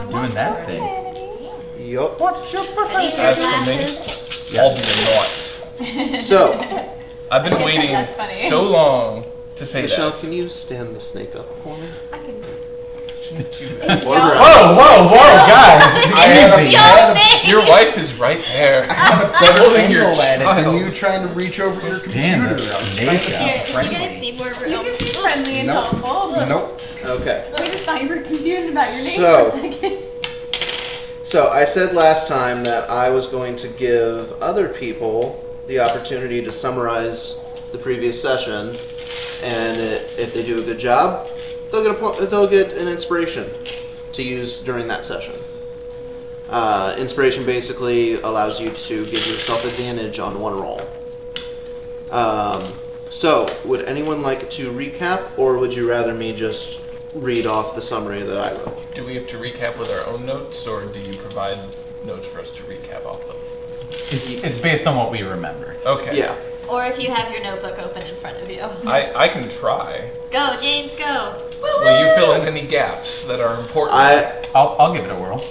doing that thing. Yup. What's your profession? As for me, I'll be a knight. So, I've been waiting so long to say Michelle, that. can you stand the snake up for me? I can. Whoa, guys! Easy. Your wife is right there. Holding your at it than child. you trying to reach over your Stand computer. the I'm snake trying to up. be You friendly. guys need more room. You can be friendly and Nope. helpful. Nope. Okay. We just thought you were confused about your name So- for a second. So, I said last time that I was going to give other people the opportunity to summarize the previous session, and if they do a good job, they'll get an inspiration to use during that session. Inspiration basically allows you to give yourself advantage on one roll. So, would anyone like to recap, or would you rather me just read off the summary that I wrote? Do we have to recap with our own notes, or do you provide notes for us to recap off of? It's based on what we remember. Okay. Yeah. Or if you have your notebook open in front of you. I can try. Go, James, go. Will you fill in any gaps that are important? I'll give it a whirl.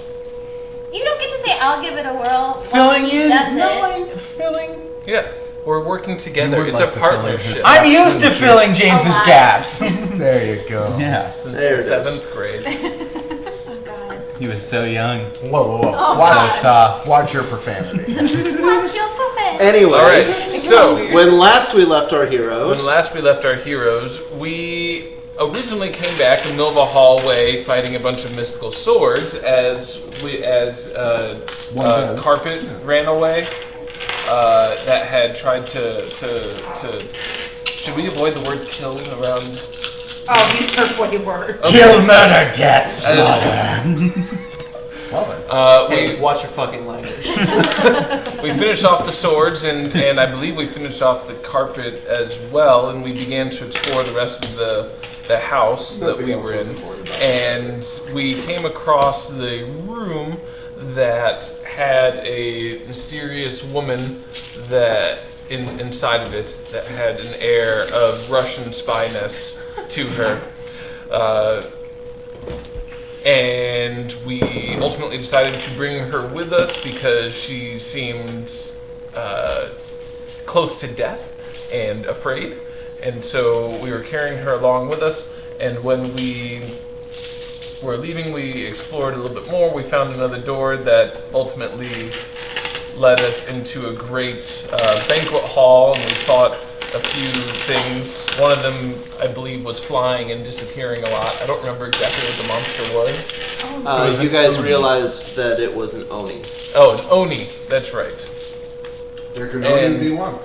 You don't get to say I'll give it a whirl. Filling while he in, does no, it. filling. Yeah. We're working together. would It's like a to fill in partnership. his- I'm used to filling James's Alive. gaps. There you go. Yeah, Since There the it is. 7th grade. Oh, God. he was so young, Whoa. Oh, so Watch, soft. watch your profanity. Watch your puppet. Anyway, All right. So, when last we left our heroes, when last we left our heroes, we originally came back in the middle of a hallway fighting a bunch of mystical swords as One does. Carpet ran away. That had tried to. Should we avoid the word kill around? Oh, these are way words. Kill, murder, death, slaughter. Well then. hey, watch your fucking language. We finished off the swords, and I believe we finished off the carpet as well, and we began to explore the rest of the house that we were in. And we came across the room that had a mysterious woman that inside of it that had an air of Russian spyness to her. And we ultimately decided to bring her with us because she seemed close to death and afraid. And so we were carrying her along with us. And when we were leaving, we explored a little bit more. We found another door that ultimately led us into a great banquet hall, and we fought a few things. One of them, I believe, was flying and disappearing a lot. I don't remember exactly what the monster was. You guys realized that it was an Oni. Oh, an Oni. That's right. There can only be one.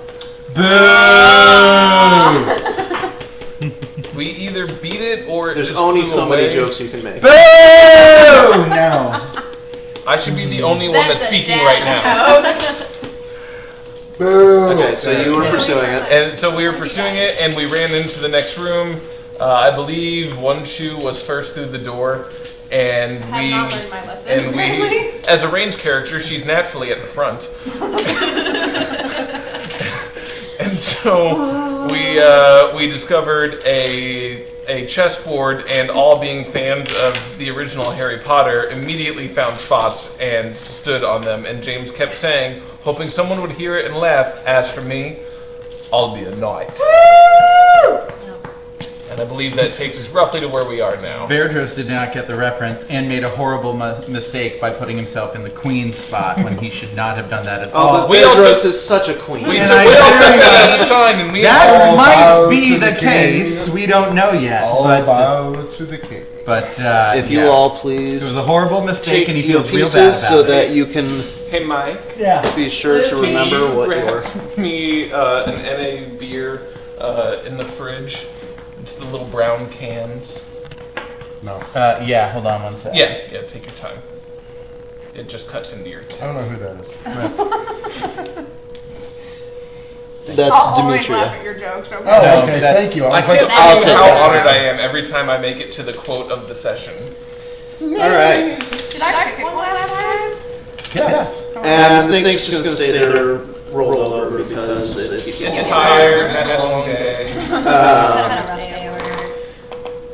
We either beat it or it There's just only flew so away. many jokes you can make. Boo! No. I should be the only one that's That's a speaking dead right now. Boo! Okay, so you were pursuing it. And so we were pursuing it, and we ran into the next room. I believe One Shoe was first through the door, and I have not learned my lesson. and we, as a ranged character, she's naturally at the front. And so we discovered a chessboard, and all being fans of the original Harry Potter, immediately found spots and stood on them. And James kept saying, hoping someone would hear it and laugh, "As for me, I'll be a knight." And I believe that takes us roughly to where we are now. Verdros did not get the reference and made a horrible mistake by putting himself in the queen's spot when he should not have done that at all. Oh, but We all Vedros is such a queen. We And all I took very that as a sign, and we That All might bow be to the the case. king. We don't know yet. All but bow to the king. If you yeah. all It was please a horrible mistake, take and he your feels real bad pieces about so it. that you can Hey, Mike. Yeah. be sure to remember what your... Grab me an NA beer in the fridge. It's the little brown cans. No. Yeah. Hold on one second. Yeah, take your time. It just cuts into your I tongue. don't know who that is. That's I'll always laugh Demetria. at your jokes, okay? Oh, okay. Thank you. I was like, can't I'll tell you take how that. honored I am every time I make it to the quote of the session. Alright. Did I pick one last time? yes. And the snake's just going to stay there rolled over because it keeps It's tired, had a long day. Had a rough day at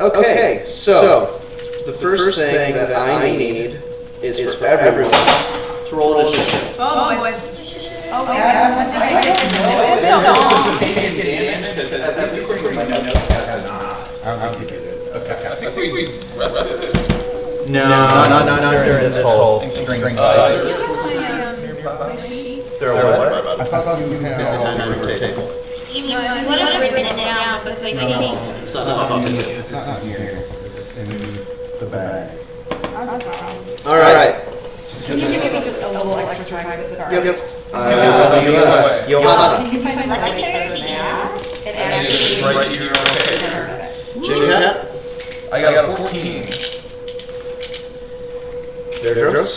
work. Okay, so the first thing that I need is for everyone to roll initiative. Oh, boy. Oh, I'll give you that. Okay. I think we rested. No, during this whole string fight. I thought you had It's all on your table. You mean, we would have written it down, but it's like, It's not up to you. It's not here. It's in the bag. All right. Can you give me just a little extra time? Sorry. Yep. Johanna. like 13. It And it's actually. right here. Okay. Jet. I got a 14. Deirdre's.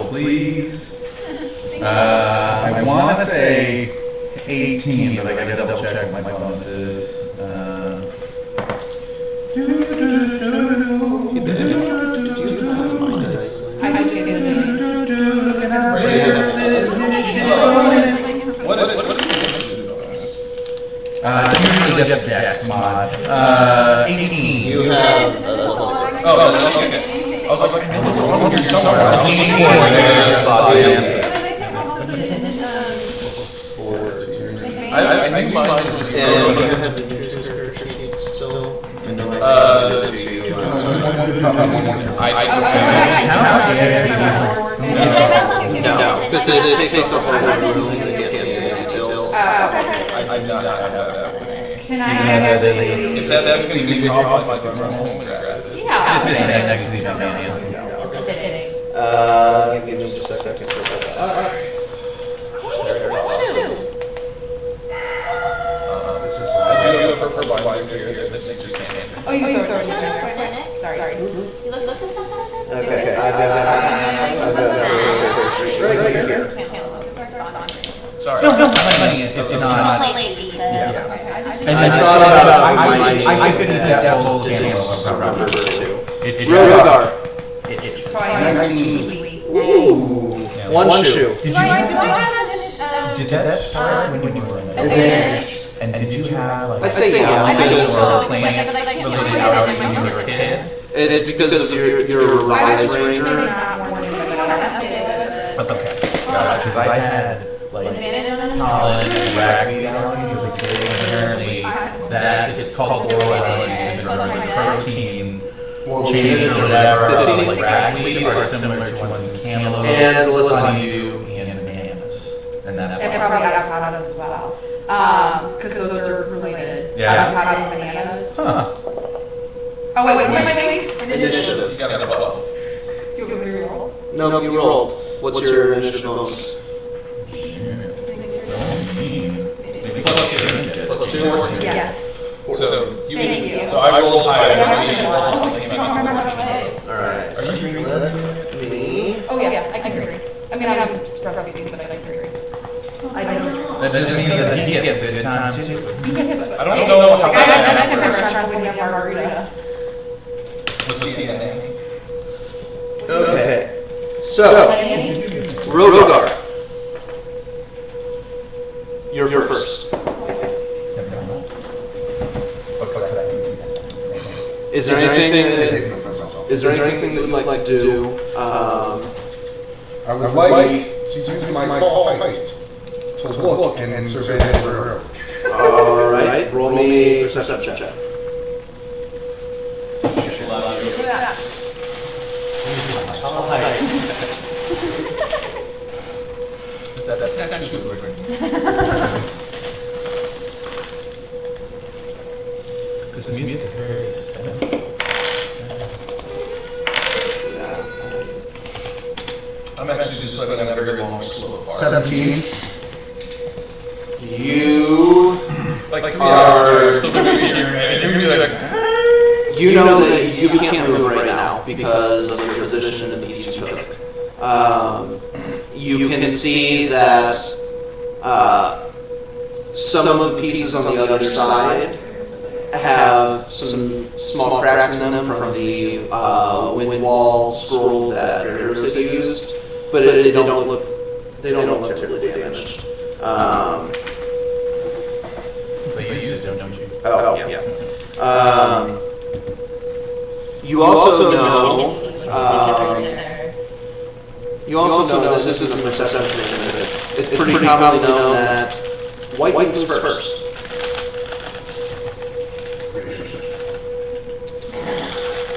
Please. I want to say 18, but I gotta double check what my bonus is. I just get it. What is Usually just Dex mod. 18. You have okay. I was like, I know it's on here somewhere. It's 18. I knew mine was and you have the news character sheet still. I know I gave it to you last time. No, because it takes up a whole room and it gets into details. I do not have that with me. Can I have If that's going to be your job, I can run home and grab it. Yeah. This is saying that because you don't know the answer. Give me just a second for that. I do have a purple binder here. This is your hand. Oh, you can throw it Shut up for a in. minute. Sorry. You look this up. Okay, I've got right here. Sorry. No, honey, it's not. It's late because. I thought about reminding I could eat that whole to game. remember too. It- Rogar. So I have to wait. One shoe. Do I have an Did that start when you were in the And did you have like I'd say yeah. because because or playing it related hours when you were a kid? It's because of your rise ranger. Okay, gotcha. Because I had like college and rugby allergies as a kid, and apparently that it's called oral allergies, and the protein changes or whatever. So like ragweed are similar to ones in cantaloupe, And Alyssa. honeydew, and bananas, and that's And probably avocados as well. Because those are related. Yeah. Avocados and bananas. Huh. Oh, wait. Initiative. You got a 12. Do you want me to reroll? No, you rolled. What's your initiative bonus? Plus 14. Yes. So you. Thank you. So I rolled higher than me. Alright. Let me. Oh, yeah, I can agree. I mean, I'm breastfeeding, but I can agree. I don't. That means that he gets a good time too. I don't know how Like, that I've been in restaurants when you have margarita. was the TNA. Okay. So, Rogar. You're first. Is there anything that you'd like to do? I would like to use my tall height to look and survey the room. Alright, roll me a perception check. That's actually This music is very sensitive. I'm actually just like on a very long slow fart. 17. You Like 3 Are- hours. So they're gonna be here, and you're gonna be like, know that you can't move right now because of your position in the East Cook. You can see that some of the pieces on the other side have some small cracks in them from the wind wall scroll that Raiders had used, but they don't look terribly damaged. Since I used them, don't you? Oh, yeah. You also know You also know this isn't a perception thing, but it's pretty commonly known that white moves first.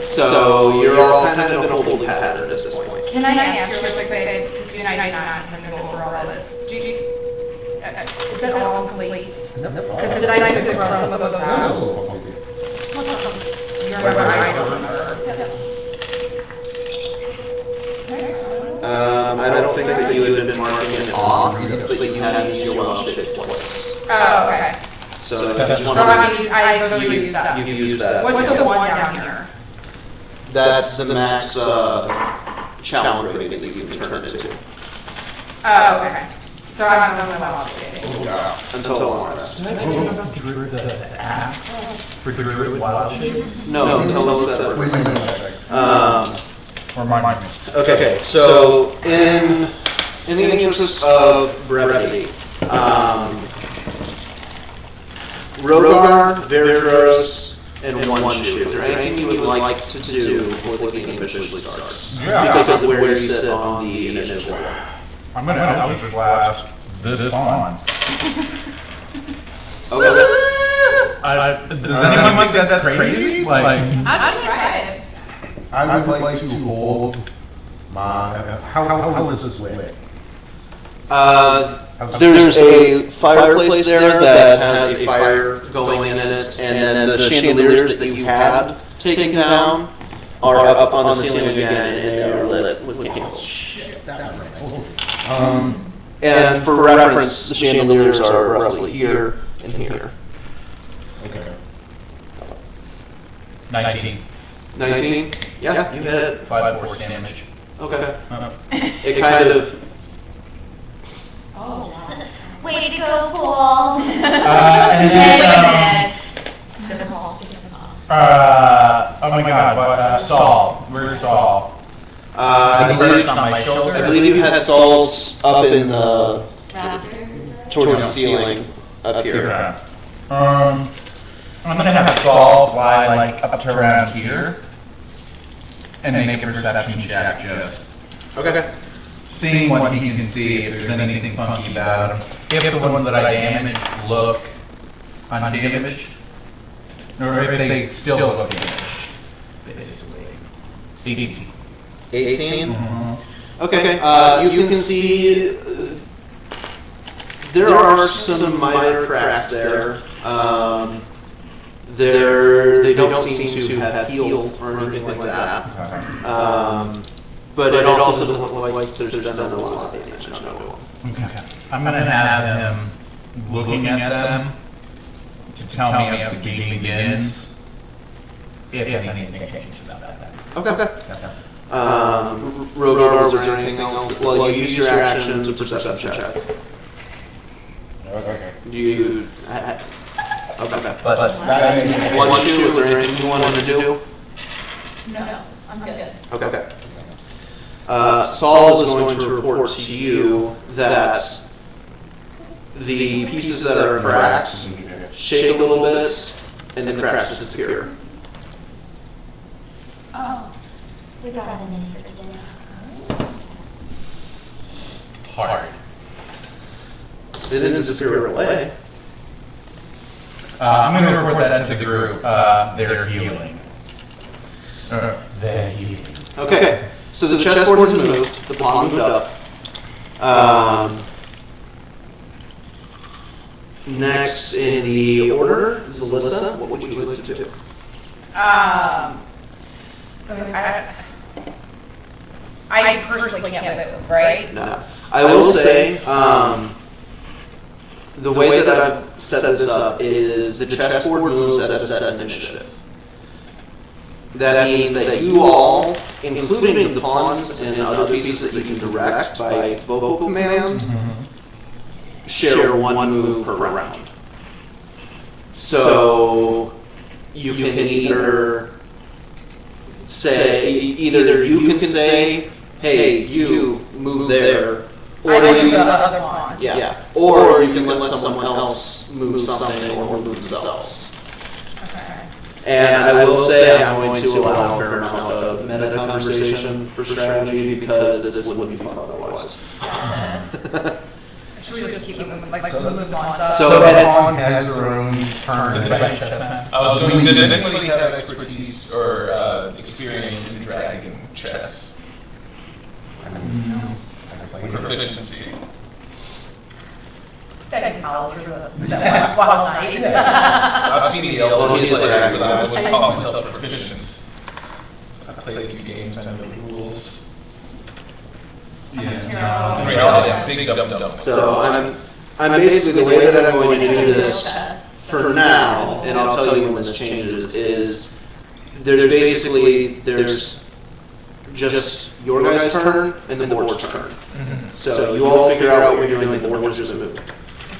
So you're all kind of in a holding pattern at this point. Can I ask you real quick, babe, because you and I did not have to go over all this. Gigi, is that all complete? Because did I have to cross some of those out? Do you remember? I don't remember. I don't think that you had been marking it off, but you had to use your wild shape twice. Oh, okay. So I just So want to. I totally used that. You used that. What's the one down here? That's the max challenge rating that you can turn it into. Oh, okay. So I'm on my wild shape. Until long rest. Did I mention about Druid, the app for Druid wild shapes? No, tell us that. Wait, Remind me. Okay, so in the interest of brevity, Rogar, Verdros, and One Shoe. Is there anything you would like to do before the game officially starts? Yeah. Because of where you sit on the initiative board. I'm gonna help you blast this on. Okay. Does anyone think that's crazy? Like, I'll just try it. I would like to hold my. How is this lit? There's a fireplace there that has a fire going in it, and then the chandeliers that you had taken down are up on the ceiling again, and they are lit with candles. And for reference, the chandeliers are roughly here and here. Okay. 19. 19? Yeah, you hit. 5 force damage. Okay. It kind of. Way to go, Paul. And then, oh my god, what, Saul. Where's Saul? I Perched on my shoulder. believe you had Saul's up in the Rafters. towards the ceiling up here. Okay. I'm gonna have Saul fly like up to around here and make a perception check, just Okay. seeing what he can see, if there's anything funky about him. If the ones that I damaged look undamaged, or if they still look damaged, basically. 18. 18? Okay, you can see there are some minor cracks there. They don't seem to have healed or anything like that. But it also doesn't look like there's been a lot of damage done to them. Okay. I'm gonna have him looking at them to tell me as the game begins if anything changes about that. Okay. Rogar, was there anything else? Well, you used your action to perception check. Okay. Do you? Okay. But One, two. Is there anything you wanted to do? No, I'm good. Okay. Saul is going to report to you that the pieces that are cracked shake a little bit, and the cracks disappear. Oh. We got it in for dinner. hard. They didn't disappear away. I'm going to report that to the group. They're healing. They're healing. Okay, so the chessboard has moved, the pawn moved up. Next in the order is Alyssa. What would you like to do? I personally can't move, right? No. I will say, the way that I've set this up is the chessboard moves at a set initiative. That means that you all, including the pawns and other pieces that you can direct by vocal command, share one move per round. So you can either say, either you can say, hey, you move there, or I can you, do the other pawns. yeah, or you can let someone else move something or move themselves. Okay. And I will say I'm going to allow a fair amount of meta conversation for strategy because this wouldn't be fun otherwise. Should we just keep moving, like move pawns up? So every pawn has their own turn. Does anybody have expertise or experience in dragon chess? Proficiency. That Collabris for the wild night. I've seen the elbow, he's like, but I wouldn't call myself proficient. I played a few games, I know the rules. Yeah, in reality, I'm big dumb. So I'm basically, the way that I'm going to do this for now, and I'll tell you when this changes, is there's just your guys' turn and then the board's turn. So you all figure out what you're doing, the board will just move.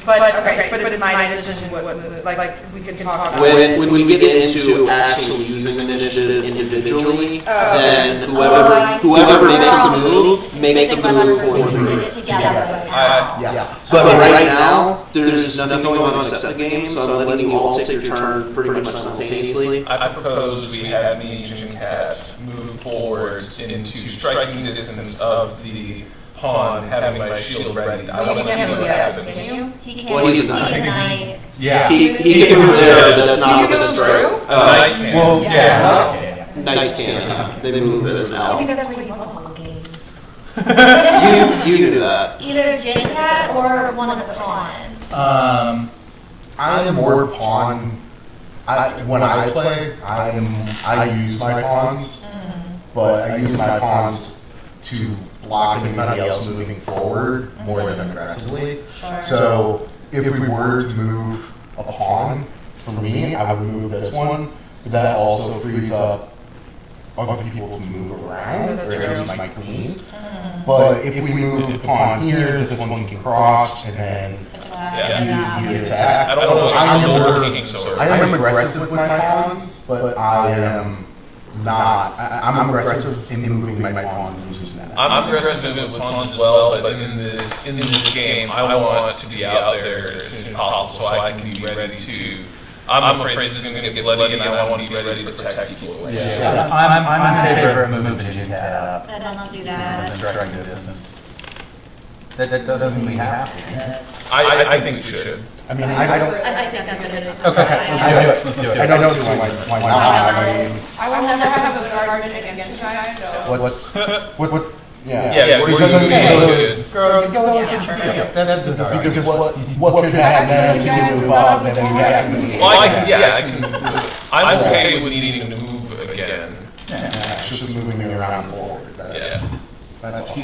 But it's my decision what move, like we could talk about. When we get into actually using initiative individually, then whoever makes the move makes the move for the group. Yeah. But right now, there's nothing going on except the game, so I'm letting you all take your turn pretty much simultaneously. I propose we have me and Cat move forward into striking distance of the pawn, having my shield ready. I want to see what happens. He can't. Well, he's a knight. Yeah. He can move there, that's not You within move strike. through? Knight can. Well, yeah. Knights can, they move as an I L. think that's what you want those games. You do that. Either Jin Cat or one of the pawns. I am more pawn. When I play, I use my pawns, but I use my pawns to block anybody else moving forward more than aggressively. So if we were to move a pawn, for me, I would move this one, but that also frees up other people to move around, or at least my queen. But if we move the pawn here, this one can cross, and then you attack. I don't know what I am aggressive with my pawns, but I am not. I'm aggressive in moving my pawns and using that. I'm aggressive with pawns as well, but in this game, I want to be out there as soon as possible so I can be ready to. I'm afraid this is going to get bloody, and I want to be ready to protect people. Yeah. I'm in favor of moving Jin Cat up. Then let's do that. Within striking distance. That doesn't mean we have to. I think we should. I mean, I don't. I think that's a good idea. Okay, let's do it. I don't see why not. I mean, I will never have a good argument against you guys, so. what? Yeah, we're Because doing good. Girl, go with your feelings. That's a dark. Because what could happen is you move up and then we have to move. Well, I can. I'm okay with needing to move again. It's just moving me around forward. That's all.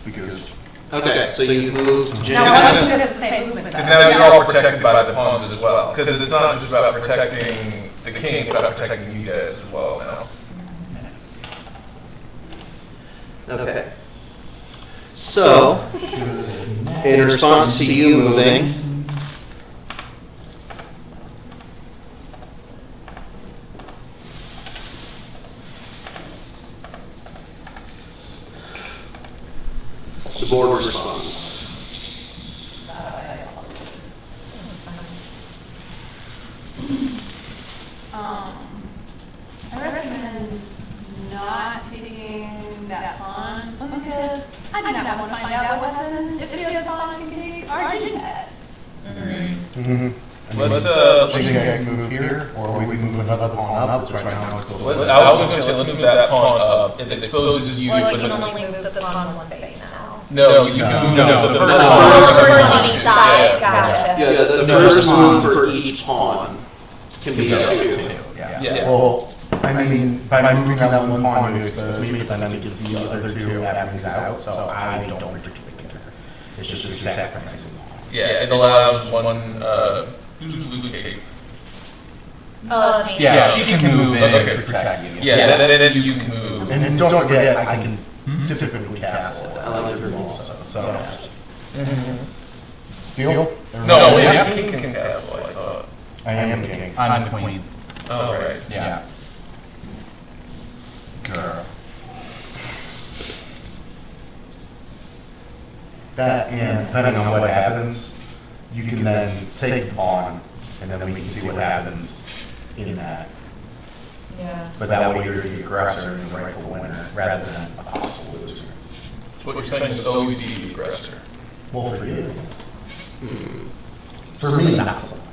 Because. Okay, so you move Jin. Now, why don't you have the same movement though? And now you're all protected by the pawns as well, because it's not just about protecting the king, it's about protecting you guys as well now. Okay. So, in response to you moving, the board responds. I recommend not taking that pawn because I do not want to find out what happens if the other pawn can take our Jin-Cat. Let's Think I can move here, or we move another pawn up, right now it's still. I was going to say, let's move that pawn up. It exposes you. Well, but you can then- only move the pawn one space now. No, you can move the first First pawn. on each side, gotcha. Yeah, the first move for each pawn can be two. Yeah. Well, I mean, by moving that one pawn, you expose me, but then it gives the other two avenues out, so I don't particularly care. It's just you're sacrificing one. Yeah, it allows one, who's blue cape? Oh, that's me. Yeah, she can move in Okay. and protect you. Yeah, then you can move. And then don't forget, I can typically castle. I like to also, so. Deal? No, yeah, king can castle, I thought. I am the king. I'm the queen. Oh, right. Yeah. Girl. That, and depending on what happens, you can then take the pawn, and then we can see what happens in that. Yeah. But that way you're the aggressor and the rightful winner rather than a possible loser. What you're saying is always be the aggressor. Well, for you. For me, not so much.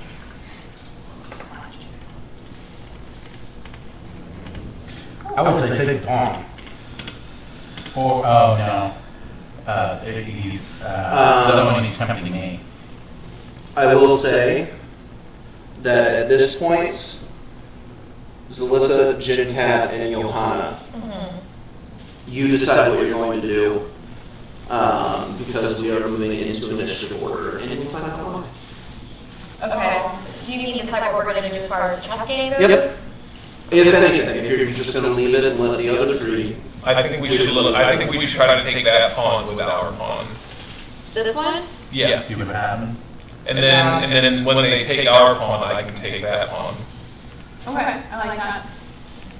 I would say take the pawn. Or, oh, no. He's, the other one he's tempting me. I will say that at this point, Zalissa, Jinkat, and Johanna, you decide what you're going to do because we are moving into initiative order, and you'll find out why. Okay. Do you need to decide what we're going to do as far as the chess game goes? Yep. If anything, if you're just going to leave it and let the other three. I think we should try to take that pawn with our pawn. This one? Yes. See what happens. And then when they take our pawn, I can take that pawn. Okay, I like that.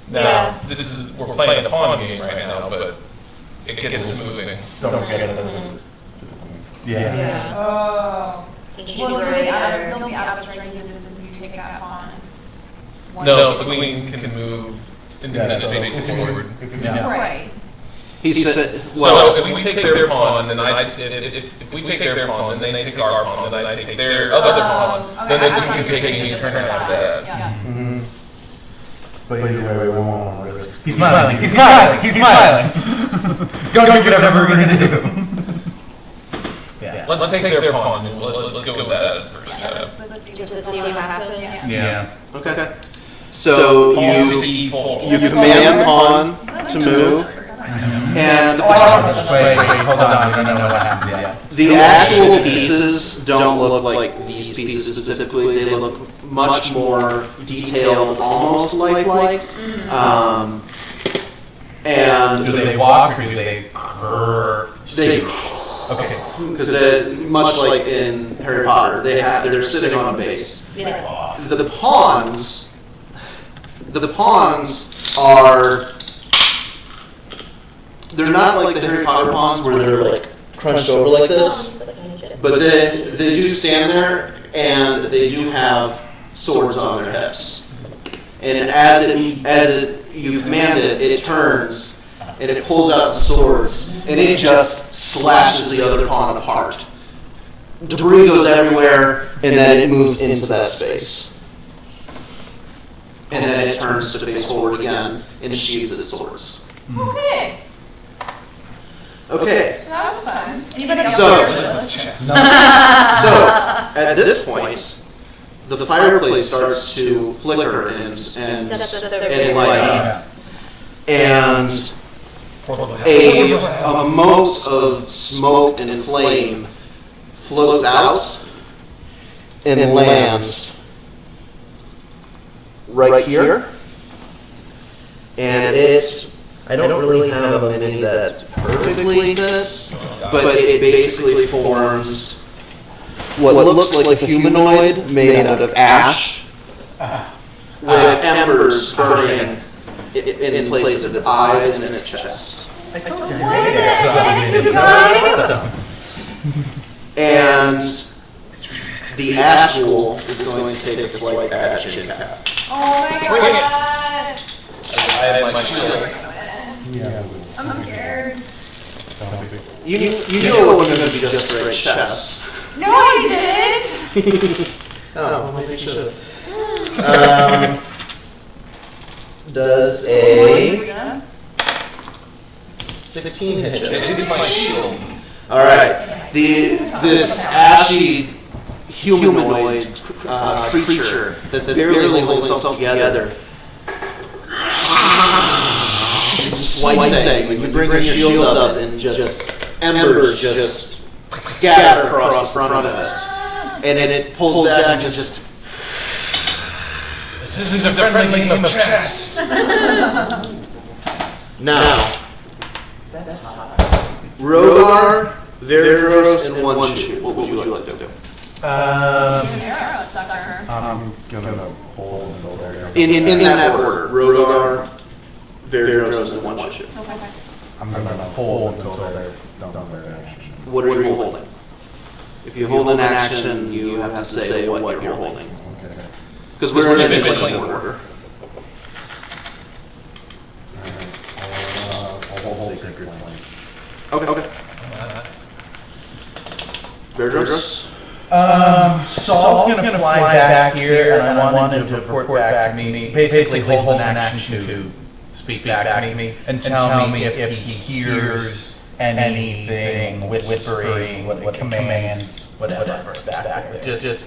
Now, we're playing a pawn game right now, but it gets us moving. Don't forget that this is. Yeah. Oh. Each Well, either. you'll be out of ranges if you take that pawn. No, the queen can move independently forward. Yeah. Right. He said, So well, if we take their pawn, then if we take their pawn, then they take our pawn, then I take their other pawn, then they can take any turn after that. Yeah. But either way, we won't want to risk. He's smiling. He's smiling. He's smiling. Don't do whatever we're going to do. Yeah. Let's take their pawn, and let's go with that as the first step. Just to see what happens. Yeah. okay. So Pawn to you E4. command the pawn to move, and the pawn, Wait, hold on. We don't know what happened yet. the actual pieces don't look like these pieces specifically. They look much more detailed, almost lifelike. And Do they walk or do they curve? they, Okay. because much like in Harry Potter, they're sitting on a base. Yeah. The pawns are, they're not like the Harry Potter pawns where they're like crunched over like this, but they do stand there and they do have swords on their hips. And you command it, it turns and it pulls out the swords and it just slashes the other pawn apart. Debris goes everywhere and then it moves into that space. And then it turns to face forward again and sheathes its swords. Okay, Okay, that was fun. Anybody else? so at this point, the fireplace starts to flicker and light up. And a mote of smoke and flame floats out and lands right here. And I don't really have many that perfectly fits, but it basically forms what looks like a humanoid made out of ash with embers burning in place of its eyes and its chest. And the ash jewel is going to take a swipe at Jinkat. Oh my Bring it. god. I have my shield. Yeah. I'm scared. You knew it wasn't going to be just straight chess. No, I didn't. Oh, maybe you should. Does a 16 hit you? It hits my shield. All right. This ashy humanoid creature that's barely holding itself together swipes at you. You bring your shield up and just embers just scatter across the front of it. And then it pulls back and just... This is a friendly game of chess. Now, Rogar, Verdros, and One Shoe. What would you like to do? An arrow sucker. I'm gonna hold until they're. In that order, Rogar, Verdros, and One Shoe. Okay. I'm gonna hold until they're done their actions. What are you holding? If you hold an action, you have to say what you're holding. Okay. Because we're in initiative order. sacred flame. Okay. Verdros? Saul's gonna fly back here, and I want him to report back to me. Basically, hold an action to speak back to me and tell me if he hears anything, whispering, what commands, whatever. Back there. Just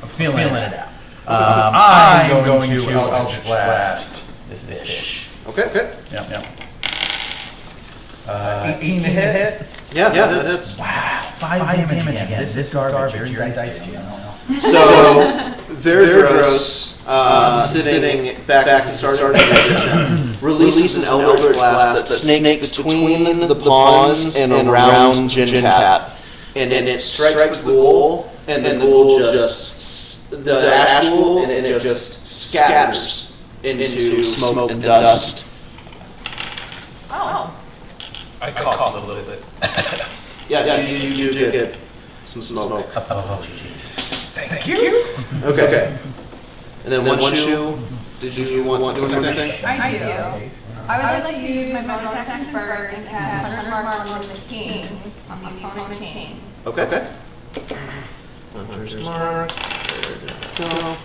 I'm feeling it out. I'm going to Eldritch Blast this fish. Okay. Yep. 18 to hit. Yeah, that's... Wow, 5 damage again. This is garbage. Your dice. So, Verdros, sitting back to start our position, releases an Eldritch Blast that snakes between the pawns and around Jinpat. And it strikes the ghoul, and the ghoul just... the ash ghoul, and it just scatters into smoke and dust. Oh. I coughed a little bit. Yeah, you do get some smoke. Oh, jeez. Thank you. Okay. And then once you... Did you want to do anything? I do. I would like to use my bonus action first and cast Hunter's Mark on the king, on the opponent's king. Okay. Hunter's Mark. There we go.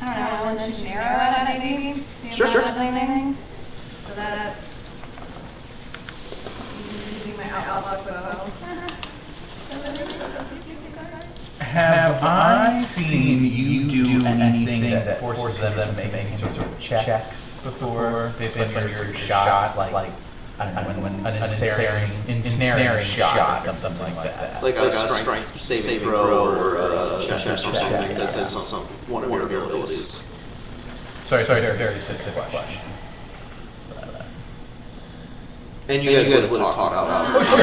I don't know, I'll shoot an arrow at it maybe? See if Sure. that does anything. So that's... using my outlook bow. Have I seen you do anything that forces them to make any sort of checks before, based on your shots, like I don't know, when an ensnaring shot or something like that? Like a strength saving throw or a check or something like that. That's one of your abilities. Sorry, very specific question. And you guys would have talked about Oh, sure.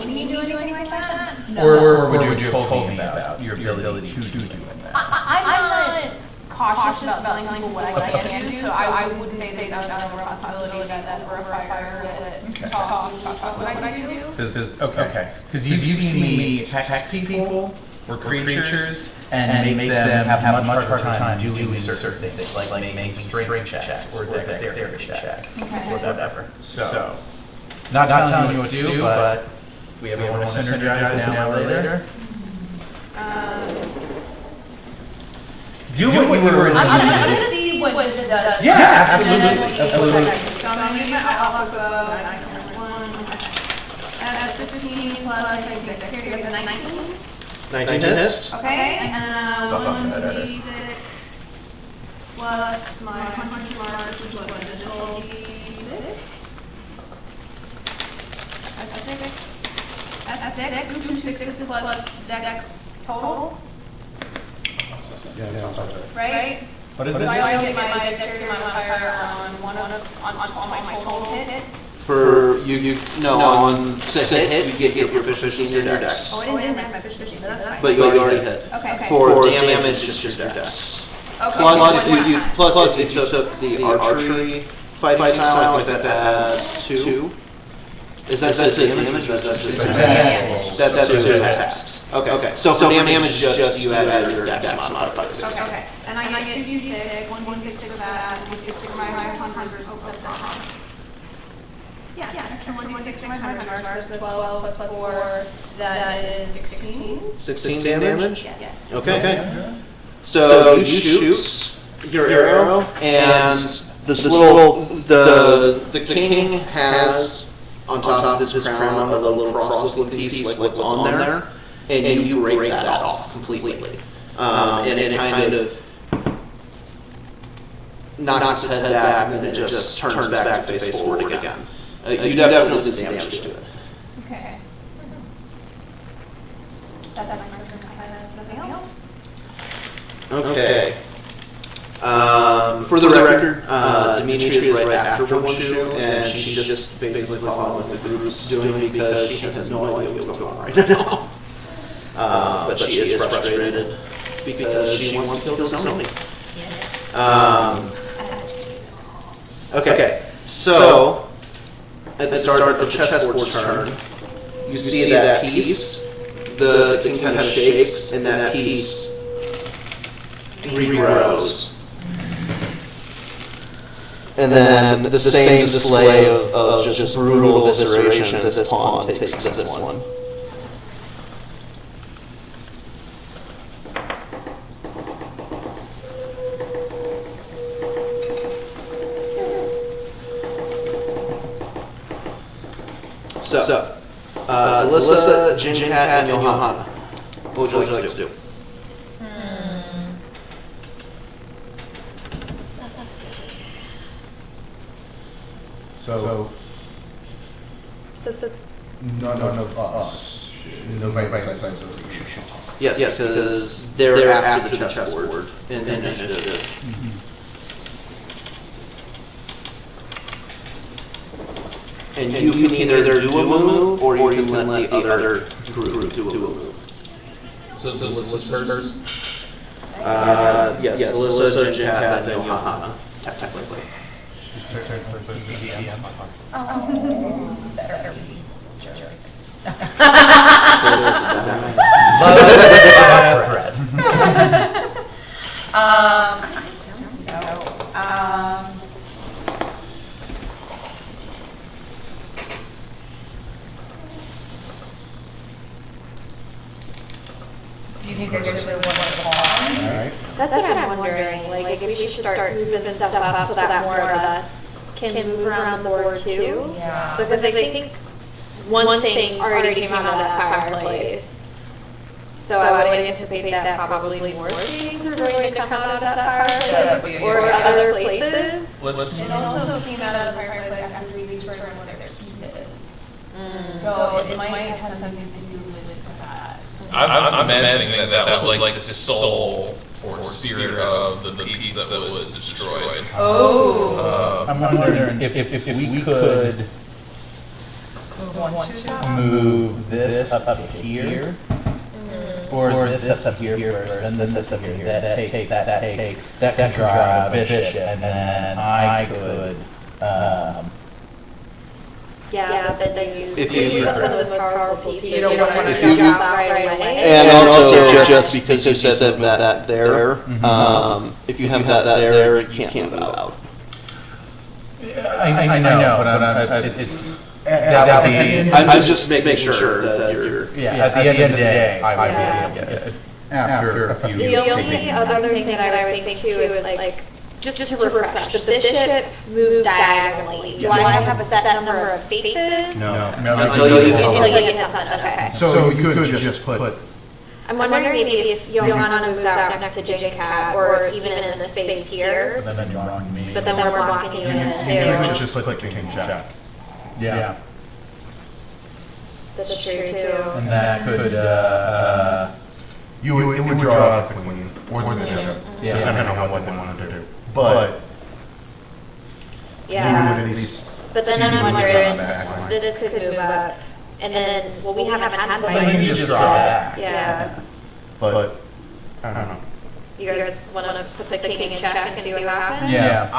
Can you do anything like that? Or would you have told me about your ability to do that? I'm not cautious about telling people what I can do, so I wouldn't say that's out of responsibility that we're a fire that talk about what I can do. Because you've seen me hex people or creatures and make them have a much harder time doing certain things, like making strength checks or dexterity checks or whatever. So, not telling you what to do, but we have one to synergize now or later. Do what you were I'm going to see what it does. Yeah, absolutely. So I'm going to use my outlook bow, and I can one. That's 15 plus, I think, dexterity, that's a 19. 19 hits. Okay, and 1d6 plus my Hunter's Mark, which is what, an additional d6? That's 6. 6 plus dex total. Yeah, that sounds right. Right? What is So it? I only get my dexterity modifier on my total hit. For on 6 hit, you get your proficiency in your dex. Oh, I didn't have my proficiency, but that's fine. But you already hit. Okay. For damage, it's just your dex. Okay. Plus, if you took the archery fighting style, I think that adds 2. Is that to damage or is that just damage? That's to attacks. Okay. So for damage, just you add your dex modifier. Okay. And I get 2d6, 1d6 for that, 1d6 for my Hunter's Mark. That's wrong. Yeah, extra 1d6 for my Hunter's Mark, so that's 12 plus 4, that is 16. 16 damage? Yes. Okay. So you shoot your arrow, and this little the king has on top of his crown a little cross-looking piece like what's on there, and you break that off completely, and it kind of knocks his head back, and then it just turns back to face forward again. You definitely did some damage to it. Okay. That's my turn. Nothing else? Okay. For the record, Demetria is right after Wonshu, and she's just basically following what the group's doing because she has no idea what's going on right now. But she is frustrated because she wants to kill Sony. Okay, so at the start of the chessboard's turn, you see that piece, the king kind of shakes, and that piece regrows. And then the same display of just brutal evisceration. This pawn takes this one. So, Alyssa, Jinkat, and Johanna. What would you like to do? So nobody besides those that you should talk. Yes, because they're after the chessboard in initiative. And you can either do a move, or you can let the other group do a move. So Alyssa first? Yes, Alyssa, Jinkat, and then Johanna, technically. Better be jerk. I don't know. Do you think there's really one pawns? That's what I'm wondering, like, if we should start moving stuff up so that more of us can move around the board too. Yeah. Because I think one thing already came out of that fireplace. So I would anticipate that probably more things are going to come out of that fireplace or other places. It also came out of the fireplace after we destroyed one of their pieces. So it might have something to do with that. I'm imagining that was like the soul or spirit of the piece that was destroyed. Oh. I'm wondering if we could move this up here, or this up here first, and this up here. That can draw a bishop, and then I could. Yeah, but then you If you- use one of those most powerful pieces. You don't want to jump out right away. And also, just because you said that there, if you have that there, you can't move out. I know, but it's that would be. I'm just making sure that you're. Yeah, at the end of the day, I would be able to get it after a few. The only other thing that I would think too is like, just to refresh, the bishop moves diagonally. Do I have a set number of spaces? No. Until you get Until something. you get something, okay. So we could just put. I'm wondering maybe if Johanna moves out next to Jinkat, or even in this space here, But then you're blocking me. but then we're blocking you in You too. could just put the king jack. Yeah, That's true too. and that could, It would draw the queen or the bishop, Yeah. depending on what they wanted to do. But you would Yeah, at least. but then see I'm movement on the wondering, back line. this could move up, and then, well, we haven't had then you can just draw back. Yeah. But I don't know. You guys want to put the king in check and see what happens? Yeah.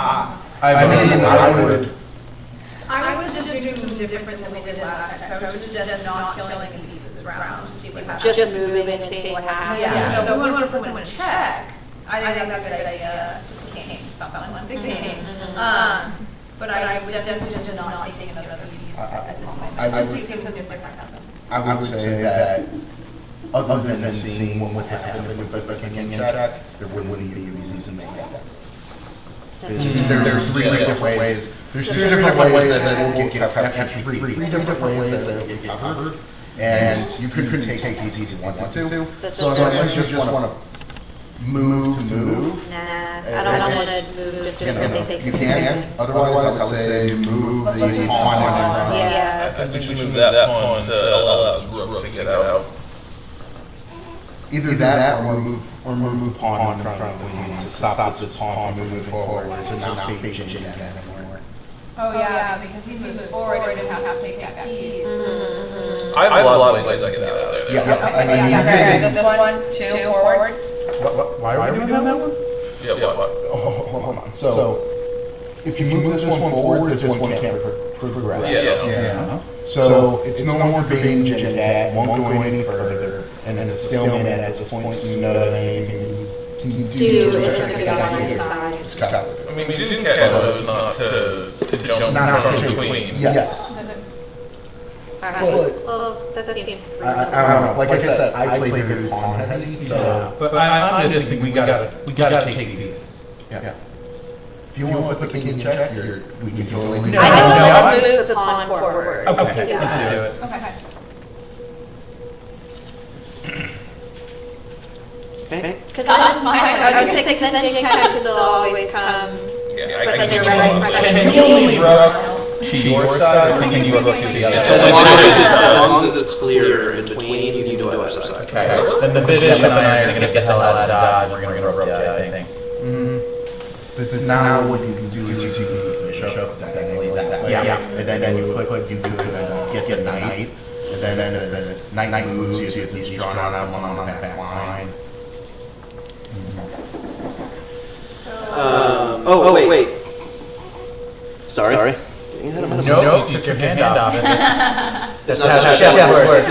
I mean, I would. I was just doing something different than we did last time, so I was just not killing any pieces around to see what happens. Just moving and seeing what happens. Yeah, so if we want to put someone in check, I think that's a good idea. King, someone, big king. But I would definitely just not take another piece at this point. Just to see what different happens. I would say that, other than seeing what would happen if we put the king in check, there wouldn't be a reason to make that. There's three different ways. There's two different ways that it will get covered. Actually, three different ways that it will get covered. And you couldn't take these if you wanted to. So unless you just want to move to move. Nah, I don't want to move just You for the know, sake you of can. Otherwise, I would say move the pawn in front. Yeah. I think we should move that pawn to allow his rook to get out. Either that or move pawn in front of the queen to stop this pawn from moving forward to not be changing that anymore. Oh yeah, because he moves forward and have to take that piece. I have a lot of ways I get out of there. Yeah, I mean, you Okay, could. this one, two, forward. Why are we doing that one? Yeah, what? Hold on. So, if you move this one forward, this one can't progress. Yeah. So, it's no longer being Jinkat, won't go any further, and it's a stalemate at this point, so you know that anything you can do Do is is just to go on your side. It's covered. I mean, Jin Cat knows not to jump Not from to the take queen. Yes. Well, that seems reasonable. I don't know. Like I said, I play very pawn heavy, so But I'm just thinking we gotta take pieces. yeah. If you want to put the king in check, we can totally leave. I No, know, I- let's move the pawn forward. Okay, Let's let's do just that. do it. Okay. Okay. Because I was gonna say, 'cause then Jin Cat could still always come, Yeah, but I then can you're do right in one. front of Can him. you rough to your side, or can you rough to the other As side? long as it's clear in between, you can do either side. Okay, then the bishop and I are gonna get the hell out of Dodge, we're gonna rough the other, I think. This is now what you can do is you can bishop diagonally that way. Yeah. And then you get a knight, and then the knight moves, you get these drawn out on the back line. Wait. Sorry. No, keep your hand off it. That's not how chess works.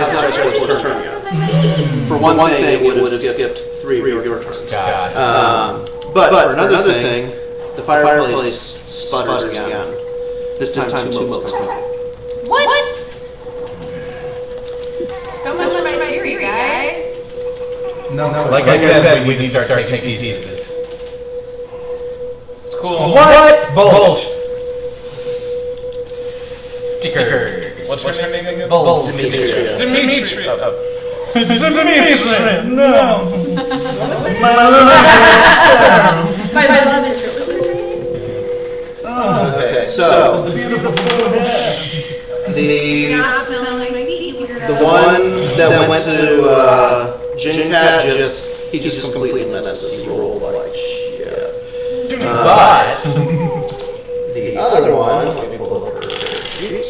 For one thing, it would have skipped 3 of your turns. God. But for another thing, the fireplace sputters again. This time 2 motes come out. What? So much for my theory, guys. No. Like I said, we need to start taking pieces. It's cool. What? Bullshit. Sticker. What's her name again? Demetria. Dimitri. No. My love interest is Okay, so the one that went to Jin Cat he just completely messes. He rolled like shit. But The other one, let me pull up her sheet.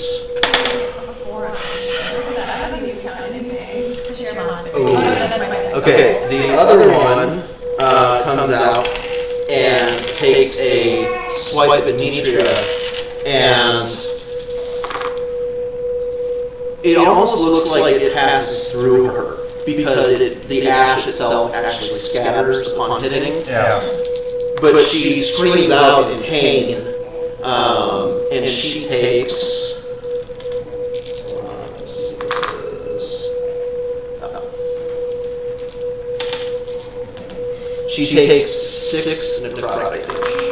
Okay, the other one comes out and takes a swipe at Demetria, and it almost looks like it passes through her because the ash itself actually scatters upon hitting. yeah. But she screams out in pain, and she takes. Let's see what this is. She takes 6 necrotic damage.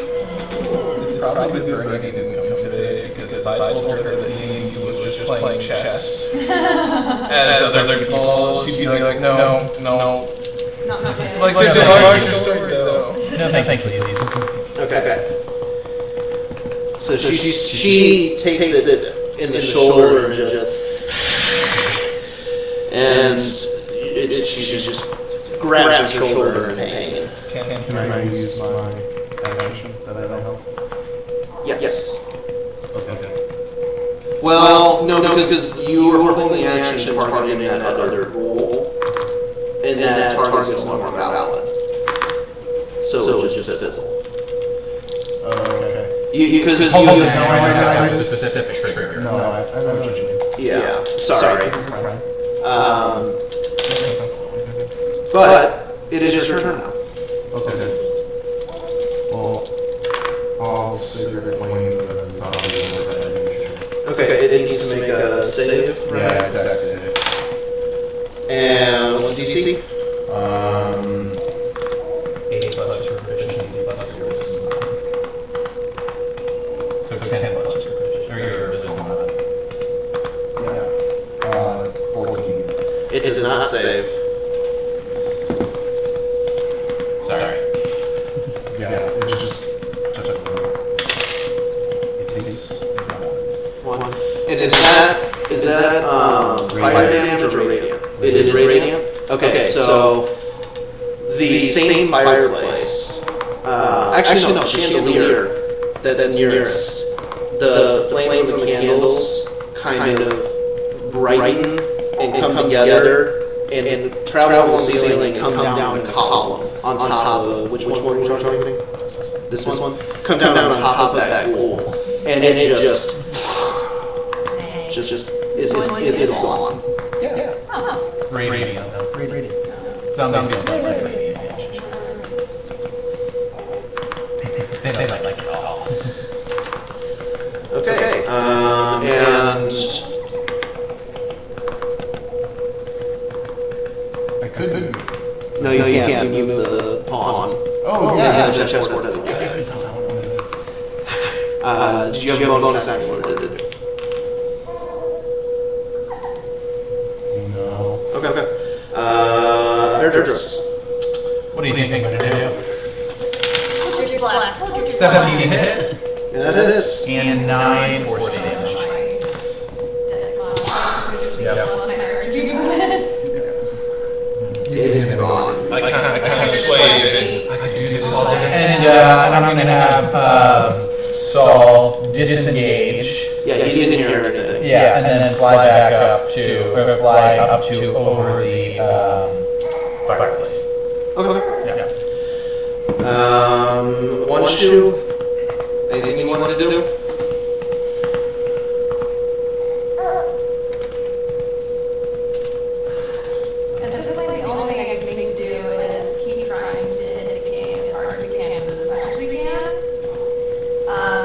It's probably good Bernie didn't come today because if I told her that DnD was just playing chess as other people, she'd be like, no. Like, there's a larger story though. No, thank you. Okay. So she takes it in the shoulder and she just grabs her shoulder in pain. Can I use my action that I help? Yes. Okay. Well, no, because you were holding action targeting that other goal, and that target is no longer valid. So it was just a fizzle. Okay. Because you. I have a specific trigger. No, I know what you mean. Yeah. Sorry. Right. But it is your turn now. Okay. Well, I'll cigarette blame the zombie over that. Okay, it needs to make a save. Yeah, that's it. And what's the DC? 8 plus your proficiency plus your wisdom. So 10 plus your proficiency. Or your wisdom. Yeah. 14. It does not save. Sorry. Yeah, it just. It takes 1. And is that fire damage or radiant? It is radiant? Okay, so the same fireplace. Actually, no, chandelier that's nearest. The flames on the candles kind of brighten and come together and travel along the ceiling and come down in column on top of which one were you targeting? This one? Come down on top of that goal, and it just is gone. Yeah. Radiant. Radiant. Sounds good. They like it all. Did you have a bonus action you wanted to do? No. Okay. Hairdress. What do you think I'm gonna do? 17 17 hit Yeah, that is. and 9 force damage. It's gone. I kind of sway it. I could do this all day. And I'm gonna have Saul disengage. Yeah, he didn't hear anything. Yeah, and then fly back up to, or fly up to over the fireplace. Okay. Yeah. One shoe. Anything you want to do? At this point, the only thing I can think to do is keep trying to hit the king as hard as we can and as much as we can.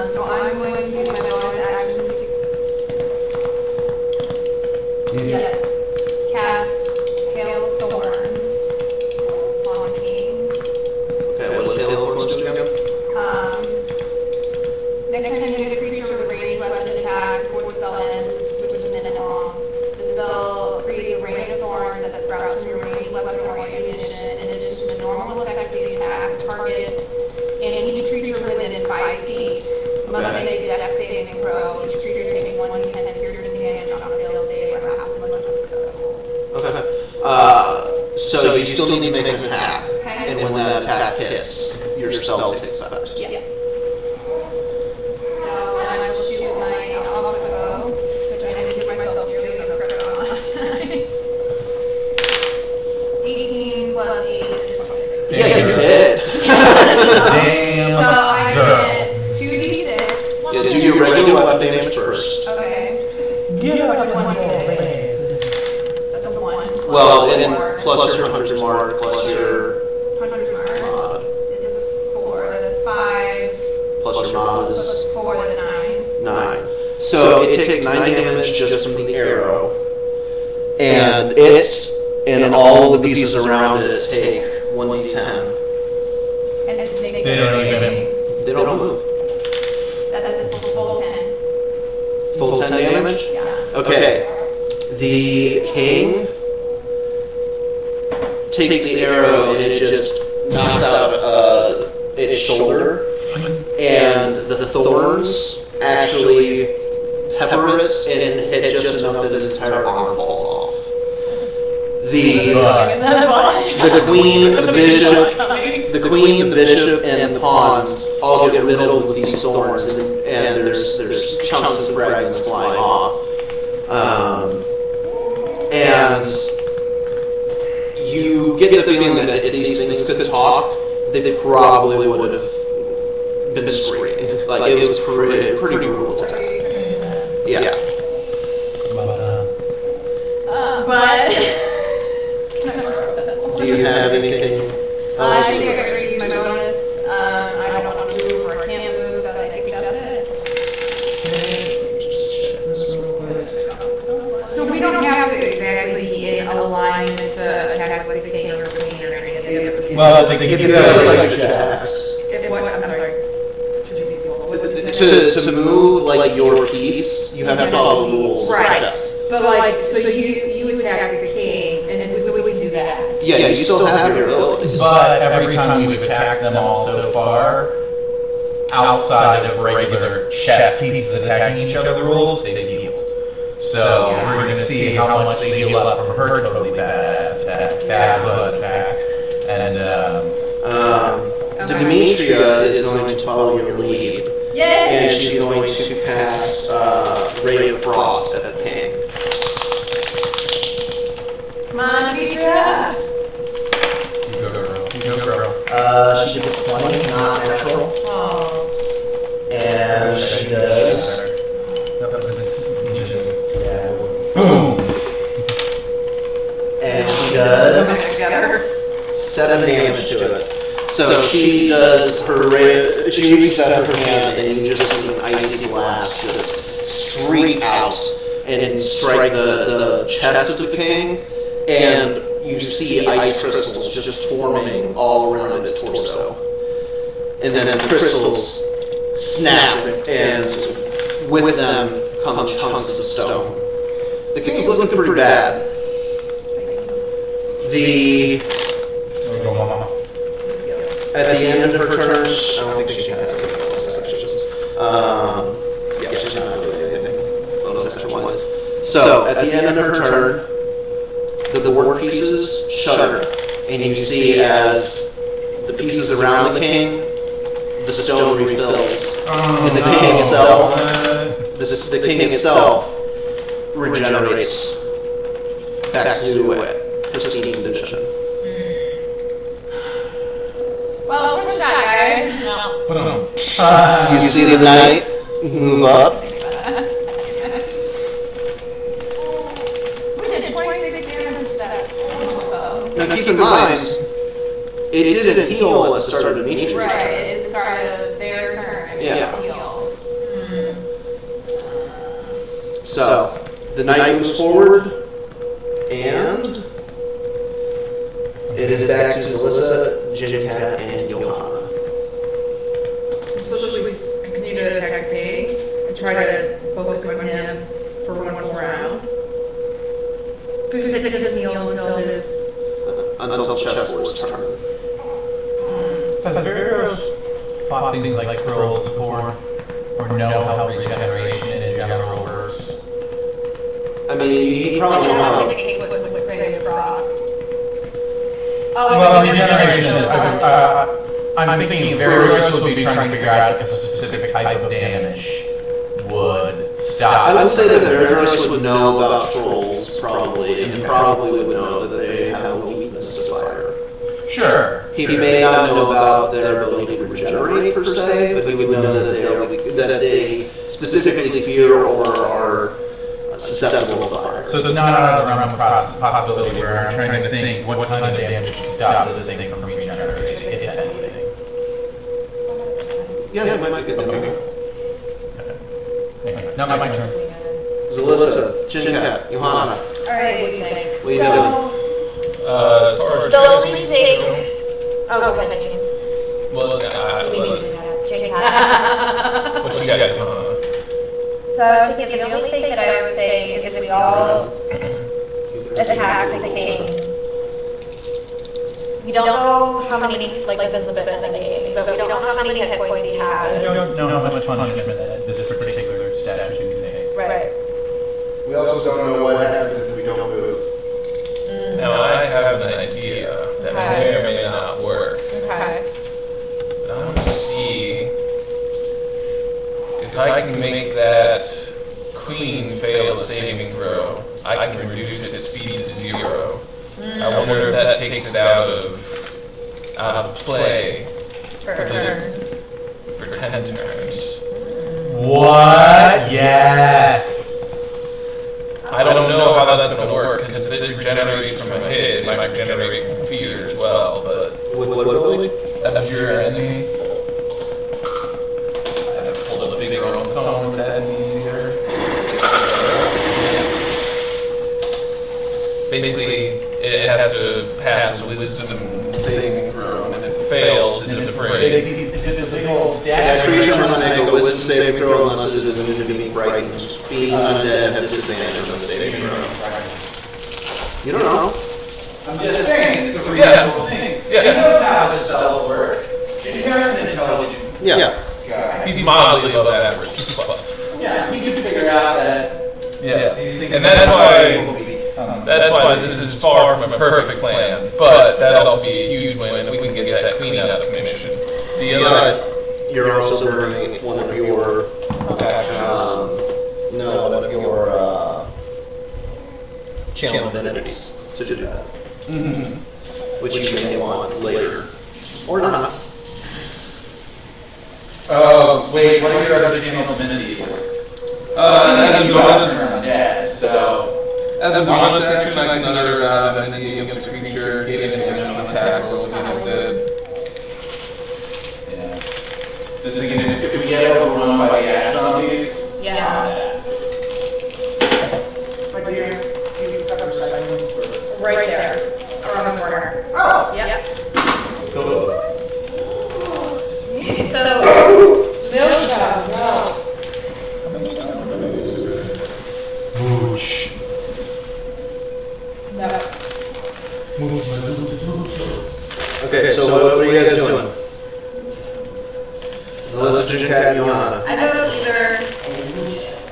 So I'm going to use my bonus action to cast Hail of Thorns on the king. Okay, what does Hail of Thorns do again? Next time you hit a creature with a ranged weapon attack before the spell ends, which is a minute long, the spell creates a rain of thorns that sprouts from your ranged weapon or ammunition. In addition to the normal effect of the attack, target and each creature within 5 feet must make a dex saving throw. Each creature takes 1d10 piercing damage on a failed save or half as much as successful. Okay. So you still need to make an attack, and when that attack hits, your spell takes effect. Yeah. So then I will shoot my alpha bow, which I didn't give myself nearly enough credit on last time. 18 plus 8 is 26. Yeah, you hit. Damn. So I get 2d6. Yeah, do your regular weapon damage first. Okay. Yeah. What is 1d6? That's a 1. Well, and then plus your hunter's mark, plus your 100 mark. mod, This is a 4. That's 5. plus your mod is Plus 4 is 9. 9. So it takes 9 damage just from the arrow, and it and all the pieces around it take 1d10. And then they They don't even- They don't move. That's a full 10. Full 10 damage? Yeah. Okay. The king takes the arrow and it just knocks out its shoulder, and the thorns actually pepper it and hit just enough that its entire arm falls off. The queen, the bishop, and the pawns all get riddled with these thorns, and there's chunks and fragments flying off. And you get the feeling that if these things could talk, they probably would have been screaming. Like, it was pretty brutal attack. Yeah. But Do you have anything I else? think I already used my bonus. I don't want to move or I can't move, so I think that's it. So we don't have to exactly be in a line to attack like the king or queen or any of the other pieces. Well, they If give you you have like like attacks, If what, I'm sorry. Should you be to move like your piece, you have to follow the rules. of Right. chess. But like, so you attack the king, and then so we can do that. Yeah, you still have your abilities. But every time we've attacked them all so far, outside of regular chess pieces attacking each other rules, they've healed. So we're going to see how much they heal up from her totally badass attack, Kappa attack, and Demetria is going to follow your lead, Yay! and she's going to cast Ray of Frost at the king. Come on, Demetria! you go girl. She gets a 20, not natural, Oh. and she does. Boom! And she does 7 damage to it. So she does her ray. She reaches out her hand, and you just see an icy blast just streak out and strike the chest of the king, and you see ice crystals just forming all around its torso. And then the crystals snap, and with them come chunks of stone. The king's looking pretty bad. At the end of her turn, I don't think she has any bonus actions. Yeah, she's not doing anything bonus action-wise. So, at the end of her turn, the war pieces shudder, and you see as the pieces around the king, the stone refills, and the king itself regenerates back to pristine condition. Well, what shot, guys? No. You see the knight move up. We did 26 damage to that. Now keep in mind, it didn't heal at the start of Dimitri's Right, turn. it started their turn. Yeah. It heals. So, the knight moves forward, and it is back to Zelissa, Jinkat, and Johanna. So should we continue to attack Faye and try to focus on him for one more round? Because he said he doesn't heal until his... Until Chessboard's turn. Have Veros fought things like curls before? Or know how regeneration in general works? I mean, he probably I know don't think it would Ray of Frost. Oh, Well, regeneration is... I'm thinking Veros would be trying to figure out if a specific type of damage would stop. I would say that Veros would know about trolls, probably, and probably would know that they have a weakness to fire. Sure. He may not know about their ability to regenerate, per se, but he would know that they specifically fear or are susceptible to fire. So it's not out of the realm of possibility where I'm trying to think what kind of damage would stop this thing from regenerating, if anything. Yeah, that might get okay. Anyway, not my turn. Zelissa, Jinkat, Johanna, Alright, what do you think? what are you doing? As far as The only thing. Oh, go ahead, James. well, what you got, Johanna? So I was thinking the only thing that I would say is if we all attack the king. We don't know how many, like this is a bit of the game, but we don't know how many hit points he I has. don't know how much punishment that this particular statue can take. Right. We also don't know what happens if we don't move. Now, I have an idea that may or may not work. Okay. I want to see if I can make that queen fail a saving throw. I can reduce its speed to 0. I wonder if that takes it out of play For a turn. for 10 turns. What? Yes! I don't know how that's going to work because if it regenerates from a hit, it might regenerate from fear as well. But abjure enemy. I have to hold up a bigger own phone for that easier. Basically, it has to pass a wisdom saving throw, and if it fails, it's afraid. That creature must make a wisdom saving throw unless it is immune to being frightened. Beings undead have disadvantage on the saving throw. You don't know. I'm just saying, it's a Yeah. reasonable thing. Yeah. He knows how the spells work. Jinkar's an intelligent Yeah. guy. He's mildly above average. He's buff. Yeah, he can figure out that Yeah. these things And that's why will be That's why this is far from a perfect plan, but that'll also be a huge win if we can get that queen out of commission. The other You're also burning one of your, one of your channel divinities to do that. Which you may want later. Or not. Oh, wait, what are your other channel divinities? That's your turn, yeah, so... as a bonus action, I can utter an against a creature, gain an attack rolls against it. Yeah. Just thinking, if we get overrun by the ash zombies... Yeah. My dear, can you cut up second? Right there. Around the corner. Oh! Yep. Go. So, Milka Johanna. I vote either.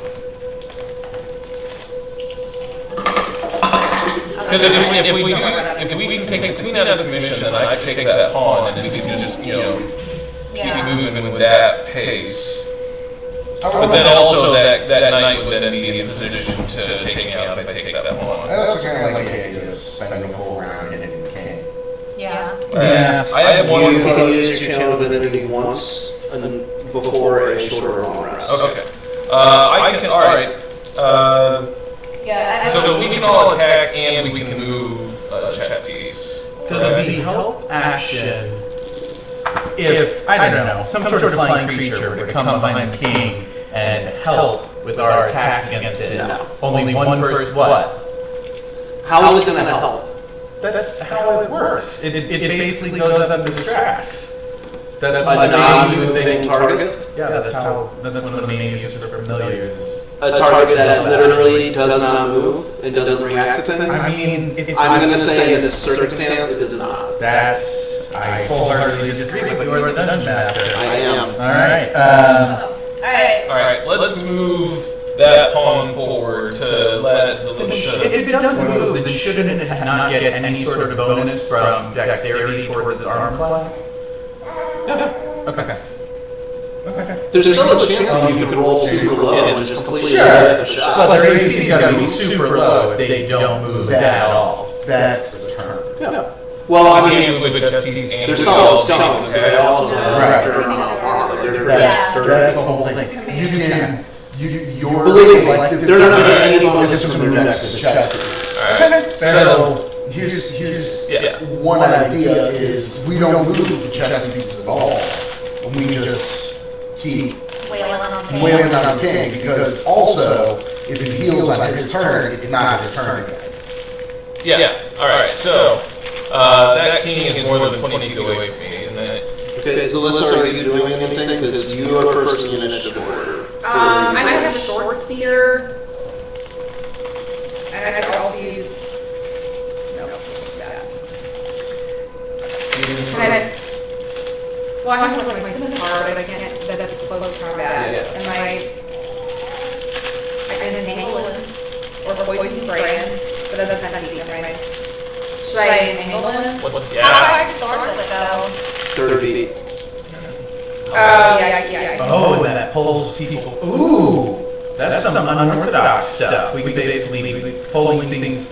Because if we can take the queen out of the commission, then I can take that pawn, and we can just, keep moving with that pace. But then also that knight would then be in position to take me out if I take that pawn. I also kind of like the idea of spending a full round hitting the king. Yeah. Yeah. I have one. You can use your channel divinity once and before a short or long rest. Okay. I can. All right. Yeah. So we can all attack and we can move a chess piece. Does the help action, if, I don't know, some sort of flying creature were to come behind the king and help with our attacks against it, No. only one person, what? How is it going to help? That's how it works. It basically goes up and distracts. That's A non-moving target? Yeah, that's one of the main uses for familiars. A target that literally does not move and doesn't react to things? I mean, I'm going to say in this circumstance, it does not. I wholeheartedly disagree, but you are the dungeon master. I am. All right. Let's move that pawn forward to let Zelusha. If it doesn't move, then shouldn't it not get any sort of bonus from dexterity towards its arm class? Okay. There's still a chance you could roll super low and just completely Sure. whiff a shot. But their AC's got to be super low if they don't move at all. That's the turn. Yeah. Well, I mean, with chess piece and they're with solid stone, stones, so they also have Right. their they're That's very the whole thing. You can, you're Believe me, like, they're not going to get any this bonuses is from from their their next next chess. Alright. So here's Yeah. one idea is we don't move the chess pieces at all. We just keep Wailing on king. wailing on the king, because also, if he heals on his turn, it's not his turn again. Yeah. All right. So that king is more than 20 feet away from me, isn't it? Okay, so Alyssa, are you doing anything? Because you are first in the initiative order. I have a short speeder. And I could also use. No, what's that? Well, I have like my scimitar, but I can't. That's close combat. Yeah. And I can entangle him or poison spray him, but that doesn't have to be right. Should I entangle him? How hard is sword with it though? 30 feet. Yeah. Oh, and that pulls people. Ooh, that's some unorthodox stuff. We could basically be pulling things.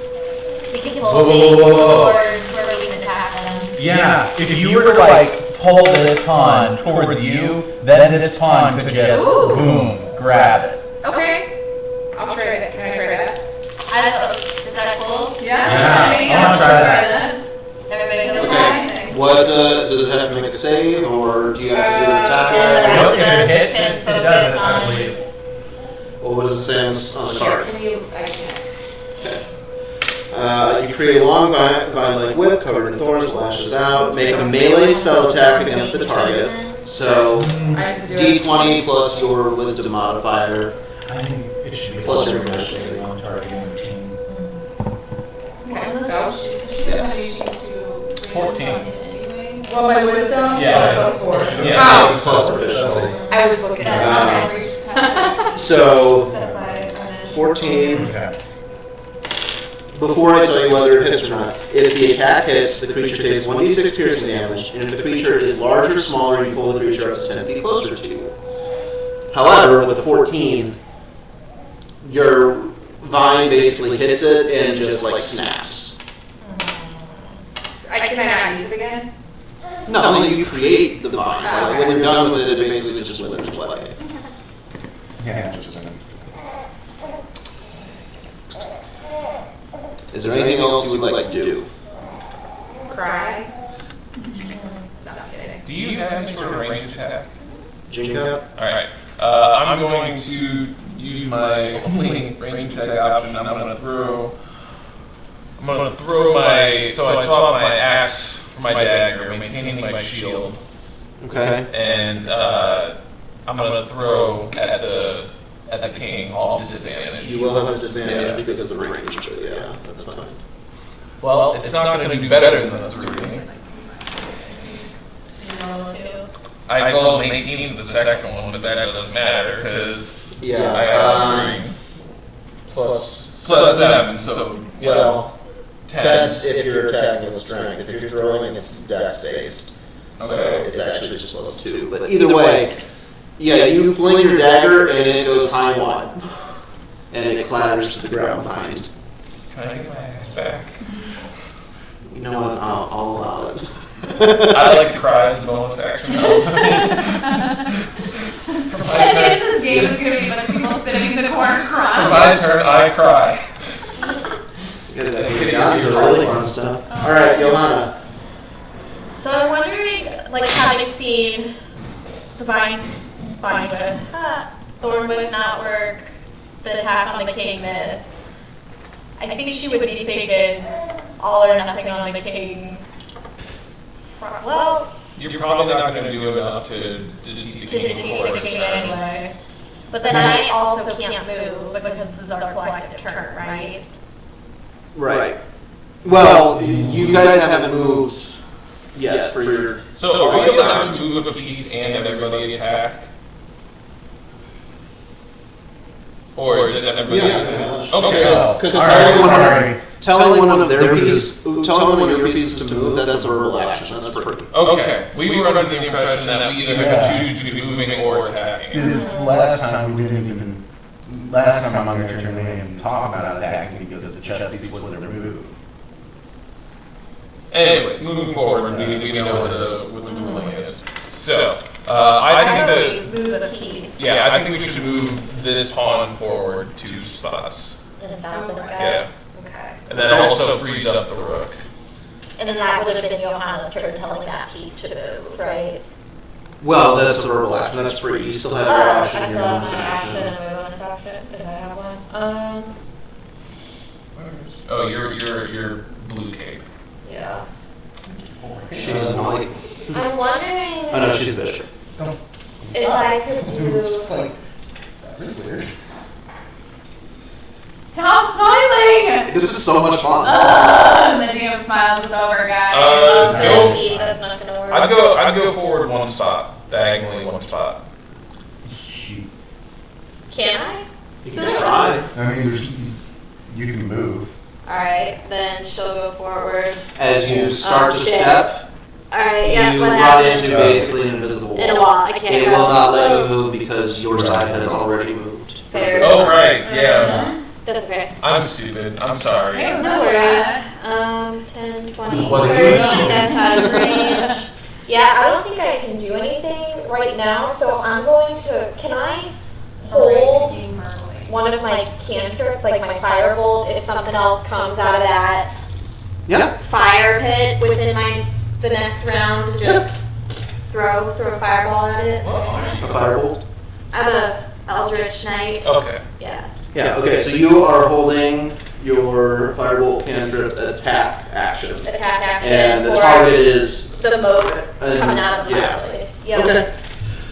We can Whoa, pull whoa, things whoa, whoa. towards where we can attack them. Yeah, if you were to like pull this pawn towards you, then this pawn could just Ooh. boom, grab it. Okay. I'll try that. Can I try that? Is that cool? Yeah, I wanna try that. Everybody goes Okay. What does it have to make a save, or do you have to do an attack? Nope, if it hits, Can it does, I focus believe. Well, what does it say on the card? Can you? I can't. You create a long vine-like whip covered in thorns, lashes out. Make a melee spell attack against the target. So, I have to do it. D20 plus your wisdom modifier. I think it should be Plus closer your to proficiency. one target in the team. Okay. So. Yes. 14. Well, my wisdom Yeah. plus 4. Yeah. Oh, Plus proficiency. I was looking at it. So, That's why I finished. 14. Okay. Before I tell you whether it hits or not, if the attack hits, the creature takes 1d6 piercing damage, and if the creature is larger or smaller, you pull the creature up to 10 feet closer to you. However, with a 14, your vine basically hits it and just like snaps. Can I not use it again? No, you create the vine. Like, when you're done with it, it basically just withers away. Yeah, just a minute. Is there anything else you would like to do? Cry. No, I'm kidding. Do you have any sort of range attack? Jinka? All right. I'm going to use my only range attack option. I'm going to throw my. So I swap my axe for my dagger, maintaining my shield, Okay. and I'm going to throw at the king, all disadvantage. You will have a disadvantage because of the range, but yeah, that's fine. Well, it's not going to do better than the 3. I rolled an 18 for the second one, but that doesn't matter because Yeah. I got 3 plus 7, so Well, 10. that's if you're attacking with strength. If you're throwing, it's dex based. So Okay. it's actually just +2. But either way, yeah, you fling your dagger and it goes high wide. And it clatters to the ground behind. Can I get my axe back? You know what? I'll allow it. I like to cry as a bonus action. At the end of this game, it's going to be a bunch of people sitting in the corner For crying. my turn, I cry. You guys have gotten to really fun stuff. All right, Johanna. So I'm wondering, like, having seen the Vine Whip, Thorn Whip not work, the attack on the king miss, I think she would be thinking all or nothing on the king. Well, You're probably not going to do enough to defeat the to king defeat before the his king turn. anyway. But then I also can't move because this is our collective turn, right? Right. Well, you guys haven't moved yet for your. So are we allowed to move a piece and everybody attack? Or is it everybody attack? Okay. Because All right, telling one of their pieces, telling one of your pieces to move, that's a verbal action. That's free. Okay. We were under the impression that we either had to choose between moving or attacking. Because last time we didn't even. Last time I'm going to turn away and talk about attacking because the chess piece wasn't removed. Anyways, moving forward, we know what the ruling is. So, I think that, we move a piece yeah, I think we should move this pawn forward 2 spots. instead of this guy. Yeah. Okay. And that also frees up the rook. And then that would have been Johanna's turn telling that piece to move, right? Well, that's a verbal action. That's free. You still have your I action. still Your have bonus my action action. and my bonus action. Did I have one? Oh, your blue cape. Yeah. She's a knight. I'm wondering Oh no, she's a bishop. if I could It's do. just like really weird. Stop smiling! This is so much fun. And the DM smiles, it's over, guys. Go. Okay, that's not gonna work. I'd go forward 1 spot, diagonally 1 spot. Shoot. Can I? You can try. I mean, you can move. Alright, then she'll go forward. As you start to shit. step, Alright, yeah, you what run happens? into basically an invisible In a wall. wall. I can't It go. will not let you move because your side has already moved. Fair. Oh, right, yeah. That's okay. I'm stupid. I'm sorry. Hey, No no worries. 10, 20, Was it 30, so- that's out of range. Yeah, I don't think I can do anything right now, so I'm going to, can I hold one of my cantrips, like my firebolt, if something else comes out of that Yeah. fire pit within the next round, just throw a fireball at it? A firebolt. I'm a Eldritch Knight, Okay. yeah. Yeah. Okay. So you are holding your firebolt cantrip attack action, Attack action and the for target is. the moat And- coming out of the yeah. fireplace. Yep. Okay.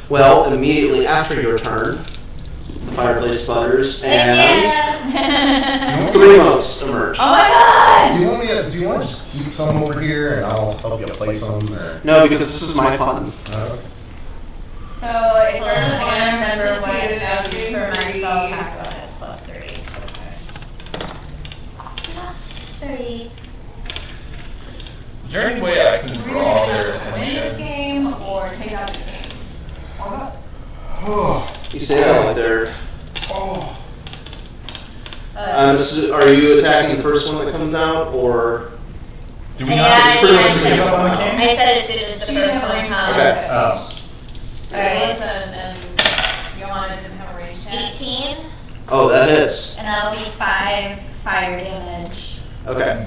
Well, immediately after your turn, the fireplace sputters and Yeah. 3 moats emerge. Oh my god! Do you want to just keep some over here and I'll help you place them? Or? No, because this is my fun. So it's over the one, number 2, now 2 for my my spell attack bonus plus 3. Okay. Is there any way I can We're draw gonna their either win this attention? game or take out the game. Or both. You say that like they're. Uh, Are you attacking the first one that comes out, or? Do we Yeah, not It's pretty yeah, much I the said- same on the I said as soon as the She's first one having comes. Okay. Oh. So Alyssa and Johanna didn't have a range check. 18, Oh, that hits. and that'll be 5 fire damage. Okay.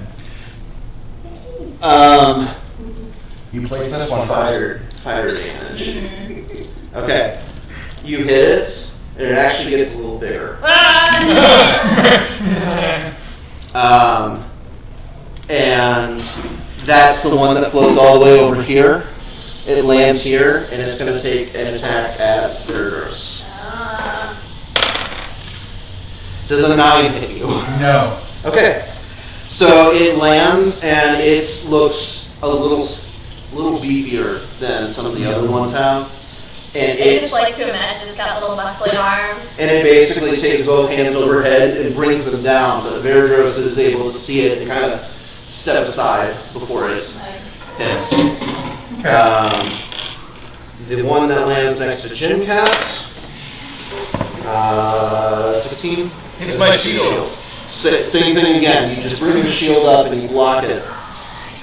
You place this one first. Fire damage. Okay. You hit it, and it actually gets a little bigger. And that's the one that floats all the way over here. It lands here, and it's going to take an attack at Thurderus. Does a 9 hit you? No. Okay. So it lands, and it looks a little beefier than some of the other ones have. And I just like to imagine it's got little muscly arms. and it basically takes both hands overhead and brings them down, but Verdros is able to see it and kind of step aside before it hits. The one that lands next to Jim Cats, 16. Hits my shield. Same thing again. You just bring your shield up and you block it.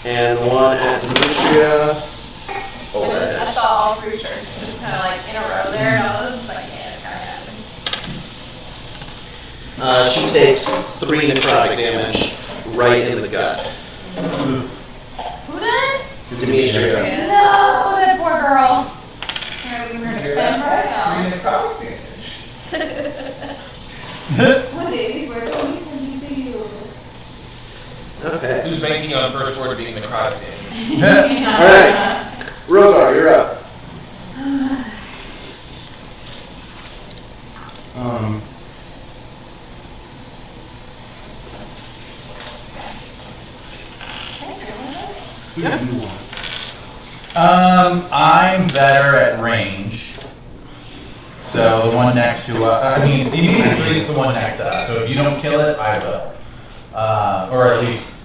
And the one at Demetria. Oh, I that hits. saw all creatures just kind of like in a row there, and I was like, yeah, it's gotta happen. She takes 3 necrotic damage right in the gut. Who does? Demetria. No, that poor girl. Here, we can defend herself. What is we're going to do? Okay. Who's banking on first word being necrotic damage? Alright. Rogar, you're up. Who do you want? I'm better at range. So the one next to I mean, immediately it's the one next to us. So if you don't kill it, I will. Or at least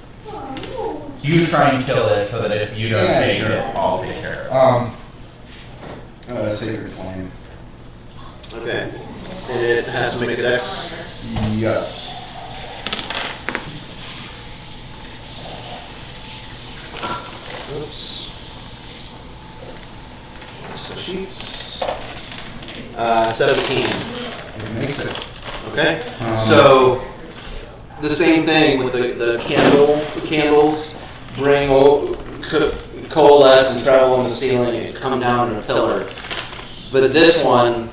you try and kill it so that if you don't take sure. it, I'll take care of it. Sacred Flame. Okay. And it has to make a dex. Yes. Oops. So sheets. 17. It makes it. Okay. So the same thing with the candles bring coalesce and travel on the ceiling and come down in a pillar. But this one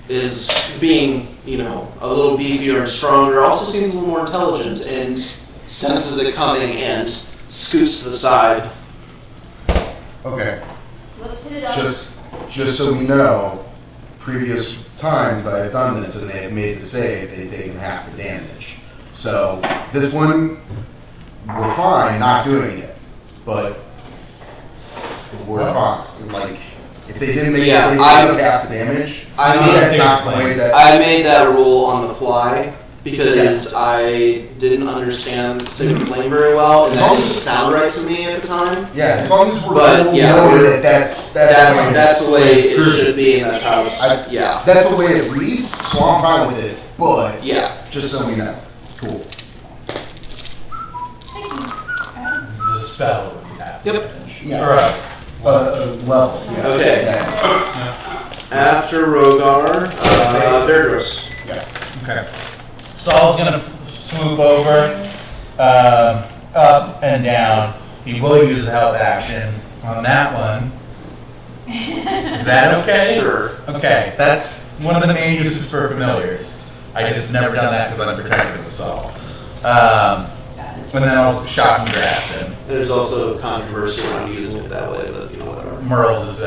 is being, a little beefier and stronger. Also seems a little more intelligent and senses it coming and scoots to the side. Okay. Lifted it up. Just so we know, previous times that I've done this and they have made the save, they've taken half the damage. So this one, we're fine not doing it, but we're fine. Like, if they didn't make the save, they took half the damage. That's not the way that. I made that rule on the fly because I didn't understand Sacred Flame very well, and that didn't sound right to me at the time. Yeah, as long as we're But, yeah, noted that that's the way it should be, and that's how it's, yeah. That's the way it reads, so I'm fine with it. But Yeah. just so we know, cool. The spell would be half Yep. damage. Yeah. Or, Level. Yeah. Okay. Yeah. After Rogar, Verdros. Yeah. okay. Saul's gonna swoop over, up and down. He will use the help action on that one. Is that okay? Sure. Okay, that's one of the main uses for familiars. I just never done that because I'm protected with Saul. And then I'll shock and grasp him. There's also controversy around using it that way, but whatever. Merle's is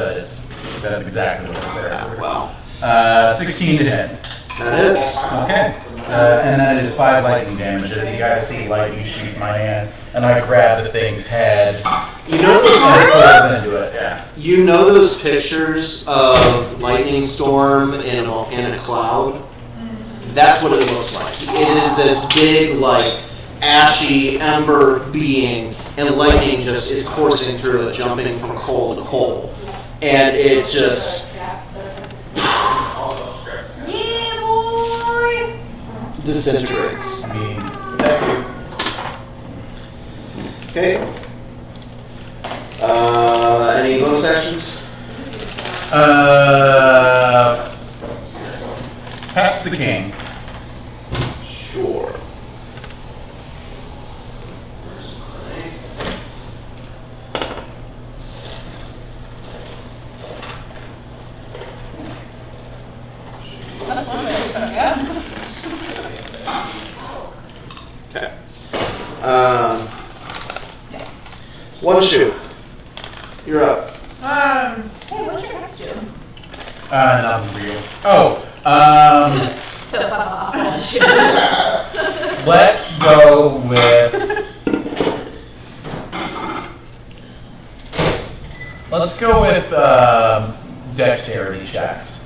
that's exactly what it's there Yeah, for. well, 16 to hit. that hits. Okay. And that is 5 lightning damage. As you guys see, lightning shoot my hand, and I grab the thing's head You know those and it goes into it. Yeah. You know those pictures of lightning storm in a volcanic cloud? That's what it looks like. It is this big, ashy ember being, and lightning just is coursing through it, jumping from coal to coal. And it just Yeah, boy! disintegrates. I mean, Okay. Any bonus actions? pass the king. Sure. Okay. One shoot. You're up. Hey, what's your costume? Nothing real. So fuck off. Let's go with. Let's go with dexterity checks.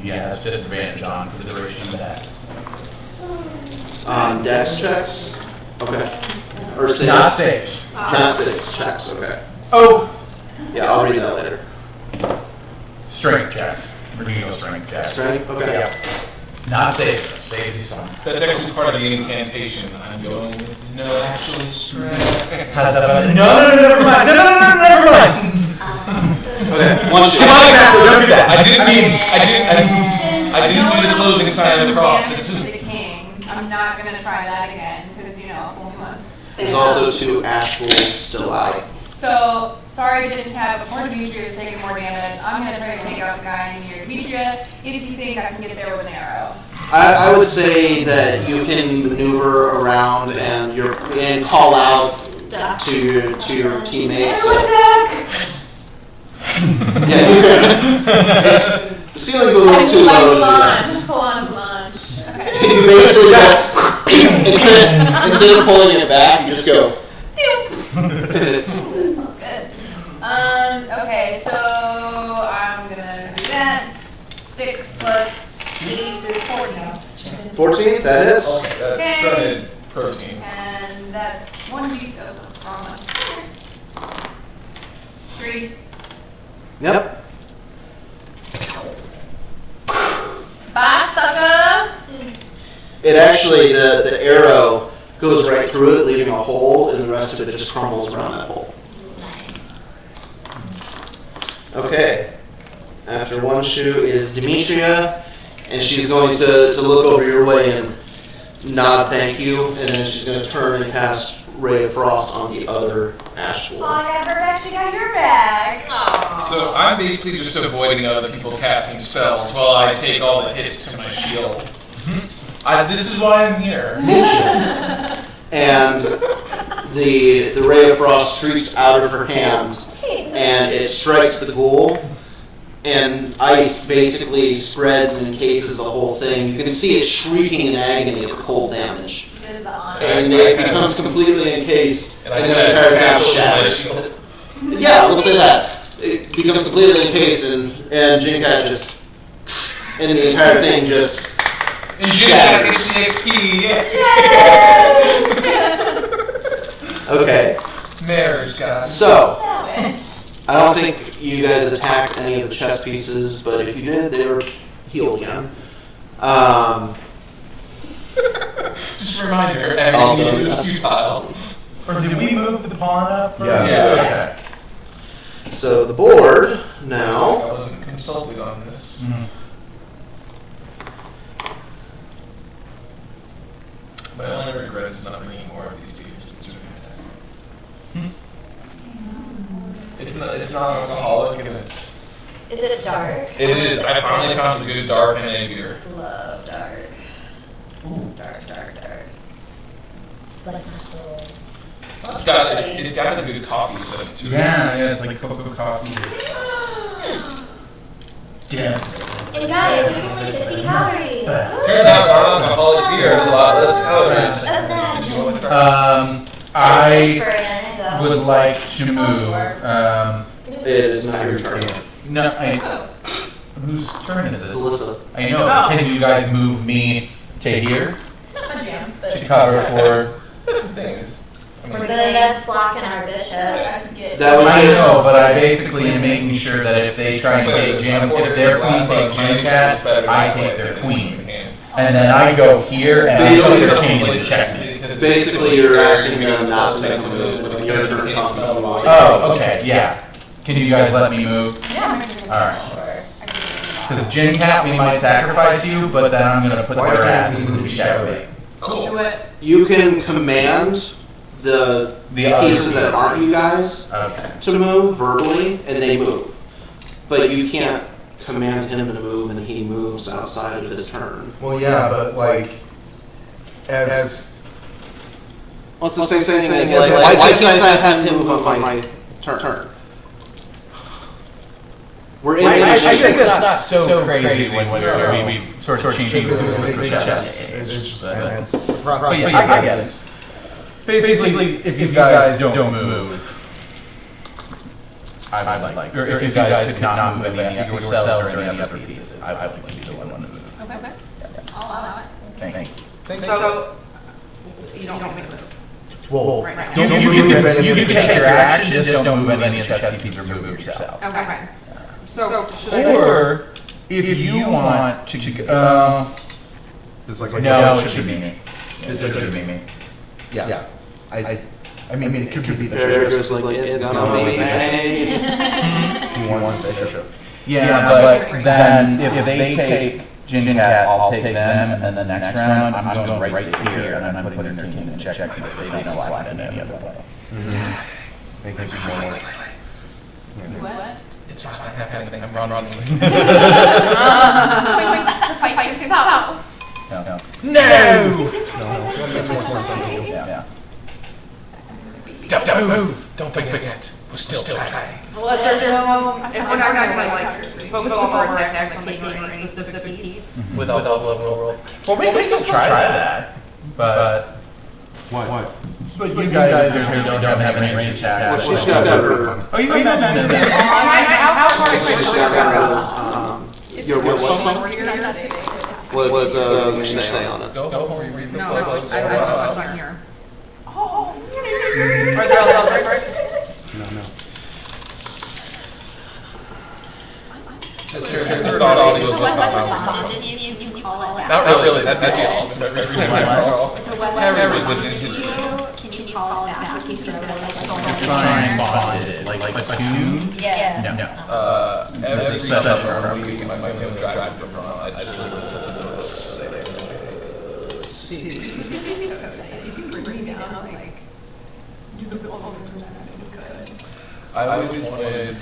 Yeah, that's disadvantage on consideration of dex. On dex checks? Okay. Or saves? Not saves. Not saves checks, okay. Oh! Yeah, I'll read that later. Strength checks. Real strength checks. Strength? Okay. Yeah. Not saves. Saves is fine. That's actually part of the incantation. I'm going with no actual strength. How's that? No, never mind. Never mind. Okay, one shoot. Don't do that. I didn't do the closing sign of the cross. To the king. I'm not gonna try that again, because, you know, only once. There's also 2 ash wolves still out. So, sorry didn't have, before Demetrius taking more damage, I'm gonna try to take out the guy near Demetria, if you think I can get there with an arrow. I would say that you can maneuver around and call out to your teammates. Yeah, the ceiling's a little too low to do that. Pull on lunch. Okay. You basically just instead of pulling it back, you just go. That's good. Okay, so I'm gonna do that. 6 plus 8 is 14. 14, that hits. Okay, that's shredded protein. And that's 1d, so wrong one. 3. Yep. Bye, sucker! It actually, the arrow goes right through it, leaving a hole, and the rest of it just crumbles around that hole. Okay. After one shoe is Demetria, and she's going to look over your way and nod thank you, and then she's going to turn and cast Ray of Frost on the other ash wolf. Oh, I actually got your back. So I'm basically just avoiding other people casting spells while I take all the hits to my shield. This is why I'm here. And the Ray of Frost streaks out of her hand, and it strikes the ghoul, and ice basically spreads and encases the whole thing. You can see it shrieking in agony at the cold damage. And it becomes completely encased, and the entire thing shatters. Yeah, we'll say that. It becomes completely encased, and Jinkat just, and the entire thing just shatters. Okay. Marriage, guys. So, I don't think you guys attacked any of the chess pieces, but if you did, they were healed again. Just a reminder, everything is futile. Or did we move the pawn up? Yeah. Okay. So the board now. I wasn't consulted on this. My only regret is not bringing more of these beers. These are fantastic. It's not alcoholic, and it's. Is it dark? It is. I finally found a good dark NA beer. Love dark. Dark. Like It's got a good coffee scent to it. Yeah, it's like cocoa coffee. Damn. And guys, it's only 50 calories. Turns out non-alcoholic beer has a lot less calories. Did you want to try? I would like to move. It is not your turn. No, whose turn is It's this? Alyssa. I know. but Can you guys move me to here to cover for? That's the thing is. But that's blocking our bishop. That would I be know, but I basically am making sure that if they try and take if their queen takes Jamcat, I take their queen. And then I go here and I put their king to check me. basically you're asking them not to make a move when your turn comes. Oh, okay, yeah. Can you guys let me move? Yeah. Alright. Because Jamcat, we might sacrifice you, but then I'm going to put their asses in the checkmate. Cool. You can command the pieces that aren't you guys to move verbally, and they move. But you can't command him to move, and he moves outside of his turn. Well, yeah, but like, as Well, it's the same thing as like, why can't I have him move on my turn? We're in I think initiative. that's not so crazy when we sort of change the chess. it's just But process. yeah, I get it. Basically, if you guys don't move, I would like, or if you guys could not move any yourselves or any other pieces, I would like to be the one to move. Okay. I'll allow it. Thank you. So, you don't want me to move. Well, Right now. You can take your action, just don't move any of the chess pieces or move yourself. Okay. So, should I? Or, if you want to, it's like no, it should be me. It should be me. yeah. I mean, it could be the There goes like, it's gonna be me. If you want the bishop. Yeah, but then if they take Jin Cat, I'll take them, and the next round, I'm going right to here, and I'm putting their king in check because they don't slide in any other way. Thank you so much. What? It's fine. I'm Ron. Sacrifice yourself. No! Yeah. Don't move. Don't forget. We're still playing. Well, if there's no, if we're not gonna like focus all of our attacks on taking any specific piece. With all the world. Well, we can still try that, but What? but you guys are here, don't have any range attacks. Well, she's got her. Oh, you imagine that. How far is She's got her. Your what spell? What's the say on it? Go read the No, books. I was not here. Are there all the others? No. Not really. That'd be awesome. Every reason why Can you call it back if you Try and bond it, like attuned? Yeah. No. every summer we might be able to drive from Ron. I just listen to this. I always wanted.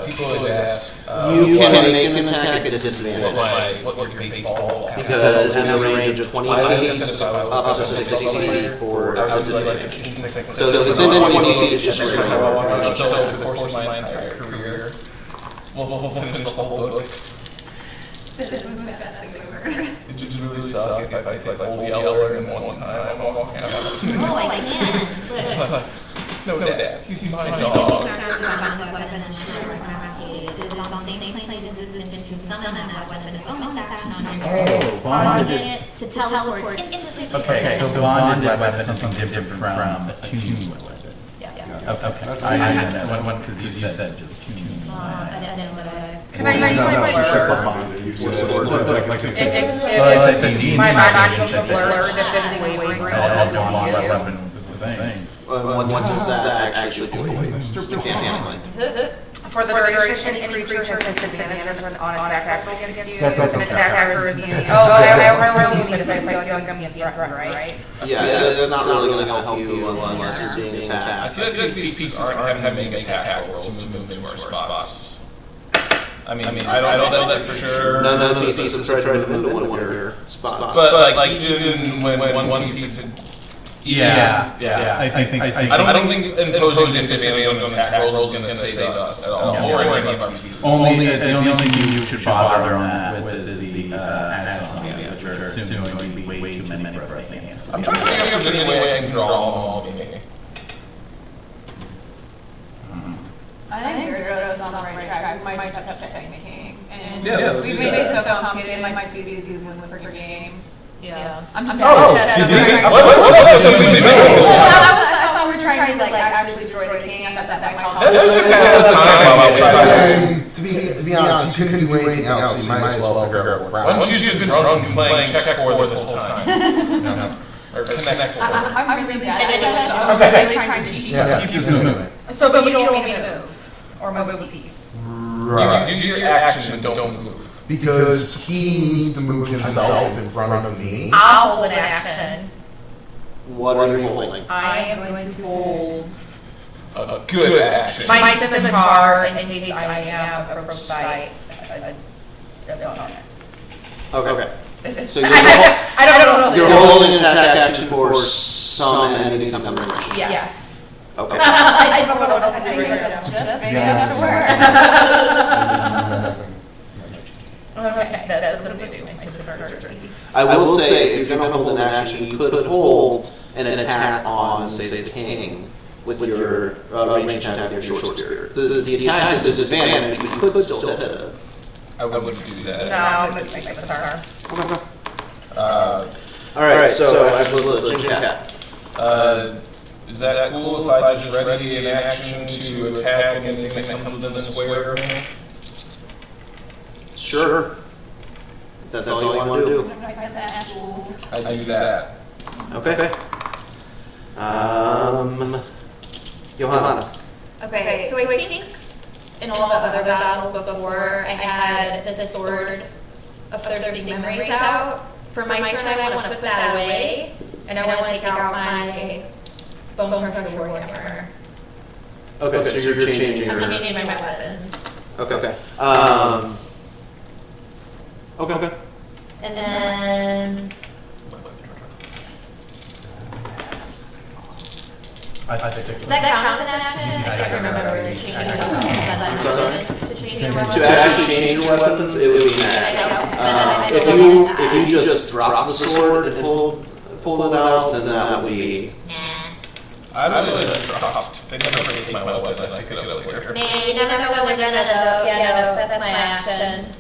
People always ask. You can make an attack at disadvantage. What your baseball? Because it has a range of 20 feet up to 60 feet for disadvantage. So if it's within 20 feet, it's just straight So up. over the course of my entire career, we'll finish the whole book. It just really sucks if I take Old Yeller in one time. I'm walking out. Oh, I can't. No, Dad. He's my dog. Bonded it to teleport instantly. Okay, so bonded weapon is something different from attuned weapon. Yeah. Okay, I didn't know, because you said just attuned. I didn't know what I. Can I use my blur? If my magical blur defends wavering, Bond weapon was the thing. Once that actually mechanically. for the duration, any creature has disadvantage on attacks against you. An attacker is immune. Oh, I really need to say, I feel like I'm being threatened, right? Yeah, that's not really going to help you unless you're being I attacked. feel like these pieces aren't having attack rolls to move into our spots. I mean, I don't know that for sure. None of the pieces have tried to move into one of your spots. But like even when one piece. Yeah. I don't think imposing disadvantage on attack rolls is going to save us at all, or any of our pieces. The only thing you should bother on that with is the action, which are assuming going to be way too many for us to handle. I'm trying to think if there's any way I can draw them all, maybe. I think Gyarados is on the right track. We might just have to check king. And Yeah, we made it so complicated, it might be easy to win for your game. Yeah. I'm just I thought we were trying to like actually destroy the king. I thought that might help. That's just kind of the time while we try. To be honest, you couldn't do anything else, so you might as well figure out what Why round. don't you just been drunk and playing check for this whole time? Or connect for. I'm really bad at it. So I'm Okay. really trying to cheat. Yeah, keep moving. So you don't want me to move, or move a piece. You do your action and don't move. Because he needs to move himself in front of me. I'll hold an action. What are you holding? I am going to hold A good action. my scimitar in case I am approached by a opponent. Okay. So I don't know what else to you're do. holding an attack action for some enemy to come range. Yes. Okay. I don't know what else to do right now. Just maybe have to work. Okay, that's what I'm gonna do. My scimitar is ready. I will say, if you're going to hold an action, you could hold an attack on, say, the king, with your range attack with your short spear. The attack is disadvantage, but you could still hit it. I wouldn't do that. No, it makes sense. Alright, so let's Jin Cat. Is that cool if I just ready an action to attack anything that comes within the square? Sure. That's all you want to do. I do that. Okay. Johanna. Okay, so I think in all the other battles before, I had the Sword of Thirsting Memories out. For my turn, I want to put that away, and I want to take out my Bone Crusher Warhammer. Okay, so you're changing your... I'm changing my weapons. Okay. Okay. And then... Does that count as an action? I can't remember changing weapons. To actually change your weapons, it would be an action. If you just drop the sword and pull it out, then that would be... I would have just dropped. They never take my weapon, I pick it up later. Nah, you never know when they're gonna though. Yeah, no, that's my action.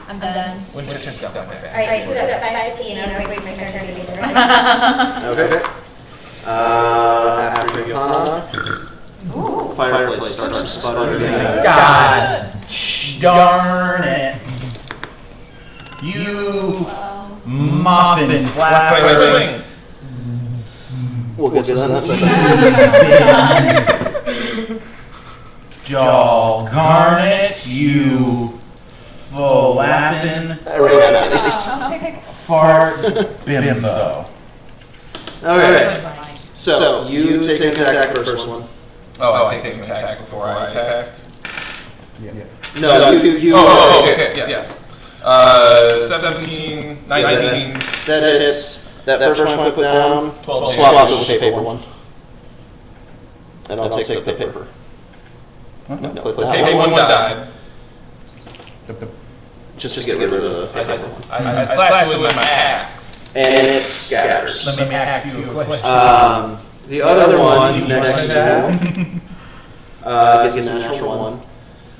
I'm done. Winchester's got my back. Alright, so it's at 5 and I was waiting for my turn to be there. Okay. After Johanna, fireplace starts sputtering. God darn it. You muffin flapper. We'll get to that in a second. Jaw garnet, you flappin' fart bimbo. Okay. So you take an attack for the first one. Oh, I take an attack before I attack? No, you. Oh, okay, yeah. 17, 19. That hits. That first one put down. 12. Swap it with the paper one. And I'll take the paper. No, put that Paper one died. Just to get rid of the paper one. I slashed it with my axe. And it scatters. Let me ask you a question. The other one next to you gets a natural one.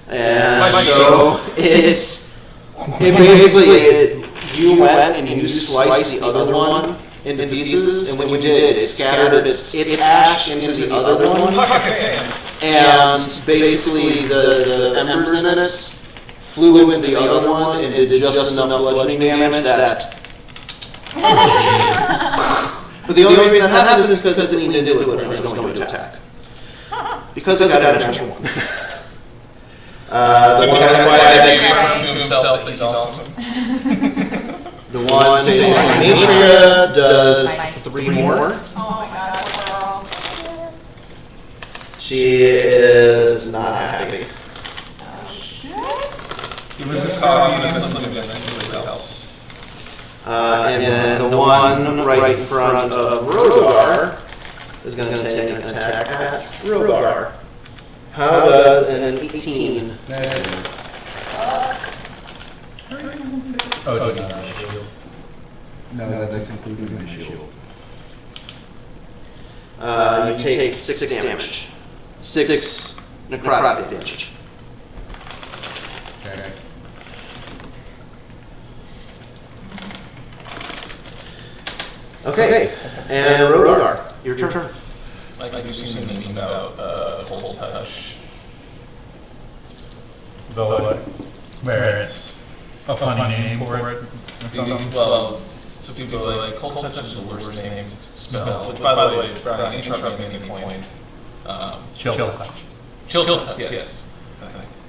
And so it basically, you went and you sliced the other one into pieces, and when you did, it scattered its ash into the other one. And basically, the embers in it flew into the other one and did just enough bludgeoning damage that... But the only reason that happened is because it didn't do it when it was going to attack. Because it got a natural one. The one to himself is awesome. The one facing Demetria does 3 more. Oh my god, poor girl. She is not happy. He was just coffee and something that really helps. And then the one right in front of Rogar is going to take an attack at Rogar. How does an 18? That is. Oh, No, that's including my shield. You take 6 damage. 6 necrotic damage. Okay. Okay, and Rogar, your turn. Like you've seen me about Hold Touch. Where it's a funny name for it. Well, so people are like, Cold Touch is the worst named spell. Which, by the way, Brian, interrupt me at any point. Chill touch. Chill Touch, yes.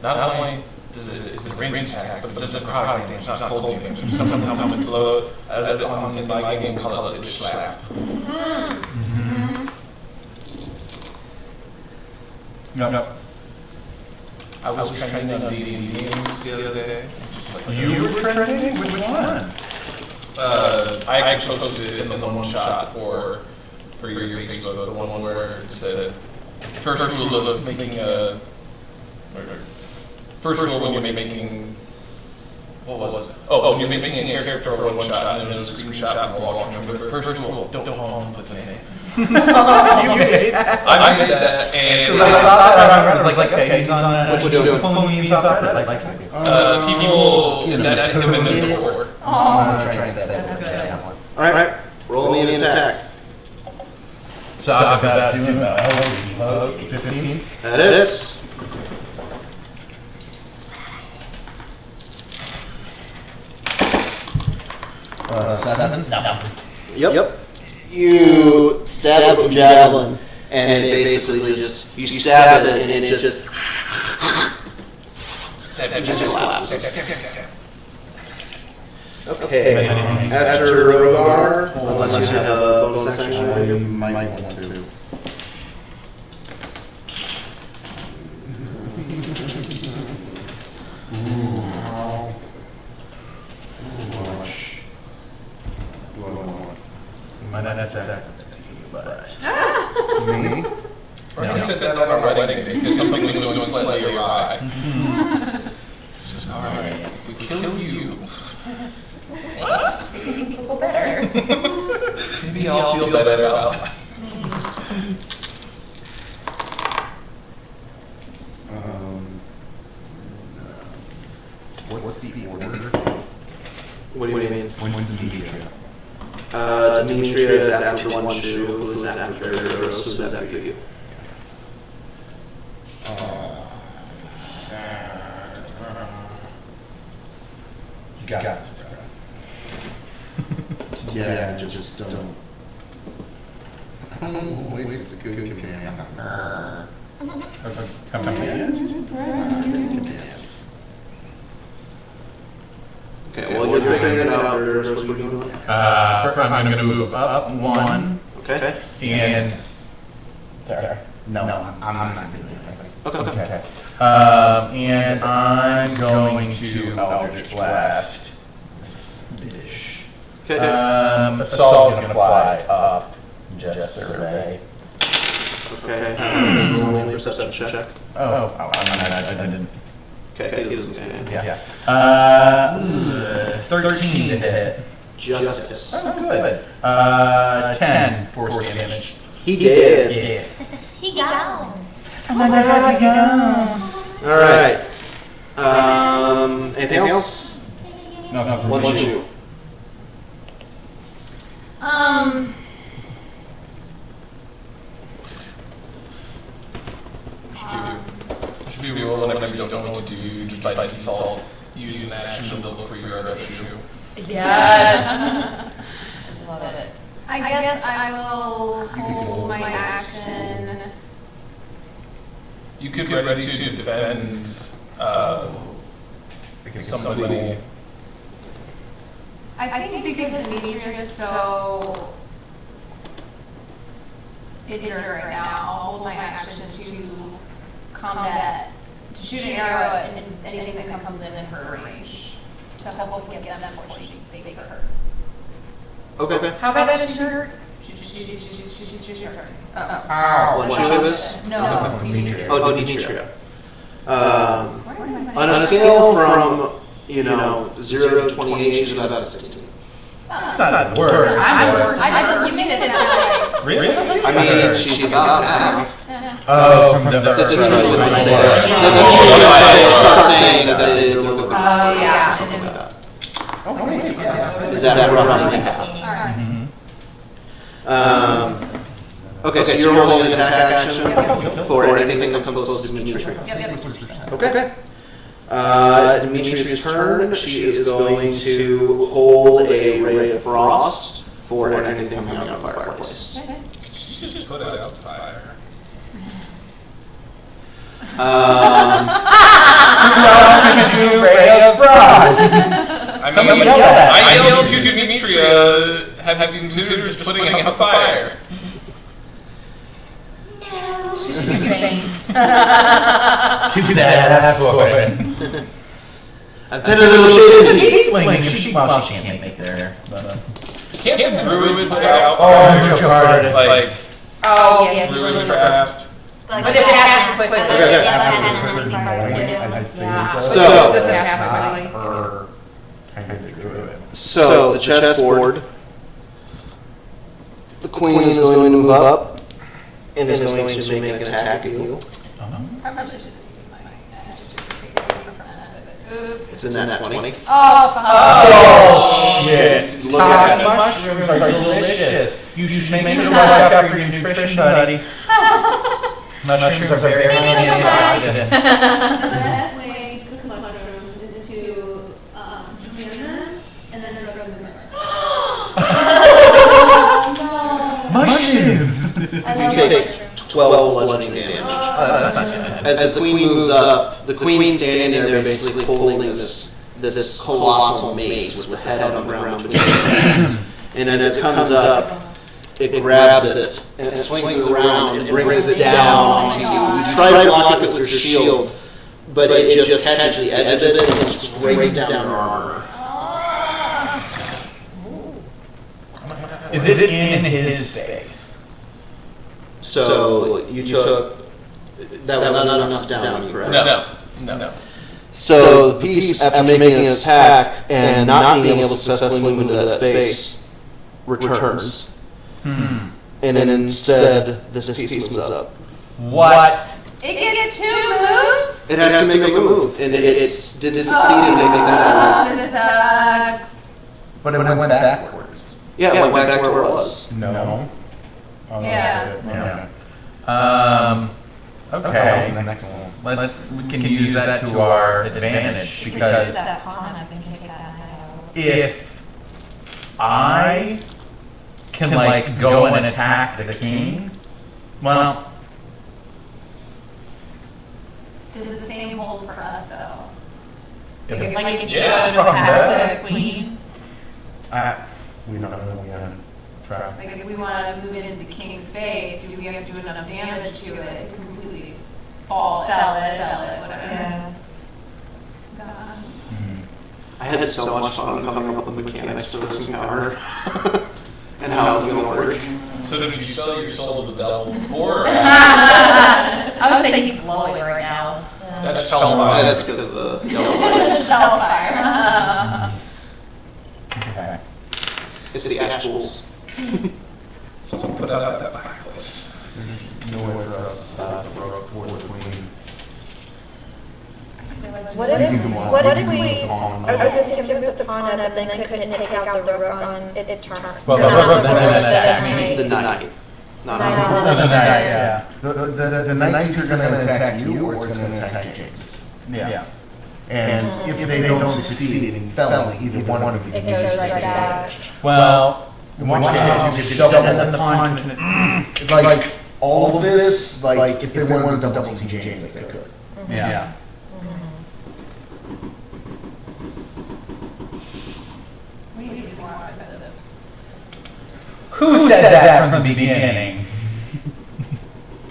Not only is it range attack, but it does necrotic damage, not cold damage. Sometimes it's low. In my game, we call it just slap. No. I was training on DnD games the other day. You were training? Which one? I actually posted it in the one shot for your Facebook, the one where it said first rule of making a first rule when you're making what was it? Oh, when you're making a character for one shot and then a screenshot and a walking number. First rule, don't call him with the name. You made that. I made that, and Because I saw that, I was like, okay, he's on that. What you doing? Pulling memes off Reddit. people that him in the core. I'm gonna try and stay That's good. All right. Roll me an attack. So I've got doing about 15. That is. Seven. Yep. You stab it with javelin, and it basically just you stab it, and it just collapses. Okay. After Rogar, unless you have a bonus action. I might want to. My that's but Me? Or he said that on our wedding day because something was going slightly awry. Just, all right, if we kill you, Maybe things will better. maybe I'll feel better about life. What's the order? What do you mean? When's Demetria? Demetria is after one shoe, who is after Rose, who is after you. You got it. Yeah, just don't. Always a good command. Okay, well, you're figuring it out. Rose, what are you doing? I'm going to move up one Okay. and. Sorry. No, I'm not doing anything. Okay. And I'm going to Eldritch Blast this bitch. Okay. Saul's going to fly up, just survey. Okay. Roll a perception check. I didn't. Okay, he doesn't see it. Yeah. 13 to hit. Justice. Oh, good. 10 force damage. He did. Yeah. He got him. All right. Anything else? No, One shoe. Should be rolling whenever you don't know what to do, just by default, use an action to look for your other shoe. Yes. Love it. I guess I will hold my action. You could get ready to defend somebody. I think because Demetrius is so injured right now, I'll hold my action to combat, to shoot an arrow at anything that comes in her range, to hopefully get them before they get hurt. Okay. How about that shirt? She's hurt. One shoe is? No, Demetrius. Oh, Demetria. On a scale from, 0 to 28, she's about a 16. It's not worse. I'm worse. I just looking at it like, Really? I mean, she's about half. Oh, from the This is first really one. what I say. That's what I say. Start saying that they look like Oh, yeah. something like that. Okay, yeah. Is that roughly half? Okay, so you're holding an attack action for anything that comes close to Demetria. Okay. Demetria's turn. She is going to hold a ray of frost for anything coming out of the fireplace. She should just put it out fire. Ray of Frost. I mean, yell that. I yelled to Demetria, have you considered just putting out fire? She's too faint. Too bad, that's what. I've been a little shizzy. Well, she can't make there. But, Can't the druid put out oh, fire? just started. Like Oh, yes. druidcraft. But But if it passes quickly. Okay. So- Does it pass quickly? Or kind of drew it. So the chessboard, the queen is going to move up and is going to make an attack at you. It's in that 20. Oh, shit. Look at it. Mushrooms are delicious. You should make sure to watch out for your nutrition, buddy. Mushrooms are very antioxidants. The best way to cook mushrooms is to jam them and then throw them in there. Mushrooms! You take 12 bludgeoning damage. As the queen moves up, the queen's standing there basically holding this colossal mace with the head on the ground between her feet. And as it comes up, it grabs it and it swings around and brings it down onto you. You try to block it with your shield, but it just catches the edge of it and scrapes down your armor. Is it in his space? So you took, that was not enough to down you, correct? No. So the piece, after making an attack and not being able to successfully move into that space, returns. And then instead, this piece moves up. What? It gets 2 moves? It has to make a move, and it didn't succeed in making that move. This sucks. But it went backwards. Yeah, it went back to where it was. No. Oh, no, Yeah. it did. Okay. What's the next one? We can use that to our advantage because that pawn up and take that out. if I can like go and attack the king, well, Does the same hold for us though? if- Like if you Yeah, go and attack that. the queen, We don't know. We haven't tried. like if we want to move it into king's space, do we have to do enough damage to it to completely fell it, whatever? Yeah. God. I had so much fun coming up with the mechanics for this encounter and how it was going to work. So did you sell your soul to the devil before? I would say he's glowing right now. That's And Hellfire. that's because of the yellow lights. Hellfire. okay. It's the ash pools. So put out that fireplace. No way for us to stop the rook or the queen. What You if can walk- what you if can we? move the pawn. I was just thinking, put the pawn up and then couldn't take out the rook on its turn. Well, the Not rook the then rook, attack. the The knight. knight. Not No, on no, no. Yeah. The knights are going to attack you or it's going to attack James. Yeah. And if they don't succeed in felling either one of you, It goes right back. Well, in which case you could and then the pawn can. like all of this, like if they wanted to double team James, they could. Yeah. We need to be more competitive. Who said that from the beginning?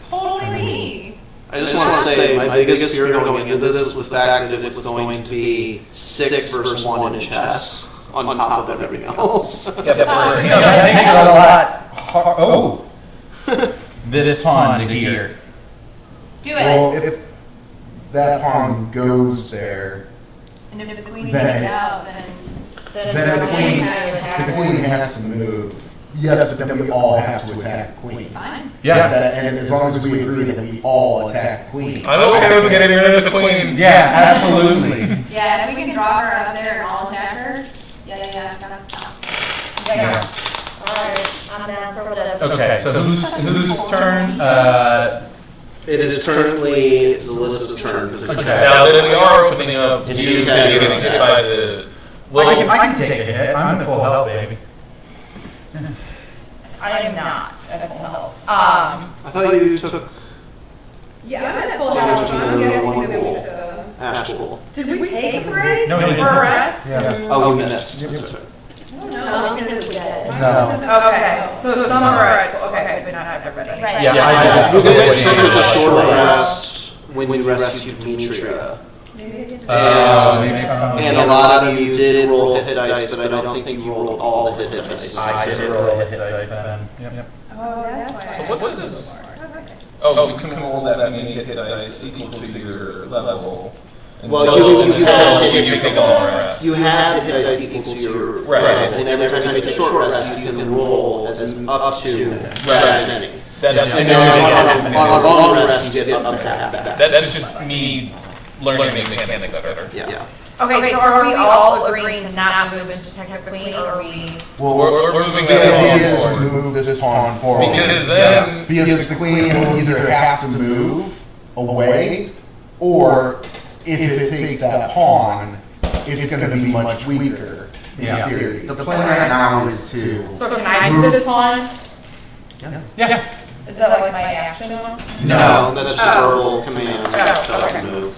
Totally me. I just want to say my biggest fear going into this was the fact that it was going to be 6 versus 1 in chess on top of everything else. Yeah, but we're- That makes it a lot Oh. This pawn to gear. Do it. Well, if that pawn goes there, And if the queen then- gets out, then then the queen has to move. Yes, but then we all have to attack the queen. fine. Yeah. And as long as we agree that we all attack queen. I'm okay with getting rid of the queen. Yeah, absolutely. Yeah, if we can draw her up there and all attack her. Yeah. Yeah. Alright, I'm down for whatever. Okay, so whose turn? It is currently Zelyssa's turn. Okay. Now that we are opening up, And you you can can get get hit it. by the. I can take a hit. I'm at full health, baby. I am not at full health. I thought you took Yeah, I'm at full damage health, to so I'm guessing one that we pool. took Ash pool. Did we take a break? No, we didn't. For rest? Yeah. Oh, we missed. Yep. That's right. No, because it's dead. No. Okay, so some are at, okay, but not everybody. Right. Yeah, I just. You guys took a short rest when we rescued Demetria. And a lot of you did roll hit dice, but I don't think you rolled all the hit dice. I did roll a hit dice then. Yep. Oh, that's why. So what does this? Oh, you can roll that many hit dice equal to your level. Well, you take a long rest. You have hit dice equal to your Right. level, and every time you take a short rest, you can roll as up to that many. That's And then on a long rest, you get up to half that. that's just me learning the mechanics better. Yeah. Okay, so are we all agreeing to not move into Detective Queen, or are we? Well, We're moving the that idea along is to forward. move this pawn forward. Because then, Because the queen will either have to move away, or if it takes that pawn, it's going to be much weaker in theory. The plan right now is to. So can I move this pawn? Yeah. Is that like my action? No, that's just a verbal command to move.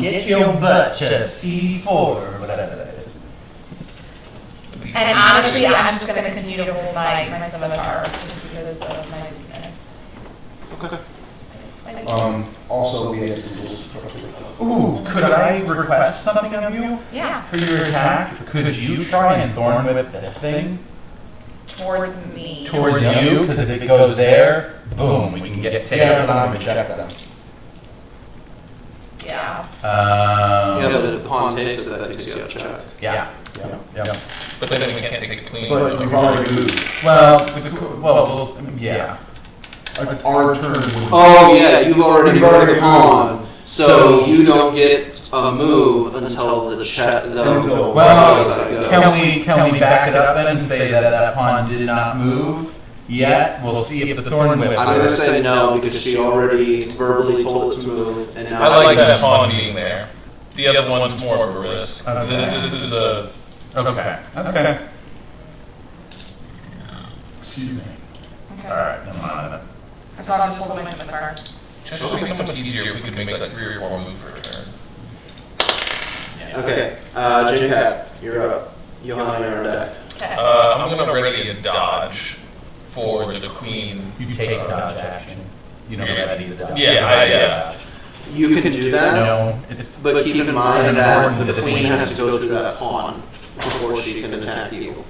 Get your butt to E4 or whatever that is. And honestly, I'm just going to continue to hold my scimitar just because of my weakness. Okay. Also, we have rules. Ooh, could I request something of you Yeah. for your attack? Could you try and thorn whip this thing Towards me. towards you? Because if it goes there, boom, we can get taken. Yeah, but I'm going to check them. Yeah. Yeah, but if the pawn takes it, that takes you out of check. Yeah. but then we can't take the queen. But you've already moved. Well, yeah. Like our turn would. Oh yeah, you've already moved the pawn, so you don't get a move until the check. Well, can we back it up then and say that pawn did not move yet? We'll see if the thorn whip. I'm gonna say no because she already verbally told it to move, and now I like that pawn being there. The other one's more of a risk. Okay. This is a. Okay. Excuse me. Alright, never mind. So I'm just holding my scimitar. Just would be so much easier if we could make like 3 or 4 moves for a turn. Okay, Jin Cat, you're up. Johanna, you're on deck. Okay. I'm gonna ready a dodge for the queen. You take dodge action. You don't ready the dodge. Yeah. You can do that, No, it's but keep in mind that the queen has to go through that pawn before she can attack you.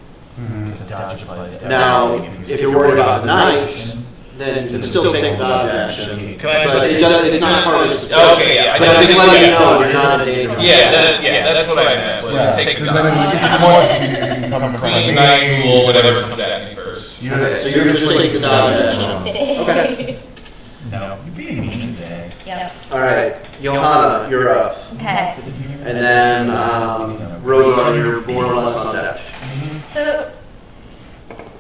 it's dodge applies. Now, if you're worried about the knights, then you can still take dodge action. Can I But it's not part of the Okay, yeah. But I'm just letting you know you're not in danger. Yeah, that's what I meant. Was Yeah, take the because then dodge. if you want to, you can come in front of Queen, me. knight, duel, whatever comes at me first. Okay, so you're just take the dodge action. Okay. No, you're being mean today. Yep. Alright, Johanna, you're up. Okay. And then, Rosa, you're more or less on deck. So,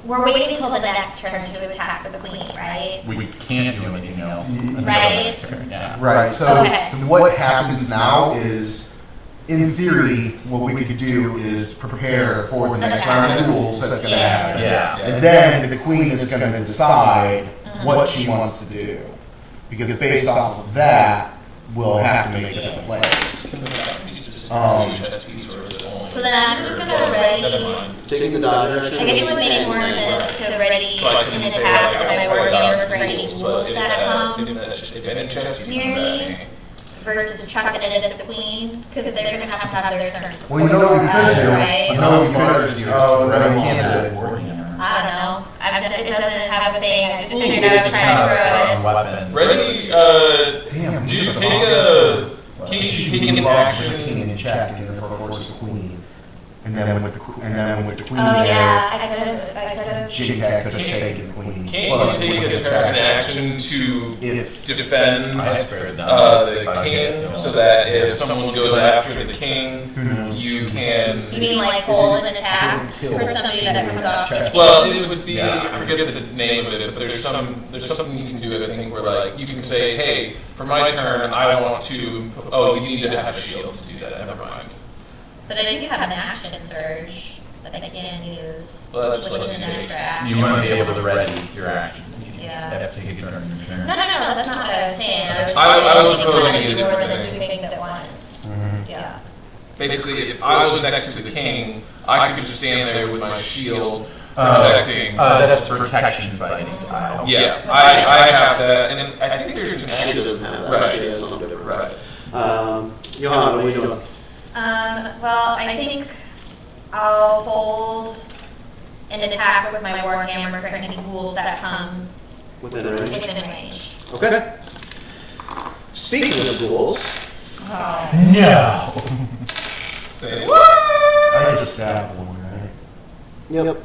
we're waiting until the next turn to attack the queen, right? We can't do anything else. Right. Yeah. Right, so Okay. what happens now is, in theory, what we could do is prepare for the next round of rules that's going to happen. Yeah. And then the queen is going to decide what she wants to do. Because based off of that, we'll have to make different plays. So then I'm just gonna ready. Taking the dodge I action. guess it would make more sense to ready an attack with my wargammer for any rules that come near me versus chucking it at the queen, because they're gonna have their turn. Well, you know what you could do? Right? You know what you could do? Oh, no, you can't do it. I don't know. It doesn't have a thing. I just figured I would try and throw it. Weapons. Ready, Damn, do you you take a, can you take an king action? and check, and therefore force the queen. And then with the queen Oh there, yeah, I could have. Jigcat could have taken the queen. Can't you take a turn action to If defend I spared them. the king, so that if someone goes after the king, you can. You mean like hold an attack for somebody that comes off? Chest. Well, it would be, I forget the name of it, but there's something you can do, I think, where like, you can say, hey, for my turn, I want to, oh, you need to have a shield to do that, never mind. But I do have an action surge that I can use, Well, which let's is an do it. extra action. You want to be able to ready your action. Yeah. Have to take a turn in your turn. No, that's not what I was saying. I was proposing a more different than thing. two things at once. Yeah. Basically, if I was next to the king, I could just stand there with my shield protecting. That's protection fighting style. Yeah, I have that, and I think there's an She action. doesn't have that. Right. She has something different. Right. Johanna, what are you doing? Well, I think I'll hold an attack with my warhammer for any ghouls that come Within range. within range. Okay. Speaking of ghouls, No. Say what? I had to stab one, right? yep.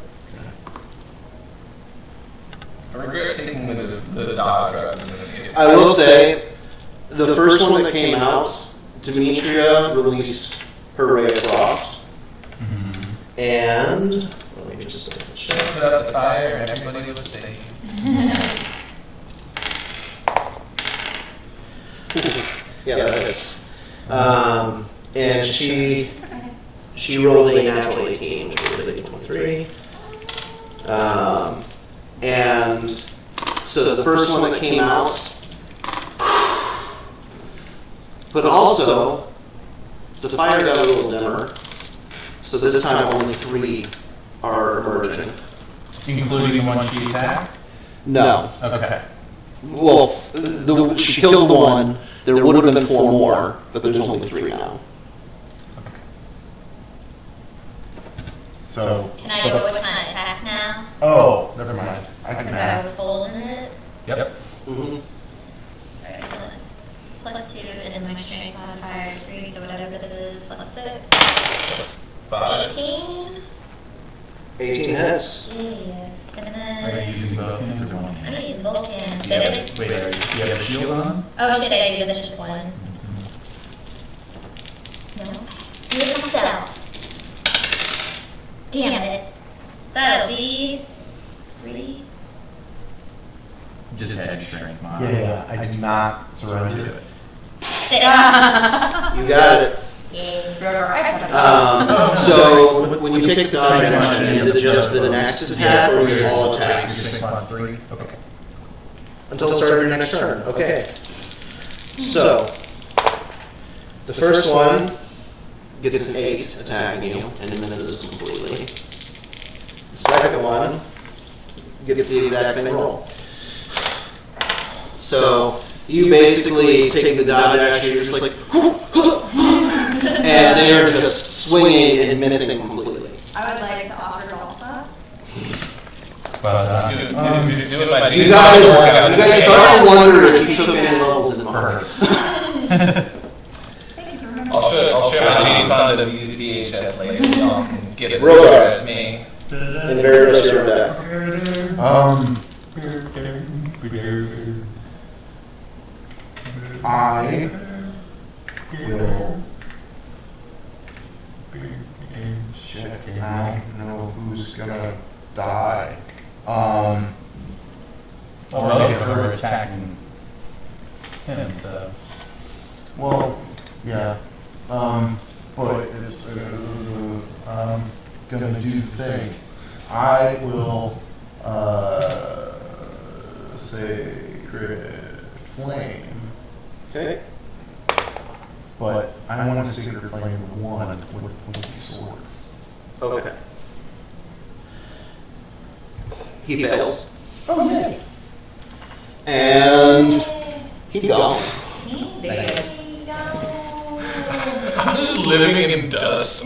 I regret taking the dodge rather than the I will say, the first one that came out, Demetria released her Ray of Frost, and let me just check. Put out the fire and everybody was safe. Yeah, that is. And she rolled a natural 18, which was a 23. And so the first one that came out, but also the fire got a little dimmer. So this time only 3 are emerging. Including the one she attacked? No. Okay. Well, she killed the one. There would have been 4 more, but there's only 3 now. So. Can I go with my attack now? Oh, never mind. I can I add. was holding it. Yep. Mm-hmm. Alright, +2 and my strength modifier is 3, so whatever this is, +6. 5. 18. 18 hits. Yeah. And Are then you using both hands or one I'm hand? gonna use both hands. Do you have a shield on? Oh shit, I do. That's just one. No. Do it myself. Damn it. That'll be 3. Just had your strength mod. Yeah, I do not surrender. Do it. 6. You got it. Yeah. So when you take the dodge action, is it just the next attack or is it all Your attacks? strength mod's 3? Okay. Until the start of your next turn. Okay. So the first one gets an 8 attacking you and misses completely. The second one gets the exact same roll. So you basically take the dodge action, you're just like, and they are just swinging and missing completely. I would like to offer golf class. But, Do it my You guys start to wonder if you took any levels in the market. Thank you for remembering. I'll share my Genie Fund of VHS later. Y'all can get it Roll there it. as me. And very rest of your deck. I will check. I don't know who's gonna die. Well, we're attacking him, so. Well, yeah. But it's gonna do the thing. I will Sacred Flame, Okay. but I want a Sacred Flame of 1 with the sword. Okay. He fails. Oh, yay! And he gone. I'm just living in dust.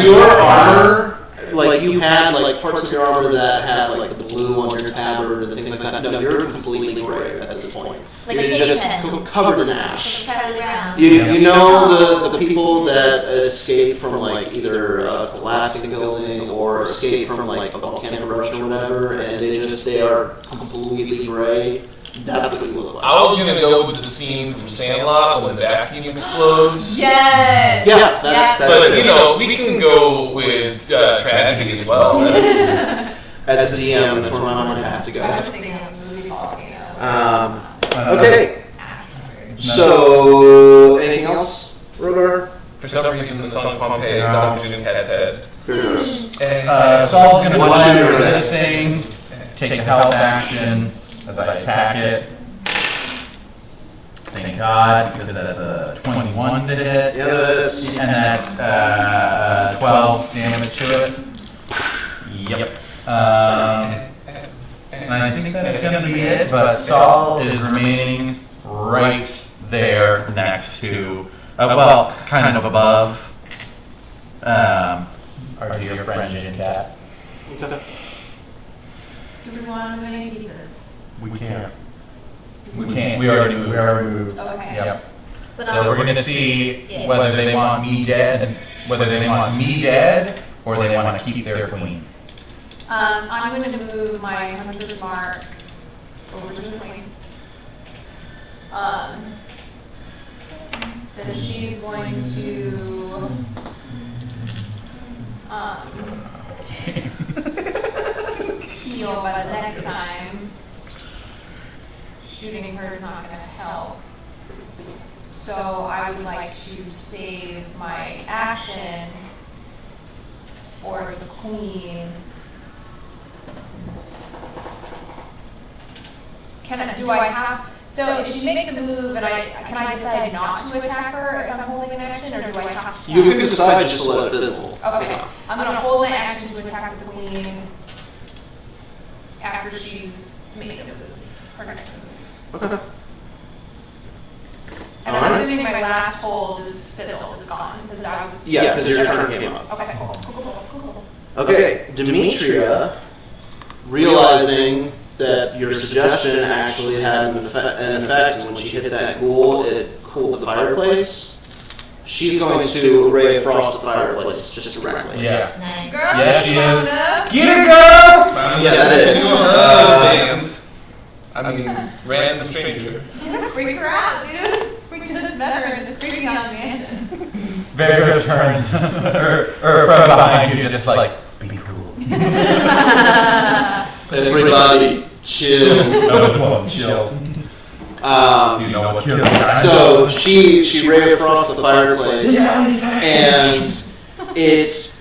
Your armor, like you had like parts of your armor that had like the blue on your tabard and things like that. No, you're completely gray at this point. Like You're a just pighead. covered in ash. Charlie Brown. You know the people that escape from like either a collapsing building or escape from like a volcanic eruption or whatever, and they are completely gray. That's what you look like. I was gonna go with the scene from Sandlot when the vacuum explodes. Yes. Yeah, that But you know, we can go with tragedy as well. as a DM, that's where my mind has to I was go. thinking of a movie Volcano. Okay. So anything else, Rodar? For some reason, the song Pompeii is stuck in Cat's head. Saul's gonna One run shooter over hit. this thing, take a health action as I attack it. Thank God, because that's a 21 to hit. Yeah, that's And that's 12 damage to it. Yep. And I think that's going to be it, but Saul is remaining right there next to, well, kind of above our dear friend Jin Cat. okay. Do we want to do any pieces? We can't. We can't. We already moved. We already moved. Okay. Yep. But So we're gonna see whether they want me dead, or they want to keep their queen. I'm going to move my 100 mark over to the queen. So she's going to heal by the next time. Shooting her is not going to help. So I would like to save my action for the queen. Do I have, so if she makes a move and can I decide not to attack her if I'm holding an action, or do I have to? You can decide just to let it fizzle. Okay, I'm gonna hold an action to attack the queen after she's made a move, her next move. Okay. And I'm assuming my last hold is fizzled, is gone, because I was. Yeah, because your turn came up. Okay, cool. Okay, Demetria, realizing that your suggestion actually had an effect when she hit that ghoul, it cooled the fireplace. She's going to ray of frost the fireplace just directly. Yeah. Nice. Girl, Yeah, she is. Get her, girl! Yeah, that is. I mean, random stranger. You're gonna freak her out, dude. Freak to this veteran is creeping on the mansion. Vera turns, or from behind you, just like, be cool. Everybody, chill. No, chill. Do you know what killed me? So she ray of frost the fireplace, and it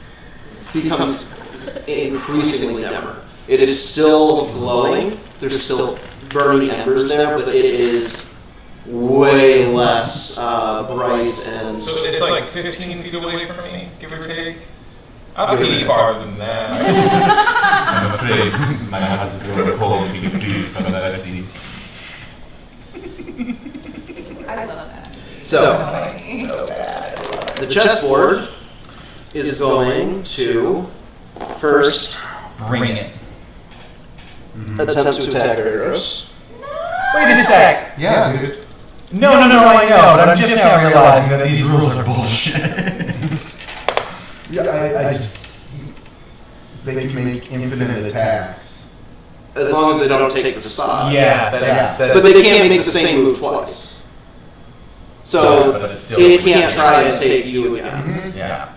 becomes increasingly dimmer. It is still glowing. There's still burning embers there, but it is way less bright and. So it's like 15 feet away from me, give or take. I'll be farther than that. I'm afraid my house is going cold. Can you please come and let's see? I love that. So the chessboard is going to first Bring it. attempt to attack Eros. Wait a sec. Yeah, dude. No, I know, but I'm just now realizing that these rules are bullshit. Yeah, they can make infinite attacks. As long as they don't take the spot. Yeah, that's But they can't make the same move twice. So but it's still it can't try and take you again. Yeah.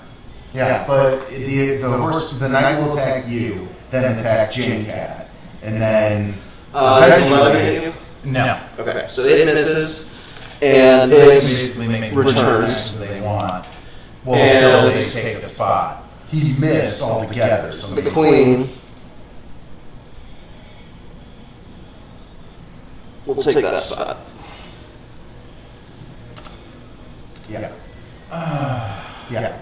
Yeah, but the knight will attack you, then attack Jinkat, and then Does 11 hit you? No. Okay, so it misses, and it Basically make returns. as they want. Well, And- still they take the spot. he missed altogether. So the queen will take that spot. Yeah. Yeah.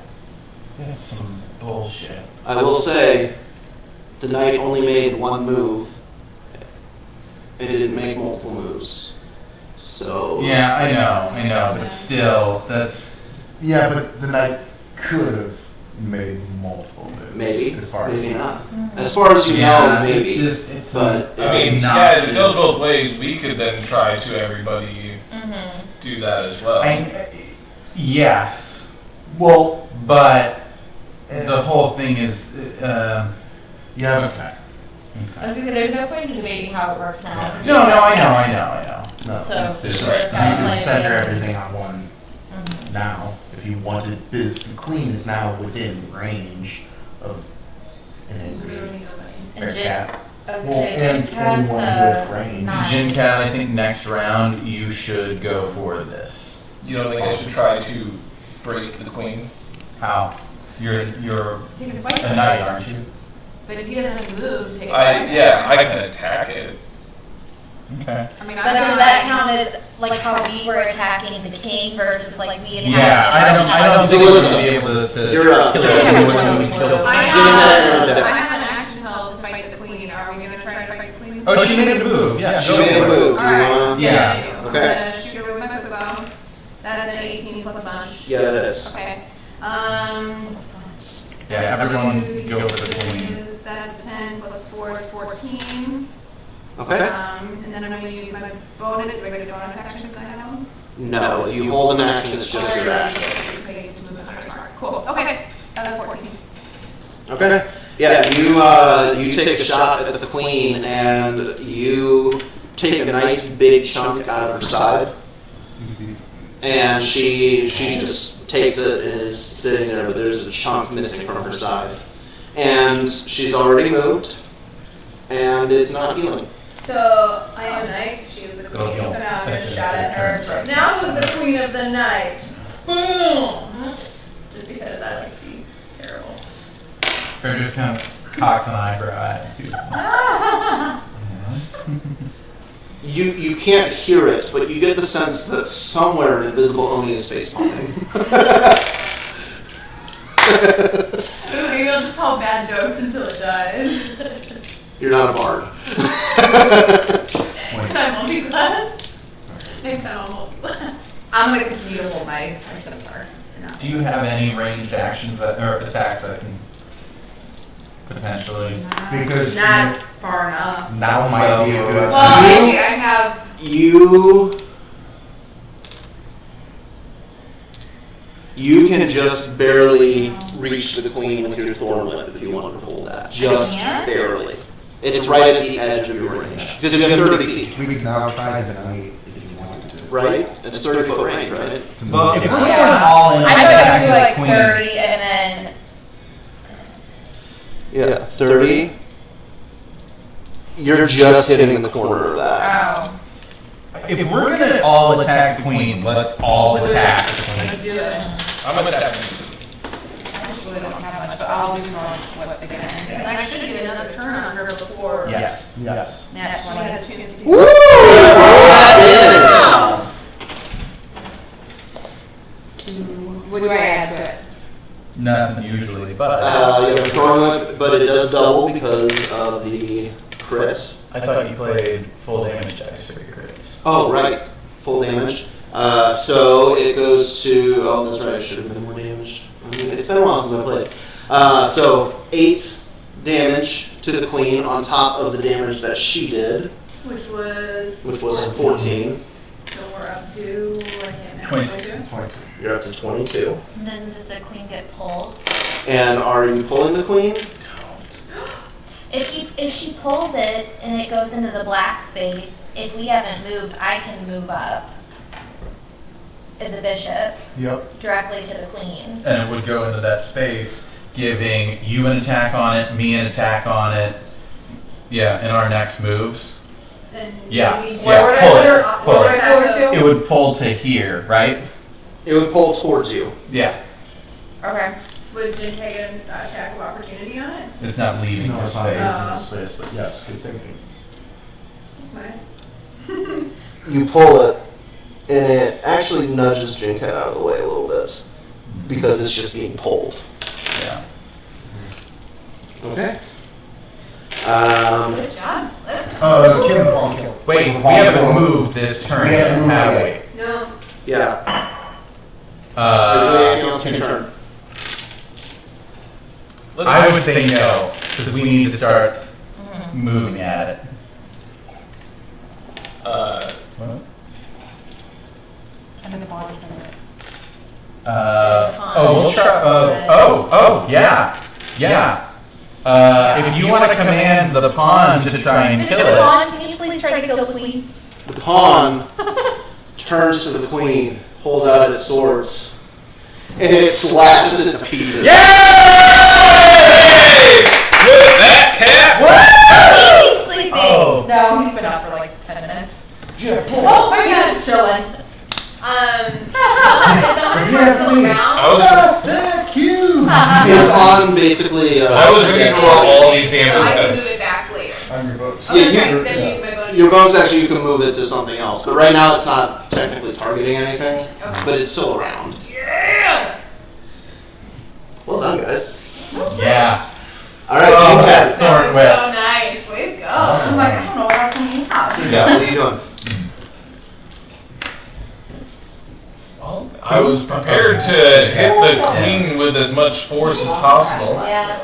That's some bullshit. I will say, the knight only made one move. It didn't make multiple moves. So Yeah, I know, but still, that's. Yeah, but the knight could have made multiple moves. maybe, as far as maybe not. As far as you know, maybe. It's but I mean, not guys, it goes just- both ways. We could then try to everybody do that as well. Yes, Well, but the whole thing is. yeah. Okay. I was gonna say, there's no point in debating how it works now. No, I know. No, So, it's just, we're you kind of can like- center everything on one now. If you wanted, because the queen is now within range of an angry And bear Jin, cat. I was Well, gonna say, and Jin Cat's, anyone with range. 9. Jinkat, I think next round you should go for this. You don't think I should try to break the queen? How? You're Take his fight. a knight, aren't you? But if he doesn't have to move, take his I fight. can attack it. Okay. I mean, But does that count as like how we were attacking the king versus like we attacked? Yeah, I don't So think we're listen, gonna be able to you're up. kill Just anyone one. when we kill. I Jinkat, have an action held to fight the queen. Are we gonna try to fight the queen? Oh, she made a move. Yeah, She go made for a it. move. Do you Alright. wanna? Yeah. I do. I'm Okay. gonna shoot her with my quick bow. That's an 18 plus a bunch. Yeah, that is. Okay. Yeah, everyone go for the queen. That's 10 plus 4 is 14. Okay. And then I'm gonna use my bonus, do I get a bonus action for that one? No, if you hold an action, it's just your action. Cool, okay, that was 14. Okay. Yeah, you take a shot at the queen, and you take a nice big chunk out of her side, and she just takes it and is sitting there, but there's a chunk missing from her side, and she's already moved, and it's not healing. So I am a knight. She was the queen. So now I'm gonna shout at her. Now she's the queen of the night. Boom! Just because I like to be terrible. Or just kind of cocks an eyebrow at you. You can't hear it, but you get the sense that somewhere an invisible Oni is face palming. Maybe I'll just tell bad jokes until it dies. You're not a bard. Can I multi-class? Next time I'll multi-class. I'm gonna continue to hold my scimitar. Do you have any ranged actions that, or attacks that can potentially? Because Not far enough. now might be a good Well, time. actually, I have. You can just barely reach the queen with your thorn whip if you wanted to hold that. Just barely. It's right at the edge of your range. Because you have 30 feet. We could now try the night if you wanted to. Right? It's 30-foot range, right? Well, if we're going all in, I know I attack do the like queen. 30 and then Yeah, 30. You're just hitting the corner of that. oh, If we're gonna all attack the queen, let's all attack the queen. Do it. I'm attacking. I just really don't have much, but I'll do more what again. And I should get another turn on her before. Yes. Yes. That's She what had I a chance to. Woo! Roll that What do I add to it? Nothing usually, but damage. You have a thorn whip, but it does double because of the crit. I thought you played full damage checks for your crits. Oh, right. Full damage. So it goes to, oh, that's right, I should have been more damaged. I mean, it's been a while since I played. So 8 damage to the queen on top of the damage that she did, Which was 14. So we're up to, I can't 20. remember. 22. You're up to 22. And then does the queen get pulled? And are you pulling the queen? If she pulls it and it goes into the black space, if we haven't moved, I can move up as a bishop Yep. directly to the queen. And it would go into that space, giving you an attack on it, me an attack on it. Yeah, in our next moves. Then Yeah, maybe- yeah, pull it, pull it. Attack It would pull to here, right? It would pull towards you. Yeah, Okay. Would Jin take an attack of opportunity on it? it's not leaving No, the it's not space. in this space, but yes, good thinking. That's fine. You pull it, and it actually nudges Jinkat out of the way a little bit because it's just being pulled. Yeah. Okay. Good job. Kim Pong kill. Wait, we haven't moved this turn We yet, haven't moved have yet. we? No. Yeah. Are you doing anything else in your turn? I would say no, because we need to start moving at it. I'm in the bottom of it. We'll try. Yeah. If you want to command the pawn to try and kill Mr. it. Bond, can you please try to kill the queen? The pawn turns to the queen, holds out its swords, and it slashes it to pieces. Yay! Good, that cat. He's sleeping. Oh. No, he's been up for like 10 minutes. Yeah, pull. Oh my gosh, he's chilling. Is that still around? Thank you. It's on basically. I was ready to roll all these So I can damage move dice. it back later. On your books. Yeah, Okay, then use my bonus. Your bonus action, you can move it to something else, but right now it's not technically targeting anything, but it's still around. Yeah! Well done, guys. Yeah. All right, Oh, Jinkat. Thorn So whip. nice. Way to go. I'm like, I don't know what else I have. Yeah, what are you doing? I was prepared to hit the queen with as much force as possible. Yeah.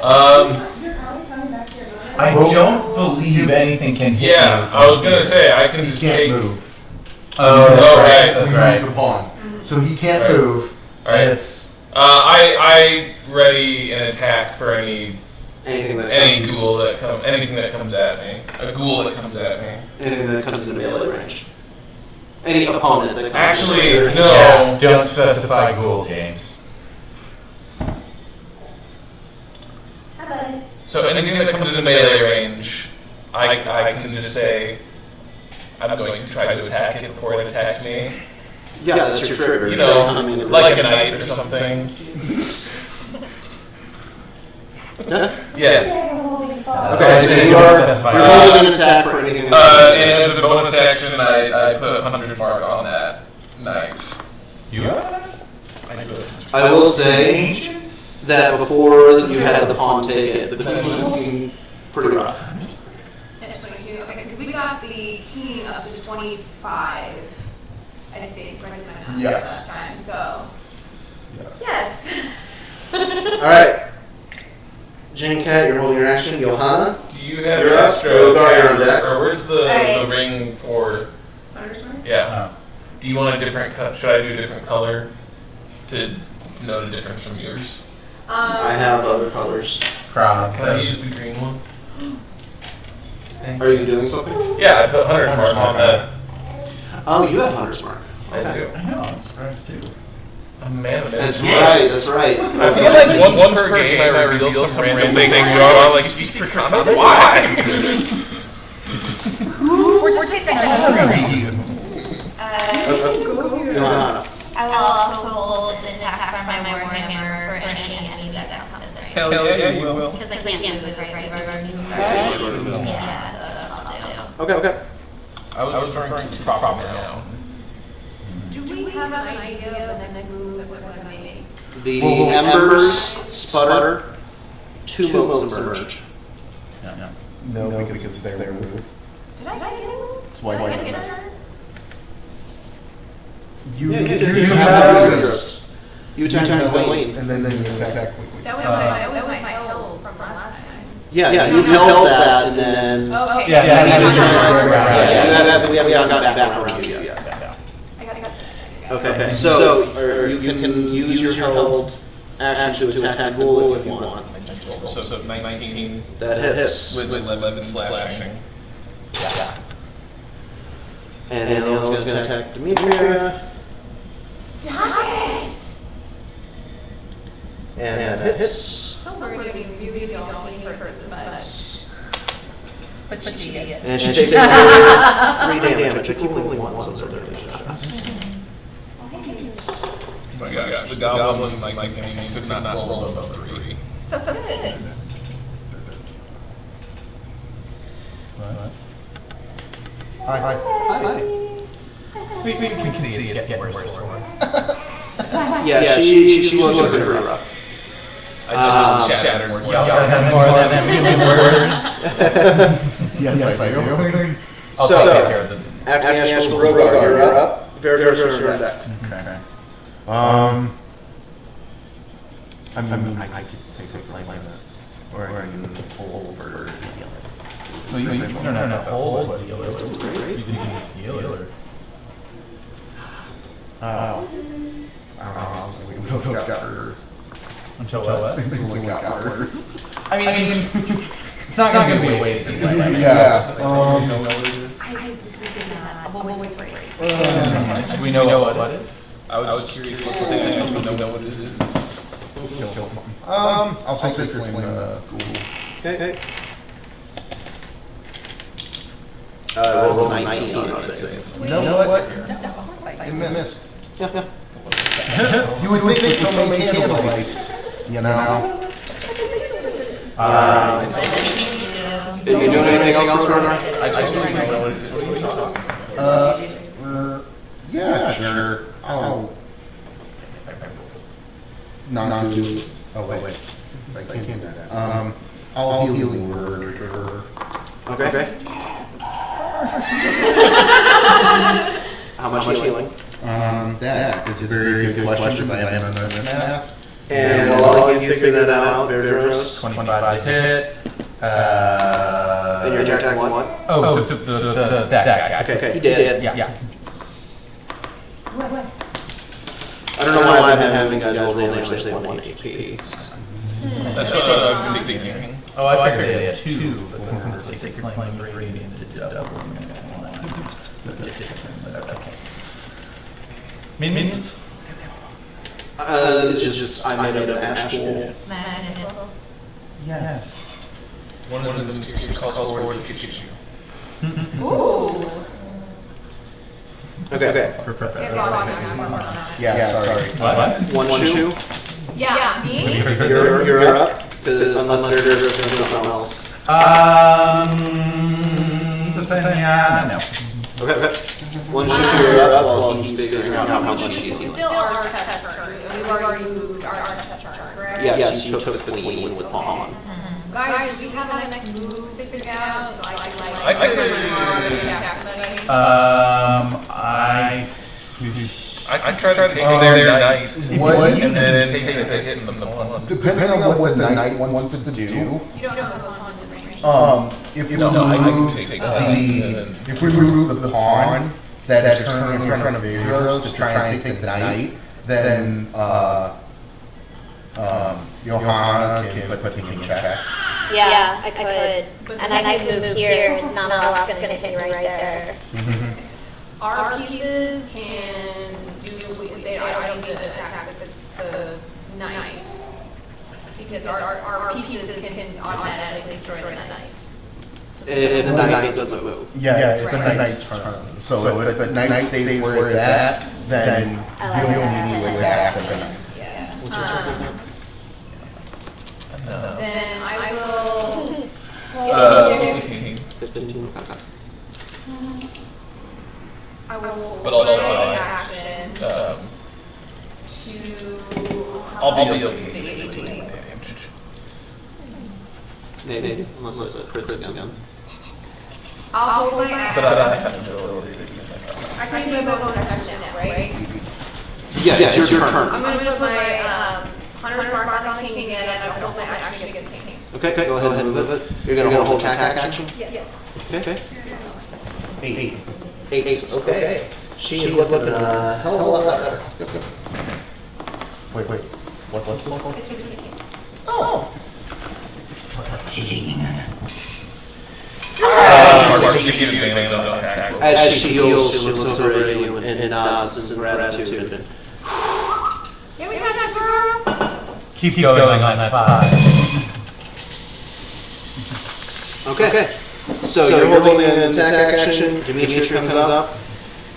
I don't believe anything can hit you. Yeah, I was gonna say I can He just can't take. move. Oh, right. That's We right. moved the pawn. So he can't Right. move. All right. It's I ready an attack for any Anything that anything that comes at me. A ghoul that comes at me. anything that comes in melee range. Any opponent that comes Actually, in melee range. no. yeah, don't specify ghoul, James. So anything that comes into melee range, I can just say I'm going to try to attack it before it attacks me. Yeah, that's your trigger. You So know, coming in like a range. knight or something. Yes. Okay, so you're rolling an attack for anything. And as a bonus action, I put 100 mark on that knight. You I will say that before you had the pawn take it, the queen was looking pretty rough. At 22, okay, because we got the king up to 25, I think, right in my math Yes. last time, so. Yes. All right. Jane Cat, you're holding your action. Johanna, Do you have You're up. extra Rogar, you're on deck. or where's the Alright. ring for? Yeah. Do you want a different cut? Should I do a different color to know the difference from yours? I have other colors. Crown. Can I use the green one? Are you doing something? Yeah, I put 100 mark on that. Oh, you have Hunter's Mark. I Okay. do. I know, I'm surprised too. I'm a man of That's many right. That's right. I feel like once per game I reveal some random thing where I'm like, speak for comment? Why? We're just taking Johanna. I will also hold the attack from my Warhammer for any enemy that comes in. Hell yeah, you will. Because I can't move, right? Yeah, so that's what I'll do. Okay. I was referring to proper now. Do we have an idea of the next move that we're going to make? The embers sputter. Two motes emerge. No, because it's their move. Did I get it? It's white. Did I get it? You Yeah, you you do. You have have yours. You attack Queen. And then you attack quickly. That was my held from last time. Yeah, you held that, and then Okay. Yeah, you need to yeah, turn it yeah, around. yeah, Yeah, we haven't gotten back around to you yet. I got it. Okay, so you can use your held action to attack Ghoul if you want. So 19 That hits. with 11 slashing. And the other one's going to attack Demetria. Stop it! And that hits. We're getting really don't when he hurts this much. But she did it. And she takes 3 damage. I keep rolling ones on their Oh my gosh, the goblins like him, you could not roll above 3. That's good. Hi. Hi. We can see it's getting worse. Yeah, she looks pretty rough. I just shattered more. Y'all have more than that million words. Yes, I do. I'll So, take care of them. After the actual Rogar, you're up. Veritas is on deck. Okay. I could say something like that. Or I can pull over to heal it. So you don't have to hold, but heal her. You can just heal her. Oh. I don't know. I was waiting until it got her. Until what? Until it got worse. I mean, it's not going to be a waste. Yeah. I did not. We'll wait for it. Do we know what it is? I was just curious what the thing I don't know what it is. Kill something. I'll say flame the ghoul. Okay. Roll 19 on it, save. You know what? You missed. You would think so many candlelights, you know? Did you do anything else, Rogar? I just don't know what it is. What are you talking? Yeah, sure. I'll not do. Oh wait. I can't do that. I'll heal you or. Okay. How much healing? That is a very good question because I haven't done this math. And while you figure that out, Veritas, 25 to hit. And you're attacking what? Oh, that guy. Okay, he did. Yeah. I don't know why I've been having guys roll damage, they have 1 HP. That's what I've been thinking. Oh, I figured they had 2, but since the Sacred Flame was radiant, it doubled. So it's different, but okay. Minions? It's just, I made an ash pool. Yes. One of them calls forward to get you. Ooh. Okay. Yeah, sorry. What? 1 shoe. Yeah, me? You're up, unless there's something else. Yeah, no. Okay. 1 shoe, you're up while he's figuring out how much he's healing. Still our test turn. We've already moved our test turn, correct? Yes, you took the queen with pawn. Guys, do we have a next move figured out? So I can I can I try to take their knight and then take the hit from the pawn. Depending on what the knight wants to do, You don't know the pawn to range. if we No, I can move take if we remove the pawn that is currently in front of Adros to try and take the knight, then Johanna can put the king in check. Yeah, I could. And I could move here, and not a lot's gonna hit me right there. Our pieces can do, I don't need to attack with the knight. Because our pieces can automatically destroy the knight. If the knight doesn't move. Yeah, it's the knight's turn. So if the knight stays where it's at, then you'll need to attack the knight. Then I will. 15. 15. I will. But also, an action to. I'll be okay. Maybe, unless it crits again. I'll hold my But action. I have the ability to use I can do my bonus action now, right? Yeah, it's your turn. I'm gonna put my Hunter's Mark on the king again, and I'll hold my action against the king. Okay, go ahead and move it. You're gonna hold attack action? Yes. Okay. 8. 8, okay. She is looking a hell of a lot better. Wait. What's this one? It's with the king. Oh. As she heals, she looks over at you and nods in gratitude. And Yeah, we got that, girl. Keep going on that 5. okay. So you're holding an attack action. Demetria comes up.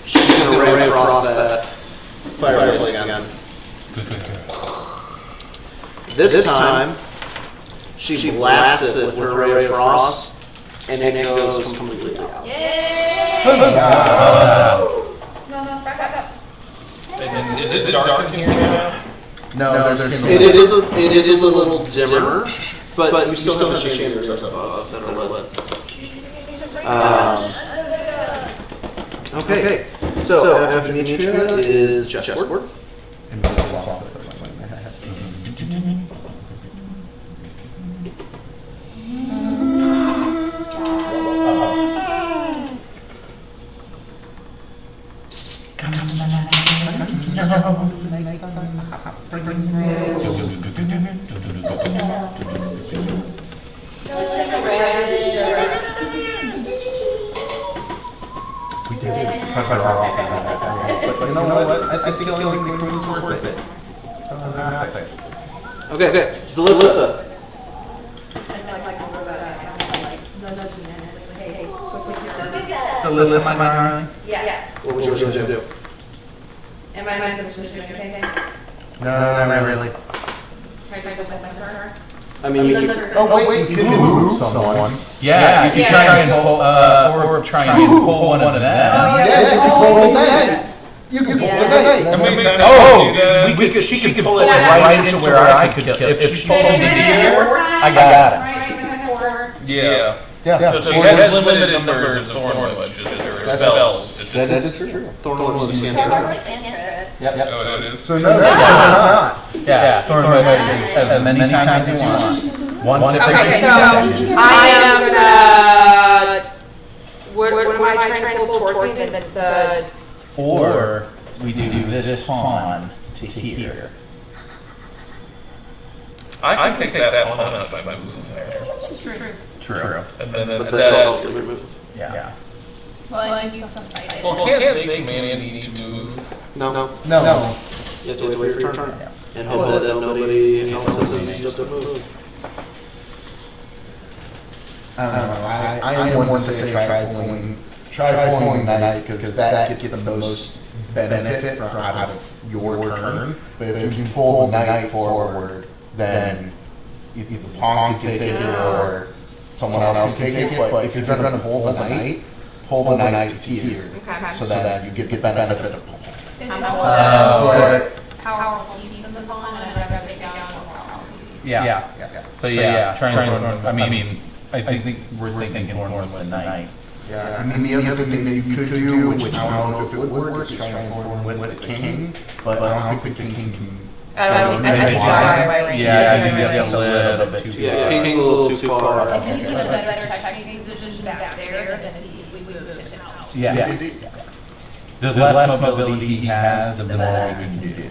She's going to ray frost that fireplace again. This time, she blasts it with her ray of frost, and it goes completely out. Yay! Well done. No, back up. And is it dark in here now? No, there's It is a little dimmer, but you still have the chambers above that are lit. Okay, so after Demetria is chessboard. But you know what? I think killing the queen is worth it. Okay, so Alyssa. So listen, my darling. Yes. What would you want to do? Am I in my position to do anything? No, not really. Can I just my turn? I mean, you Oh wait, you can move someone. Yeah, you can try and pull, or try and pull one of them. Yeah, you can pull that. You can pull the knight. How many times Oh, do you do that? we could. She could pull it right into where I could kill. If she pulled it into here, I got it. Yeah. Yeah. So she has limited numbers of thorn wedges or spells. That is true. Thorn was Yep. Oh, it is. So no, that's not. Yeah, thorn as many times as you want. Once every Okay, 60 so seconds. I am gonna what am I trying to pull towards me? The Or we do this pawn to here. I can take that pawn up by moving there. True. And then But that's also your move. Yeah. Well, I need some fighting. Well, can't they need to move? No. No. You have to wait for your turn. And hope that nobody else has just a move. I don't know. I am one to say try pulling the knight because that gets the most benefit from out of your turn. But if you pull the knight forward, then either the pawn can take it or someone else can take it. But if you're going to pull the knight to here, so that you get the benefit of pulling. It's powerful piece in the pawn, and I'd rather take down a more powerful piece. Yeah. So trying to thorn. I mean, I think we're thinking thorn with the knight. Yeah, I mean, the other thing that you could do, which I don't know if it would work, is try and thorn with the king, but I don't think the king can. I don't think Yeah, I think that's a little bit too Yeah, King's a little too far. If he's in a better technique position back there, then we moved him out. Yeah. The less mobility he has, the more we can do.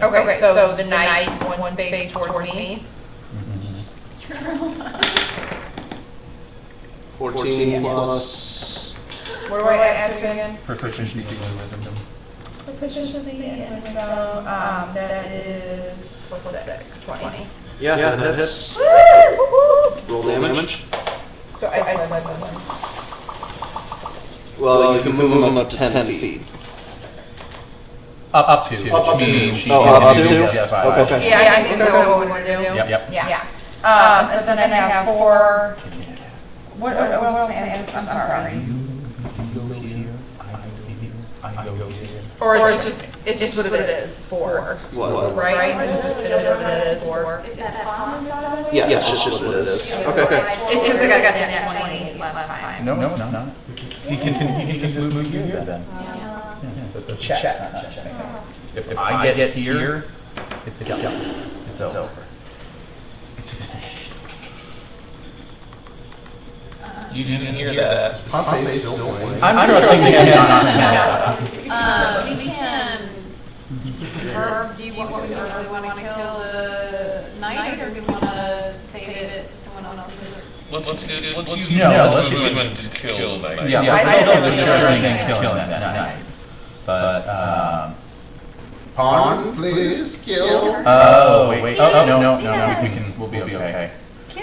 Okay, so the knight, one space towards me. 14 plus. What do I add to again? Proficiency with wisdom. Proficiency in wisdom, that is plus 6, 20. Yeah, that hits. Roll damage. So I said my movement. Well, you can move him up to 10 feet. Up to, which Up to. means she Oh, can up do to? just fine. Okay. Yeah, I think that's what we want to do. Yep. Yeah. So then I have 4. What else can I add? I'm sorry. Or it's just what it is, 4. What? Right? It's just what it is, 4. Yeah, it's just what it is. Okay. It's like I got that 20 last time. No, it's not. He can just move you then. It's a check. If I get here, it's a kill. It's over. It's finished. You didn't hear that. I'm trusting him not to We can. Herb, do you want to kill the knight, or do we want to save it so someone else can do it? Let's use let's movement to kill the knight. Yeah, I thought there was sure thing killing that knight. But, Pawn, please, kill. oh, wait. Oh, no, we'll be okay.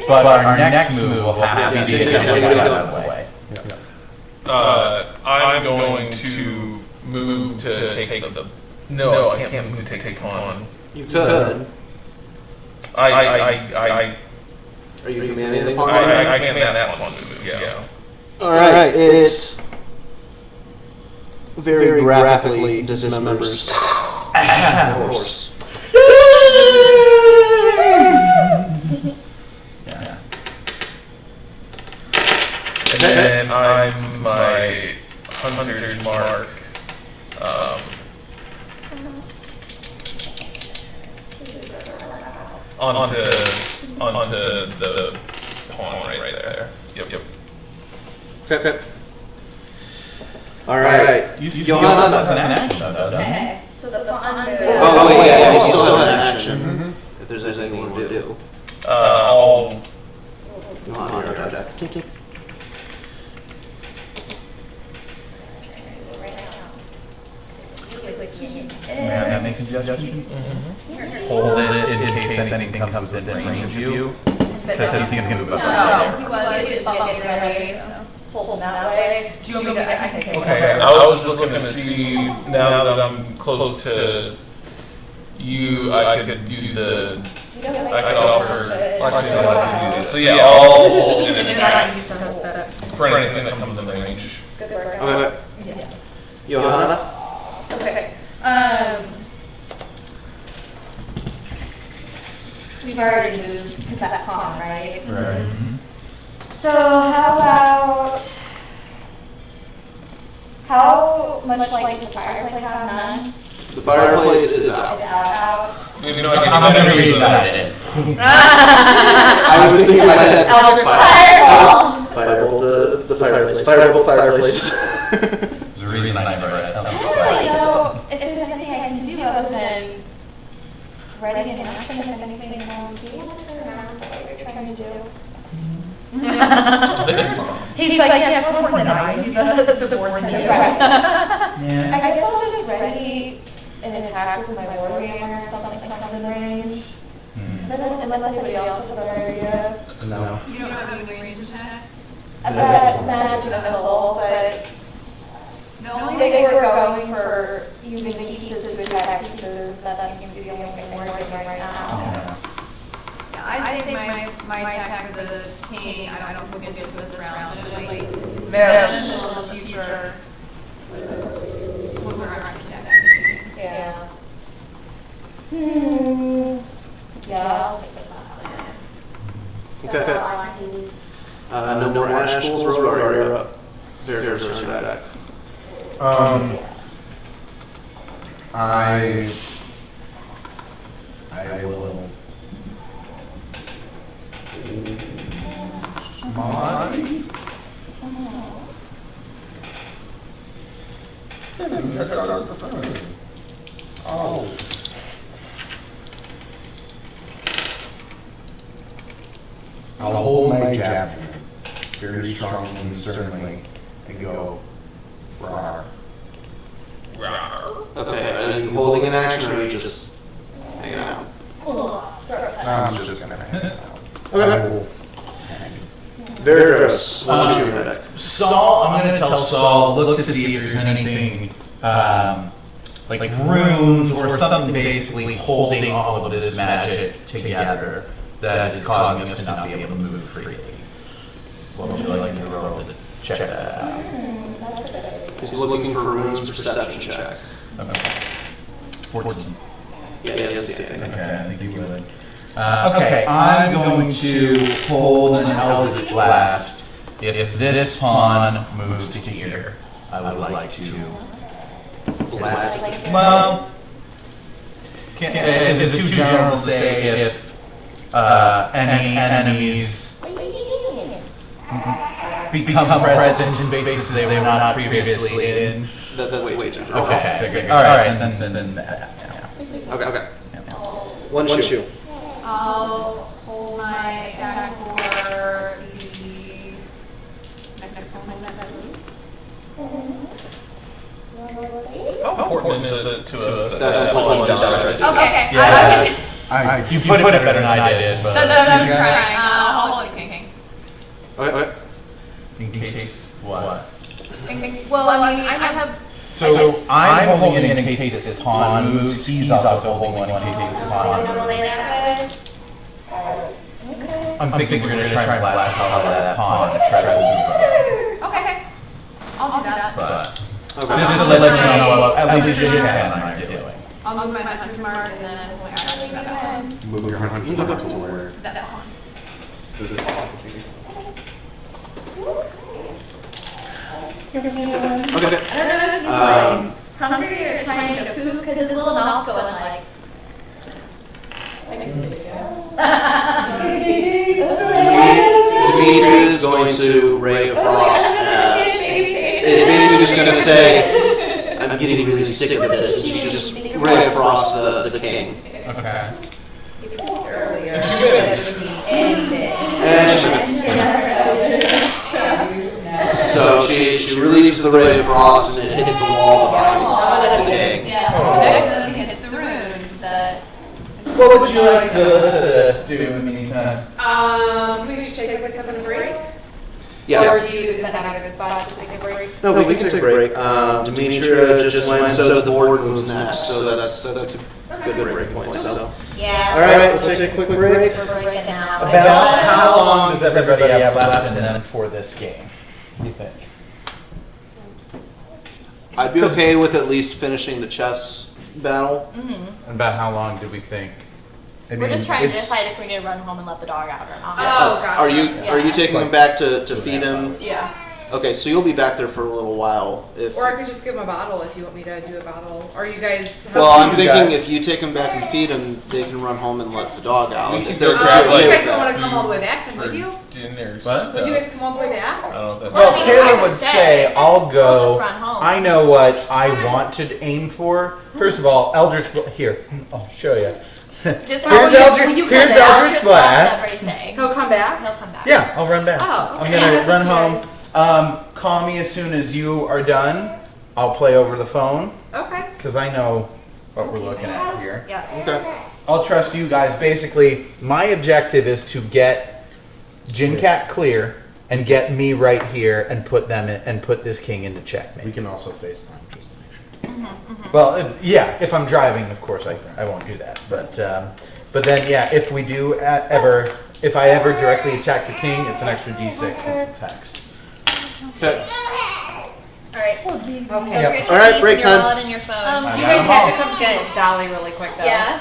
But our next move will have to be to get out of the way. I'm going to move to take the. No, I can't move to take pawn. You could. I Are you commanding the pawn? I command that pawn to move. Yeah. Alright, it very graphically dismembers the horse. And then I'm my hunter's mark. Onto the pawn right there. Yep. Okay. Alright. Johanna. That's an action, though, doesn't it? Okay, so the pawn goes. Oh, yeah, you still have an action. If there's anything you want to do. I'll. Johanna, okay. May I make a suggestion? Hold it in case anything comes within range of you. Because he's going to move up. No, he was getting ready, so pull that way. Do you want me to, I can take it. Okay, I was just looking to see, now that I'm close to you, I could do the, I could offer, actually, no, I can do that. So yeah, I'll hold in attack for anything that comes in range. Good work. Okay. Yes. Johanna? Okay. We've already moved because that pawn, right? Right. So how much light does the fireplace have? None? The fireplace is out. Is out? You know, I I'm going to read that in. I was thinking I had Eldritch Fireball! firebolt the fireplace. Fireplace. There's a reason I never read it. So, if there's anything I can do other than writing in action, if anything, do you want to remember what you're trying to do? He's like, yeah, it's more important than I see the board than you. Yeah. I guess I'll just ready an attack with my warhammer or something that comes in range. Unless anybody else has a better idea. No. You don't have any range attacks? I've got magic missile, but they were going for using pieces to attack pieces. That seems to be the only thing working right now. Yeah, I'd say my attack for the king, I don't think we'll get to this round, but it might beneficial in the future when we're not attacking. Yeah. Yeah, I'll stick with that plan. Okay. No more ash schools. Rodar, you're up. Bear's back. I will. Monty? Oh. I'll hold my javelin very strongly and sternly and go, rawr. Okay, are you holding an action or are you just hanging out? I'm just gonna hang out. Okay. Very gross. What's your medic? Saul, I'm going to tell Saul, look to see if there's anything like runes or something basically holding all of this magic together that is causing us to not be able to move freely. What would you like to roll to check that out? He's looking for runes perception check. Okay. 14. Yeah, he doesn't see anything. Okay, I think you would. Okay, I'm going to hold an Eldritch Blast. If this pawn moves to here, I would like to Blast. Well, is it too general to say if any enemies become present in spaces they were not previously in? That's way too general. Okay, all right, then yeah. Okay. One shoe. I'll hold my attack for the next one that loose. How important is it to us? That's one job. Okay. Yeah, you put it better than I did, but That's fine. I'll hold it, king. Okay. in case what? Well, I mean, I have. So I'm holding it in case this pawn moves. He's also holding one in case this pawn moves. I'm thinking we're going to try and blast out that pawn and try to move up. Okay. I'll do that. But Okay. just to let you know what at least you can and I'm doing. I'll move my 100 mark and then we'll add that one. Move your 100 mark to where? That one. Okay. I don't know if he's like hungry or trying to poop because his little mouth's going like. Dimitri is going to Ray of Frost. It's basically just going to say, I'm getting really sick of this. And she just Ray of Frost the king. Okay. And she wins. And she misses. So she releases the Ray of Frost and it hits the wall behind the king. Accidentally hits the rune that. What would you like to do in the meantime? We should take a quick 7 break. Yeah. Or do you, is that not a good spot to take a break? No, we can take a break. Demetria just went, so the board moves next, so that's a good break point. So. Yeah. All right, we'll take a quick break. We're breaking now. About how long does everybody have left in them for this game? What do you think? I'd be okay with at least finishing the chess battle. And about how long do we think? I We're mean, just trying to it's- decide if we need to run home and let the dog out or not. Oh, gotcha. Are you taking him back to feed him? Yeah. Okay, so you'll be back there for a little while. If Or I could just give them a bottle if you want me to do a bottle. Or you guys have well, I'm you thinking guys. if you take them back and feed them, they can run home and let the dog out. We If can they're go grab, okay like, you with guys don't that. want to come all the way back then, for would you? dinner What? stuff. Would you guys come all the way back? I don't know if that's. Well, I mean, I Taylor would would say, say, I'll I'll go. just run home. I know what I want to aim for. First of all, Eldritch here, I'll show you. Just Here's Eldritch- you here's cut it out, Eldritch just Blast. lost everything. He'll come back? He'll come back. Yeah, I'll run back. Oh, I'm okay. gonna That's run what you home. guys- Call me as soon as you are done. I'll play over the phone Okay. because I know what we're looking at here. Yeah. Okay. I'll trust you guys. Basically, my objective is to get Jin Cat clear and get me right here and put them in, and put this king into We checkmate. can also FaceTime just to make sure. Well, yeah, if I'm driving, of course I won't do that. But then yeah, if we do if I ever directly attack the king, it's an extra D6 since it's hexed. Okay. All right. Okay. Yep. Go get your All right, keys break and your time. wallet and your phone. I You got guys them have all. to come see Dolly really quick though. Yeah.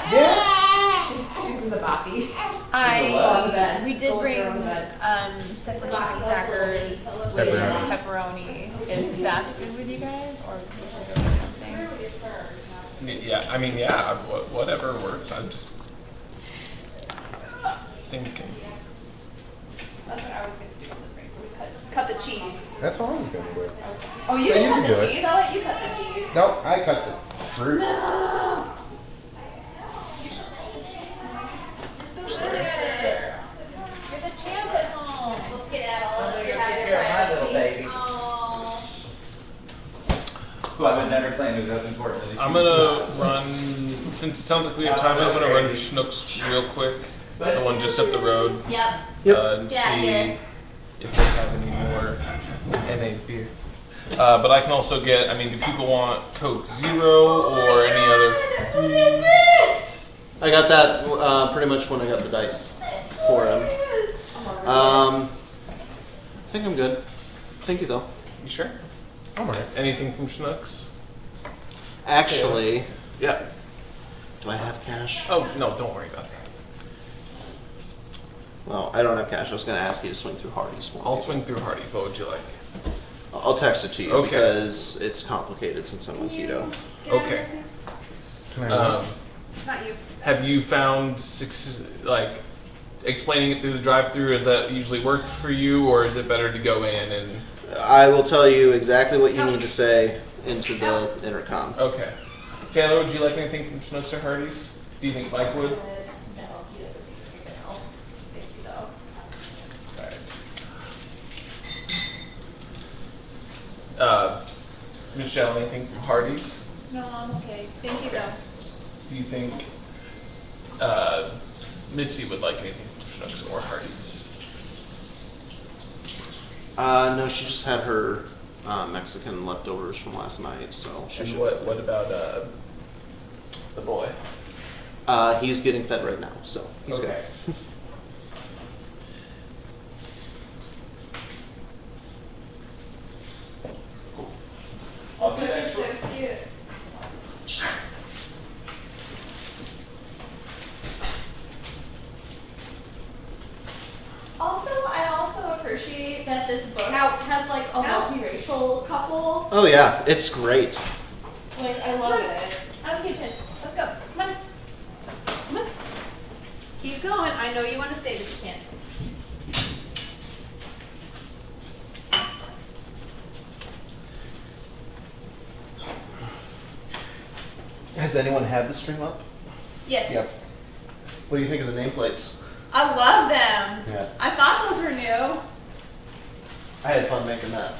She's in the boppy. We did bring stuff for cheese and crackers with Pepperoni. pepperoni. If that's good with you guys, or should we go get something? Yeah, I mean, yeah, whatever works. I'm just thinking. That's what I was gonna do on the break. Was cut the cheese. That's all I was gonna do. Oh, you Yeah, you cut can the do it. cheese. I'll let you cut the cheese. Nope, I cut the fruit. So good at it. You're the champ at home. Look at all of you having care of my little privacy. baby. Aw. Who I would never claim is as important as I'm gonna run, since it sounds like we have time, I'm gonna run to Schnook's real quick. The one just up the road. Yep. Yep. And Get out see here. if they have any more NA beer. But I can also get, I mean, do people want Coke Zero or any other food? I got that pretty much when I got the dice for him. I think I'm good. Thank you though. You sure? I'm alright. Anything from Schnucks? Actually, Yeah. do I have cash? Oh, no, don't worry about that. Well, I don't have cash. I was going to ask you to swing through Hardy's for me. I'll swing through Hardy. What would you like? I'll text it to you Okay. because it's complicated since I'm on keto. Okay. Can I Not you. Have you found explaining it through the drive-through? Has that usually worked for you, or is it better to go in and? I will tell you exactly what you need to say into the intercom. Okay. Taylor, would you like anything from Schnucks or Hardy's? Do you think Mike would? No, he doesn't need anything else. Thank you, though. Alright. Michelle, anything from Hardy's? No, I'm okay. Thank you, though. Do you think Missy would like anything from Schnucks or Hardy's? No, she just had her Mexican leftovers from last night, so she And should. what about the boy? He's getting fed right now, so he's good. Okay. Cool. I'll do that short. Also, I also appreciate that this book has like a multiracial couple. Oh yeah, it's great. Like, I love it. Out of the kitchen. Let's go. Come on. Come on. Keep going. I know you want to stay, but you can't. Has anyone had the stream up? Yes. Yep. What do you think of the nameplates? I love them. Yeah. I thought those were new. I had fun making that.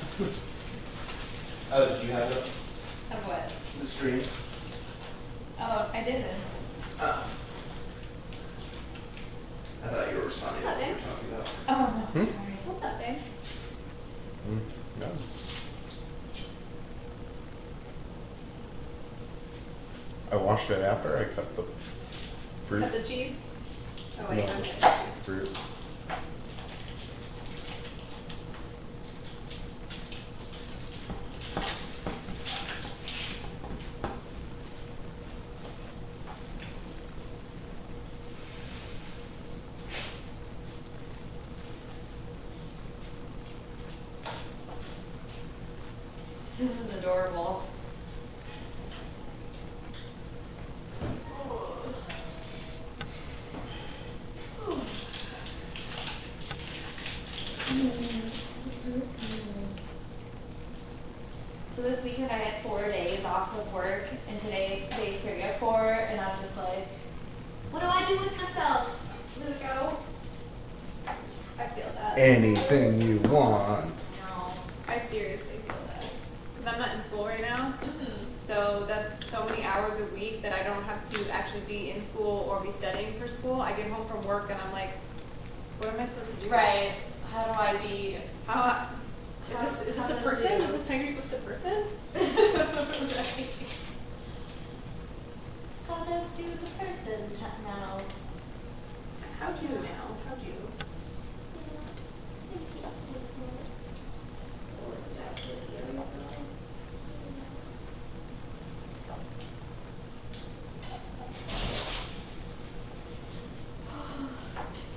Oh, did you have it? Of what? The stream? Oh, I didn't. Oh. I thought you were responding to What's what up, we were talking about. Oh, no. Sorry. What's up, babe? No. I washed it after I cut the fruit. Cut the cheese? Oh, No, wait. I'm getting fruit. this weekend I had 4 days off of work, and today is day 3 of 4, and I'm just like, what do I do with myself, Luco? I feel that. Anything you want. No. I seriously feel that. Because I'm not in school right now. So that's so many hours a week that I don't have to actually be in school or be studying for school. I get home from work and I'm like, what am I supposed to do? Right. How do I be? Is this a person? Is this how you're supposed to person? How does do the person now? How do you now? How do you?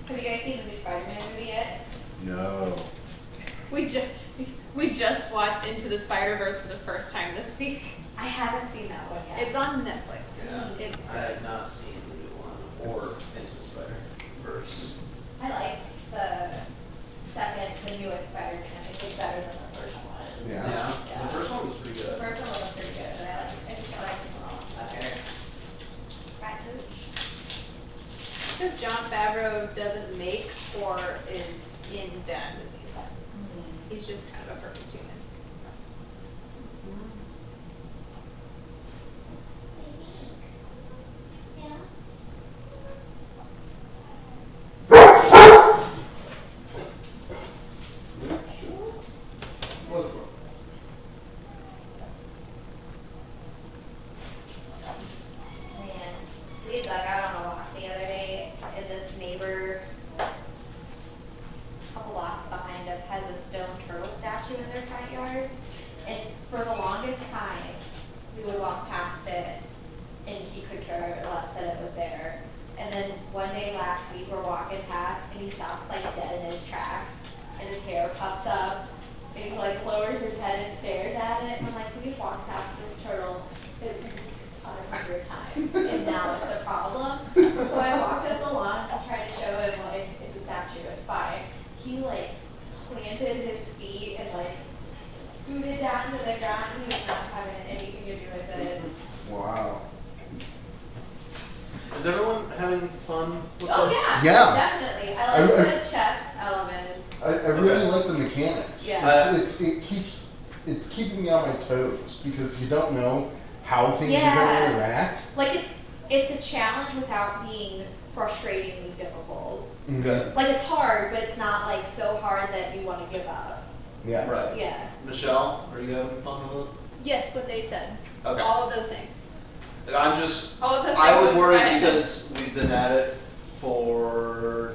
Have you guys seen the new Spider-Man movie yet? No. We just watched Into the Spider-Verse for the first time this week. I haven't seen that one yet. It's on Netflix. Yeah. It's I have not seen the new one or Into the Spider-Verse. I like the newest Spider-Man. I think it's better than the first one. Yeah. The first one was pretty The good. first one was pretty good, but I think I like this one a lot better. Right, Coach? because Jon Favreau doesn't make or is in bad movies. He's just kind of a perfect human. We dug out on a walk the other day, and this neighbor, a couple blocks behind us, has a stone turtle statue in their front yard. And for the longest time, we would walk past it, and he could care less that it was there. And then one day last week, we're walking past, and he stops like dead in his tracks, and his hair puffs up, and he like lowers his head and stares at it. And I'm like, we've walked past this turtle 100 times, and now it's a problem. So I walked up the lawn to try to show him, like, it's a statue, it's fine. He, like, planted his feet and, like, scooted down to the ground. He was not having anything to do with it. Wow. Is everyone having fun with Oh, this? yeah, Yeah. definitely. I like the chess element. I really like the mechanics. Yeah. It's keeping me on my toes because you don't know how things are Yeah. going to interact. Like, it's a challenge without being frustratingly difficult. Okay. Like, it's hard, but it's not, like, so hard that you want to give up. Yeah. Right. Yeah. Michelle, are you having fun with Yes, what they said. it? Okay. All of those things. I'm just, All of those I was things. worried Right. because we've been at it for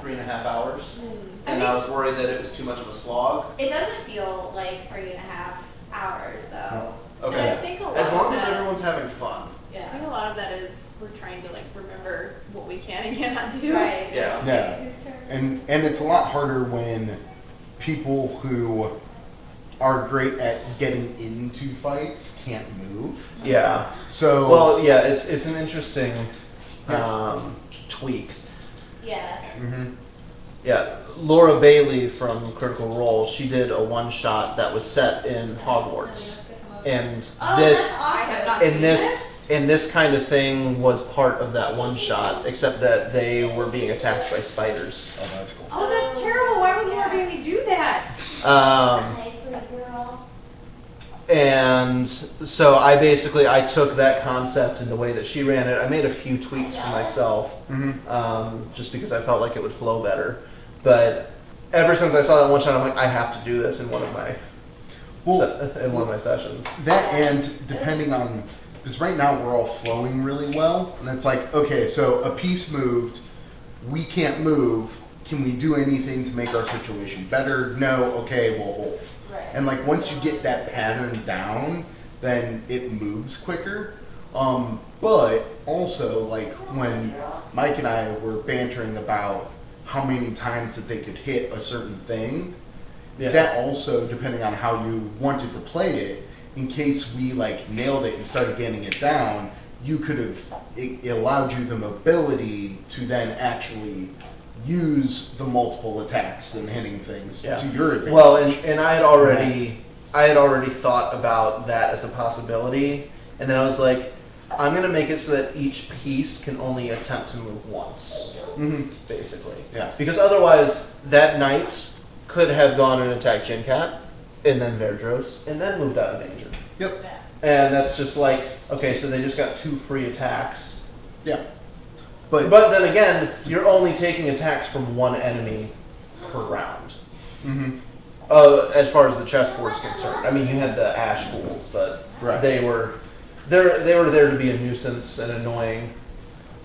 3.5 hours. And I was worried that it was too much of a slog. It doesn't feel like 3.5 hours, though. And I Okay. think a lot As long of as that, everyone's having fun. I Yeah. think a lot of that is we're trying to like remember what we can and cannot do. Right. Yeah. Yeah. Whose turn? And it's a lot harder when people who are great at getting into fights can't move. Yeah. So Well, yeah, it's an interesting tweak. Yeah. Mhm. Yeah, Laura Bailey from Critical Role, she did a one-shot that was set in Hogwarts. And Oh, this that's I have awesome. not and seen this kind of thing was part of that one shot, except that they were being attacked by spiders. Oh, that's cool. Oh, that's terrible. Why would Laura Bailey do that? Hi, pretty girl. And so I took that concept and the way that she ran it. I made a few tweaks for myself, just because I felt like it would flow better. But ever since I saw that one shot, I'm like, I have to do this in one of my sessions. That and depending on, because right now we're all flowing really well, and it's like, okay, so a piece moved, we can't move. Can we do anything to make our situation better? No. Okay, we'll hold. Right. And like once you get that pattern down, then it moves quicker. But also like when Mike and I were bantering about how many times that they could hit a certain thing, that also, depending on how you wanted to play it, in case we like nailed it and started getting it down, you could have, it allowed you the mobility to then actually use the multiple attacks and hitting things to your advantage. Well, and I had already I had already thought about that as a possibility, and then I was like, I'm gonna make it so that each piece can only attempt to move once, basically. Yeah. Because otherwise, that knight could have gone and attacked Jinkat, and then Verdros, and then moved out of danger. Yep. And that's just like, okay, so they just got 2 free attacks. Yeah. But then again, you're only taking attacks from one enemy per round. As far as the chessboard's concerned. I mean, you had the Ash Ghouls, but Right. they were there to be a nuisance and annoying,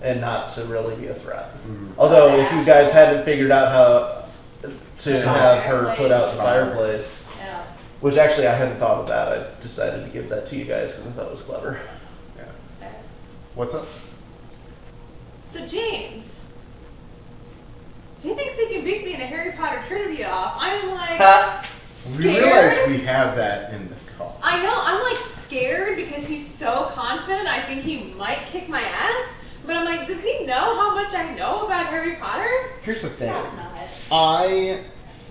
and not to really be a threat. Although, if you guys hadn't figured out how to have her put out the fireplace, Yeah. which actually I hadn't thought of that, I decided to give that to you guys because I thought it was clever. Yeah. What's up? So James, he thinks he can beat me in a Harry Potter trivia off. I'm like We scared. realize we have that in the car. I know, I'm like scared because he's so confident. I think he might kick my ass. But I'm like, does he know how much I know about Harry Potter? Here's the thing. That's not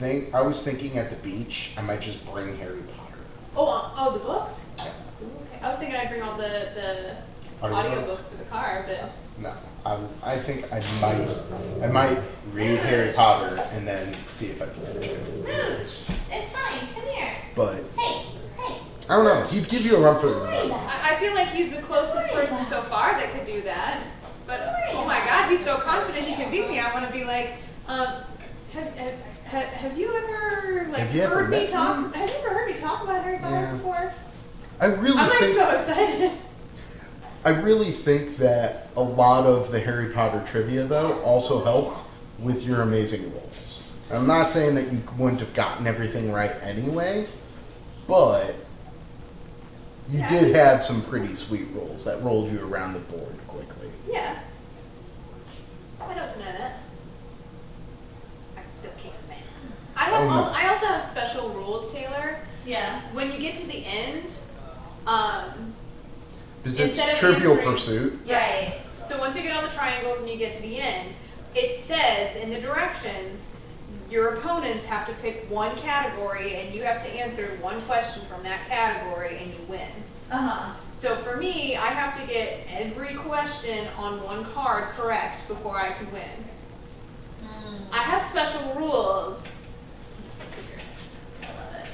it. I was thinking at the beach, I might just bring Harry Potter. Oh, the books? Yeah. Okay. I was thinking I'd bring all the audiobooks for the car, but No, I think I might read Harry Potter and then see if I can finish it. It's fine, come here. But Hey. I don't know. He'd give you a run for the money. I feel like he's the closest person so far that could do that. But oh my God, he's so confident he can beat me. I want to be like, have you ever like Have you ever heard me met talk? him? Have you ever heard me talk about Harry Potter Yeah. before? I really I'm like think so excited. I really think that a lot of the Harry Potter trivia though also helped with your amazing rolls. I'm not saying that you wouldn't have gotten everything right anyway, but you did have some pretty sweet rolls that rolled you around the board quickly. Yeah. I don't know that. I can still kick some ass. I also have special rules, Taylor. Yeah. When you get to the end, Because Instead it's of Trivial answering- Pursuit. Right. so once you get all the triangles and you get to the end, it says in the directions, your opponents have to pick one category and you have to answer one question from that category and you win. Uh-huh. So for me, I have to get every question on one card correct before I can win. I have special rules. It's so rigorous. I love it.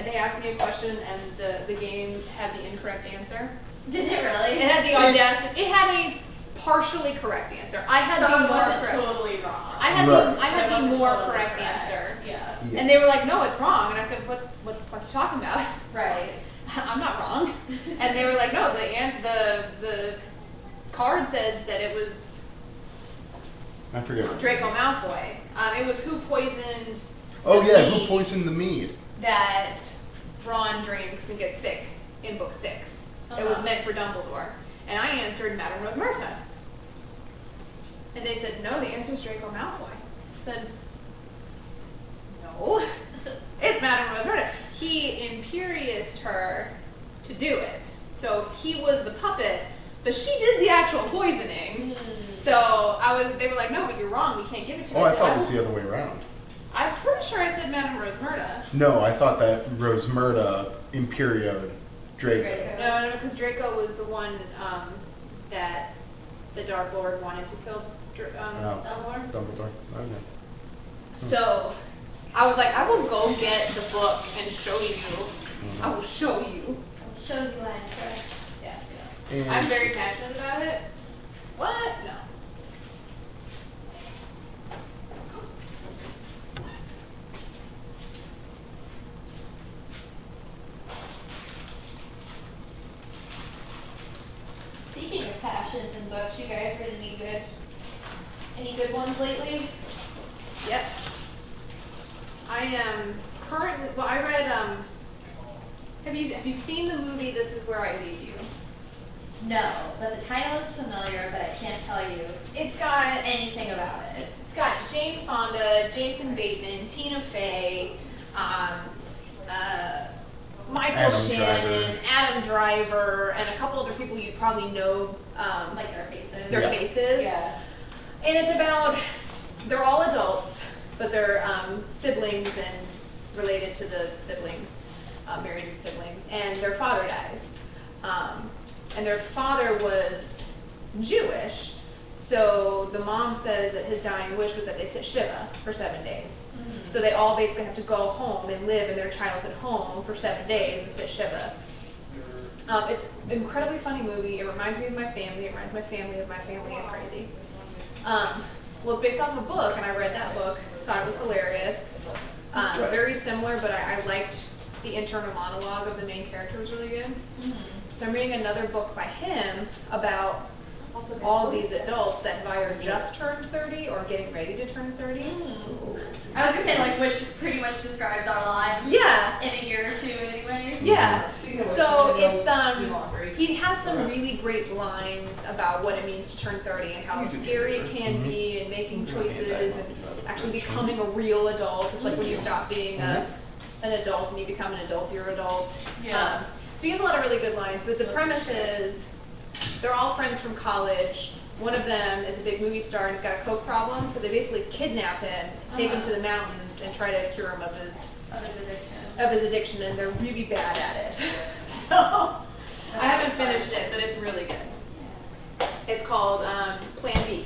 They asked me a question and the game had the incorrect answer. Did it really? It had the audacity. It had a partially correct answer. I had So the it more wasn't correct. totally wrong. I had Right. the I had It the wasn't more totally correct answer. Yeah. Yes. And they were like, "No, it's wrong." And I said, "What are you talking about?" Right. I'm not wrong. And they were like, "No, the card says that it was I forget. what it Draco is. Malfoy. It was who poisoned Oh the yeah, who mead poisoned the mead? that Ron drinks and gets sick in book 6. It was Uh-huh. meant for Dumbledore." And I answered Madame Rosmerta. And they said, "No, the answer is Draco Malfoy." I said, "No, it's Madame Rosmerta. He imperioused her to do it. So he was the puppet, but she did the actual poisoning." So they were like, "No, but you're wrong. We can't give it to you." Oh, I said, thought it was the other way around. I'm pretty sure I said Madame Rosmerta. No, I thought that Rosmerta imperioed Draco. No, because Draco was the one that the Dark Lord wanted to kill Dumbledore. Dumbledore. Okay. So I was like, I will go get the book and show you. I will show you. I'll show you what I trust. Yeah. And I'm very passionate about it. What? No. Speaking of passions and books, you guys read any good ones lately? Yes. I am currently. Well, I read. Have you seen the movie This Is Where I Leave You? No, but the title is familiar, but I can't tell you It's got anything about it. It's got Jane Fonda, Jason Bateman, Tina Fey, Michael Adam Shannon, Driver. Adam Driver, and a couple other people you probably know, Like their faces. their Yeah. faces. Yeah. And it's about, they're all adults, but they're siblings and related to the siblings, married to the siblings, and their father dies. And their father was Jewish, so the mom says that his dying wish was that they sit Shiva for 7 days. So they all basically have to go home and live in their childhood home for 7 days and sit Shiva. It's an incredibly funny movie. It reminds me of my family. It reminds my family of my family is crazy. Well, it's based off a book, and I read that book. Thought it was hilarious. Very similar, but I liked the internal monologue of the main character was really good. So I'm reading another book by him about all these adults that have either just turned 30 or getting ready to turn 30. I was gonna say, like, which pretty much describes our lives. Yeah. In a year or two, anyway. Yeah. So it's he has some really great lines about what it means to turn 30 and how scary it can be and making choices and actually becoming a real adult. It's like when you stop being an adult and you become an adult, you're an adult. Yeah. So he has a lot of really good lines, but the premise is they're all friends from college. One of them is a big movie star and he's got a coke problem, so they basically kidnap him, take him to the mountains, and try to cure him of his addiction, and they're really bad at it. So I haven't finished it, but it's really good. It's called Plan B.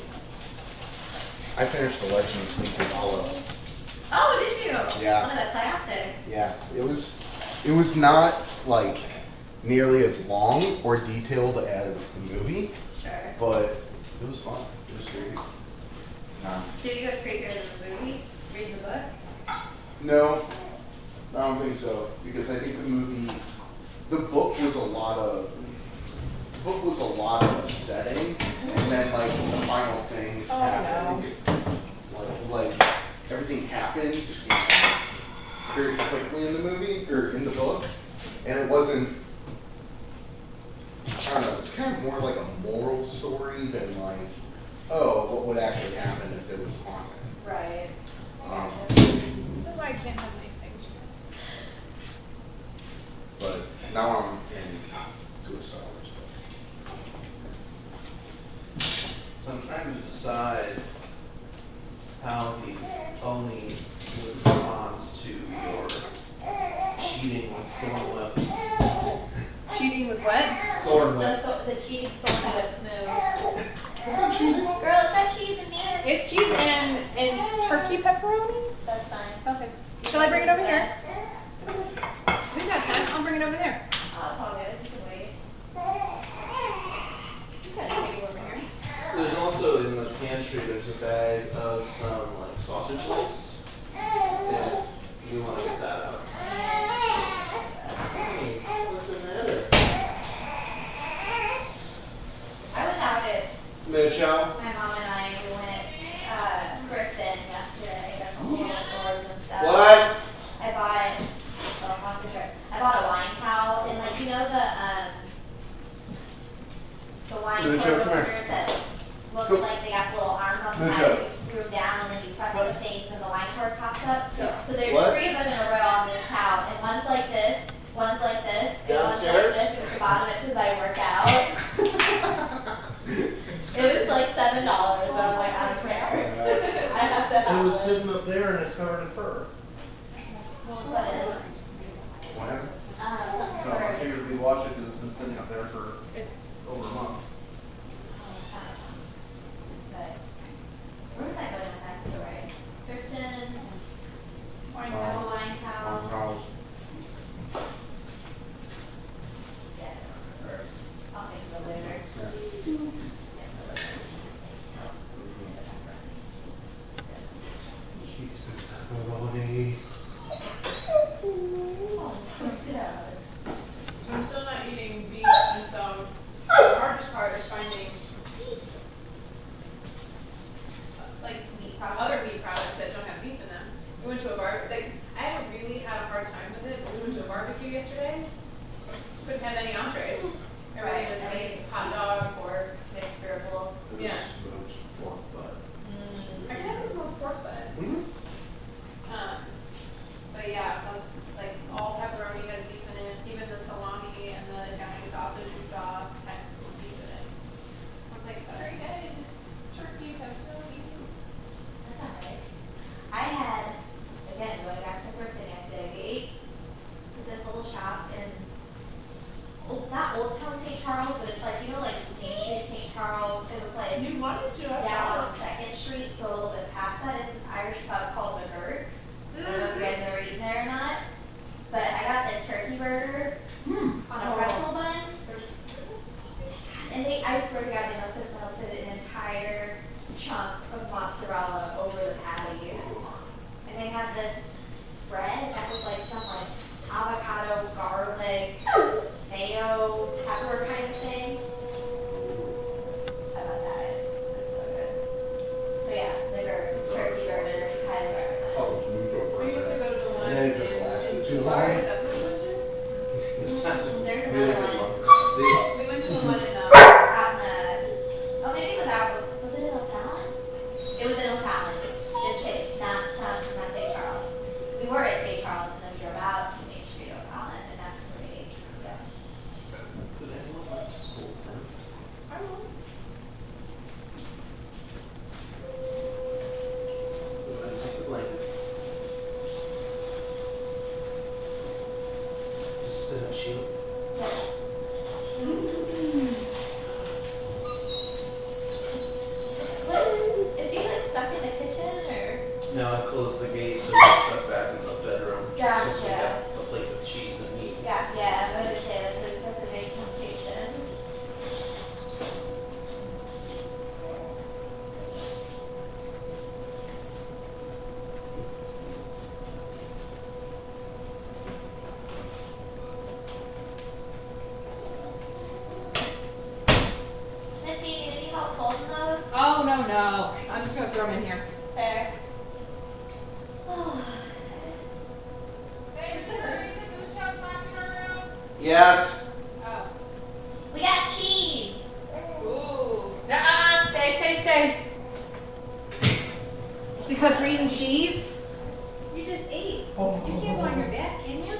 I finished The Legend of Sleepy Hollow. Oh, did you? Yeah. One of the classics. Yeah, it was not like nearly as long or detailed as the movie, Sure. but it was fun. It was great. Did you go straight through the movie? Read the book? No, I don't think so, because I think the book was a lot of a setting, and then like the final things happened. Like everything happened very quickly in the movie or in the book, and it wasn't. I don't know. It's kind of more like a moral story than like, oh, what would actually happen if it was haunted. Right. This is why I can't have nice things. But now I'm into a Star Wars book. So I'm trying to decide how the Oni responds to your cheating with thorn whip. Cheating with what? Thorn whip. The cheese thorn whip move. Is that cheating? Girl, is that cheese and meat? It's cheese and turkey pepperoni? That's fine. Okay. Shall I bring it over here? We've got time. I'll bring it over there. Oh, it's all good. You can wait. We've got a table over here. There's also in the pantry, there's a bag of some like sausage links. If you want to get that out. Hey, what's the matter? I was out at Mucho? my mom and I, we went thrifting yesterday at the whole stores and stuff. What? I bought a wine towel and like, you know the wine Mucho, pour come here. openers that look Scoop. like they got the little arms on the Mucho. side, you screw them down and then you press the things and the wine pour pops up. Yeah. So there's What? 3 of them in a row on this towel, and one's like this, one's like this, and Downstairs? one's like this, and at the bottom it says I work out. It was like $7, so I'm like, I don't care. I have to It have was it. sitting up there and it's covered in fur. What it is. Whatever. Something So sort I of. figured we'd watch it because it's been sitting up there for over a month. But where was I going with that story? Thrifting, Wine towel, wine towel. Yeah, I'll think of it later. Yes, it was like I'm still not eating beef, and so it's hard to it was like You wanted to, I down saw on Second Street, so a little bit past that. It's this Irish pub called McGurk's. I don't know if you guys have ever eaten there or not. But I got this turkey burger on a pretzel bun. And I swear to God, they must have melted an entire chunk of mozzarella over the patty. And they had this spread that was like some like avocado, garlic, mayo, pepper kind of thing. How about that? It was so good. So yeah, McGurk's turkey burger, highly recommend. We used to go to the one. And then it just lasted too long. Is that what we went to? There's Really another good one. one. See? We went to the one in, out in, oh, maybe it was out, was it in O'Fallon? It was in O'Fallon. Just kidding, not St. Charles. We were at St. Charles and then we drove out to Main Street, O'Fallon, and that's where we ate. Yeah. Did anyone like school? I will. Go ahead and take the blanket. Just sit up, shield. Is he like stuck in the kitchen or? No, I closed the gate, so we're stuck back in the bedroom. Gotcha. Just so we have a plate of cheese and meat. Yeah, I'm gonna say that's a big temptation. Missy, do you need help folding those? Oh, no. I'm just gonna throw them in here. There. Hey, is the food truck back in our room? Yes. Oh. We got cheese. Ooh. Nuh-uh, stay. Because we're eating cheese? You just ate. You can't go on your back, can you?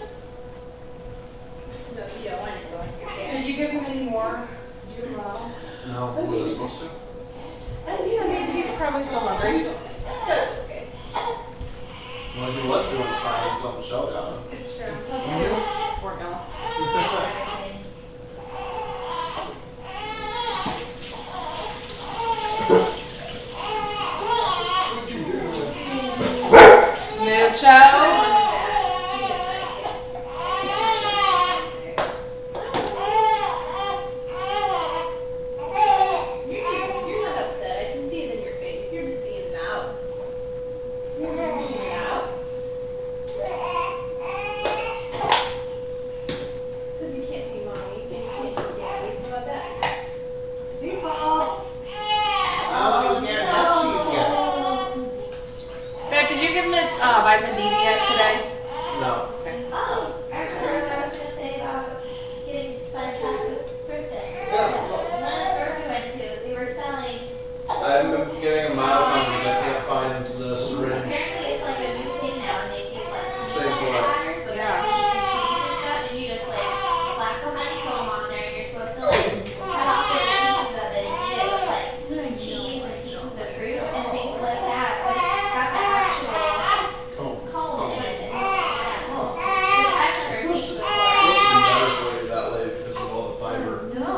No, you don't want to go on your back. Did you give him any more? Did you give him all? No, was I supposed to? Yeah, he's probably still hungry. Well, he was doing fine until Michelle got him. It's true. Let's do. Poor Bill. Mucho. You're not upset. I can see it in your face. You're just being loud. You're just being loud. Because you can't see mommy and you can't see daddy. How about that? Oh, you can't have cheese yet. Babe, did you give him his vitamin D yet today? No. Oh, I remember what I was gonna say about getting sidetracked with birthday. One of the stores we went to, they were selling. I've been getting a mild one because I can't find the syringe. Apparently, it's like a new thing now, and they make like Big honeycomb boy. platters, so Yeah. like you can cheese and stuff, and you just like slap the honeycomb on there, and you're supposed to like cut off little pieces of it and eat it with like cheese and pieces of fruit and things like that. But it's got the actual cone in it. I've never seen it before. It's supposed to be better for you that way because of all the fiber. No.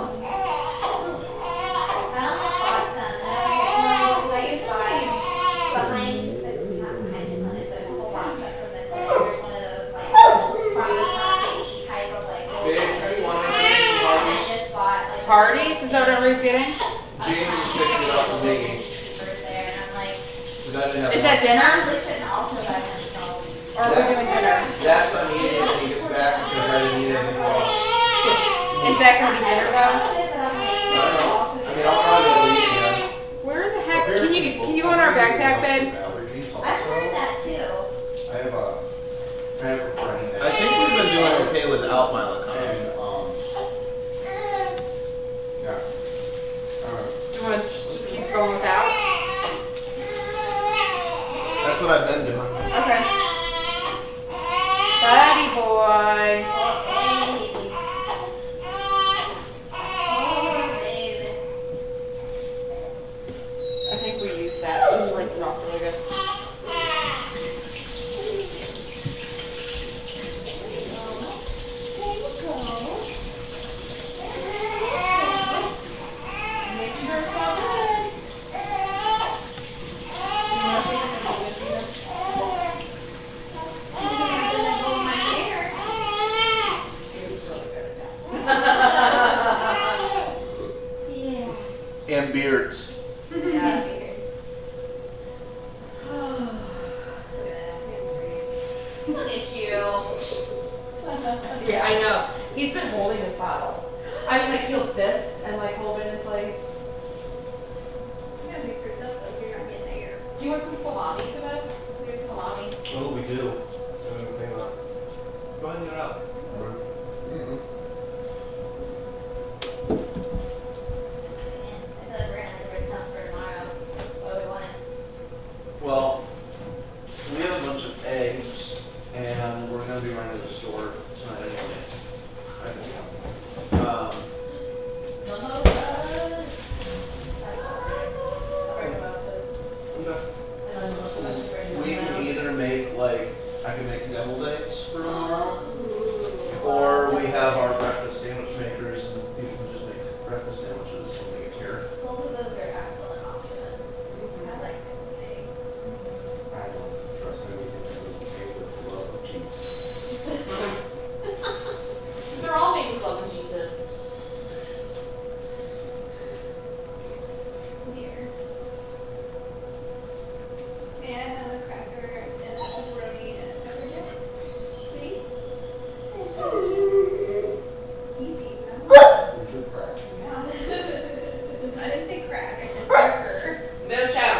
I almost bought some, and I was like, no, because I used to buy not behind the clinic, but a whole box up from the clinic. There's one of those like farmer's type of like. Babe, do you want anything from And I Harvey's? just bought like. Hardee's? Is that what everybody's getting? James is picking it up for me. First there, and I'm like, Because I didn't have Is that dinner? probably shouldn't also have honeycomb. Or are we doing dinner? That's I'm eating when he gets back because I didn't eat anything else. Is that gonna be dinner though? I don't know. I mean, I'll probably go eat again. Where the heck? Can you go in our backpack, babe? Allergies also. I've heard that too. I have a friend that I think he's been doing okay without my Lacan. and yeah. Do you want to just keep going without? That's what I've been doing. Okay. Buddy boy. Oh, baby. I think we used that. Just rinse it off really good. Make sure it's all Yes. Look at you. Yeah, I know. He's been holding this bottle. I mean, like, he'll fist and, like, hold it in place. You're gonna be screwed up though, so you're not getting there. Do you want some salami for this? We have salami. Oh, we do. Go ahead and get it out. I feel like we're gonna have to bring something for tomorrow. What do we want? Well, we have a bunch of eggs, and we're gonna be running to the store tonight anyway. I think. We can either make like I can make deviled eggs for tomorrow, or we have our breakfast sandwich makers, and people can just make breakfast sandwiches when they get here. Both of those are excellent options. I like eggs. I don't trust anything that was made with love of cheese. They're all made with love and Jesus. Here. May I have a cracker and a pepperoni and a pepper jack? Please? Easy, no? You should crack. I didn't say crack, I said cracker. No chow.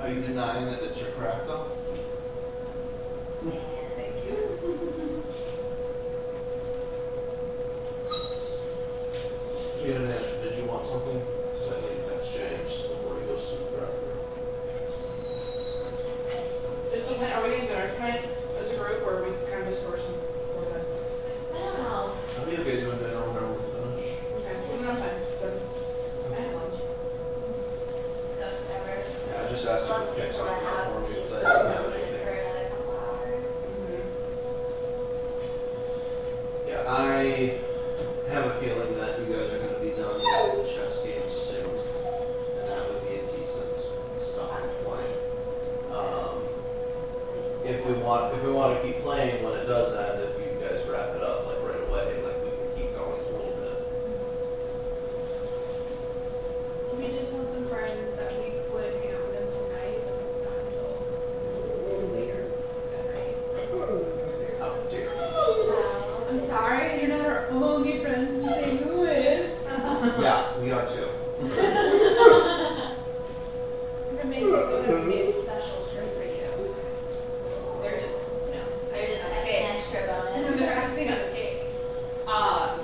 Are you denying that it's your craft though? Thank you. Did you want something? Because I need to text James before he goes to the drive-thru. Are we going to dinner tonight as a group, or are we kind of just for some organized? I don't know. I'll be okay doing dinner whenever we finish. Okay, so we're not fine. So, I have lunch. That's whatever. Yeah, I just asked him to pick something up for me because I didn't have For anything. another couple hours. Yeah, I have a feeling that you guys are going to be done with the chess games soon, and that would be a decent stopping point. If we want to keep playing when it does end, if you guys wrap it up like right away, like we can keep going a little bit. We did tell some friends that we would hang out with them tonight, but it's not until later. Is that right? Oh dear. I'm sorry, you're not our only friends in St. Louis. Yeah, we are too. It makes it going to be a special trip for you. They're just, Or just like an extra bonus. they're icing on the cake.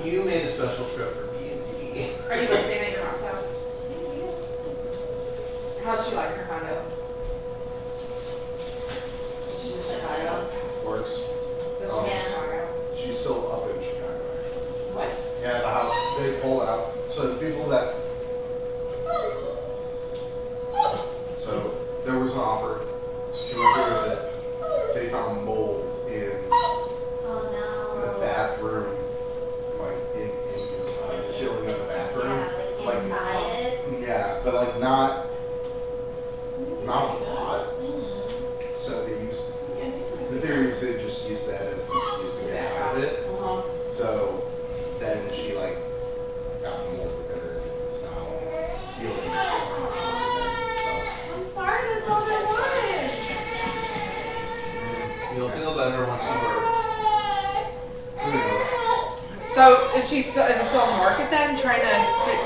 You made a special trip for D&D. Are you staying at your mom's house? How's she like her condo? She's in Chicago. Works. Does she Oh. live in Chicago? She's still up in Chicago. What? Yeah, the house, they pulled out. So the people that. So there was an offer. She went through with it. They found mold in Oh the no. bathroom, like in the ceiling of the bathroom. Yeah, like inside it. Yeah, but like not a lot. So they used, the theory is they just used that as an excuse to get out of it. Uh-huh. So then she like got more bitter and is now healing. I'm sorry, that's all I wanted. You'll feel better once you work. Who knows? So is it still on market then? Trying to,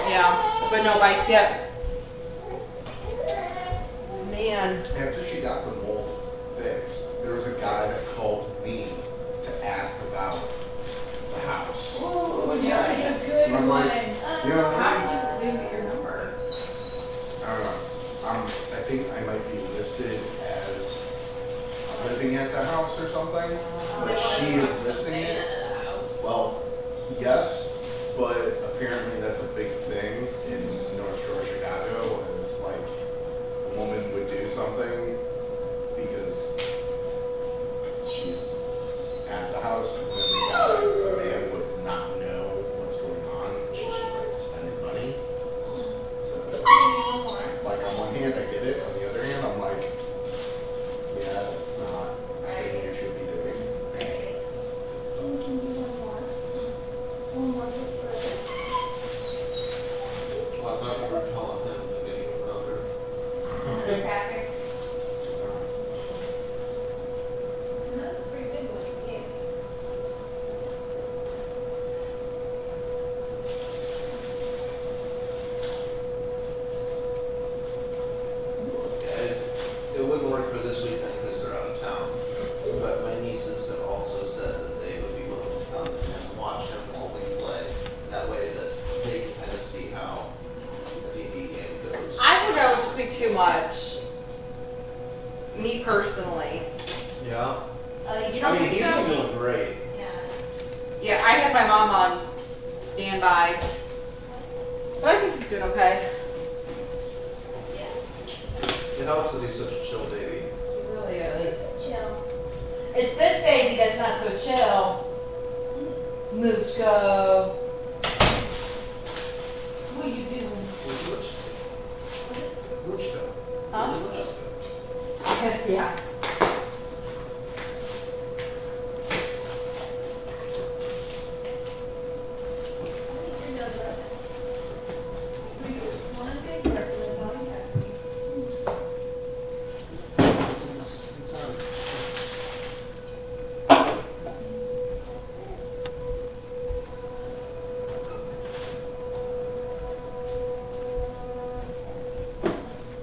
yeah, but no bites yet. Man. After she got the mold fixed, there was a guy that called me to ask about the house. Oh, yeah, it's a good And I'm one. like, you know, How did you get your number? I don't know. I think I might be listed as living at the house or something, but she is listing it. Well, yes, but apparently that's a big thing in North Shore, Chicago, is like a woman would do something because she's at the house, and then the guy, the man would not know what's going on. She's just like spending money. So, like on one hand, I get it. On the other hand, I'm like, yeah, that's not a thing you should be doing. Right. Can you one more? One more me too much. Me personally. Yeah. You I don't mean, think he's so? been doing great. Yeah. Yeah, I had my mom on standby. But I think he's doing okay. It helps that he's such a chill baby. He really is. Chill. It's this baby that's not so chill. Mooch go. What are you doing? Huh? Yeah.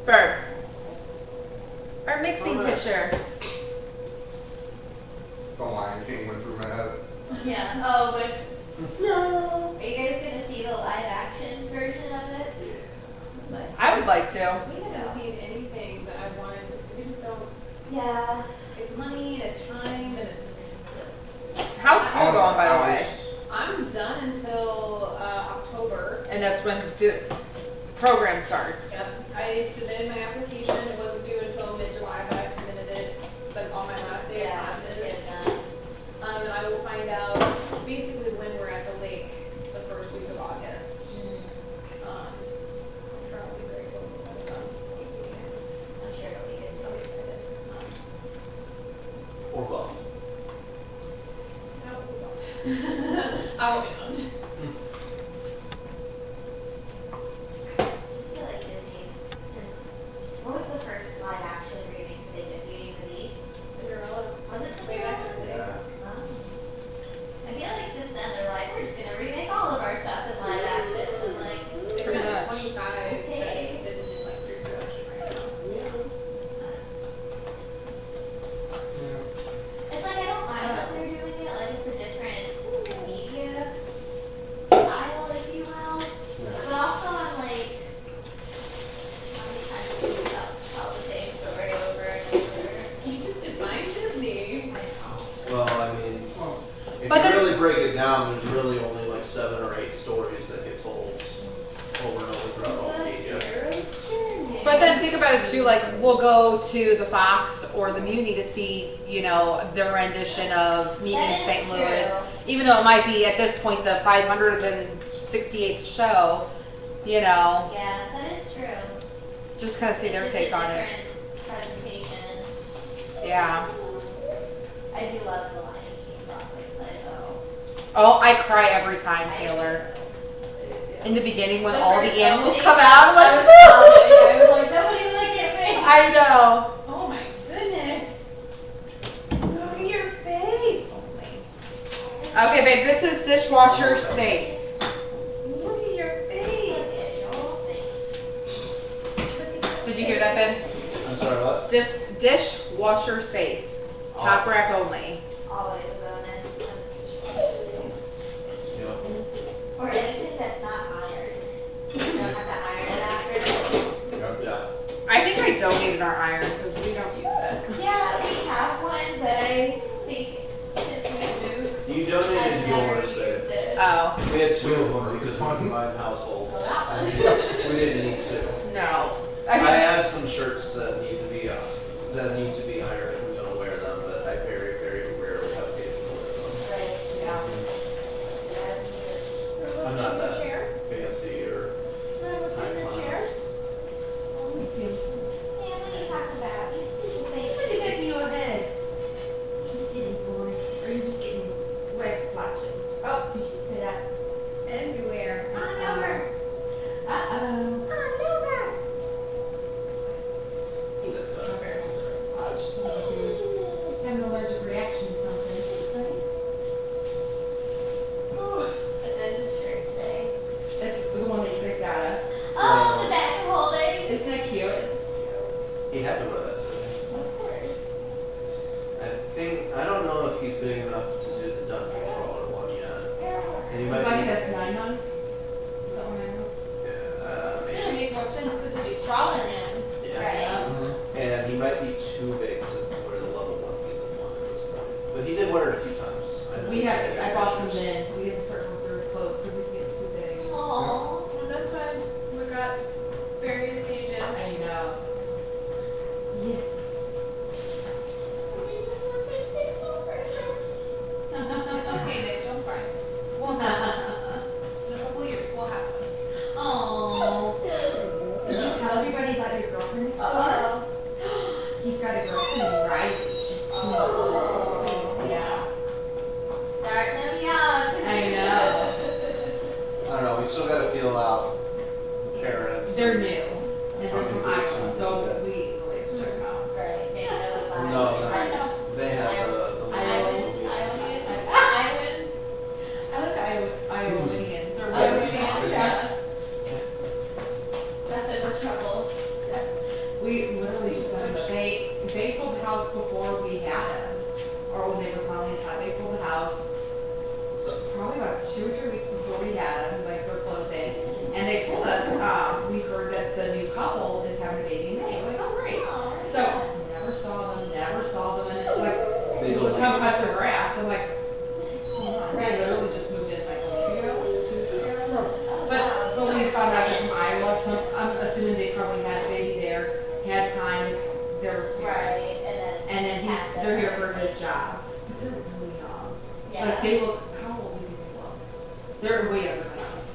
Bird. Our mixing picture. The Lion King went through my head. Yeah. Oh, but no. Are you guys gonna see the live action version of it? I would like to. We haven't seen anything that I wanted to see. We just don't. Yeah. It's money and it's time and it's. How's school going, by the way? I'm done until October. And that's when the program starts. Yep. I submitted my application. It wasn't due until mid-July, but I submitted it like on my last day of Yeah. classes. Get it done. And I will find out basically when we're at the lake the first week of August. I'm sure I'll be very cool with that. I'm sure it'll be good. I'll be excited. Or bum. No, we won't. I won't be bummed. Just feel like Disney's since what was the first live action remake they did? Beauty and the Beast? Cinderella. Was it Way back in the day. Yeah. I feel like since then they're like, we're just gonna remake all of our stuff in live action. And like, They've Pretty got much. 25 Okay. that's sitting in like pre-production right now. it's nuts. It's like I don't mind that they're doing it. Like it's a different media style, if you will. But also I'm like, how many times do you tell the same story over and over? You just define Disney. I know. Well, I mean, if But you that's- really break it down, there's really only like 7 or 8 stories that get told over and over throughout all the media. But then think about it too, like we'll go to the Fox or the Muni to see, you know, their rendition of Meet Me That in is St. Louis. true. Even though it might be at this point the 568th show, you know, Yeah, that is true. just kind of see It's their just take a on it. different presentation. Yeah. I do love the Lion King Broadway play though. Oh, I cry every time, Taylor. In the beginning when The all the first animals opening, come out, I'm I like, was like, nobody look at me. I know. Oh my goodness. Look at your face. Okay, babe, this is dishwasher safe. Look at your face. Did you hear that, Ben? I'm sorry, what? Dishwasher safe. Top Awesome. rack only. Always a bonus when it's dishwasher safe. Yeah. Or anything that's not ironed. You don't have to iron it after. Yeah. I think I donated our iron because we don't use it. Yeah, we have one, but I think since we moved, You I've donated never yours, used babe. it. Oh, We had 2 of them because we combined households. So that one. We didn't need to. no. I I mean, have some shirts that need to be ironed if I'm gonna wear them, but I very, very rarely have occasion to wear them. Right. yeah. I'm not that Chair? fancy or high class. Yeah, what are you talking about? You silly face. What are you making your head? You silly boy. Or are you just getting red splotches? Oh, did you say that? Everywhere. On over. Uh-oh. On over. That's Having an allergic reaction to something. What does this shirt say? It's the one that you guys got us. Oh, the back holding. Isn't it cute? He had to wear that today. Of course. I don't know if he's big enough to do the dungeon crawler one yet. And he might It's like be. that's 9 months. Is that 9 months? Yeah, It maybe. make more sense because He's it's crawling in. and they're from Iowa, so we really have to check them out. Right. No, they have the Iowa. I like Iowanians or Iowanians, whatever. yeah. That's it for trouble. We literally just they sold the house before we had them, or when they were finally inside. They sold the house probably about 2 or 3 weeks before we had them, like we're closing, and they told us we heard that the new couple is having a baby in May. We're like, oh great. So never saw them, and like they would come cut their grass. I'm like, they literally just moved in like a week ago, 2 weeks ago. But when we found out they're from Iowa, so I'm assuming they probably had a baby there, had time, they're Right. and then they're here for his job. But they're really young. Yeah. Like they look, how old do you think they look? They're way younger than us.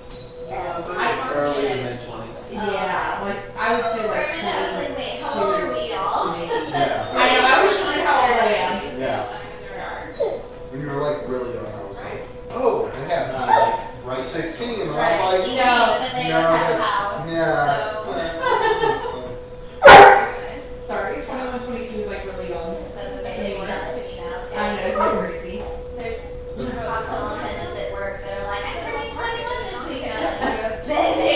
Early to mid 20s. Yeah, like I would say like 20. Wait, how old are we all? Yeah. I know, I was wondering how old I am. Yeah. When you were like really young, I was like, Oh, they have me like right 16, and I'm Right. like, You know, and then they no, don't have a that- house. yeah. So. Sorry, 21, 22 is like really young. That's amazing to me now, too. I know, it's not crazy. There's hospital attendants at work that are like, I'm going to be 21 this week. And I'm like, baby.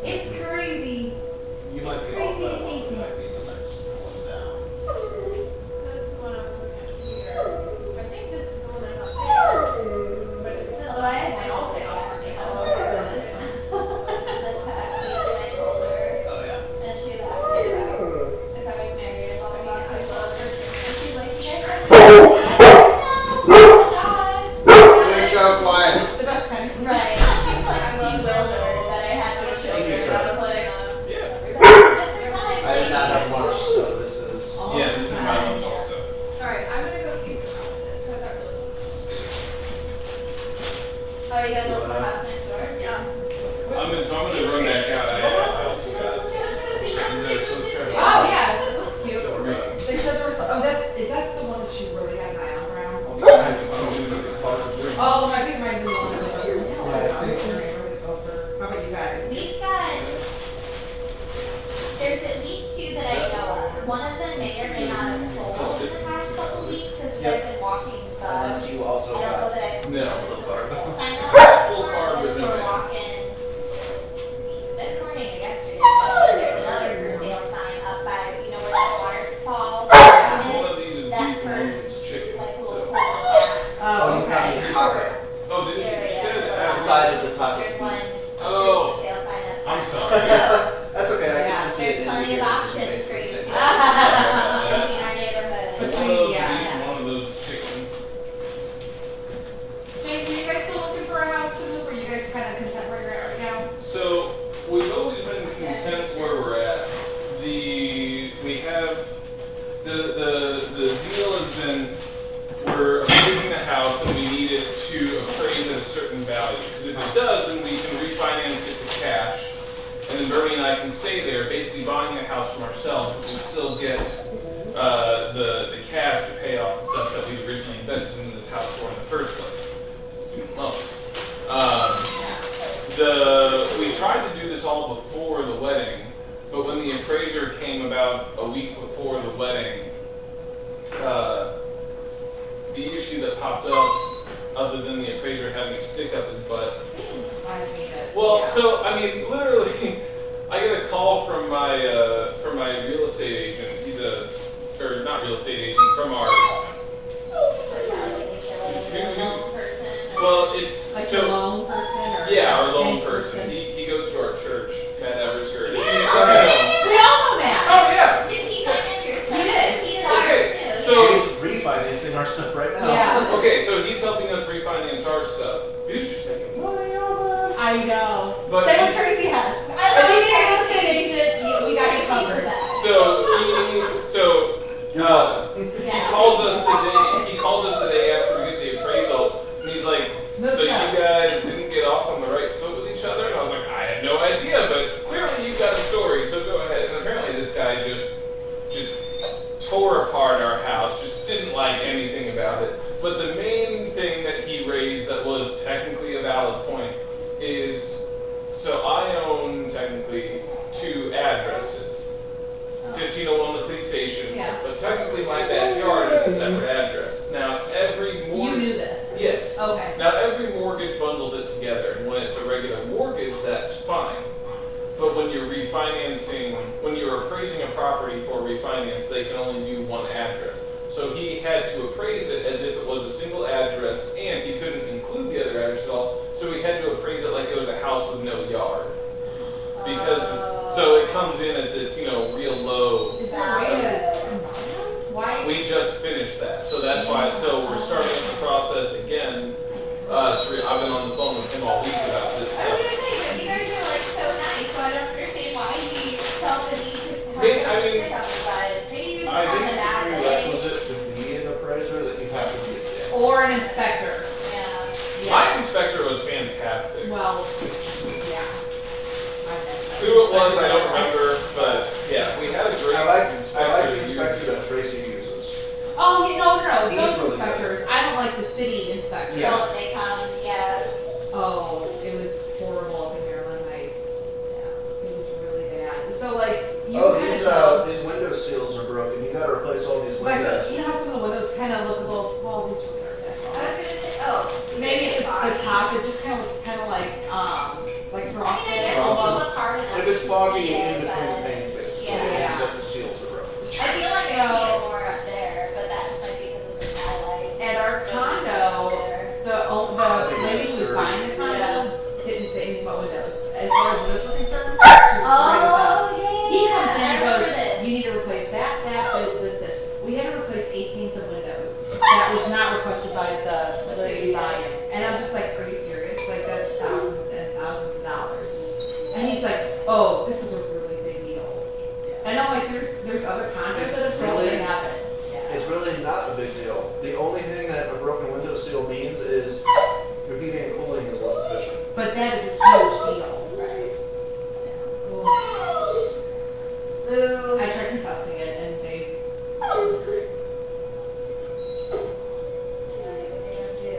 It's crazy. you might be Crazy all to think. that. Might be the next one down. That's one I'm looking at here. I think this is the one that's not saved. But it's still. Although I had my old say this past week, and I told her, Oh yeah. and she was asking about if I was married, blah, blah, blah. I told her, and she's like, you guys are Good show, quiet. The best friend. Right. She was like, I'm bewildered that I had no children. you, sir. I was like, Yeah. that's your time. I did not have lunch, so this is. Yeah, this is my lunch also. Alright, I'm gonna go see what the house is. How's that really look? Oh, you guys look for the house next door? Yeah. So I'm gonna run back out. I asked Alice She about was gonna see the postcard. Oh yeah, that looks cute. They said there was, is that the one that she really had an eye on around? Oh, I think my new one was like, how about you guys? We've got, there's at least 2 that I know of. One of them may or may not have sold in the past couple weeks because they've been walking the. Unless you also I don't know got. that I've No, noticed full the car. for sale sign up. Full car, but They no were man. walking this morning or yesterday. So there's another for sale sign up by, you know, where that waterfall One is. of these is That beef and one is first, chicken. like, little So. cul-de-sac. Oh, you got okay. the taco. Oh, did you Yeah, say yeah. that? Outside of the taco. There's one, Oh. there's for sale sign up. I'm sorry. That's okay. I Yeah, can There's continue plenty to of hear options for you to basically do. say Between our neighborhood. I Between- love yeah. eating one of those chicken. James, are you guys still looking for a house to move, or are you guys kind of content where you're at right now? So we've always been content where we're at. We have the deal has been we're appraising the house and we need it to appraise at a certain value. Because if it does, then we can refinance it to cash, and then Bernie and I can stay there, basically buying the house from ourselves, but we still get the cash to pay off the stuff that we originally invested in this house for in the first place, student loans. We tried to do this all before the wedding, but when the appraiser came about a week before the wedding, the issue that popped up, other than the appraiser having a stick up his butt. Well, so I mean, literally, I get a call from my real estate agent. Or not real estate agent, from our. Well, it's Like so, your loan person or? yeah, our loan bank person. He goes to our church, Matt Eversker. We all know that. Oh yeah. Did he finance your stuff? He did. He did Okay, ours too. so- He's refinancing our stuff right now. Yeah. Okay, so he's helping us refinance our stuff. Dude's just making money on us. I know. But Say he- what Tracy has. refinancing, when you're appraising a property for refinance, they can only do one address. So he had to appraise it as if it was a single address, and he couldn't include the other address at all, so he had to appraise it like it was a house with no yard. Because, so it comes in at this, real low. Is there a way to why? We just finished that, so that's why, so we're starting the process again. I've been on the phone with him all week about this I was stuff. gonna say, but you guys are like so nice, so I don't understand why he felt the need to have Hey, I a mean- stick up his butt. Maybe you just I think found it's an a athlete. prerequisite to be an appraiser that you have to be a dick. Or an inspector. Yeah. My inspector was fantastic. Well, yeah. Who it was, I don't remember, but yeah, we had a great I like the inspector. inspector that Tracy uses. Oh, no. He's Those really inspectors. I don't like the city inspectors. Yeah. Don't they come, yeah. Oh, it was horrible up in Maryland Heights. Yeah, it was really bad. So like, you kind of know, These window seals are broken. You gotta replace all these like, windows. you know how some of the windows kind of look a little, well, these really aren't that I well. was gonna say, oh. Maybe it's the top, it just kind of looks kind of like I frosted. mean, I guess it was hard enough. If it's foggy to see in it, between the but paint, basically, Yeah. except the seals are broken. I feel like I see it more up there, but that just might be because of the skylight. At our condo, the lady who was buying the condo didn't say anything about windows. As far as windows were concerned, she was right about. yeah. He comes in I and remember goes, this. you need to replace that, this. We had to replace 8 panes of windows. That was not requested by the lady buying it. And I'm just like, are you serious? Like, that's thousands and thousands of dollars. And he's like, oh, this is a really big deal. And I'm like, there's other condos that have said really- they have it. It's really not a big deal. The only thing that a broken window seal means is your heating and cooling is less efficient. But that is a huge deal. Right. Boo. I tried contesting it and they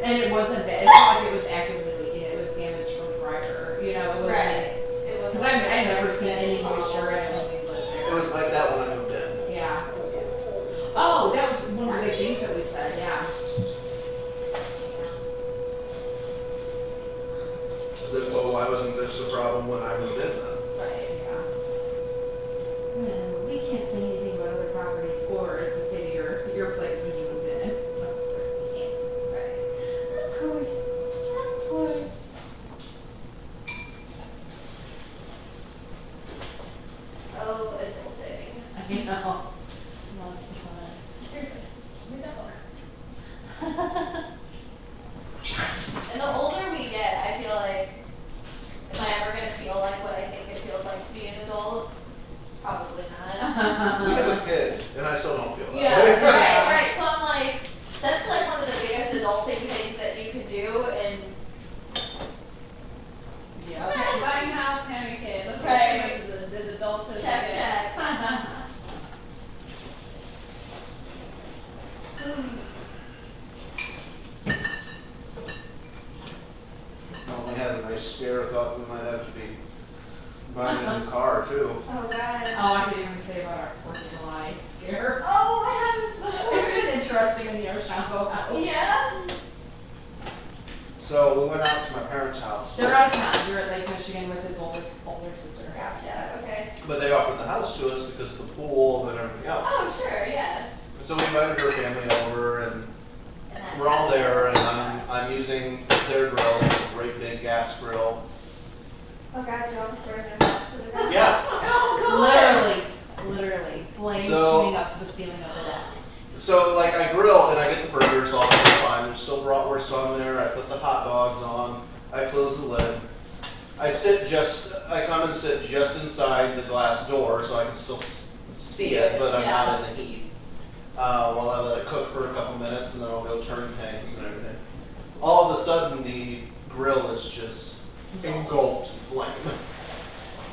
and it wasn't bad. It's not like it was actively leaking. It was damaged from prior. It wasn't. Right. It was. Because I never seen any moisture in it when we lived It there. was like that when I moved in. Yeah. Oh, that was one of the big things that we said. Yeah. Why wasn't this a problem when I moved in then? Right. Yeah. We can't say anything about other properties or the city or your place when you moved in. Right. Of course. Of course. Oh, adulting. I know. Lots of fun. Read that book. And the older we get, I feel like, am I ever gonna feel like what I think it feels like to be an adult? Probably not. We have a kid, and I still don't feel that Yeah. way. Right. So I'm like, that's like one of the biggest adulting things that you can do, and Yeah. Okay, buying a house, having a kid. Let's Right. right. As adults as check, it check. is. We had a nice scare. Thought we might have to be buying a new car too. Oh god. Oh, I could even say about our 4th of July scare. Oh, what happened? It's been interesting in the Oshambo house. Yeah. So we went out to my parents' house, They're out of town. You're at Lake Michigan with his older sister. Gotcha. Okay. but they offered the house to us because of the pool and everything else. Oh, sure. Yeah. So we invited her family over, and And that- we're all there, and I'm using their grill, a great big gas grill. Oh god, you almost started in house to the ground. Yeah. Literally, flames So- shooting up to the ceiling of the deck. So like I grill and I get the burgers on, it's fine. There's still bratwurst on there. I put the hot dogs on. I close the lid. I come and sit just inside the glass door so I can still see it, but I'm not in the heat. While I let it cook for a couple minutes, and then I'll go turn things and everything. All of a sudden, the grill is just engulfed in flame.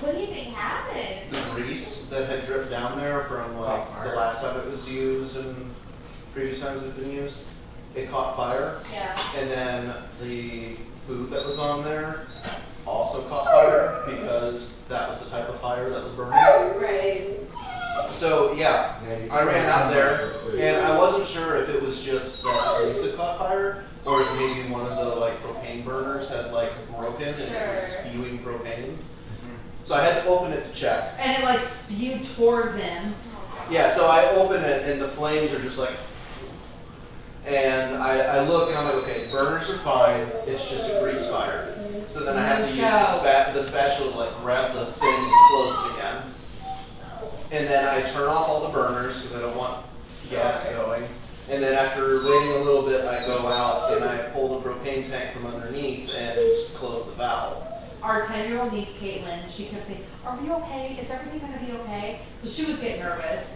What do you think happened? The grease that had dripped down there from like the last time it was used and previous times it's been used, it caught fire, Yeah. and then the food that was on there also caught fire because that was the type of fire that was burning. Right. So yeah, I ran out there, and I wasn't sure if it was just that grease had caught fire, or if maybe one of the like propane burners had like broken and it was Sure. spewing propane. So I had to open it to check. And it like spewed towards him. Yeah, so I open it and the flames are just like, and I look and I'm like, okay, burners are fine, it's just a grease fire. So then I have to use the spatula to like grab the thing and close it again. And then I turn off all the burners because I don't want gas going. And then after waiting a little bit, I go out and I pull the propane tank from underneath and close the valve. Our 10-year-old niece, Caitlin, she kept saying, "Are we okay? Is everything going to be okay?" So she was getting nervous.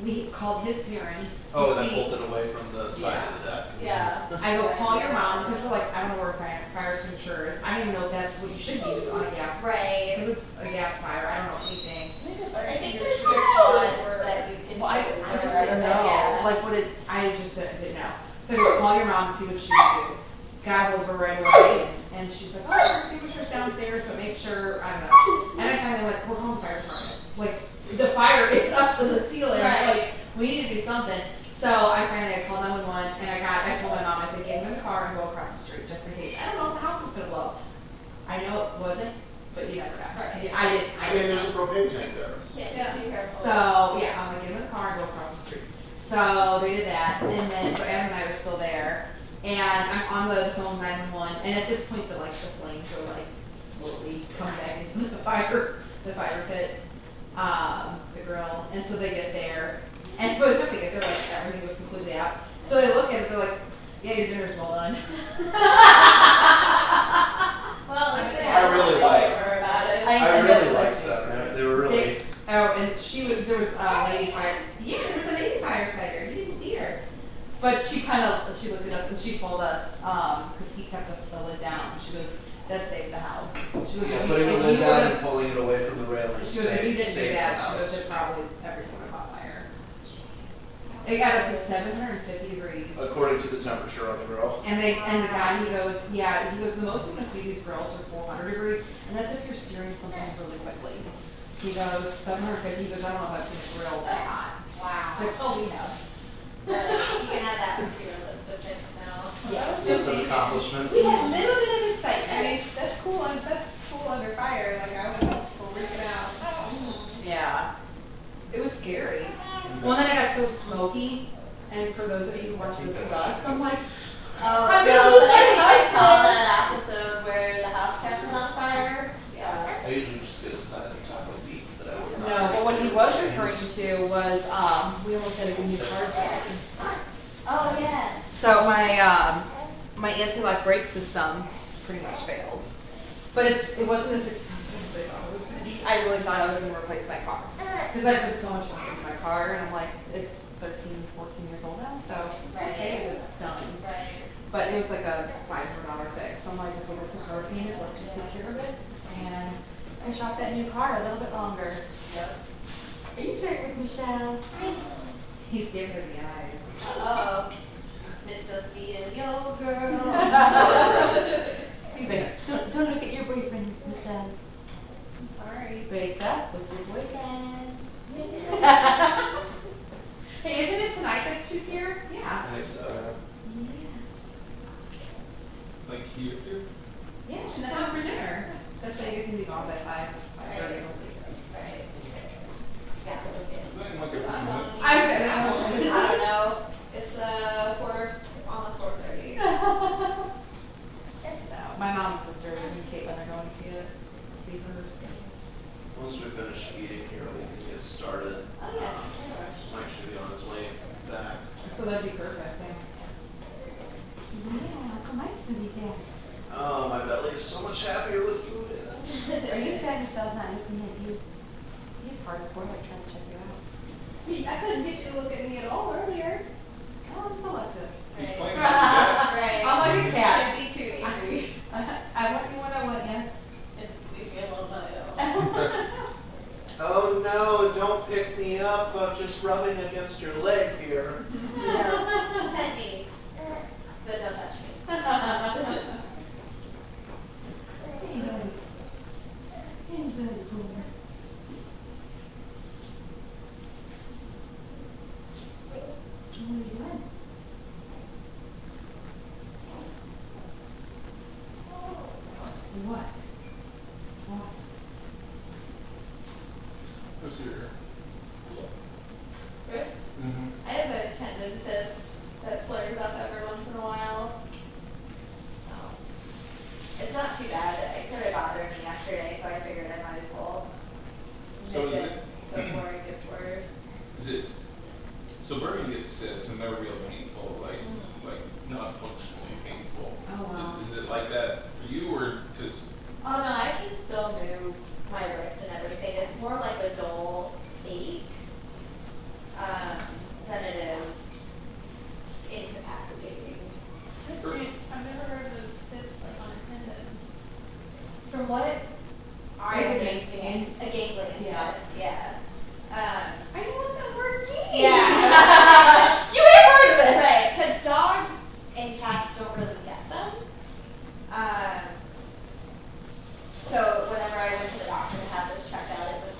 We called his parents. Oh, and I pulled it away from the side of the deck. Yeah. I go, call your mom, because we're like, I don't know where fire extinguishers. I don't even know if that's what you should use on a gas. Right. Because it's a gas fire. I don't know anything. I think there's certain ones that you can. Well, I just didn't know. Yeah. Like, I just didn't know. So I go, call your mom, see what she would do. Got over right away, and she's like, oh, our extinguisher's downstairs, but make sure, I don't know. And I finally like, we're home fire department. Like, the fire is up to the ceiling. Right. Like, we need to do something. So I finally called 911, and I told my mom, I said, get him in the car and go across the street, just in case. I don't know if the house was going to blow. I know it wasn't, but you never know. Right. I didn't. I mean, there's a propane tank there. Yeah, be careful. So, yeah, I'm like, get him in the car and go across the street. So they did that, and then, so Adam and I were still there, and I'm on the phone 911, and at this point, the flames are like slowly coming back into the fire pit, the grill, and so they get there, and but it's not they get there, like, everything was completely out. So they look at it, they're like, yeah, your dinner's well done. Well, like I really liked about it. I really liked them. They were really. Oh, and there was a lady fire. Yeah, there was a lady firefighter. You didn't see her. But she looked at us and she told us, because he kept the lid down. She goes, that saved the house. She was Yeah, putting the lid down and pulling it away from the railing. She goes, if you didn't do that, she goes, it probably, everything would have caught fire. It got up to 750 degrees. According to the temperature on the grill. And the guy, he goes, the most we can see these grills are 400 degrees, and that's if you're searing something really quickly. He goes, 750, he goes, I don't know if I've seen a grill that hot. Wow. Like, oh, we have. You can add that to your list of things now. Yeah. Just some accomplishments. We had a little bit of excitement. I mean, that's cool under fire, like I would freak it out. Yeah. It was scary. Well, then it got so smoky, and for those of you who watch This Is Us, I'm like, Oh, I'm girl, gonna lose I think my I saw house. that episode where the house catches on fire. yeah. I usually just get a side of taco beef, but I was not. No, but what he was referring to was, we almost had a new car party. Oh, yeah. So my anti-lock brake system pretty much failed. But it wasn't as expensive as I thought it was going to be. I really thought I was going to replace my car. Because I put so much money into my car, and I'm like, it's 13, 14 years old now, so it's okay, it's done. Right. But it was like a $500 fix. So I'm like, if we get some car painted, let's just take care of it. And I shopped that new car a little bit longer. Yep. Are you flirting with Michelle? He's giving her the eyes. Uh-oh. Mr. Steele, yo, girl. He's like, don't look at your boyfriend, Michelle. Sorry. Break up with your boyfriend. Hey, isn't it tonight that she's here? Yeah. I think so. Like here? Yeah, she's coming for dinner. That's why you guys can be gone by 5:30. Right. Yeah, okay. I was saying, I I don't know. It's almost 4:30. No, my mom and sister and Caitlin are going to see her. Once we finish eating here, we can get started. Oh, yeah. Mike should be on his way back. So that'd be perfect. Yeah, how nice to be there. Oh, my belly is so much happier with food in it. Are you sad Michelle's not looking at you? He's hardcore, like trying to check you out. I couldn't get you to look at me at all earlier. Oh, I'm selective. He's Right. playing Right. I'm like a cat. It'd be too easy. I want you when I want you. If we feel a little. Oh no, don't pick me up. I'm just rubbing against your leg here. No. Pet me. But don't touch me. What? What? What's your? Wrist? Mm-hmm. I have a tendon cyst that flares up every once in a while. So it's not too bad. It started bothering me yesterday, so I figured I might as well So nip is it before it gets worse. Is it? So Bernie gets cysts and they're real painful, like not functionally painful. Oh, wow. Is it like that for you, or because? Oh no, I can still move my wrist and everything. It's more like a dull ache than it is incapacitating. That's strange. I've never heard of a cyst like on a tendon. From what I Is it understand, a ganglion Yeah. cyst, yeah. I know what that word means. Yeah. You may have heard of it. Right, because dogs and cats don't really get them. So whenever I went to the doctor to have this checked out, it was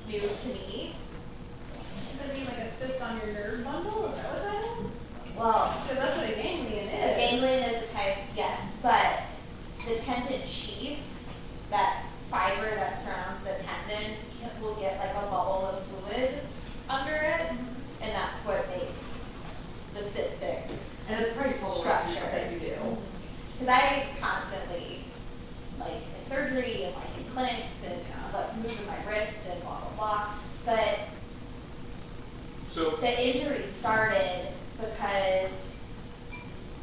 new to me. Does it mean like a cyst on your nerve bundle? Is that what that is? Well, Because that's what a ganglion is. a ganglion is a type, yes, but the tendon sheath, that fiber that surrounds the tendon, will get like a bubble of fluid under it, and that's what makes the cystic And it's pretty total structure. that you do. Because I constantly, like in surgery and like in clinics and like moving my wrist and blah blah blah. But So the injury started because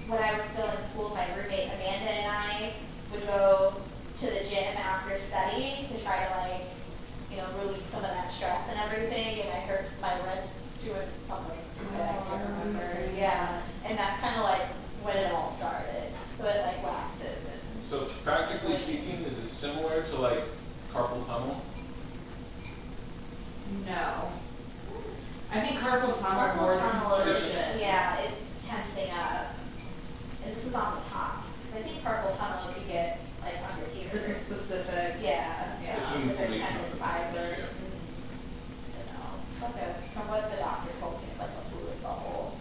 when I was still in school, my roommate Amanda and I would go to the gym after studying to try to like, relieve some of that stress and everything. And I hurt my wrist doing something stupid. I can't remember. Yeah, and that's kind of like when it all started. So it like waxes and. So practically speaking, is it similar to like carpal tunnel? No. I think carpal tunnel is more consistent. Yeah, it's tensing up. And this is on the top. Because I think carpal tunnel you get like under here. It's a specific. Yeah, Yeah. It's specific inflammation tendon of the fiber. tendon, yeah. So no, it's like from what the doctor told me, it's like a fluid bubble.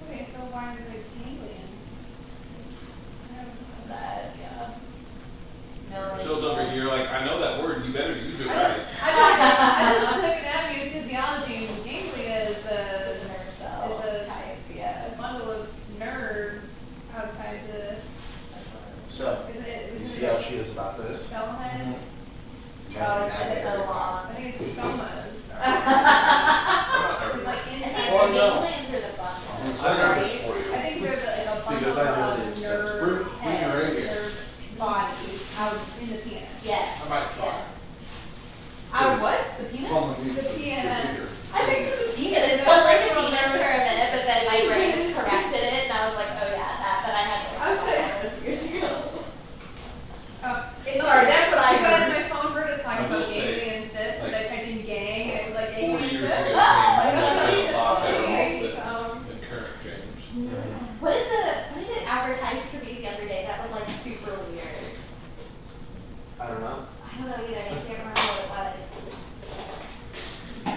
Okay, so why is it a ganglion? That, yeah. No. Michelle's over here, like I know that word. You better use it I right. just took an avenue in physiology, and ganglia is It's a a nerve cell It's a- type, yeah. bundle of nerves outside the. So, Is you it see how she is about this? cell head? Oh, it's been so long. I think it's somas. I'm not It's nervous. like I think inside. Well, the no. ganglions are the bundle. I got this right? for you. I think there's like a bundle Because I know the of extent. nerve Bring it right here. heads, nerve bodies out in the penis. Yes. I might try. Yes. What? The penis? From the The penis. I think it's a penis. It felt like a penis for a minute, but then my brain corrected it, and I was like, oh yeah, that. But I had no I was idea this years ago. Sorry, that's what I heard. Because my phone heard us talking I will about say, ganglion cysts, like, I typed in gang, and it was like 4 years ganglion ago, cysts. James Oh, did a lot better There off you than, go. than current James. What did it advertise for me the other day? That was like super weird. I don't know. I don't know either. I can't remember what it was.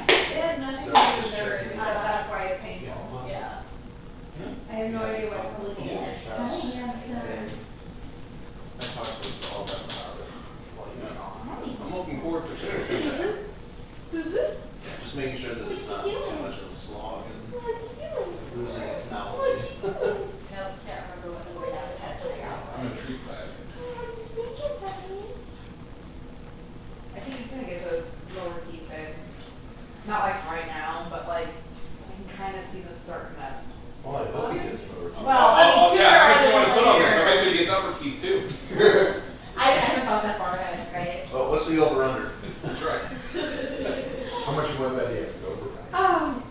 It has nothing So to do it's with just nerves, tricky. except that's why it's painful. Yeah. I have no idea what it's looking at. And I talked with all of them about it while you were gone. I'm looking forward to finishing that. Just making sure that it's not too much of a slog and losing its novelty. Nope, can't remember what the word advertised for I'm a tree plant. I think he's gonna get those lower teeth big. Not like right now, but like I can kind of see them starting to. Well, I hope he gets over. Well, I mean, Oh, sooner yeah, I rather actually want to than put on this. I later. bet you he gets upper teeth too. I haven't thought that far ahead. Right. Well, what's the over-under? That's right. How much you want that to go for? Oh.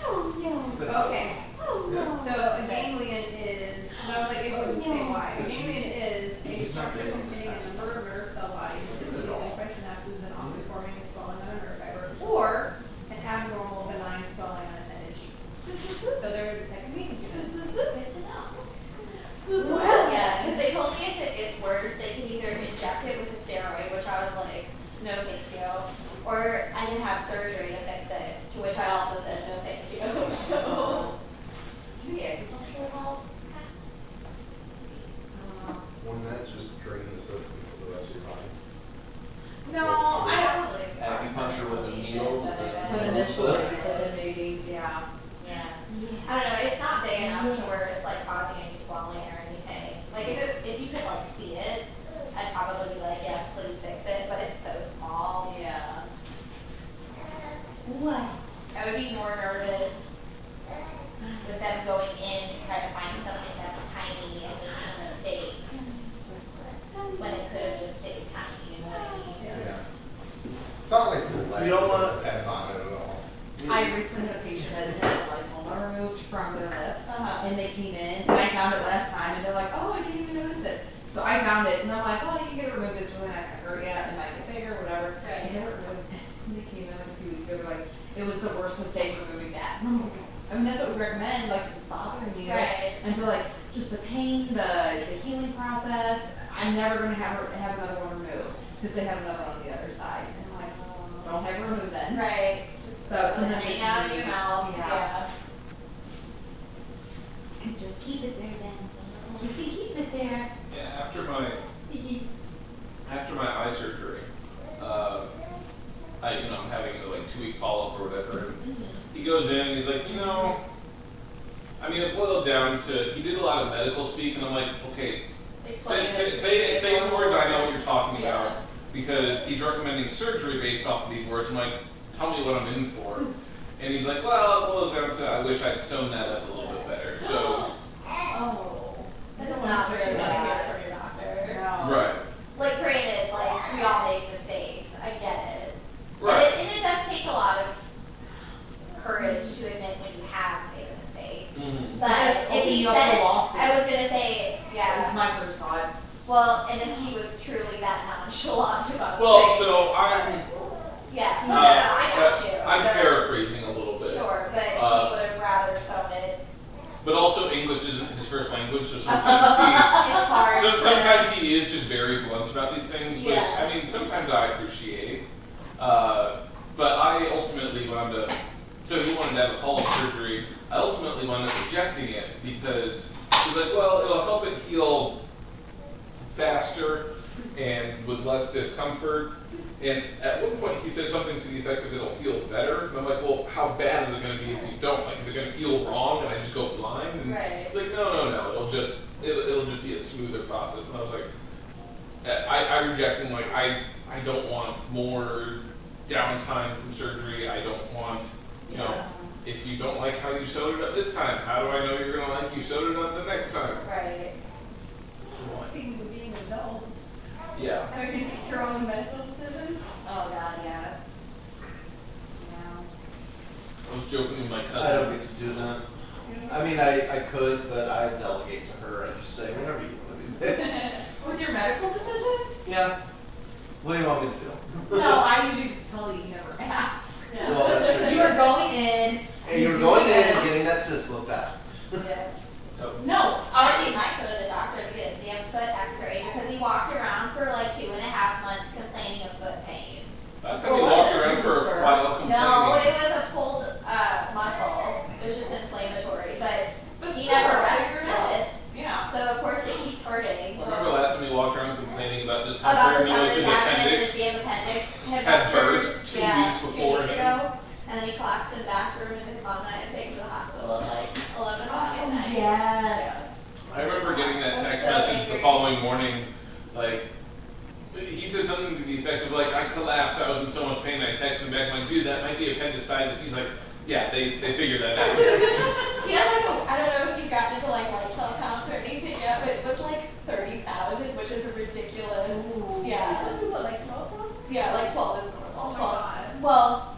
Okay, Oh so a ganglion is, so I was like, it wouldn't say why. A This- ganglion is a he's not structure getting this containing a next number of nerve cell bodies typically Not at all. linked by synapses and often forming a swelling on a nerve fiber, or an abnormal benign swelling on a tendon sheath. So there was a second meaning to them. Good to know. Yeah, because they told me if it gets worse, they can either inject it with a steroid, which I was like, no thank you, or I can have surgery to fix it, to which I also said no thank you. So, yeah, acupuncture help? Wouldn't that just drain the system for the rest of your body? No, I don't. Acupuncture with a needle. But initially, but then maybe, yeah. Yeah. I don't know, it's not big enough to where it's like causing any swelling or anything. Like if you could like see it, I'd probably be like, yes, please fix it, but it's so small. Yeah. What? I would be more nervous with them going in to try to find something that's tiny and making a mistake. When it could have just stayed tiny, you know what I mean? Yeah. It's not like You don't want- depends on it at all. I recently had a patient that had like ulna removed from their lip, Uh-huh. and they came in, and I found it last time, and they're like, oh, I didn't even notice it. So I found it, and I'm like, oh, you can get it removed, it's really not gonna hurt yet, it might get bigger, whatever. Right. And they were removed, and they came in like a few weeks ago, they're like, it was the worst mistake removing that. And I'm like, I mean, that's what we recommend, like, if it's bothering you. Right. And they're like, just the pain, the healing process, I'm never gonna have another one removed, because they have another one on the other side. And I'm like, oh, don't have it removed then. Right. Just So sometimes hang it out can of be- your mouth. yeah. And just keep it there then. You can keep it there. Yeah, after my eye surgery, I'm having a like 2-week follow up or whatever. And he goes in and he's like, it boiled down to he did a lot of medical speak, and I'm like, okay, say the words I know what you're talking about, because he's recommending surgery based off of these words. I'm like, tell me what I'm in for. And he's like, well, it boils down to I wish I'd sewn that up a little bit better. So. Oh, that's not very good from your doctor. No. Right. Like, granted, like, we all make mistakes. I get it. Right. And it does take a lot of courage to admit when you have made a mistake. Mm-hmm. But That's if he opening up said the it, lawsuits. I was going to say, That's yeah. my first thought. Well, and if he was truly that nonchalant about it. Well, so I'm. Yeah, no, I got you. I'm So- paraphrasing a little bit. Sure, but he would have rather sewn it. But also English isn't his first language, so sometimes It's hard. sometimes he is just very blunt about these things, which Yeah. sometimes I appreciate. But I ultimately wound up. So he wanted to have a follow-up surgery. I ultimately wound up rejecting it because he's like, well, it'll help it heal faster and with less discomfort. And at one point he said something to the effect of it'll heal better. And I'm like, well, how bad is it going to be if you don't? Like, is it going to heal wrong and I just go blind? And Right. he's like, no. It'll just be a smoother process. And I was like, I reject him. Like, I don't want more downtime from surgery. I don't want, if you don't like how you sewed it up this time, how do I know you're going to like you sewed it up the next time? Right. Speaking of being an adult, Yeah. having to make your own medical decisions. Oh, God, yeah. I was joking with my cousin. I don't get to do that. I mean, I could, but I delegate to her. I just say, whatever you want to do. With your medical decisions? Yeah. What do you want me to do? No, I usually just tell you, you never ask. Well, that's true. You were going in. Hey, you were going in and getting that cyst looked at. Yeah. So, No, I think I go to the doctor to get his damn foot x-rayed because he walked around for like 2.5 months complaining of foot pain. last time he walked around for a while complaining. No, it was a pulled muscle. It was just inflammatory, but he never rested it. Yeah. So of course it keeps hurting. I remember last time he walked around complaining about this About temporary his his abdomen, appendix. the appendix Had burst 2 weeks 2 before weeks him. ago. And then he collapsed in the bathroom and his mom and I had to take him to the hospital at like 11 o'clock at night. Yes. I remember getting that text message the following morning, like, he said something to the effect of like, I collapsed, I was in so much pain, I texted him back, I'm like, dude, that might be appendicitis. He's like, yeah, they figured that out. He had like I don't know if you got into like white cell counts or anything yet, but it was like 30,000, which is ridiculous. Yeah. Some people like 12. Yeah, like 12 is normal. Oh my 12. God. Well,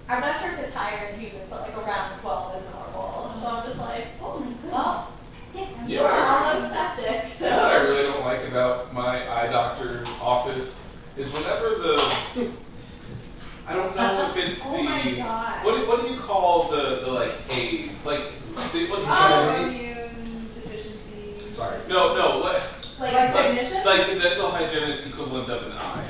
I'm not sure if it's higher in humans, but like around 12 is normal. So I'm just like, oh, well, Yeah. we're almost septic, What I so. really don't like about my eye doctor's office is whenever I don't know if it's Oh my God. what do you call the like aids? Like, what's the Autoimmune deficiency. Sorry. No, what? Like technician? Like the dental hygienist equivalent of an eye.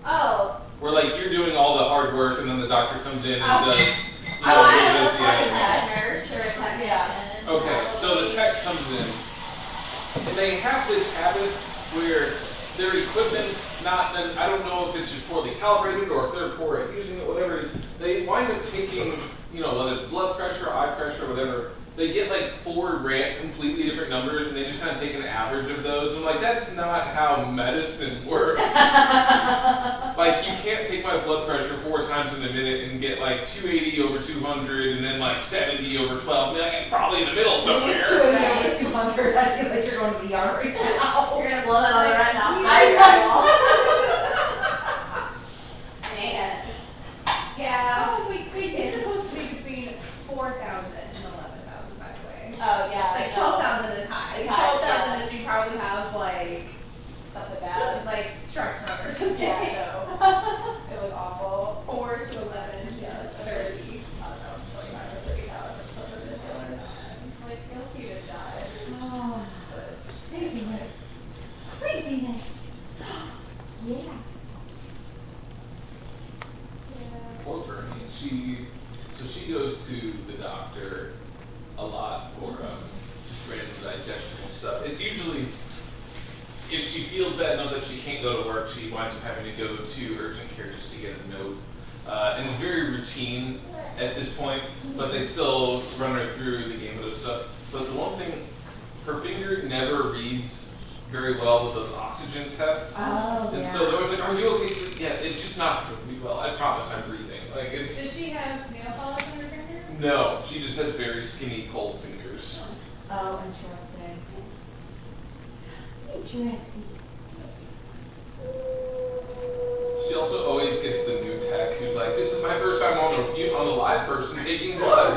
Oh, Where like you're doing all the hard work and then the doctor comes in and Oh. does, I a don't little know bit if at like the end. a nurse or a technician. Yeah. Okay, so the tech comes in and they have this habit where their equipment's not, I don't know if it's just poorly calibrated or if they're poor at using it, whatever it is. They wind up taking, you know, whether it's blood pressure, eye pressure, whatever, they get like 4 completely different numbers and they just kind of take an average of those. I'm like, that's not how medicine works. Like, you can't take my blood pressure 4 times in a minute and get like 280 over 200 and then like 70 over 12. Like, it's probably in the middle somewhere. It's 280 over 200. I feel like you're going to the ER right now. You're gonna blow that on right now. Man. Yeah. Oh, wait, it's supposed to be between 4,000 and 11,000, by the way. Oh yeah. Like 12,000 is high. It's high, 12,000 is you probably have like Something bad. like strep throat or something. Yeah, no. It was awful. 4 to 11. Yeah, 30. I don't know, 25 or 30,000. Something ridiculous. Like, feel cute to die. Oh, craziness. Craziness. Yeah. Poor Bernie. She goes to the doctor a lot for just random digestion stuff. It's usually, if she feels bad enough that she can't go to work, she winds up having to go to urgent care just to get a note. And it's very routine at this point, but they still run her through the gamut of stuff. But the one thing, her finger never reads very well with those oxygen tests. Oh, And yeah. so there was like, are you okay? She's like, yeah, it's just not going to be well. I promise I'm breathing. Like, it's, Does she have nail polish on her finger? no, she just has very skinny, cold fingers. Oh, interesting. Interesting. She also always gets the new tech who's like, this is my first time on a live person taking blood.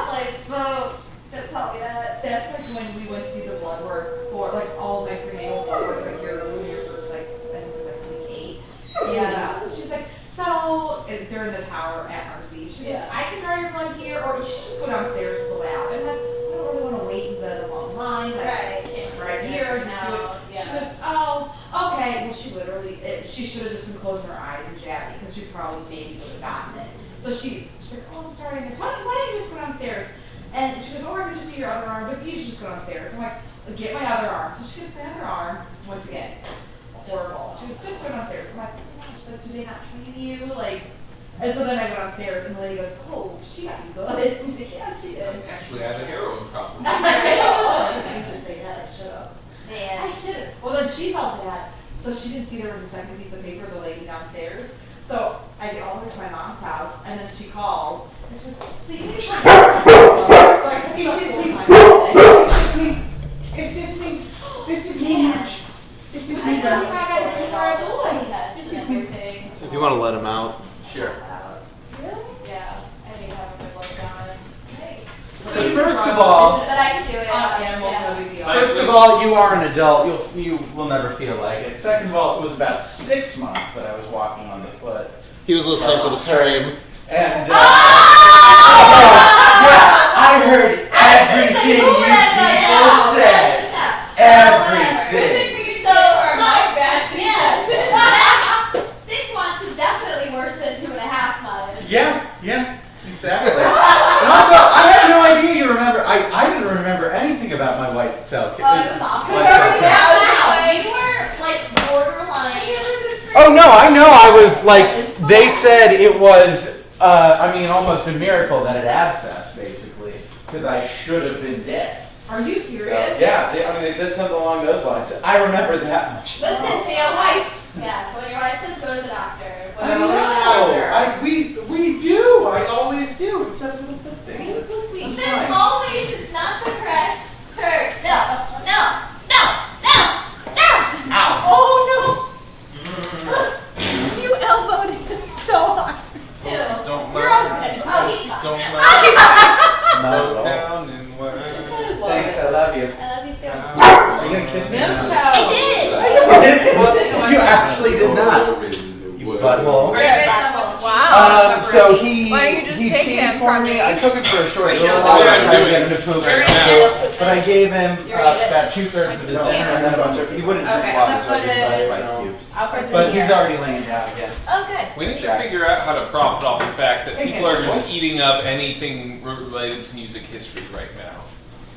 Like, bro, don't tell me that. That's like when we went to do the blood work for like all my prenatal blood work, like your first like I think it was like week 8. And she's like, so they're in the tower at RC. She goes, I can draw your blood here, or you should just go downstairs to the lab. And I'm like, I don't really want to wait in the long line. Like, Right. right here, just do it. Yeah. She goes, oh, okay. Well, she literally, she should have just been closing her eyes and jabbing because she probably maybe would have gotten it. So she's like, oh, I'm sorry, miss. Why don't you just go downstairs? And she goes, oh, I'm just see your other arm, but you should just go downstairs. I'm like, get my other arm. So she gets my other arm, once again, horrible. She goes, just go downstairs. I'm like, oh my gosh, like, do they not train you? Like, and so then I go downstairs and the lady goes, oh, she got you good. I'm like, yeah, she did. Actually, I had a heroin problem. I'm like, oh, I didn't need to say that, I should have. Man. I should have. Well, then she felt bad, so she didn't see there was a second piece of paper, the lady downstairs. So I get all the way to my mom's house, and then she calls, and she goes, so you need to so I can Excuse me. Excuse me. This is too much. This is I too said, much. I got to take her boy. This is everything. If you want to let him out. Sure. Really? Yeah. I need to have a good look down. Hey. So first of all, But I can do it. Animals, Yeah. no big deal. first of all, you are an adult. You will never feel like it. Second of all, it was about 6 months that I was walking on the foot. He was listening to the stream. And yeah, I heard everything you people said. Everything. So, like, yeah. 6 months is definitely worse than 2.5 months. Yeah, exactly. And also, I had no idea you remember. I didn't remember anything about my white cell. Oh, it was awful. White cell count. You were, like, borderline. Oh no, I know. I was like, they said it was. Almost a miracle that it abscessed, basically, because I should have been dead. Are you So, serious? yeah, they said something along those lines. I remember that much. Listen to your wife. Yeah, so when your wife says go to the doctor. I know. We do. I always do, except for the foot thing. Then always is not the correct term. No. Ow. Oh no! You elbowed him so hard. Don't Your husband. Oh, he's fine. Don't Not at low all. down and wide. Thanks, I love you. I love you too. Are you gonna kiss me? now? I did. You actually did not. You butthole. Are you guys done with Wow. So he Why don't you just he take peed him for from me. me? I took it for a short Yeah, little I'm while to doing try to it. get him to poop Right right now. now. But I gave him You're right. about 2/3 of his dinner and then a bunch of. He wouldn't drink Okay, water, I'm so I did gonna- buy ice cubes. I'll press it But here. he's already laying down again. Okay. We need to figure out how to profit off the fact that people are just eating up anything related to music history right now.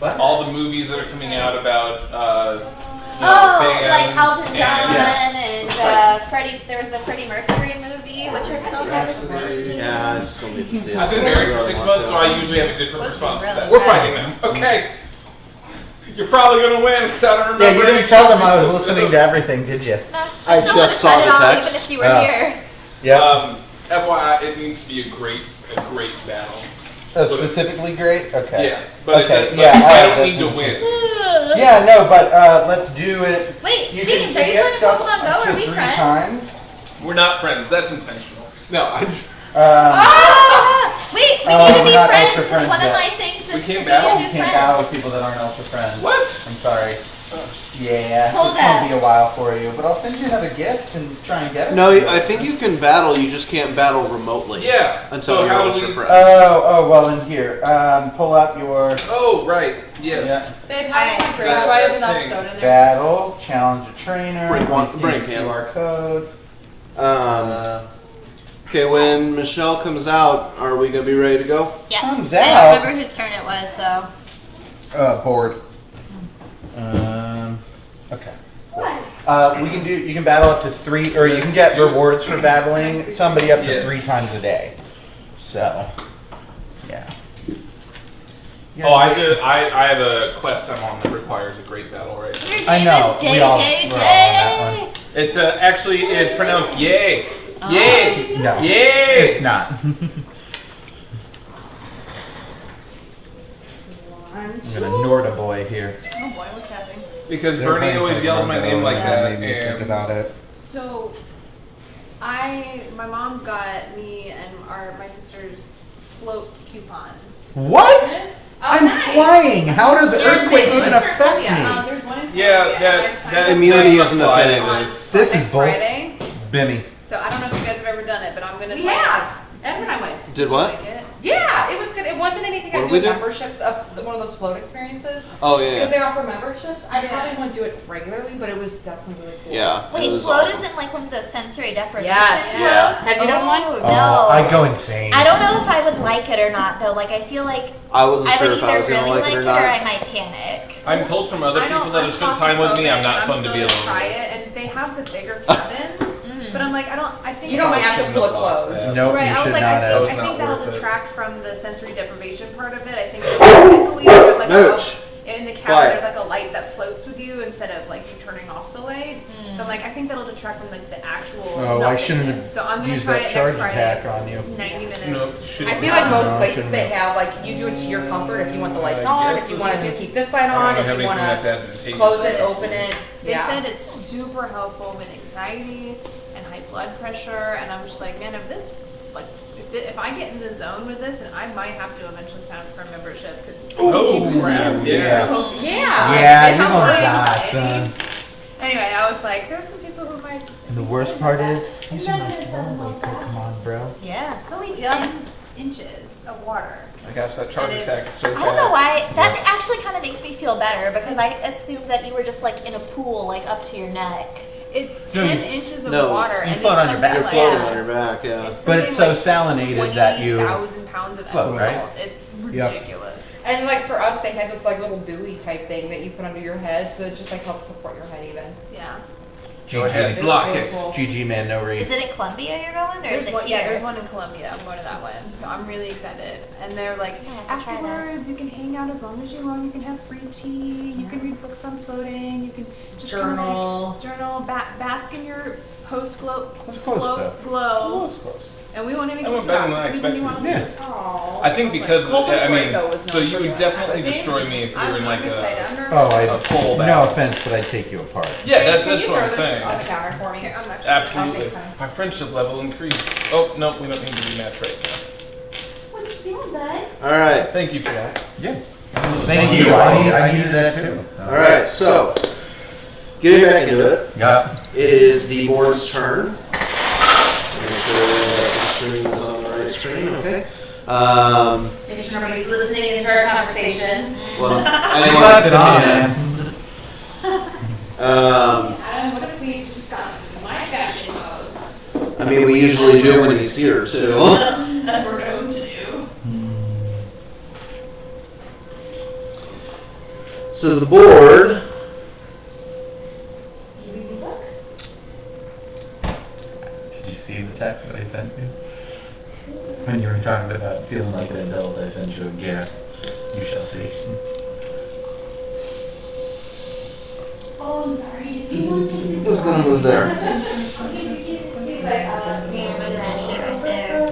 What? All the movies that are coming out about like bands Elton John and- and Freddie. There was the Freddie Mercury movie, which I still haven't seen. Yeah, I still need to see it. I've been married for 6 months, so I usually have a different response to that. really We're good. fighting now. Okay. You're probably gonna win because I don't remember. Yeah, you didn't any tell them I was choices. listening to everything, did you? No, I still just would've saw said the it all, text. even if you were Oh. here. Yeah. FYI, it needs to be a great battle. Specifically great? Okay. Yeah, but, Okay, but yeah, I all don't right, need to win. Yeah, no, but let's do it. Wait, You James, can are you get letting stuff Pokemon go? up Are to we 3 friends? times. We're not friends. That's intentional. No, I just. Wait, we Oh, need to we're be not friends ultra because friends one of yet. my things is We to can't be battle? a You new can't friend. battle with people that aren't ultra friends. What? I'm sorry. Yeah, Hold it's gonna up. be a while for you, but I'll send you another gift and try and get it. No, I think you can battle. You just can't battle remotely. Yeah. Until so you're how do ultra we? friends. Oh, well then here, pull out your Oh, right. Yes. Babe, how do I drink? That- Do I have that enough thing. soda in there? battle, challenge a trainer, Bring one- scan bring a can. QR code. Okay, when Michelle comes out, are we gonna be ready to go? Yeah. Comes I out. don't remember whose turn it was though. Board. Okay. We can do. You can battle up to 3, or you can get rewards for battling somebody up to Yes. 3 times a day. So, yeah. Oh, I have a quest I'm on that requires a great battle right now. Your I name know. is We're all on that JJJ. one. It's actually it's pronounced yay. Yay. No, Yay. it's not. I'm gonna Norda boy here. Oh boy, what's happening? Because Bernie always yells my name like that. Made me think And about it. So, my mom got me and my sister's float coupons. What? I'm flying. How does earthquake even affect me? There's one in yeah, that Immunity that's isn't a why thing. it was- This is Next bull. Friday. Bimmy. So I don't know if you guys have ever done it, but I'm gonna. We tell you. have. Ed and I went. Did what? Like it. Yeah, it was good. It wasn't anything I What do we with do? membership of one of those float experiences. Oh Because yeah. they offer memberships. I Yeah. probably won't do it regularly, but it was definitely really cool. Yeah. it Wait, was float awesome. isn't like one of those sensory deprivation Yes. Yeah. floats? Have you done one? Oh, Oh, no. I go insane. I don't know if I would like it or not though. Like I feel like I wasn't I sure would if I either was gonna really like it or I not. might panic. I'm told from other I people don't- that I'm have spent time with me, I'm not claustrophobic, fun to be I'm still alone. gonna try it, and they have the bigger cabins, but I'm like, I think You don't it might- have to pull it closed. Nope, Right, you I was should like, not I have. It's think not that'll worth it. detract from the sensory deprivation part of it. I think typically there's like Mooch. in the cabin Quiet. there's like a light that floats with you instead of like you turning off the light. So I'm like, I think that'll detract from like the actual. Oh, I shouldn't nothingness. So I'm gonna used try that it charge next Friday. attack on you. It's 90 minutes. No, should I feel like most No, places shouldn't they have. have, like, you do it to your comfort if you want the lights I on, guess if you this want to is- just keep this light I don't on, have if you anything want that's to advantageous. close it, open it. They Yeah. said it's super helpful with anxiety and high blood pressure, and I'm just like, man, if this, like, if I get in the zone with this, and I might have to eventually sign up for a membership because it's Oh, crap. yeah. Yeah. Yeah, It you're helps gonna with die, anxiety. son. Anyway, I was like, there's some people who might. And the worst part is, these are my throwaway Pokemon, bro. Yeah. It's only 10 inches of water. My gosh, that charge And attack is so I fast. don't know why. That actually kind of makes me feel better because I assumed that you were just like in a pool, like up to your neck. It's No, 10 you- inches of no, water. you and float it's on your back. something You're like- floating yeah. on your back, yeah. It's But it's something so salinated that you 20,000 pounds of float, Epsom right? salt. It's Yep. ridiculous. And like for us, they had this like little buoy type thing that you put under your head, so it just like helps support your head even. Yeah. Go ahead, GG. block Really it. cool. GG, man, no read. Is it at Columbia you're going, or There's is it one, here? yeah, there's one in Columbia. I'm going to that one, so I'm really excited. And they're like, Yeah, I have to try that. afterwards, you can hang out as long as you want. You can have free tea. You can read books on floating. You can just kinda, Journal. like, journal, bask in your post glow, That's close stuff. glow. Close, close. And we won't even I kick went you better out. than I Just leave when you expected. want to. Oh. I think because, Colton I mean, Greco was so known you for would that. definitely Was he? destroy me if you were in like I'm excited. a... I'm nervous. Oh, A full no battle. offense, but I'd take you apart. Yeah, Grace, can that's you what I'm throw this saying. on the counter for me? Here, I'm actually. Absolutely. Okay, fine. My friendship level increased. Oh, no, we don't need to rematch right now. What you doing, bud? All right. Thank you for that. Yeah. Thank you. I needed that too. All right. So, getting back into it, Yeah. it is the board's turn. Make sure that the screen is on the right screen. Okay. Make sure nobody's listening into our conversations. Well, Left it on, man. What if we just got into my fashion mode? I mean, we usually do when he's here too. That's what we're going to do. So the board Did you see the text that I sent you? When you were talking about feeling like an adult, I sent you a GIF. You shall see. Oh, I'm sorry. Did you want to? Who's gonna move there? He's like, right there.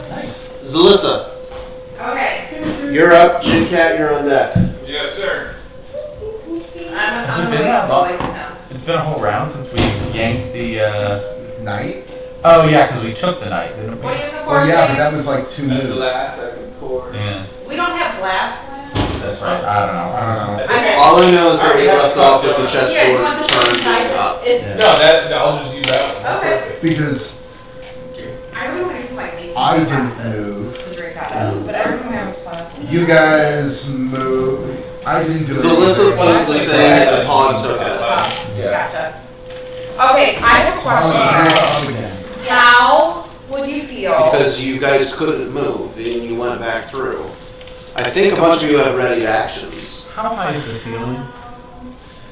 Zalissa, Okay. you're up. Jim Cat, you're on deck. Yes, sir. I'm been gonna that wait long? always now. It's been a whole round since we yanked the, Night? oh yeah, because we took the night, didn't we? What are you looking for? Well, yeah, but James? that was like 2 moves. Glass I can pour. Yeah, We don't have glass glass. that's right. I don't know. I don't know. Okay. All I know is that we left off with the Yeah, you chessboard want this one turned inside? up. It's, Yeah. No, I'll just use that one. okay. Because I really want to see my Mason I didn't glasses move. to drink out of, but everyone has plastic. you guys moved. I didn't do Zalissa anything. pulled the thing and Pawn took it. Yeah. Gotcha. Okay, I have a question. Again. How would you feel? Because you guys couldn't move and you went back through. I think a bunch of you have ready actions. How high is the ceiling?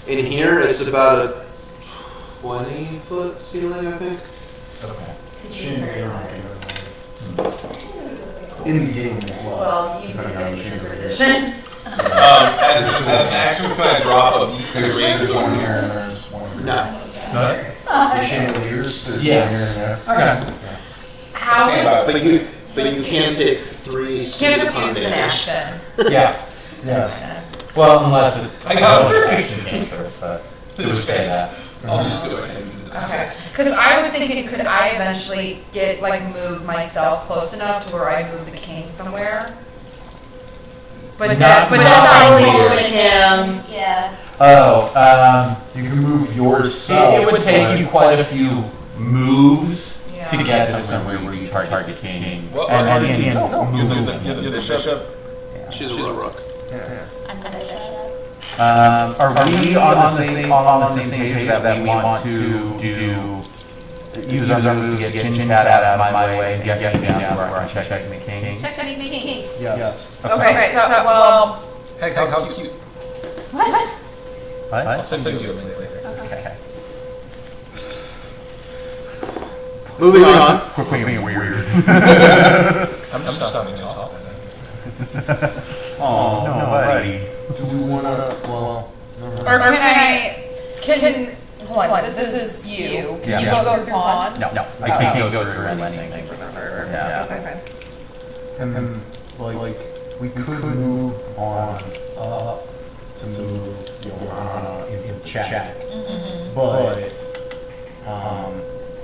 In here, it's about a 20-foot ceiling, I think. In the game as well. Well, you Depending on can the finish your chamber. edition. As an action, can I drop a beat to There's raise the one one? here and there's one here. No. The chandeliers, there's Yeah. one here and there. Okay. How Stand would, by. But you can take 3 can siege you upon use an damage. action? Yes. Yes. Well, unless it's I got it. action cantrip, but it would say that. I'll just do it. Okay, because I was thinking, could I eventually move myself close enough to where I move the king somewhere? But Not that's only here. moving him. Yeah. Oh, You can move yourself. it would take you quite a few moves Yeah. to get to somewhere where you target king. Well, And you're move. the bishop. She's a rook. Yeah. I'm gonna shut up. Are we on the same page that we want to use our moves to get Chin Cat out of my way and get me down to where I'm checking the king? Check the king. Yes. Okay, so, well, Heck, how cute. What? I'll What? send you a link later. Okay. Moving on. Quit being weird. I'm just sounding tall. Oh, no, buddy. Do we want to, well, or hold on, this is you. Can you Yeah. go through pawns? No, I can't go through anything. Yeah. Okay. and then, like, we could move on up to move Johanna in check. But,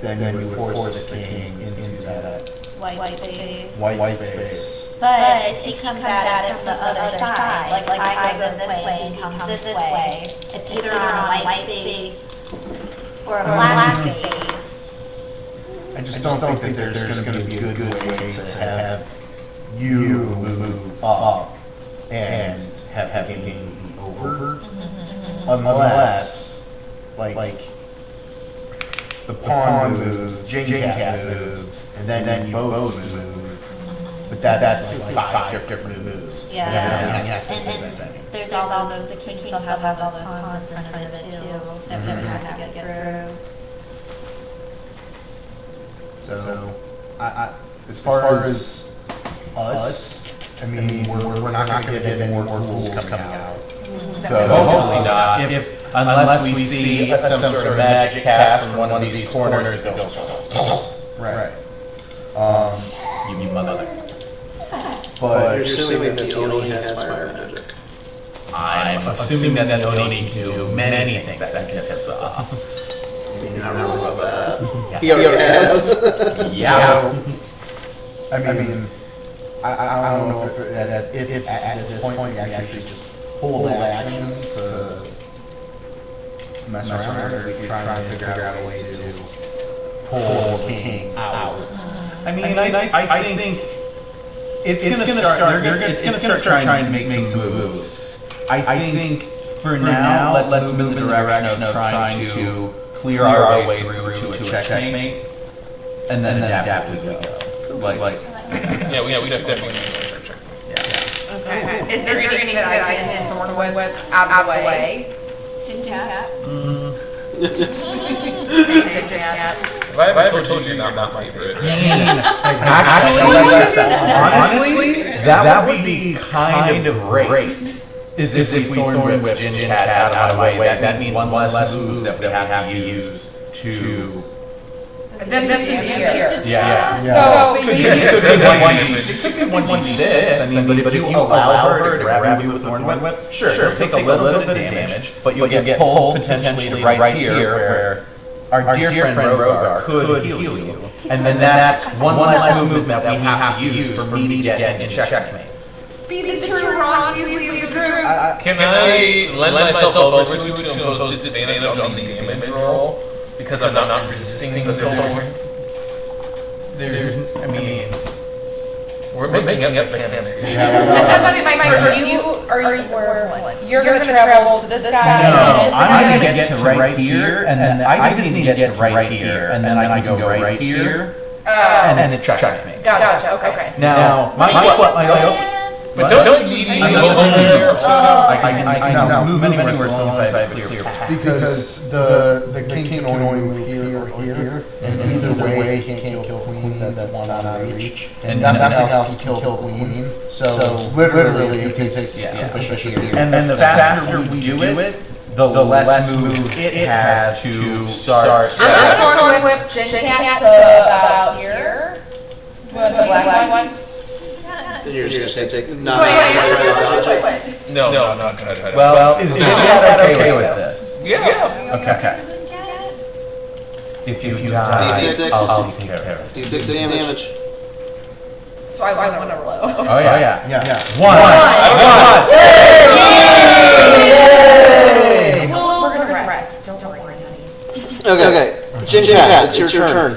then you would force the king into that White space. white space. But if he comes at it from the other side, like I go this way and he comes this way, it's either on a white space or a black space. I just don't think that there's going to be a good way to have you move up and have game be over. Unless, like, the pawn moves, Jing Cat moves, and then you both move. But that's like 5 different moves. Yeah. And everything has to And- stay the and same. There's all those, the king still has all those pawns in front of it too, that we have to get through. So, as far as us, I mean, we're not going to get any more tools coming out. So hopefully not, unless we see some sort of magic cast from one of these corners that goes. Right. You mother. But You're assuming that Oni has fire magic. I'm assuming that Oni can do many things that can piss us off. You're not wrong about that. He already has. Yeah. I mean, I don't know if at this point we actually just hold actions to mess around, or we try to figure out a way to pull the king out. I mean, I think it's going to start. It's going to start trying to make some moves. I think for now, let's move in the direction of trying to clear our way through to a checkmate, and then adapt as we go. Like. Yeah, we definitely need to check. Okay. Is there anything that I can Thornwood out of the way? Ginger cat. Ginger cat. I ever told you you're not my favorite? Honestly, that would be kind of great. Is if we thorn whip Jin Cat out of my way. That means one less move that we have to use to. This is here. Yeah. So, It could be 1d6. I mean, but if you allow her to grab you with Thorn Whip, sure, it'll take a little bit of damage, but you'll get pulled potentially right here where our dear friend Rogar could heal you. And then that's one less movement that we have to use for me to get in checkmate. Be the true rock, you lead the group. Can I lend myself over to impose disadvantage on the damage roll? Because I'm not resisting the thorns? We're making up fantasy. You're going to travel to this guy? No, I'm going to get to right here, and then I just need to get to right here, and then I can go right here, and then it check me. Gotcha, okay. Now, my But don't leave me over here. I can move anywhere as long as I have a clear path. Because the king can only move here or here, and either way he can't kill queen, that's one out of reach, and nothing else can kill queen. So literally, if he takes the bishop here, And then the faster we do it, the less move it has to start. I'm going to whip Jin Cat to about here. The black one. Then you're just gonna take. No, I'm not gonna try to. Well, is Jin Cat okay with this? Yeah. Okay. If you die, D6. I'll take care of it. D6 damage. So I want to roll. Oh yeah. yeah. One. We're going to rest. Don't worry, honey. Okay. Jin Cat, it's your turn.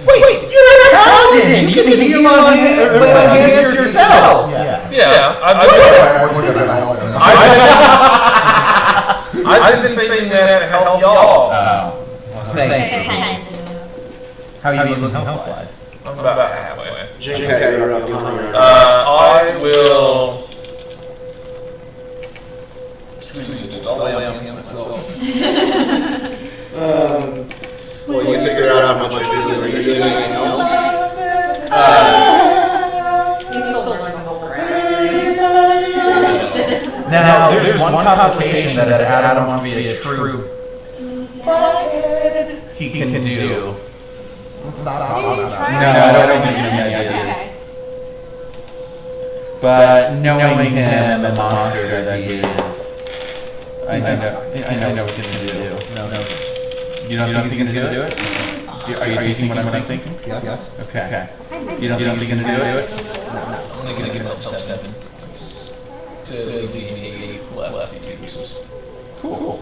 Wait, you're not paladin. You can heal on hands yourself. Yeah. I've been saying that to help y'all. Thank you. How are you looking health-wise? I'm about halfway. Jin Cat, you're up behind her. I will. I'll lay on myself. Well, you figure out how much you're doing. Are you doing anything else? He's still learning the whole rest. Now, there's one complication that Adam wants to be a true. He can do. Let's not talk about that. No, I don't give him any ideas. But knowing him and the monster that he is, I know what he's going to do. No. You don't think he's going to do it? Are you thinking what I'm thinking? Yes. Okay. You don't think he's going to do it? I'm only going to give myself 7 to leave me 8 left to use. Cool.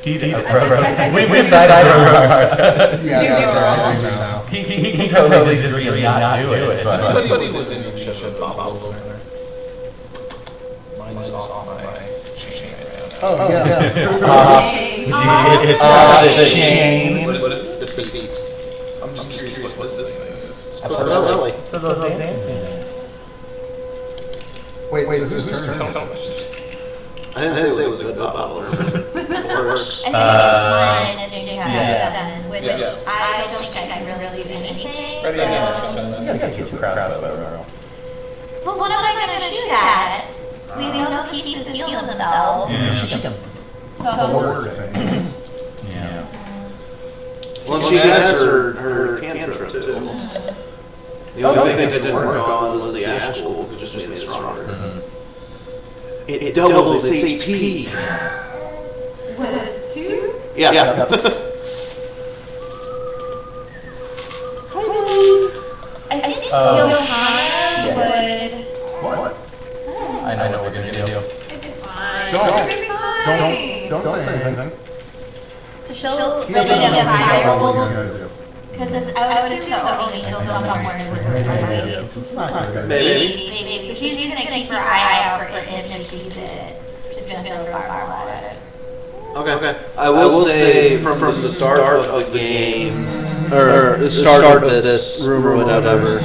We decided he totally disagreed not do it. Somebody would have should pop over there. Mine is off my chain right now. Oh, yeah. The chain. What is it? The feet. I'm just curious, what is this thing? It's a lily. It's a little dancing. Wait, so whose turn is it? I didn't say it was a good bottle or worse. I think it's mine that JJ has done, which I don't think I can really do anything. Ready? So. You gotta get your crossbow. Well, what am I going to shoot at? We know he keeps his heal himself. She can So. order things. Yeah. Well, she has her cantrip too. The only thing that didn't work on was the ash school, which just made it stronger. It doubled its HP. What is it, 2? Yeah. I think Johanna would. What? I know what we're gonna do. It's fine. Don't say anything. So she'll He maybe doesn't get know what he's higher. gonna do. Because I would assume that Omi's still somewhere in her place. It's not good. Maybe. So she's gonna keep her eye out for it if she sees it. She's gonna throw a fireball at it. Okay. I will say from the start of the game, or the start of this room or whatever,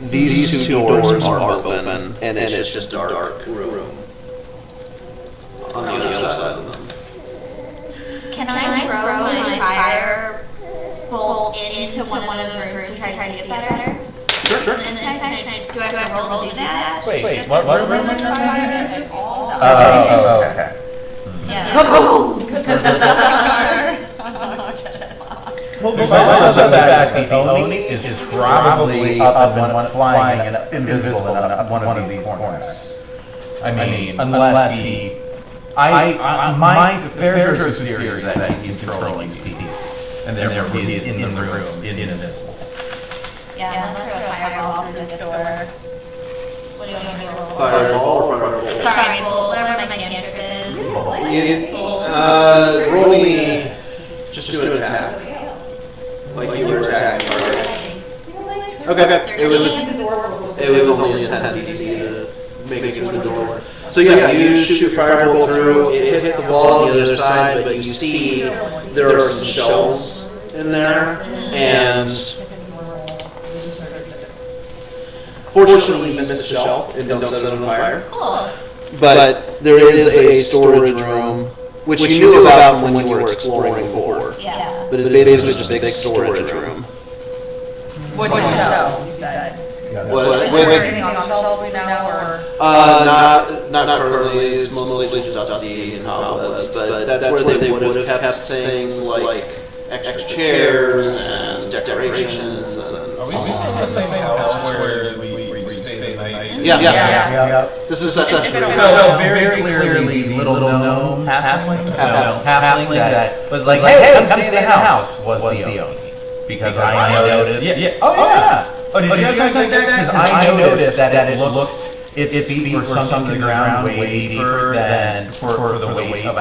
these two doors are open, and it's just a dark room on the other side of them. Can I throw my fire bolt into one of those rooms to try to get better? Sure. And then do I have to roll to do that? Wait, Just what roll room? in fire and all the Okay. Yeah. Well, also the fact that the Oni is probably up and flying and invisible in one of these corners. I mean, unless he... my Fairjo's theory is that he's controlling these pieces, and therefore he's in the room, invisible. Yeah, I'm gonna throw a fireball through this door. What do you want me to roll? Fireball or fireball? Sorry, bolt, whatever my cantrip is. Roll me. Just do an attack. Like you were attacking target. Okay. It was only a 10 DC to make it to the door. So yeah, you shoot fireball through. It hits the wall on the other side, but you see there are some shells in there, and fortunately you missed the shell and don't set it on fire. But there is a storage room, which you knew about when you were exploring before. Yeah. But it's basically just a big storage room. What shells, you said? Is there anything on the shelves right now, or? Not currently. It's mostly just dusty and cobwebs, but that's where they would have kept things like extra chairs and decorations. Are we still in the same house where we stayed the night? Yeah. This is such a So very clearly, the little gnome halfling that was like, hey, come stay in the house, was the Oni. Because I noticed. Oh, did you guys like that? Because I noticed that it looked its feet were sunk into the ground way deeper than for the weight of a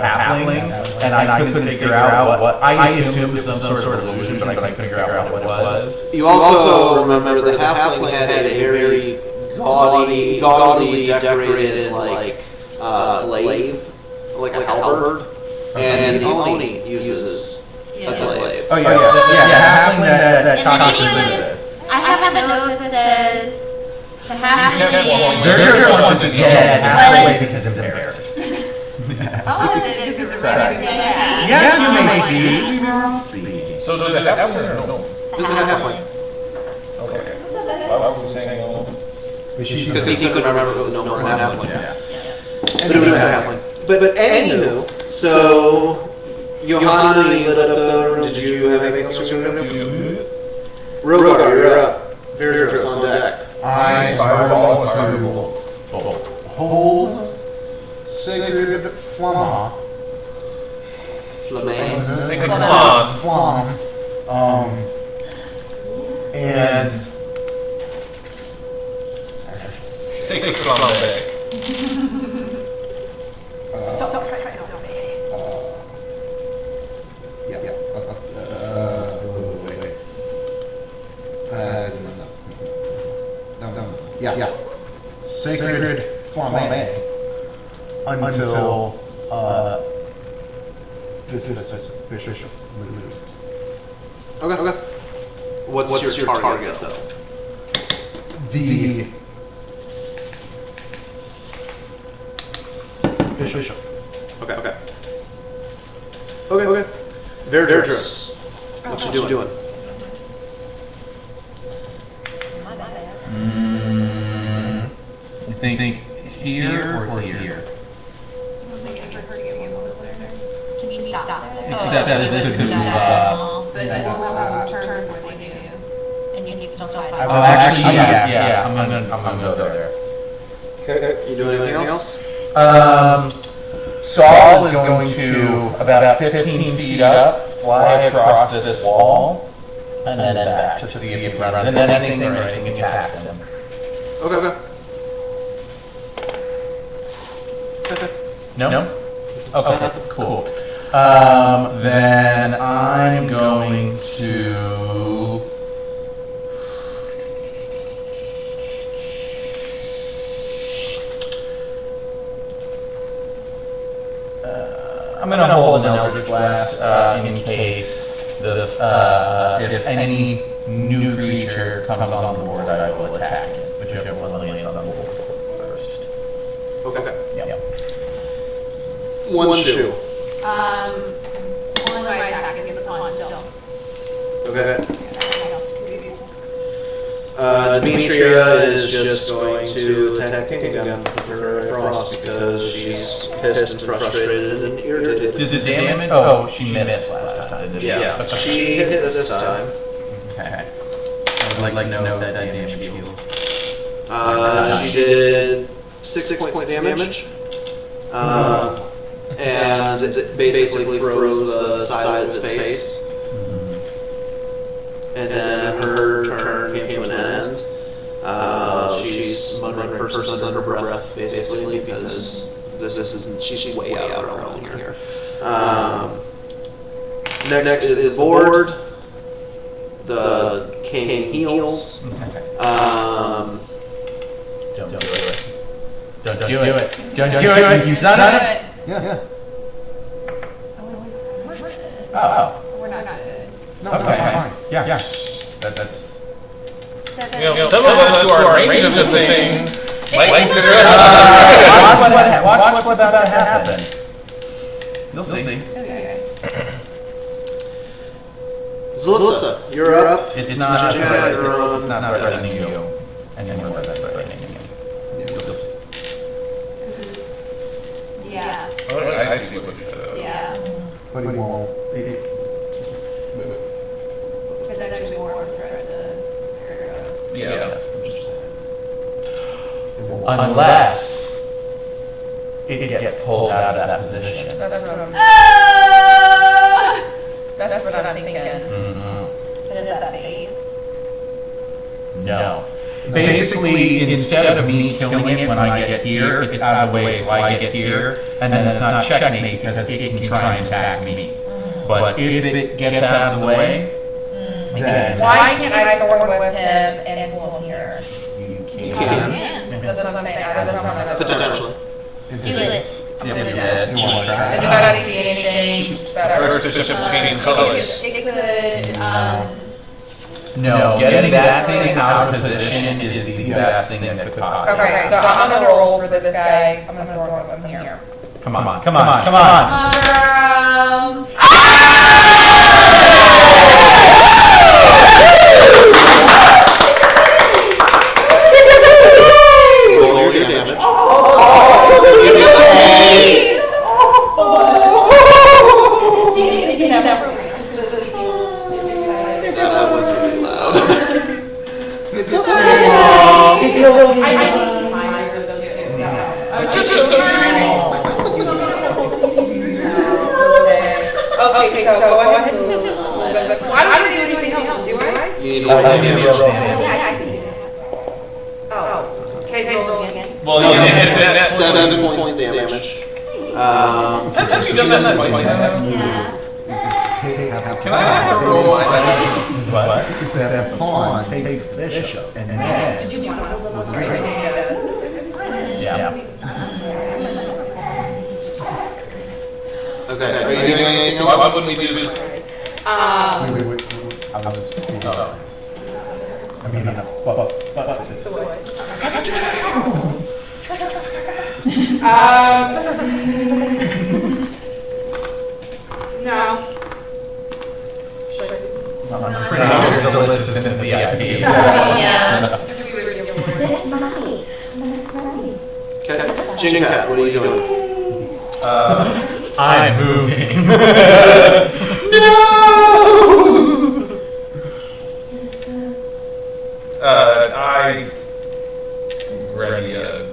halfling, and I couldn't figure out what. I assumed it was some sort of illusion, but I couldn't figure out what it was. You also remember the halfling had a very gaudily decorated like glaive, like a halberd, and the Oni uses a glaive. Oh yeah, halfling that talks us into this. I have a note that says the halfling Very wants it dead halfway because it's embarrassed. Oh, it is a really Yes, you may see. So does it have one or no? This is a halfling. Okay. Why were we saying no? Because he couldn't remember if it was a gnome or a halfling. But it was a halfling. But anywho, so Johanna, you lit up the room. Did you have anything else you wanted to do? Rogar, you're up. Fairjo's on deck. I Fireball. hold sacred flamme. Flame. Sacred flamme. And Sacred flambe. sacred flamme until this bishop loses. Okay. What's your target though? The bishop. Okay. Verdros, what you doing? I think here or here? Can you stop there? Except this could move up. But it will have a turn before they do. And you can still fight. Oh, actually, yeah. I'm gonna go there. Okay. You doing anything else? Saul is going to about 15 feet up, fly across this wall, and then back to see if he runs into anything or anything attacks him. Okay. No? Okay, cool. Then I'm going to... I'm going to hold an Eldritch Blast last in case if any new creature comes on the board, I will attack it. Whichever one lands on the board first. Okay. Yeah. One shoe. Only by attacking the pawn still. Okay. Demetria is just going to attack King again with her frost because she's pissed and frustrated and irritated. Did the damage? Oh, she missed last time. Didn't she? Yeah, Okay. she hit this time. Okay. I would like to know that damage deals. She did 6 points of damage. And it basically froze the side of its face. And then her turn came to an end. She's muttering curses under her breath, basically, because this isn't. She's way out of her own here. Next is board. The king heals. Don't do it. Don't do it. Don't do it, you son of a... Yeah. Oh. We're not good. No, Okay. that's fine. Yeah. That's... Some of us who are range of the thing like success. Watch what's about to happen. You'll see. Zalissa, you're up. It's not Jagger, it's not threatening you anymore. That's threatening you. You'll see. Yeah. Oh, I see what he said. Yeah. But it won't. But that's actually more of a threat to heroes. Yes. Unless it gets pulled out of that position. That's what I'm, that's what I'm thinking. But is that bait? No. Basically, instead of me killing it when I get here, it's out of the way, so I get here, and then it's not checkmate because it can try and attack me. But if it gets out of the way, then Why can't I thorn whip him and pull him here? You You can't. can. That's what I'm saying. That's what I'm like. Potentially. Do it. you want to try? Does anybody see anything better? First bishop change colors. It could, No, getting that thing out of position is the best thing that could possibly happen. Okay, so I'm gonna roll for this guy. I'm gonna thorn whip him here. Come on. Roll your damage. That was really loud. It's okay. I think he's smiling though too. Just so Okay, so go ahead and move. I don't need to do anything else, do I? You need to roll damage. Yeah, I can do that. Oh, okay, roll again. well, it's 7 points of damage. Has she done that twice? yeah. Can I have her roll my dice? What? Is that pawn take the bishop and then Yeah. Okay, are you doing anything Why else? wouldn't we do this? wait. I was just. I mean, but this is. No. I'm pretty sure Zalissa is in the VIP. Yeah. Okay, Jinkat, what are you doing? I'm moving. I ready a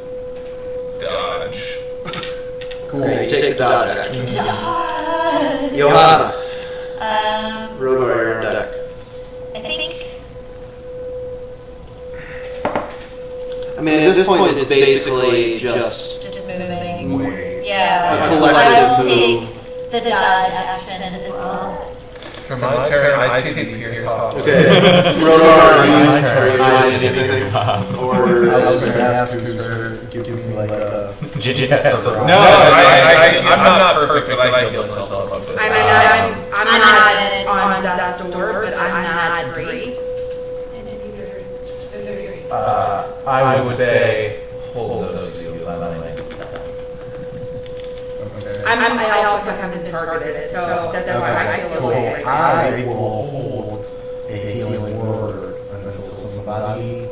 dodge. Cool. Okay, you take the dodge action. Johanna, road warrior on deck. I think. I mean, at this point, it's basically just Just moving. Wait. Yeah. a collective I will move. take the dodge action as well. For my turn, I could be Pierce Hall. Okay, road warrior, are you doing anything? I Or was going to ask who's going to give me like a I'm not perfect, but I heal myself up a bit. I'm not on death's door, but I'm not great. I would say hold those heals on me. I also haven't been targeted, so that's why I feel okay. I will hold a healing word until somebody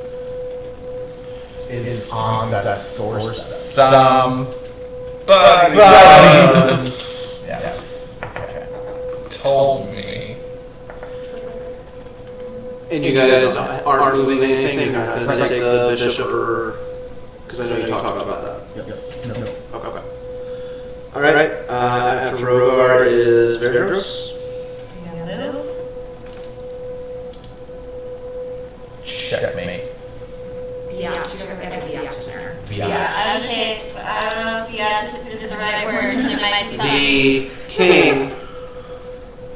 is on that source. Somebody Yeah. told me. And you guys aren't moving anything? You're not going to take the bishop or... Because I know you talked about that. Yes. No. Okay. Alright, after Rogar is Verdros. Checkmate. Yeah, she's got a biatch in there. Yeah, I would say, I don't know if biatch is the right word, it might be The king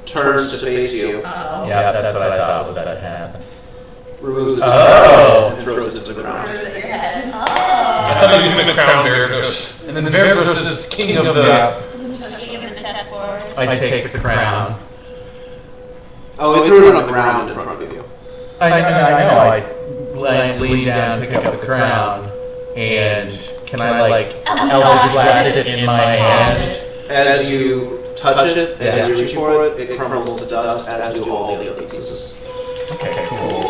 turns to face you, Uh-oh. Yeah, that's what I thought was that hand. removes his Oh. and throws it to the ground. Put it at your head. I thought he was going to crown Verdros. And then Verdros is king of the... Just give him the chest forward. I take the crown. Oh, he threw it on the ground in front of you. I know. I lean down, pick up the crown, and can I Eldritch Blast it in my hand? As you touch it, as you're reaching for it, it crumbles to dust, as do all the other pieces. Okay, cool.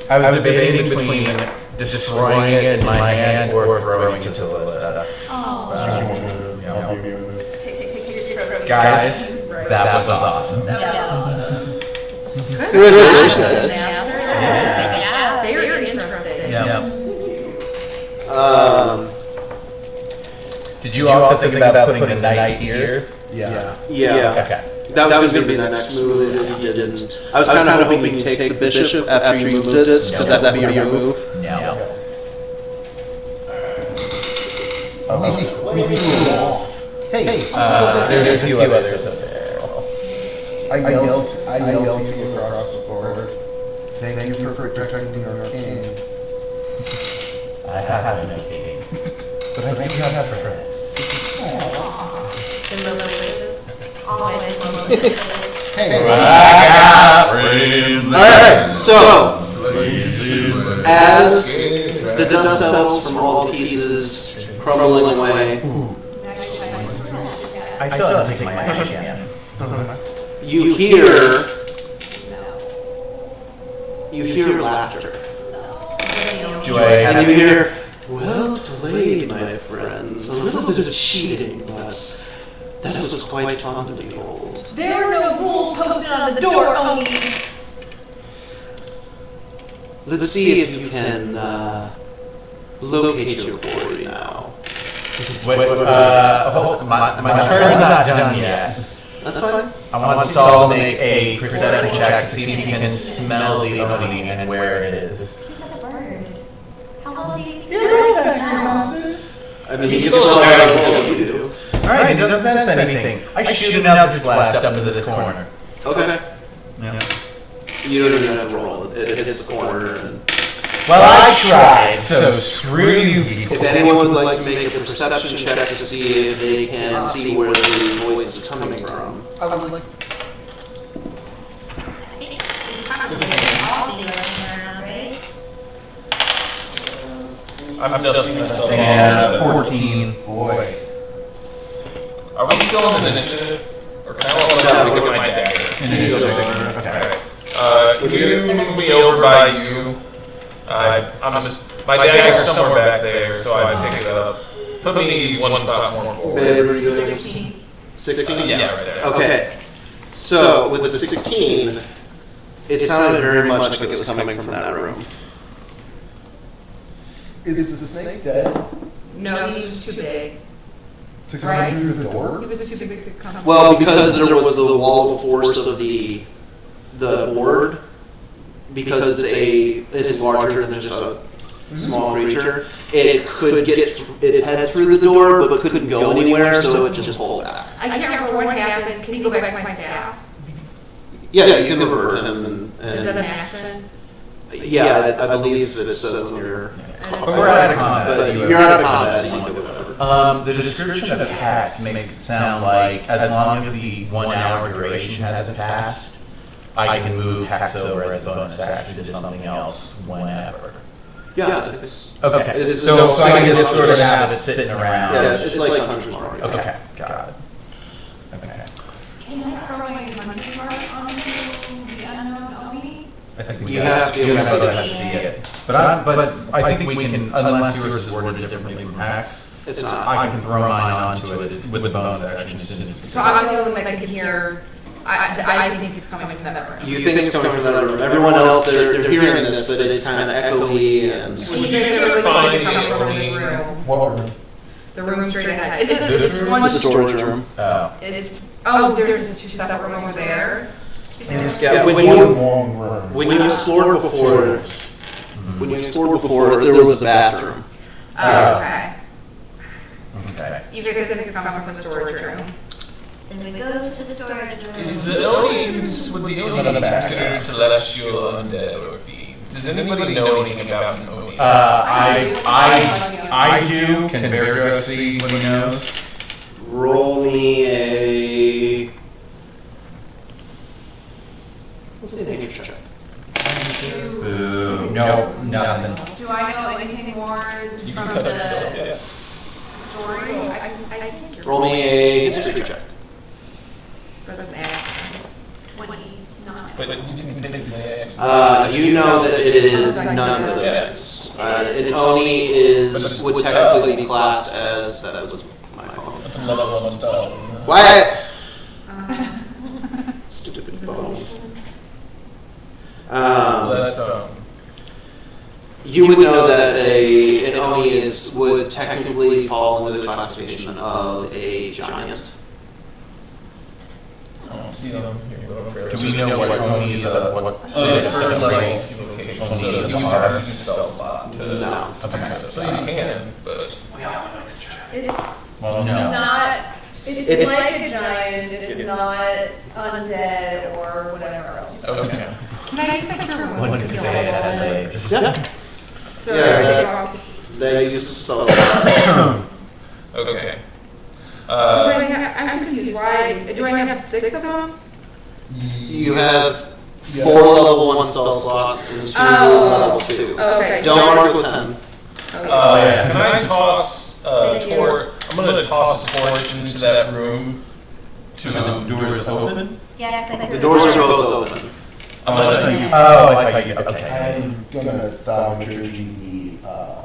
I was debating between destroying it in my hand or throwing it to Callista. Oh. I'll give you a move. Guys, that was awesome. Congratulations, guys. Yeah. Very interesting. Yeah. Did you also think about putting the knight here? Yeah. Yeah. Okay. That was going to be the next move. You didn't. I was kind of hoping you'd take the bishop after you moved it, because that'd be your move. No. Hey, There's a few others up there. I yelled to you across the board. Thank you for protecting our king. I have no king, but I do have friends. In low places. Always in low places. Hey, Alright, so, as the dust settles from all the pieces crumbling away, I still have to take my action again. you hear laughter. Do I And have you hear, well played, my friends. A little bit of cheating, but that was quite fun to behold. There are no rules posted on the door, Oni. Let's see if you can locate your quarry now. Wait, my turn's not done yet. That's fine. I want Saul to make a perception check to see if he can smell the Oni and where it is. He's like a bird. How well do you think? I mean, he still has you do. Alright, he doesn't sense anything. I shoot an Eldritch Blast up into this corner. Okay. Yeah. You don't even have to roll it. It hits the corner. And Well, I tried, so screw you people. if anyone would like to make a perception check to see if they can see where the voice is coming from. I would like. I'm dusting myself. Yeah, 14. Boy. Are we still in initiative? Or can I roll it out and get my dagger? Okay. Could you move me over by you? I'm just, my dagger's somewhere back there, so I pick it up. Put me one spot more forward. Babe, are you doing 16. 16? Yeah, right there. Okay. So, with the 16, it sounded very much like it was coming from that room. Is the snake dead? No, he was too big. To come through the door? He was too big to come. Well, because there was the wall of force of the board, because it's larger than just a small creature, it could get its head through the door, but couldn't go anywhere, so it just pulled back. I can't remember what happens. Can you go back to my staff? Yeah, you can convert him, Is that an action? yeah, I believe that it says on your. We're out of combat. But you're out of combat, so you can do whatever. The description of hacks makes it sound like as long as the 1 hour duration hasn't passed, I can move hacks over as a bonus action to something else whenever. Yeah, it's Okay, It's- so it's- I can just sort of have it sitting around. yeah, it's like a Hunter's Mark. Okay, got it. Okay. Can I throw my monkey mark onto the unknown Oni? I think You have to be able to see it. But I think we can, unless yours is worded differently from hacks, It's not. I can throw mine onto it with the bonus action as soon as we So I'm the only one that can hear, I think it's coming from that room. You think it's coming from that room. Everyone else, they're hearing this, but it's kind of echoey and. So you guys are really Fine, going to come from Oni. this room, What room? the room straight ahead. Is it This this room? one? The storage room. Oh. It's, oh, there's 2 separate rooms there? Yeah, It's when one you long room. when you explored before, there was a bathroom. Oh, okay. Okay. You guys think it's coming from the storage room? Then we go to the storage room. Is the Oni, would the Oni considered celestial, undead, or fiend? Does anybody know anything about an Oni? I do. Can Verjo see what he knows? Roll me a. What's the nature check? Boo. No, nothing. Do I know anything more You from can cut the that yeah. story? I think you're Roll me a history check. That's an action. 29. But you can think that. You know that it is none of those things. It only would technically be classed as that was my phone. That's a level 1 spell. Quiet. Stupid phone. That's You would know that an Oni would technically fall under the classification of a giant. I don't see them. Here you go. Do we know what Oni's what? It's first level place? location. Oni So is you hard. have to use a spell slot to. No. Okay. So you can, but. It's Well, no. not, It's- it's like a giant, it's not undead or whatever else. Okay. Can I expect your room? What's it say it as later? So, Yeah, they use a spell slot. Okay. I'm confused, why, do I have 6 of them? You have 4 level 1 spell slots and 2 level 2. Okay. Don't mark with 10. Can I toss a torch? I'm going to toss a torch into that room. To the doors open? Yes, I think. The doors are both open. I'm going to. Oh, I thought you. Okay. I'm gonna thaumaturgy the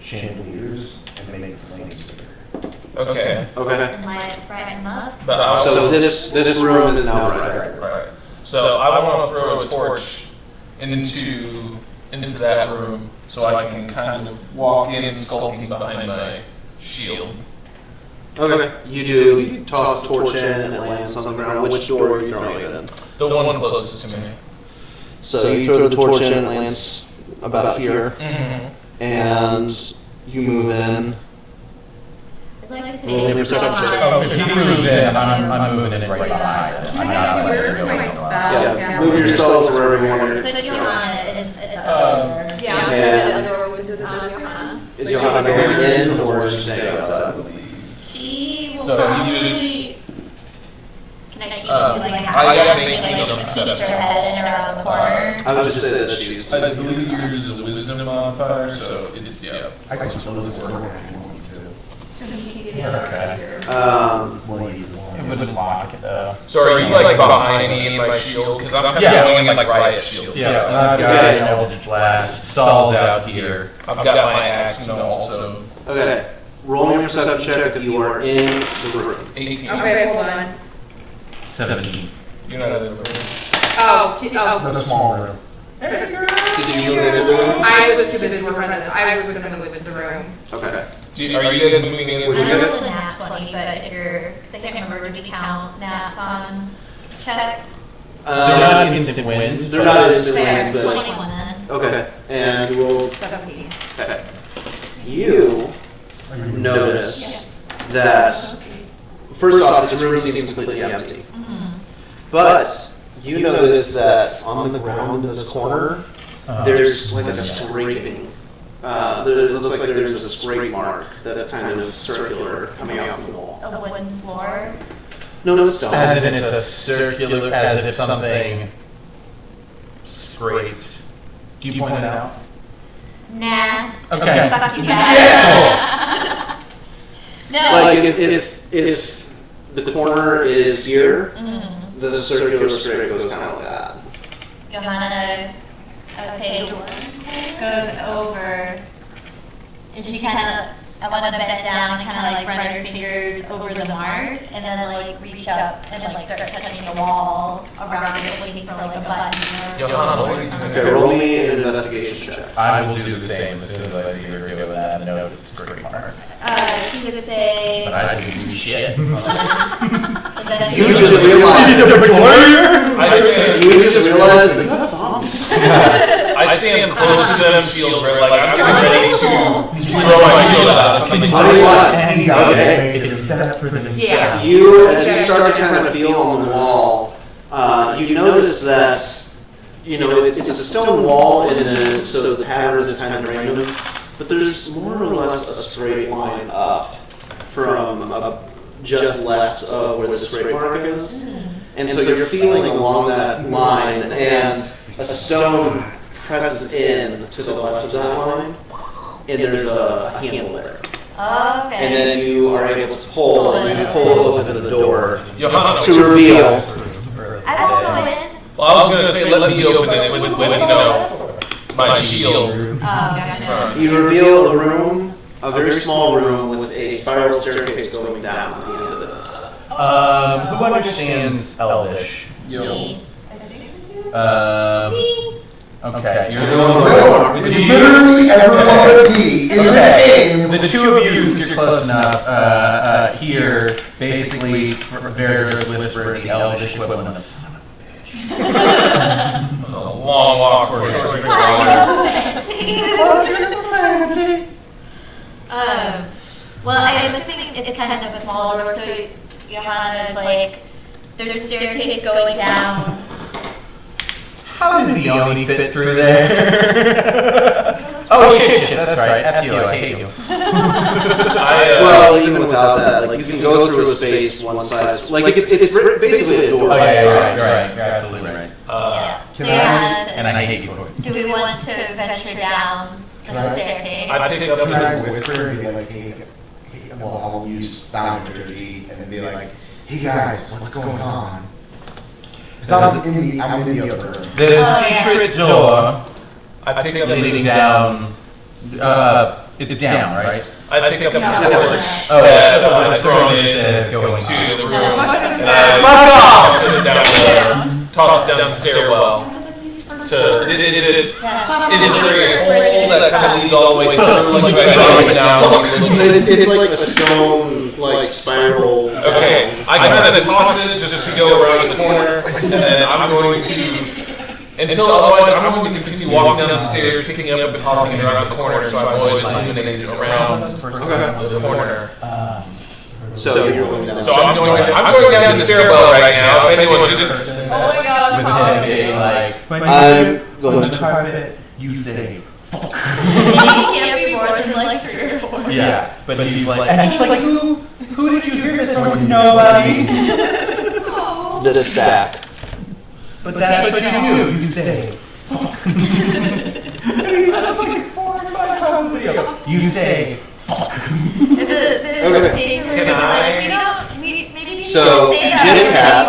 chandeliers and make the flames bigger. Okay. Okay. Might brighten up. But I So also. this room is now bright. Right. So I want to throw a torch into that room so I can kind of walk in skulking behind my shield. Okay. You toss a torch in and it lands on the ground. Which door are you throwing it in? The one closest to me. So you throw the torch in, it lands about here, Mm-hmm. and you move in. I'd like to Roll me a take perception check. Oh, if he moves in, I'm moving in right behind. I'm not Where's my really spell? Yeah, move yourselves wherever you want. Clicking on it and the other. Yeah, And- the other was Johanna. Is Johanna going in or is she staying outside? She will So you probably. just- Can I cheat? I Like, got maybe basically like no peeks perception. her head in around the corner. I would just say that she's. I believe yours is a wisdom modifier, so it's, yeah. I can suppose it's working if you want me to. So he can Okay. What do you It want? wouldn't block it though. So are you like behind me in my shield? Because I'm kind of going in like riot shield. Yeah, and I've got an Eldritch Blast. Saul's out here. I've got my axe and also Okay. Roll me a perception check if you are in the room. 18. Okay, hold on. 17. You're not in the room. The small room. Did you move into the room? I was too busy working on this. I was gonna move into the room. Okay. Are you guys moving in? Would you I get it? rolled a nat 20, but if you're, because I can't remember, do we count nats on checks? They're not instant wins. They're not instant Fair, wins, but 21 then. okay. And you roll. 17. Okay. You notice that first off, this room seems completely empty. But you notice that on the ground in this corner, there's like a scraping it looks like there's a scrape mark that's kind of circular coming out from the wall. A wooden floor. No, it's stone. As in it's a circular, as if something scraped. Do you point it out? Nah. Okay. Fuck you guys. No. Like if the corner is here, the circular scrape goes kind of like that. Johanna, I would say, goes over, and she kind of, I want to bend down and kind of like run her fingers over the mark, and then like reach up and like start touching the wall around it, looking for like a button. Johanna, what are you doing? Okay, roll me an investigation check. I will do the same as soon as I see her do that and notice it's scrape marks. She would say. But I didn't do shit. You just realized. You just realized that you have thumbs. I stand close to them, shield like I'm getting ready to throw my shield out. Okay. It's set for the Yeah. You, as you start to kind of feel on the wall, you notice that, it's a stone wall, and so the pattern is kind of random, but there's more or less a straight line up from just left of where the scrape mark is. And so you're feeling along that line, and a stone presses in to the left of that line, and there's a handle there. Okay. And then you are able to pull, and you pull open the door Johanna, to reveal. I won't go in. well, I was going to say, let me open it with my shield. Oh, gotcha. You reveal a room, a very small room with a spiral staircase going down at the end of it. Who understands Elvish? Me. Okay, you're No, it's literally everyone but me in this game. the two of you, since you're close enough, here, basically, Verger's whisper the Elvish equivalent of son of a bitch. Long walk or a short drink. Well, I'm assuming it's kind of a small door, so Johanna's like, there's a staircase going down. How did the Oni fit through there? Oh shit, that's right. F you, I hate you. Well, even without that, like you can go through a space one size, like it's basically a door. Oh yeah, right. You're absolutely right. Yeah. So Johanna, And I hate you for it. do we want to venture down the staircase? I pick up Can I the whisper and be like, hey, well, I'll use thaumaturgy and then be like, hey guys, what's going on? Because I'm in the other room. There's a Oh, yeah. secret door I pick up leading the down. It's down, right? I pick up the torch Oh, that so I've it's thrown going going into the room. No. And Fuck off! toss it down the stairwell. Is there a hole that kind of leads all the way through? Like going down? It's like a stone, like spiral. Okay, I kind of toss it just to go around the corner, and then I'm going to. Otherwise, I'm going to continue walking down the stairs, picking up and tossing it around the corner, so I'm always illuminated around the corner. So you're going down. So I'm going down the stairwell right now. If anyone's interested. Oh my god, With him being like, I'm going to. carpet, you say, You can't be more than like 3 or 4. yeah. But he's like, and she's like, who did you hear this from? Nobody. The stack. But that's what you do. You say, fuck. And he says like 4 or 5 times in the video. You say, fuck. Okay. Maybe So, Jim Hat.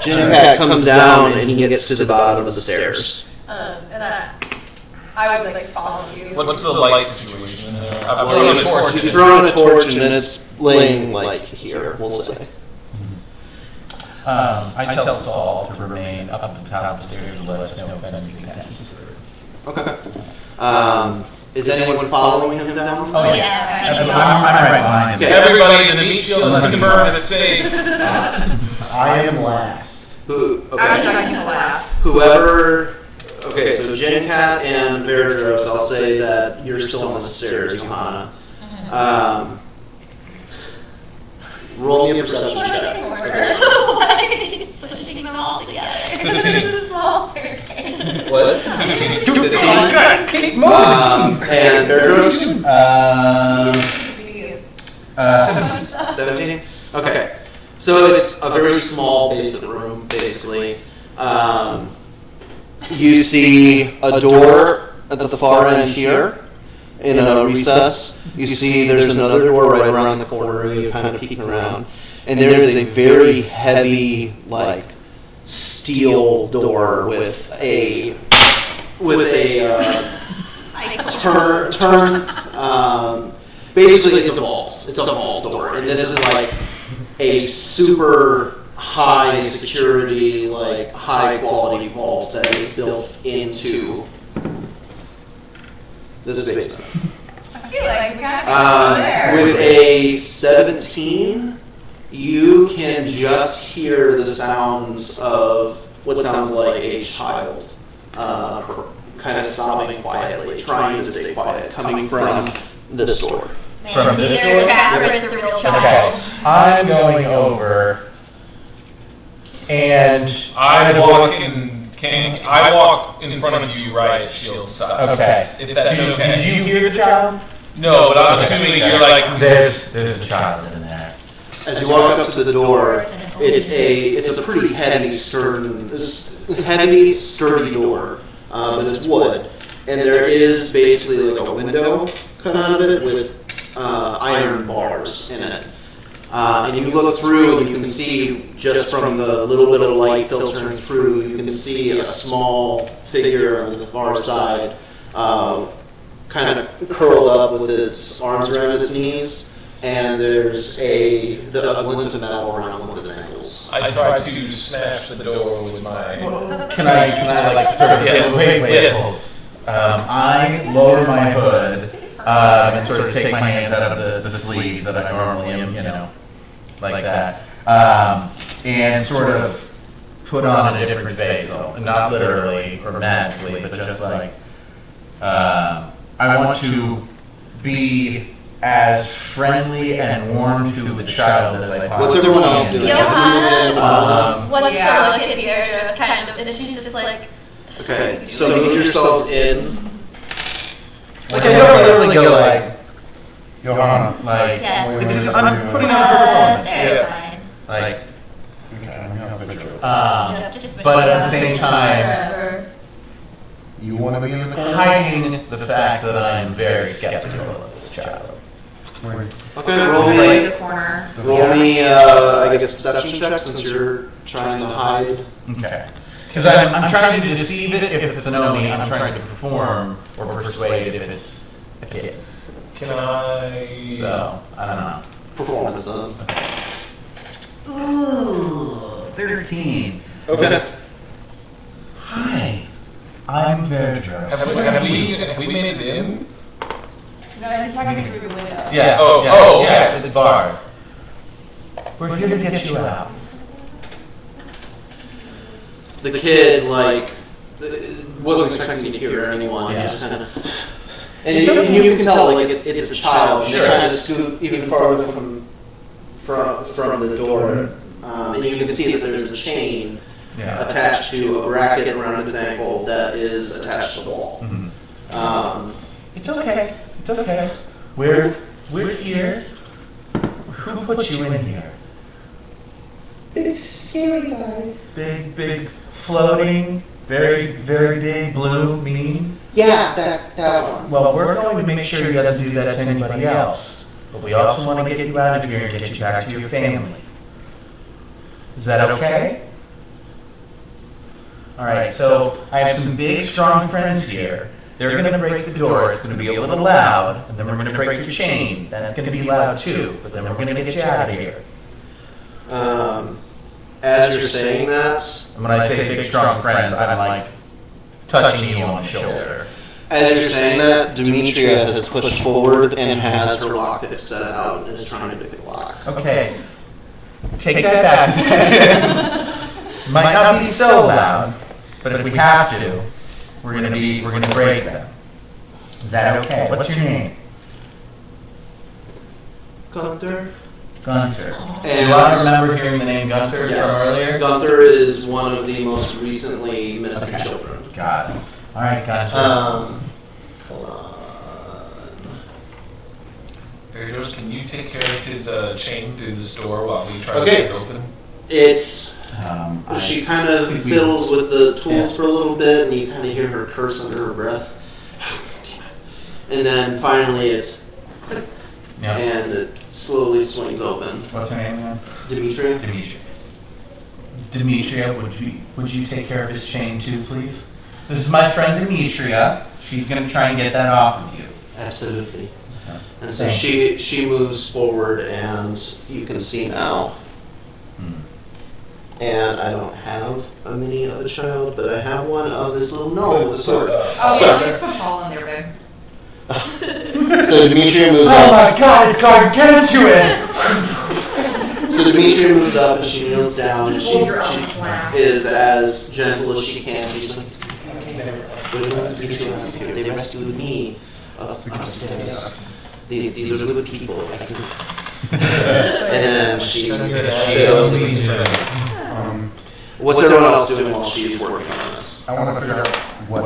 Jim Hat comes down and he gets to the bottom of the stairs. And I would like follow you. What's the light situation in there? I've thrown a torch. You throw on a torch and it's laying like here, we'll say. I tell Saul to remain up at the top of the stairs and let us know if anything passes through. Okay. Is anyone following him down? Oh, Yeah, I'm right behind him. Okay. Everybody in the meat shield is confirmed it's safe. I am last. Who? I'm Okay. second to last. Whoever. Okay, so Jen Cat and Vergros, I'll say that you're still on the stairs, Johanna. Roll me a perception check. Why are you pushing them all together? 15. It's a small staircase. What? 15. basically. You see a door at the far end here in a recess. You see there's another door right around the corner. You kind of peek around. And there is a very heavy, like, steel door with a turn. Basically, it's a vault. It's a vault door, and this is like a super high security, like high quality vault that is built into this basement. I feel like we kind of there. With a 17, you can just hear the sounds of what sounds like a child, kind of sobbing quietly, trying to stay quiet, coming from this door. From this Either door? trap or it's a real Okay, child. I'm going over, and I walk in front of you, right, shield side. okay. If that's okay. Did you hear the child? No, but I'm assuming you're like. There's a child in there. As you walk up to the door, it's a pretty heavy, sturdy door, but it's wood, and there is basically like a window cut out of it with iron bars in it. And you look through and you can see, just from the little bit of light filtering through, you can see a small figure on the far side, kind of curled up with its arms around its knees, and there's a glint of metal around one of its ankles. I try to smash the door with my. Can I like sort of wait. I lower my hood and sort of take my hands out of the sleeves that I normally am, like that, and sort of put on a different face, not literally or magically, but just like I want to be as friendly and warm to the child as I possibly can. What's everyone else doing? Johanna, what's the look at Beatrice, kind of, and she's just like... Okay, so move yourselves in. Like, I don't literally go like, Johanna. like, Yes. it's just, I'm putting on a performance. There's Yeah. fine. Like, Okay, I don't have a picture. but at the same time, Whatever. You want to be in the corner? hiding the fact that I'm very skeptical of this child. Okay, roll me, This corner. I guess, deception check since you're trying to hide. Okay. Because I'm trying to deceive it if it's an Oni. I'm trying to perform or persuade it if it's a kid. Can I? So, I don't know. Performance then. Ooh, 13. Okay. Hi, I'm Verdros. Have we made it in? No, he's talking through the window. Yeah, Oh, yeah, the bar. We're here to get you out. The kid, like, wasn't expecting to hear anyone, Yeah. just kind of... And you can tell, like, it's a child, and they kind of scoot even farther from the door. And you can see that there's a chain attached to a bracket around its ankle that is attached to the wall. Mm-hmm. It's okay. It's okay. We're here. Who put you in here? Big scary guy. Big, floating, very, very big, blue, mean. Yeah, that one. Well, we're going to make sure he doesn't do that to anybody else. But we also want to get you out of here and get you back to your family. Is that okay? All right, so I have some big, strong friends here. They're going to break the door. It's going to be a little loud, and then we're going to break your chain. That's going to be loud too, but then we're going to get you out of here. As you're saying that, And when I say big, strong friends, I'm like touching you on the shoulder. as you're saying that, Demetria has pushed forward and has her lockpick set out and is trying to pick the lock. Okay, take that back a second. Might not be so loud, but if we have to, we're gonna break them. Is that okay? What's your name? Gunther? Gunter. And Do I remember hearing the name Gunter from yes, earlier? Gunther is one of the most recently missing Okay. children. Got it. All right, Gunter. Hold on. Veritos, can you take care of his chain through this door while we try to Okay. get it open? It's She kind of fiddles with the tools for a little bit, and you kind of hear her curse under her breath. And then finally it's and it slowly swings open. What's her name again? Demetria? Demetria, would you take care of his chain too, please? This is my friend Demetria. She's going to try and get that off of you. Absolutely. And so she moves forward, and you can see now. And I don't have a mini of a child, but I have one of this little gnome with a sword. Just put Paul in there, babe. So Demetria moves up. Oh my God, it's gargantuan! So Demetria moves up, and she kneels down, and she is as gentle as she can. She's like, they rescued me upstairs. These are good people. And then she what's everyone else doing while she's working on this? I want to figure out what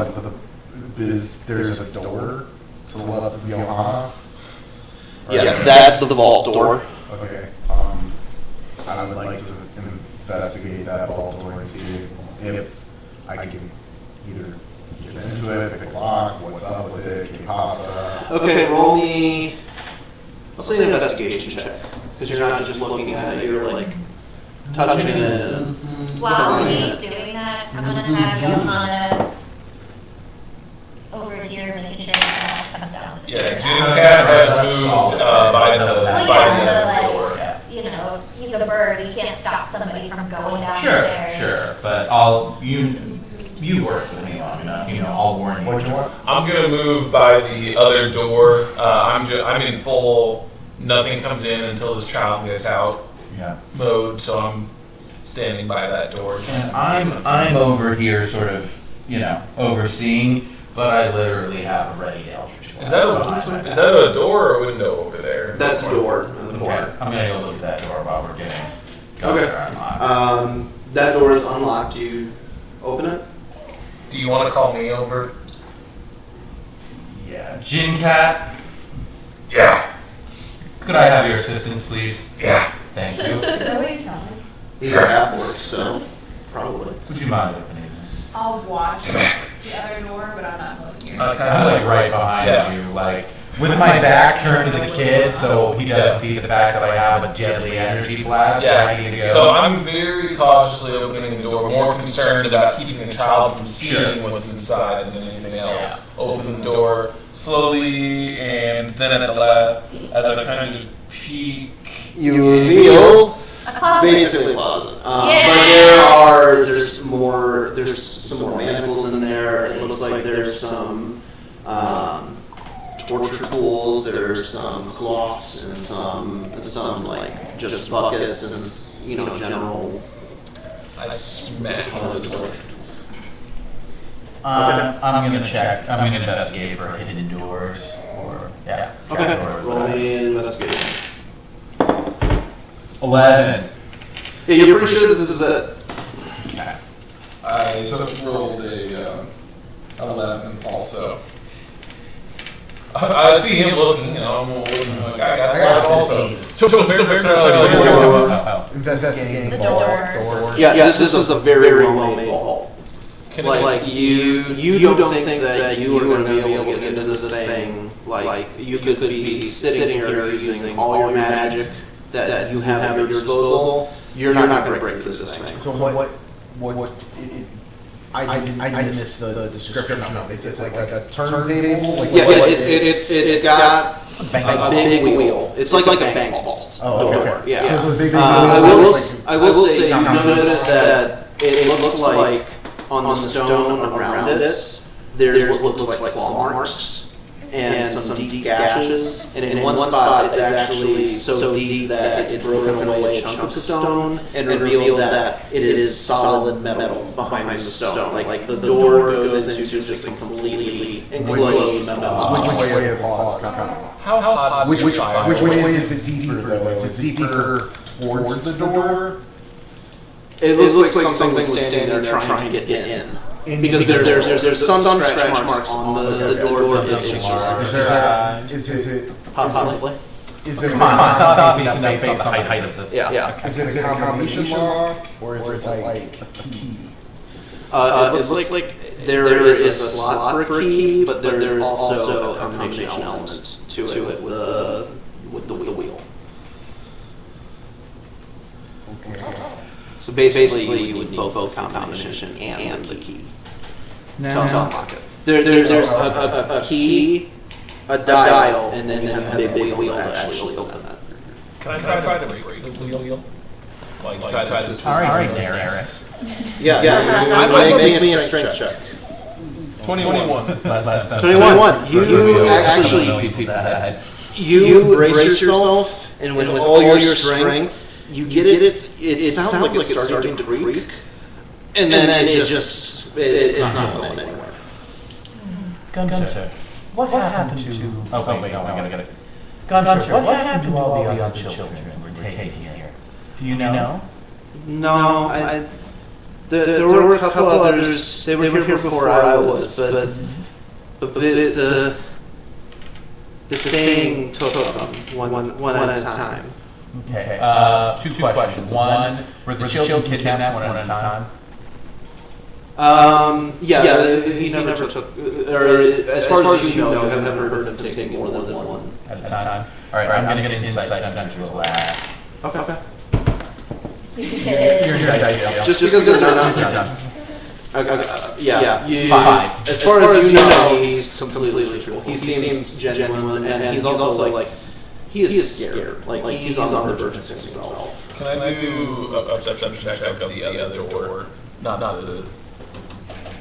there's a door to the left of Johanna. Yes, that's the vault door. Okay. I would like to investigate that vault door and see if I can either get into it, pick a lock, what's up with it, get pasta. Okay, roll me. Let's say an investigation check, because you're not just looking at it, you're like touching it. And While he's doing that, I'm gonna have Johanna over here making sure that comes down the Yeah, stairs. Jim Cat has moved by the door. You know, he's a bird, he can't stop somebody from going down the Sure, stairs. sure, but you work with me long enough, I'll warn you. What do you want? I'm gonna move by the other door. I'm in full. Nothing comes in until this child gets out mode, so I'm standing by that door. And I'm over here sort of, overseeing, but I literally have a ready Eldritch Blast. Is that a door or a window over there? that's the door. Okay, I'm gonna go look at that door while we're getting Okay. unlocked. That door is unlocked. Do you open it? Do you want to call me over? Yeah, Gin Cat, Yeah. could I have your assistance, please? Yeah. Thank you. Is that what you sound like? These are half orcs, so probably. Would you mind opening this? I'll watch the other door, but I'm not looking here. I'm like right behind Yeah. you, like with my back turned to the kid, so he doesn't see the fact that I have a deadly energy blast ready to go. So I'm very cautiously opening the door, more concerned about keeping the child from seeing what's inside than anything else. Open the door slowly, and then at the left, as I kind of peek, You reveal A closet. basically a closet. But there's some more manacles in there. It looks like there's some torture tools. There's some cloths and some like just buckets and general. I smash one of those torture tools. I'm gonna check. I'm gonna investigate for hidden doors or Okay. doors, Roll me an investigation. 11. Yeah, you're pretty sure that this is it. I rolled a 11 also. I see him looking, I'm looking like, I got that also. So fair personality. Investigating The vault door. Yeah, this is a very well-made vault. Like you don't think that you are going to be able to get into this thing. Like you could be sitting here using all your magic that you have at your disposal. You're not going to break through this thing. So I missed the description of it. It's like a turntable. Yeah, it's got a big wheel. It's like a bank vault door. Yeah. So it's a big I will say you notice that it looks like on the stone around it, there's what looks like claw marks and some deep gashes. And in one spot, it's actually so deep that it's broken away a chunk of stone and revealed that it is solid metal behind the stone. Like the door goes into just a completely enclosed metal box. Which way of law is coming? How hot Which is the fire? way is it deeper though? Is it deeper towards the door? It looks like something was standing there trying to get in. Because there's some scratch marks on the door of the picture. Is it Possibly. Is it Come on, it's obviously not based on the height of the. Yeah. Is it a combination lock or is it like a key? It looks like there is a slot for a key, but there's also a combination element to it with the wheel. Okay. So basically, you would need both combination and the key to unlock it. There's a key, a dial, and then you have a big wheel to actually open that. Can I try to break the wheel? Like try to. All right, Darius. Yeah. Make me a strength check. 21. 21. You actually you brace yourself, and with all your strength, you get it. It sounds like it's starting to creak, and then it's not going anywhere. Gunter, what happened to? Oh wait, no, I gotta get it. Gunter, what happened to all the other children who were taken here? Do you know? No, there were a couple others. They were here before I was, but the thing took them one at a time. Okay. Two questions. One, were the children kidnapped one at a time? He never took, or as far as you know, I've never heard him take more than one At a time. All right, I'm gonna get an insight on Gunter's last. Okay. You're Just because they're not done. Yeah. 5. As far as you know, he's completely truthful. He seems genuine, and he's also like, he is scared. Like he's on the verge of himself. Can I do a perception check of the other door? Not the.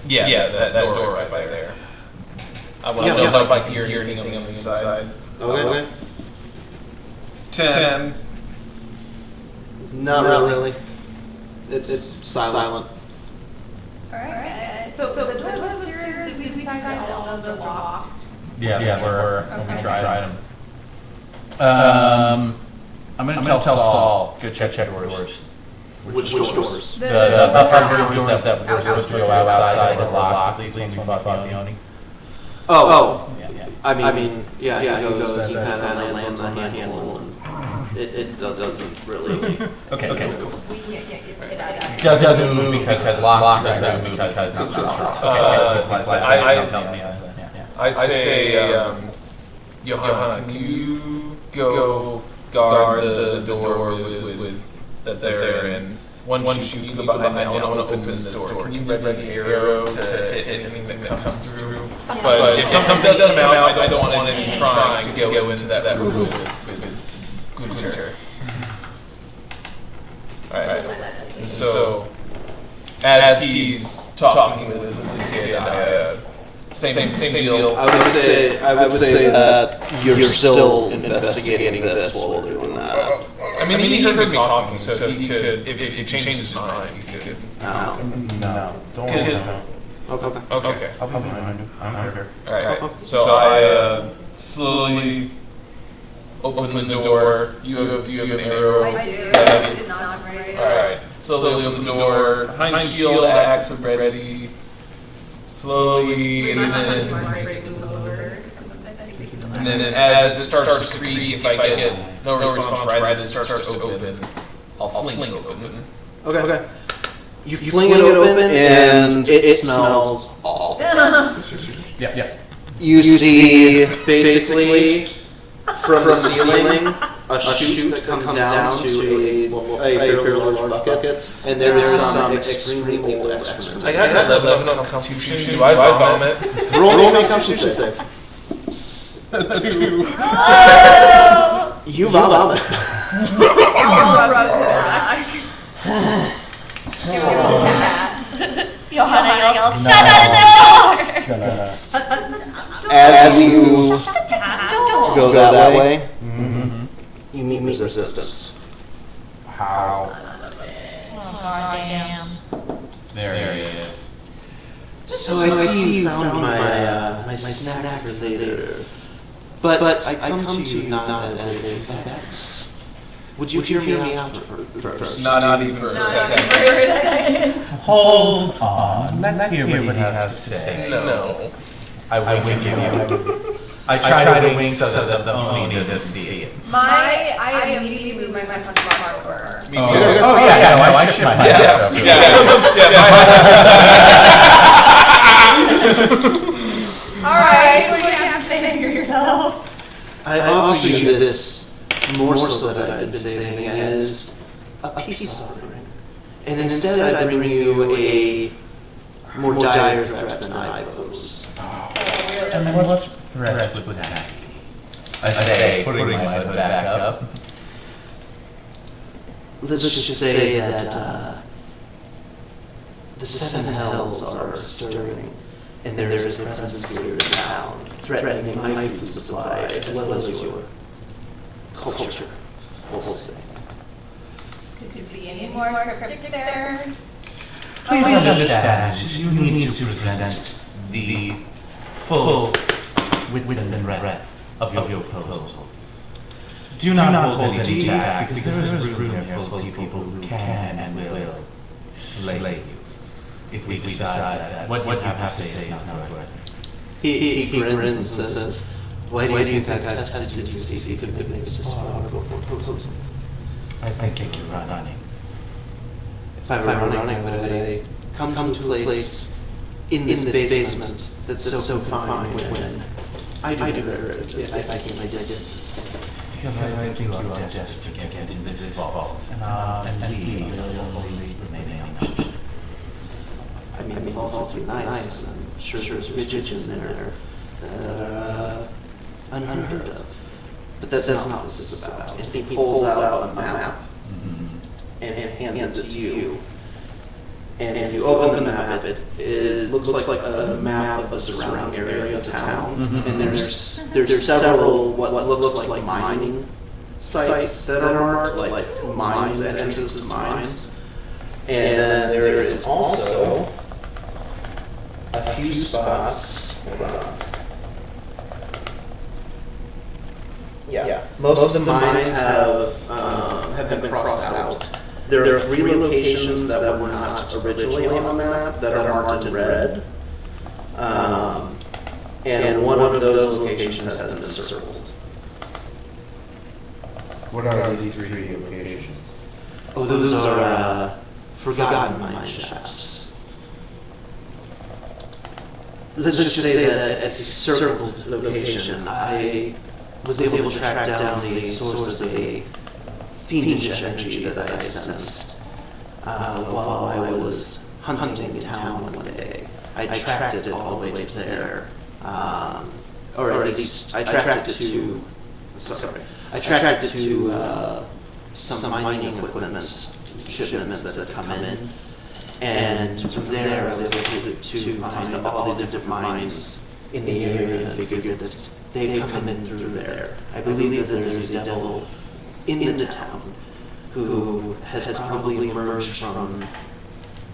Yeah, that door right by there. I want to know if I can hear anything on the inside. Okay. 10. Not really. It's silent. Alright, so the doors upstairs, did we decide that all those are locked? Yeah, were when we tried them. I'm gonna tell Saul, go check doors. Which doors? The upper doors that were supposed to go outside were locked, at least when we fought the Oni. Oh. Yeah. I mean, he goes, he kind of lands on the handle, and it doesn't really. Okay. We can't get out of it. Doesn't move because lock doesn't move because it's not. I say, Johanna, can you go guard the door with that they're in? Once you go behind that, I want to open this door. Can you ready the arrow to hit anything that comes through? But if something does come out, I don't want any trying to go into that room with Gunter. Alright. And so, as he's talking with the kid, same deal. I would say that you're still investigating this while we're doing that. I mean, he heard me talking, so he could, if he changed his mind, he could. No. Don't worry. Okay. I'll come behind you. I'm here. Alright, so I slowly open the door. Do you have an arrow? I do. It's not ready. Alright, slowly open the door. Behind shield, axe ready. Slowly, and then as it starts to creak, if I get no response right as it starts to open, I'll fling it open. Okay. You fling it open, and it smells awful. Yeah. You see, basically, from the ceiling, a chute that comes down to a fairly large bucket, and there is some extremely old excrement. I got 11 on Constitution. Do I vomit? Roll me a Constitution save. 2. You vomit. Johanna yells, shut out the door! As you go that way, Mm-hmm. you meet resistance. How? Oh, goddamn. There he is. So I see you found my snack for later. But I come to you not as a vet. Would you hear me out first? Not even for a second. Hold on. Let's hear what he has to say. No. I will give you I try to wink so that the Oni doesn't see it. I immediately move my punch bar over. Me too. Oh yeah, no, I shook my hand. All right, what do you have to say for yourself? I offer you this morsel that I've been saving as a peace offering. And instead I bring you a more dire threat than I pose. And then what threat would that be? I say, putting my hood back up. Let's just say that the seven hells are stirring, and there is a presence here in town, threatening my food supply as well as your culture, we'll say. Could you be any more cryptic there? Please understand, you need to present the full width and breadth of your proposal. Do not hold any back, because there is room here full of people who can and will slay you. If we decide that what you have to say is not worth it. He grins and says, why do you think I've tested you to see if you could make this powerful proposal? I think you're running. If I were running, would I come to a place in this basement that's so confined when I do hurt if I keep my distance? Because I think you are desperate to get into this vault, and we will only remain untouched. I mean, the vault would be nice. I'm sure there's riches in there that are unheard of. But that's not what this is about. And he pulls out a map and hands it to you. And if you open the map, it looks like a map of the surrounding area of the town. And there's several what looks like mining sites that are marked, like mines, entrances to mines. And then there is also a few spots. Hold on. Yeah, most of the mines have been crossed out. There are 3 locations that were not originally on the map that are marked in red. And one of those locations has been circled. What are these 3 locations? Oh, those are forgotten mine shafts. Let's just say that at the circled location, I was able to track down the source of a fiendish energy that I sensed while I was hunting in town one day. I tracked it all the way to there, or at least I tracked it to. I tracked it to some mining equipment shipments that had come in, and from there I was able to find all the different mines in the area and figured that they had come in through there. I believe that there's a devil in the town who has probably emerged from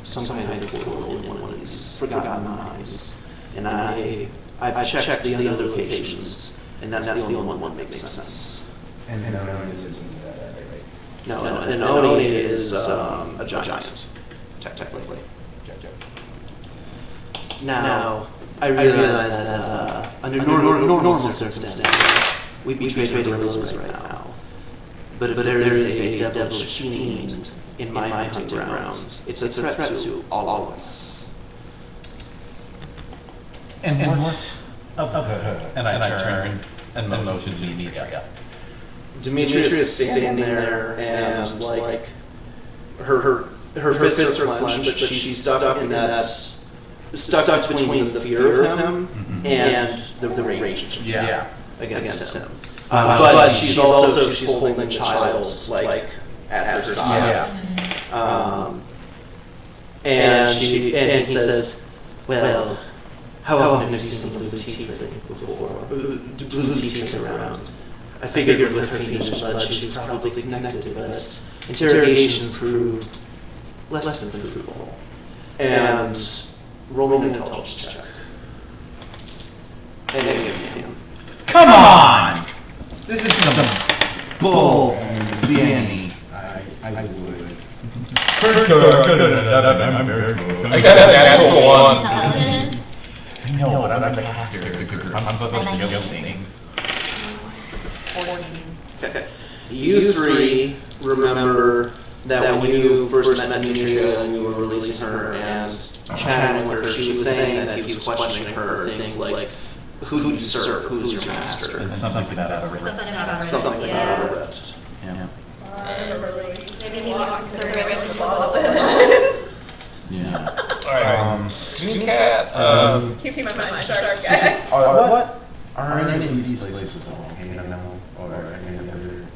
some kind of portal in one of these forgotten mines. And I've checked the other locations, and that's the only one that makes sense. And Oni isn't right? No, and Oni is a giant, technically. Now, I realize that under normal circumstances, we'd be trading those right now. But if there is a devilish fiend in my hunting grounds, it's a threat to all of us. And what of her? And I turn and motion to Demetria. Demetria is standing there, and like her fists are clenched, but she's stuck between the fear of him and the rage against him. But she's holding the child like at her side. And he says, "Well, how often have you seen blue tiefling before? Blue tiefling around? I figured with her fiendish blood she was probably connected, but interrogations proved less than fruitful." And roll an intelligence check. And then him. Come on! This is some bull, DnD. I would. I got a natural 1. know, but I'm the caster. I'm supposed to know things. 14. Okay. You three remember that when you first met Demetria and you were releasing her and chatting with her, she was saying that he was questioning her things like, who do you serve? Who's your master? And something about a rift. Something about Yeah. a rift. Yeah. Maybe he wants to consider it a little bit. Yeah. Alright. June Cat, Keep my mind sharp, guys. What are any of these places volcano or any other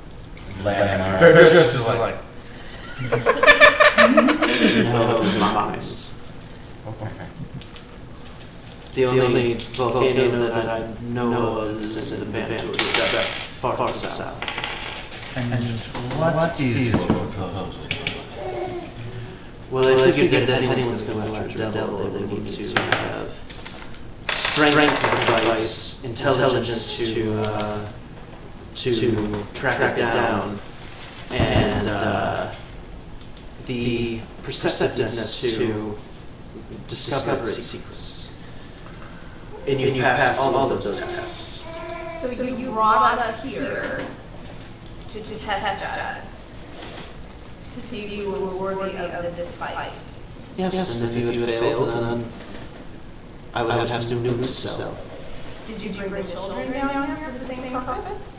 landmarks? They're just like. Mines. Okay. The only volcano that I know of is in the Bantu, far south. And what is your proposal? Well, I figured that if anyone's going to go after a devil, they need to have strength to fight, intelligence to track it down, and the perceptiveness to discover its secrets. And you pass all of those tests. So you brought us here to test us, to see if you were worthy of this fight. Yes, and if you had failed, then I would have some new loot to sell. Did you bring the children down here for the same purpose?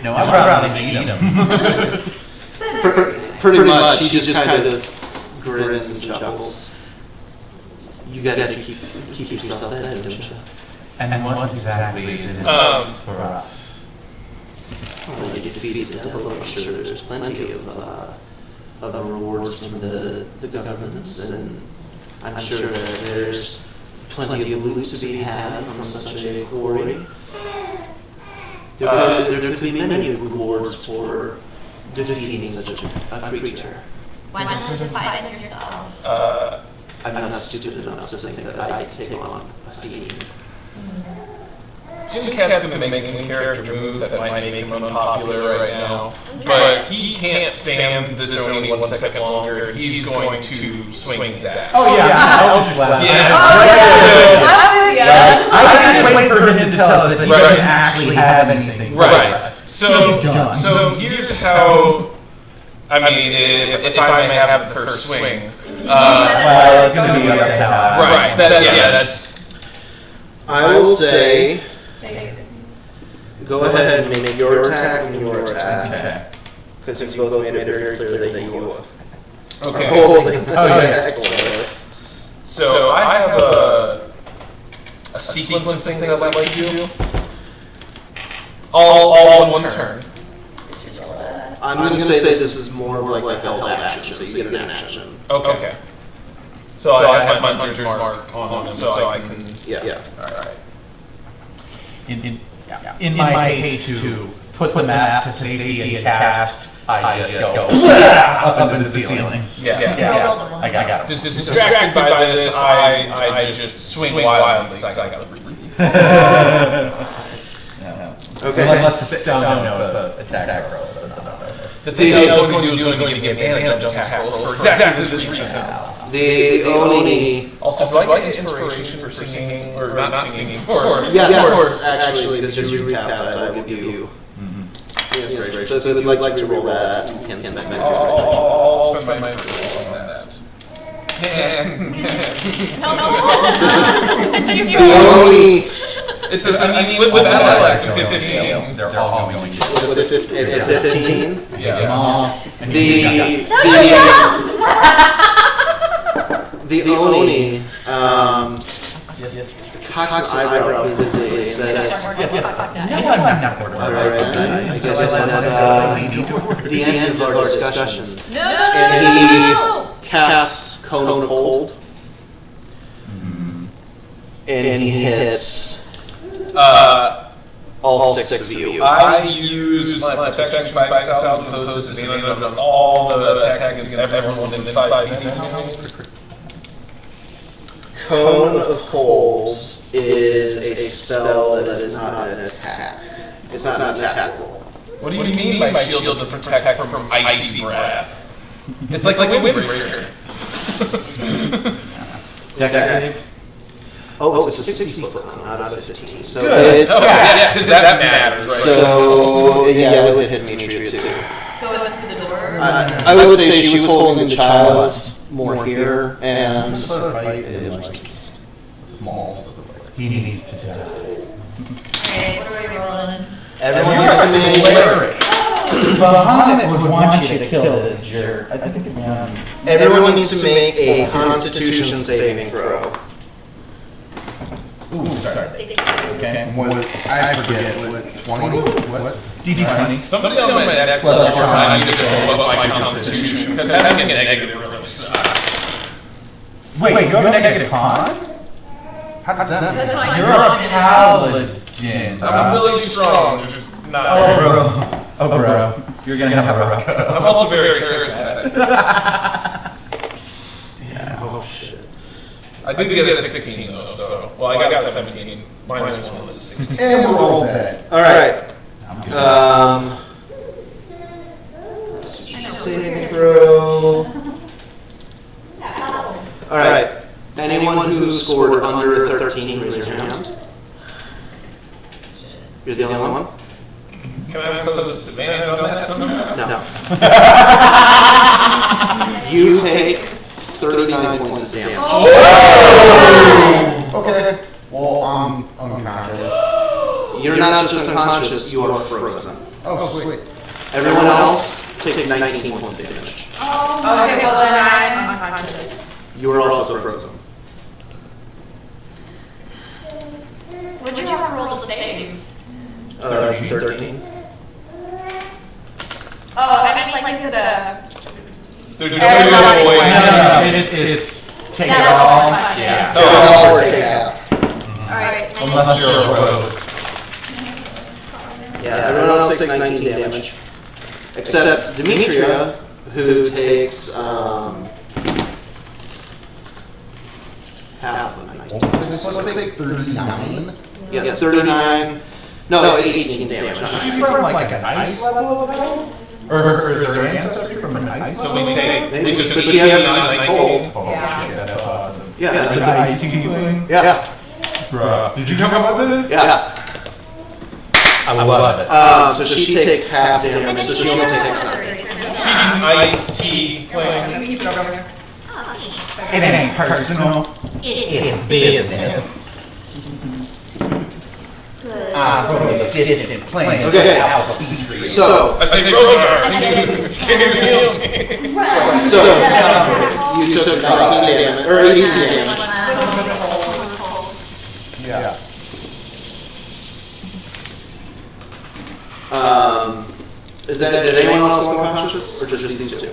No, I'm proud to eat them. Pretty much, he just kind of grins and chuckles. You gotta keep yourself fed, don't you? And what exactly is in this for us? Well, you defeat the devil, I'm sure there's plenty of rewards from the governments, and I'm sure that there's plenty of loot to be had from such a quarry. There could be many rewards for defeating such a creature. Why not just fight it yourself? I'm not stupid enough to think that I'd take on a fiend. Jim Cat's going to be making a character move that might make him unpopular right now, but he can't stand this only 1 second longer. He's going to swing his axe. Oh yeah, I'll just laugh. Yeah. I was just waiting for him to tell us that he doesn't actually have anything. Right. So here's how. I mean, if I may have the first swing. Well, it's going to be up to how. Right. That's. I will say, go ahead and make your attack and your attack. Okay. Because you both made it very clear that you are Okay. holding the text bonus. So I have a sequence of things I'd like to do. All in one turn. I'm going to say this is more of like a held action, so you get an action. Okay. So I have my hunter's mark on him, so I can. Yeah. Alright. In my haste to put the map to safety and cast, I just go up into the ceiling. Yeah. I got it. Just distracted by this, I just swing wildly because I got to Okay. Let's down to attack rolls. The thing I was going to do is going to give advantage on attack rolls for exactly this reason. The Oni. Also, do I get inspiration for singing, or not singing, or... Yes, actually, because you recapped, I will give you the inspiration. So if you'd like to roll that, you can spend my inspiration. I'll spend my inspiration on that. The Oni. It's with athletics, it's a 15. They're all going to It's a 15. Yeah. The Oni cocks an eyebrow because it says, alright then, I guess that's the end of our discussions. And he casts Cone of Cold. And he hits all six of you. I use my protection 5,000 imposes disadvantage on all the attacks against everyone within 5 feet of me. Cone of Cold is a spell that is not an attack. It's not an attack roll. What do you mean by shield doesn't protect from icy breath? It's like a windbreaker. Dex saves? Oh, it's a 60-foot cone, not a 15. So Good. Yeah, because that matters, right? So yeah, it would hit Demetria too. Go through the door. I would say she was holding the child more here, and Sort of fight is like small. He needs to die. Okay, what are we rolling? everyone needs to make. Bahamut would want you to kill this jerk. I think it's Everyone needs to make a Constitution saving throw. Ooh, sorry. Okay. I forget, what, 20? What? DD 20. Somebody on my next level I need to roll up my constitution, because having a negative really sucks. Wait, you have a negative con? How does that That's make fine. You're a paladin. I'm really strong, just not. Oh, bro. You're gonna have a rough go. I'm also very charismatic. Oh shit. I did get a 16 though, so. Well, I got 17. Minus 1 is a 16. And we're all dead. Alright. Saving throw. Alright. Anyone who scored under a 13, raise your hand. You're the only one? Can I impose a disadvantage on that somehow? No. You take 39 points of damage. Okay. Well, I'm unconscious. You're not just unconscious, you are frozen. Oh, sweet. Everyone else takes 19 points of damage. Okay, well then I'm unconscious. You are also frozen. What'd you have rolled to save? 13. Oh, I mean like is it a... There's no Everybody- way. It's take it That's all. fine. Yeah. Take all or take half. Alright. Unless you're a rogue. Yeah, everyone else takes 19 damage. Except Demetria, who takes half of the 19. Let's take 39. Yes, 39. No, it's 18 damage. not Is 19. he from like an ice level of gold? Or is there ancestry from an ice So level? we take. Maybe, We just but she has a nice 19. soul. Oh shit, that's awesome. Yeah, That's that's an it. ice tiefling? Yeah, Bruh. Did you come up with this? yeah. I love it. So she takes half damage, so she only takes 9. She's iced tea playing. You keep it over there. It ain't personal. It's business. From the distant planet Okay. of Alpha So, I say, Rogar, can you heal me? so you took 19 damage, or 18 damage. Yeah. Did anyone else go unconscious, or just these two?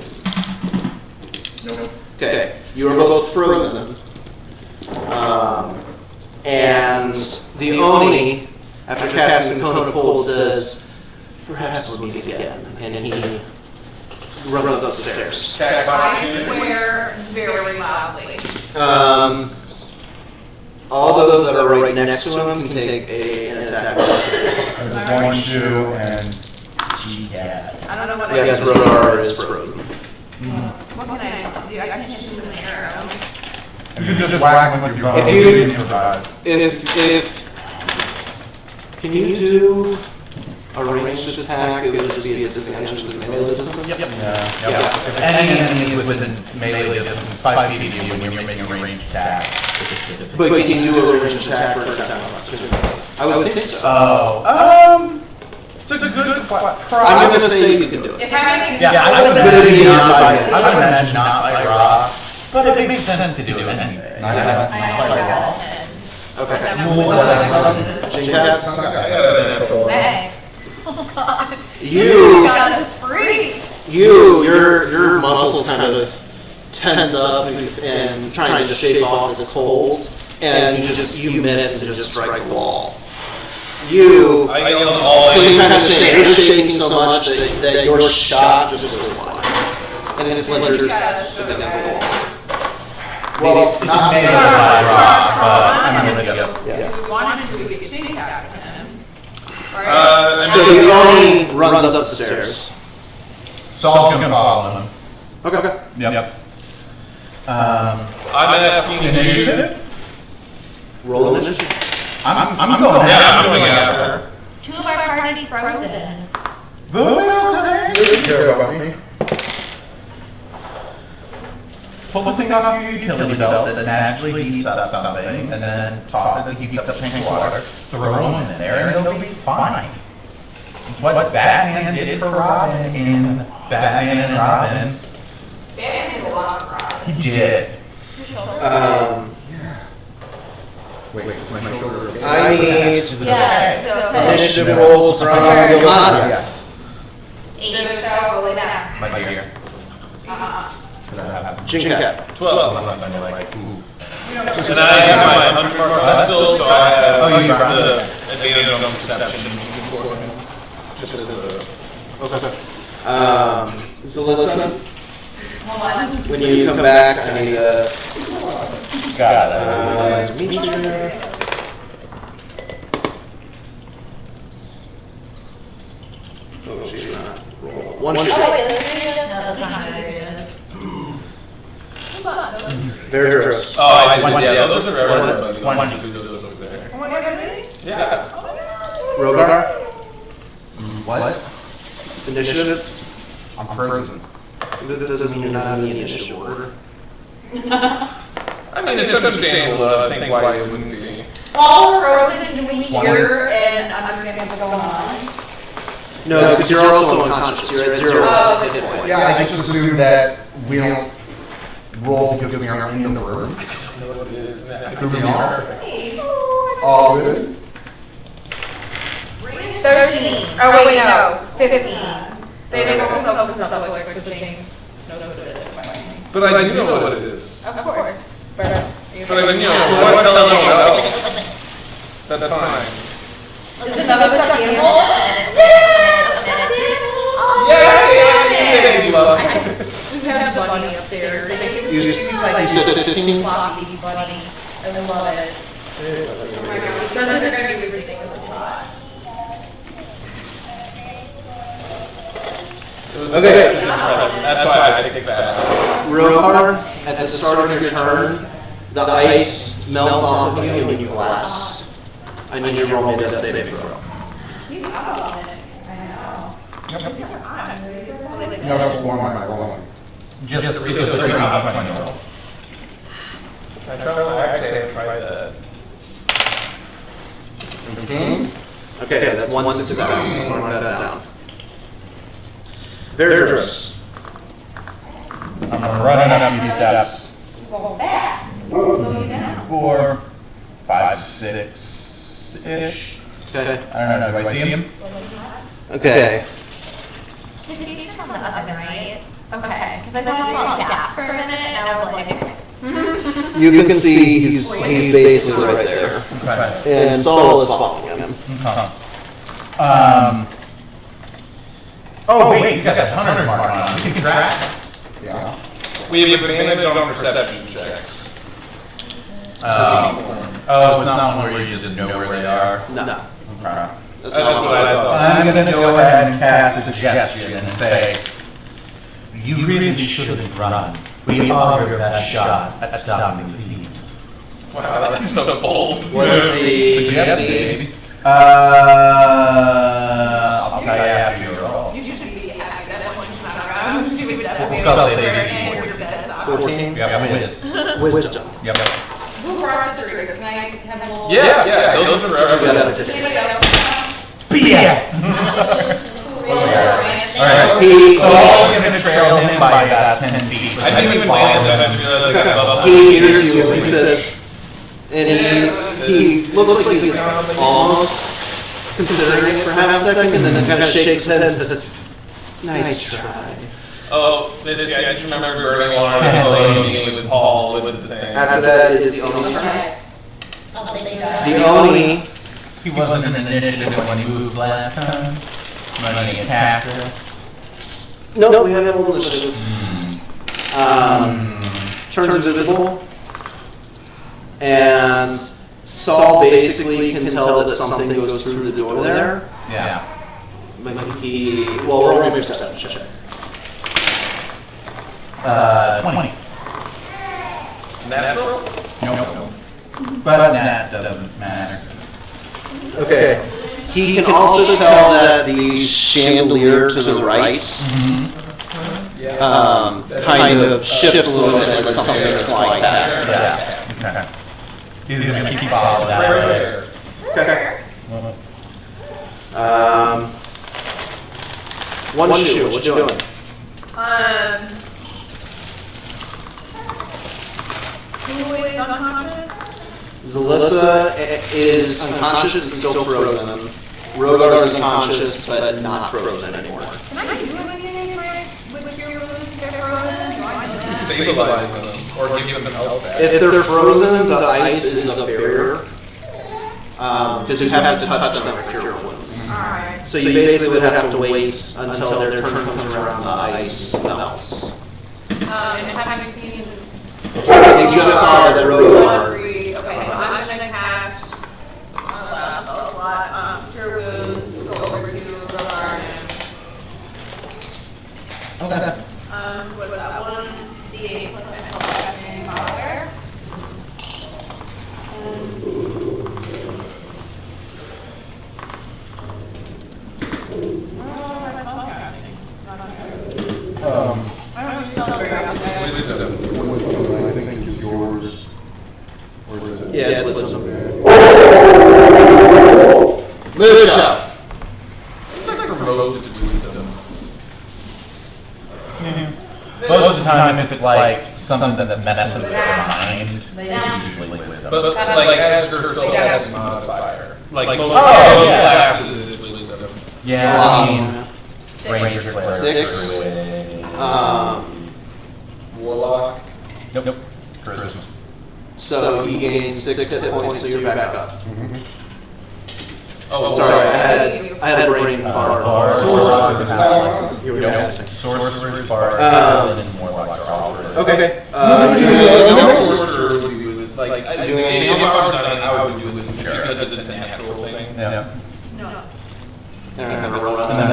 Nope. Okay, you are both frozen. And the Oni, after casting Cone of Cold, says, "Perhaps we'll meet again," and he runs up the stairs. I swear very loudly. All those that are right next to him can take an attack. There's 1, 2, and Yeah. I don't know what Yeah, because Rodar is frozen. What can I do? I can shoot him in the arrow. you can just whack him with your bow. If you- and survive. Can you do a ranged attack? It would just be a disadvantage because it's melee distance? Yep. Yeah. Any enemy is within melee distance 5 feet of you when you're making a ranged attack. But you can do a ranged attack for attack of opportunity. I would think so. It's a good I'm going to say you can do it. If I make Yeah, I would But it'd be imagine, outside. I would imagine not by raw, but it makes sense to do it anyway. Not bad. I only got a 10. Okay. Jing I got a natural one. Meg. Oh god. You got us freaked. your muscles kind of tense up and trying to shake off this cold, and you miss and just strike the wall. I yelled all Same kind of thing. You're shaking so much that your shot just goes wide, and it splinters against the wall. Well, not melee by raw, but I'm gonna go. Yeah. If we wanted to, we could chase after him. Right? So the Oni runs up the stairs. Saul's gonna follow him. Okay. Yep. I'm asking you. Initiative? Roll initiative. I'm going Yeah, I'm doing it after. 2 of our party's frozen. Care about me. Pull the thing off your utility belt that naturally heats up something, and then top it heats up a tank of water, throw them in there, and they'll be fine. It's what Batman did for Robin in Batman and Robin. Batman did a lot of Robin. He did. Wait, is my shoulder okay? I need Yeah, so initiative rolls from Yolanda. Yes. 8. Go lay down. My dear. Chinkat. 12. Unless I'm like, ooh. And I have my hunter mark on still, so I have Oh, you got the advantage on perception. Just as a... Zalissa, when you come back, I need a Got it. Demetria. Oh, she's not rolling. One shot. No, that's not how it is. Very gross. Oh, I did, yeah, those are for everybody. One, two, those over there. Oh my god, really? Yeah. Rogar, What? initiative. I'm frozen. That doesn't mean you're not in the initiative order. I mean, it's understandable, I think why it wouldn't be. While we're frozen, can we hear and understand what's going on? No, because you're also unconscious. You're at 0 hit points. Yeah, I just assumed that we don't roll because we aren't in the room. Could be perfect. All good. 13. Oh, wait, no. 15. They also opens up quick, so James knows what it is. But I do know what it is. Of course. But But I mean, you know, if you want to tell anyone else, that's fine. is this another stuffed animal? Yeah, love. We have the bunny upstairs. You said 15? Floppy bunny. I love it. So this is going to be ridiculous. It's not. Okay. That's why I picked that. Rogar, at the start of your turn, the ice melts off of you and you collapse. I need you to roll me that saving throw. He's up on it. I know. No, that's one am I rolling? Just a straight up 20 roll. I tried that. 15? Okay, that's one success. Mark that down. Verdurous. I'm running up these steps. Go fast. Slow you down. 4, 5, 6-ish. Okay. I don't know, do I see him? Okay. This is from the oven, right? Okay, because I thought I saw gas for a minute, and I was like, You can see he's basically right there. Okay. And Saul is following him. Oh, wait, you got that 100 mark on. You can track. Yeah. We have advantage on perception checks. Oh, it's not one where you just know where they are. No. Okay. That's what I thought. I'm going to go ahead and cast a suggestion and say, you really shouldn't run. We are your best shot at stopping the thieves. Wow, that's so bold. What's the Suggestion? I'll tell you after you roll. You should be happy that one's not around. She would definitely Spell be save. your best option. 14? Yep, whiz. Wisdom. Yep. Who brought the triggers? Can I have a little? Yeah, those are for everybody. Anybody else? BS! Alright. So I'm going to trail him by about 10 feet. I didn't even land, I just realized I got above. He hears you and he says, and he looks like he's almost considering it for half a second, and then kind of shakes his head and says, nice try. Oh, this guy, I just remember burning one and with Paul with the thing. After that is the Oni's turn. The Oni, He wasn't an initiative when he moved last time. When he attacked us. no, we have a little initiative. Turns invisible, and Saul basically can tell that something goes through the door there. Yeah. But roll me a perception check. 20. Natural? Nope. But that doesn't matter. Okay. He can also tell that the chandelier to the right kind of shifts a little bit like something is flying past. Yeah. Okay. He's gonna keep following that way. Okay. One shoe, what you doing? Who is unconscious? Zalissa is unconscious and still frozen. Rogar is unconscious but not frozen anymore. Can I do anything with your wounds? They're frozen? Do I know that? Stabilize them or give them health back. If they're frozen, the ice is a barrier. Because you have to touch them for cure wounds. Alright. So you basically would have to wait until their turn comes around, the ice melts. And having seen They just saw that Rogar. okay, so I'm gonna cast a lot, cure wounds, go over to Rogar. Okay. So what that one, D8 plus my spell casting modifier. I don't know spell very out there. Wisdom, I think is yours. Or is it? Yeah, it's wisdom. Okay. Move shot. Seems like for most it's wisdom. Most of the time, if it's like something that messes with their mind, it's usually wisdom. But like Asger still has a modifier. Like most yeah. classes it's wisdom. Yeah, I mean, Ranger Cleric. 6. Warlock. Nope. Charisma. So he gains 6 hit points, so you're back up. Oh, Sorry, I had brain fart. You were guessing. Sorcerer's Bard, and Warlocks are all charisma. Okay. Sorcerer would be with, like, I do if I was done, I would do it with because it's a natural thing. Yeah. No. And then that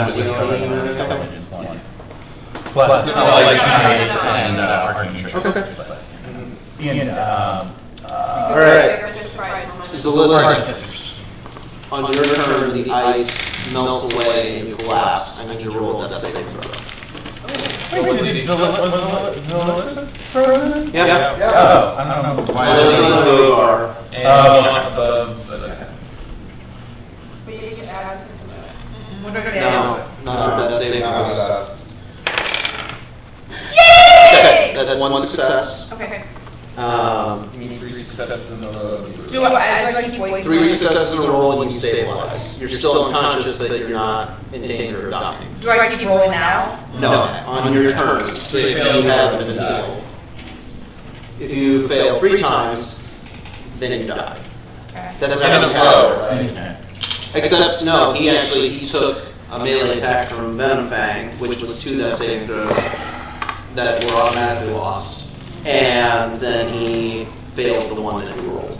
was Intelligence one. Plus, like science and arcane. Ian, Alright. Zalissa, on your turn, the ice melts away and you collapse. I need you to roll a death saving throw. Wait, Zalissa frozen? Yeah. Oh, I don't know why. Zalissa and Rogar. And above the 10. But you can add to that. No, not for death saving How's throws. that? Okay, that's one success. Okay. You mean 3 successes in a row. Do I keep voicing? 3 successes in a roll and you stabilize. You're still unconscious, but you're not in danger of dying. Do I keep rolling now? No, on your turn, if you have an heal. If you fail 3 times, then you die. Okay. That's In a row, right? Except, no, he took a melee attack from Venom Fang, which was 2 death saving throws that were automatically lost. And then he failed the one that he rolled.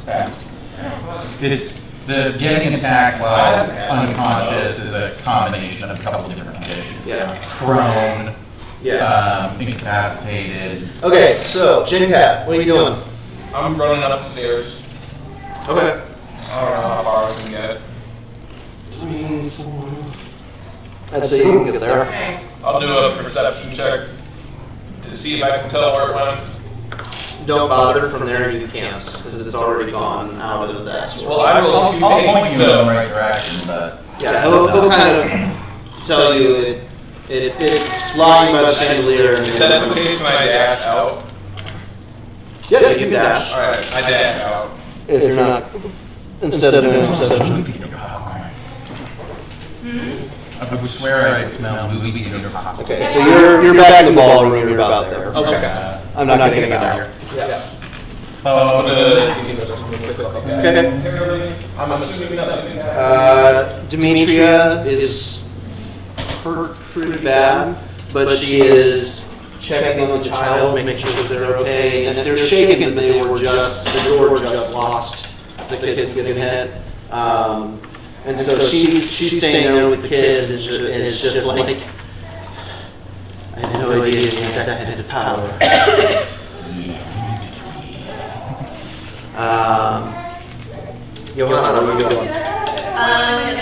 It's the getting attacked while unconscious is a combination of a couple of different conditions. Yeah. Prone, Yeah. incapacitated. Okay, so, Jinkat, what are you doing? I'm running up the stairs. Okay. I don't know how far I can get. 3, 4. I'd say you can get there. I'll do a perception check to see if I can tell where it went. Don't bother from there, you can't, because it's already gone out of that sword. Well, I rolled 2 I'll point days, you in the so right direction, but Yeah, he'll kind of tell you it's flying by the chandelier. if that's the case, can I dash out? Yeah, you can dash. Alright, I dash out. If you're not, instead of doing perception. I would swear I could smell movie theater popcorn. Okay, so you're back in the ballroom, you're about there. Okay. I'm not getting it out. Yeah. Oh, Okay. I'm assuming nothing. Demetria is hurt pretty bad, but she is checking on the child, making sure that they're okay. And if they're shaken, they were just, the door just lost the kid from getting hit. And so she's staying there with the kid and is just like, I had no idea you had that kind of power. Johanna, where are you going?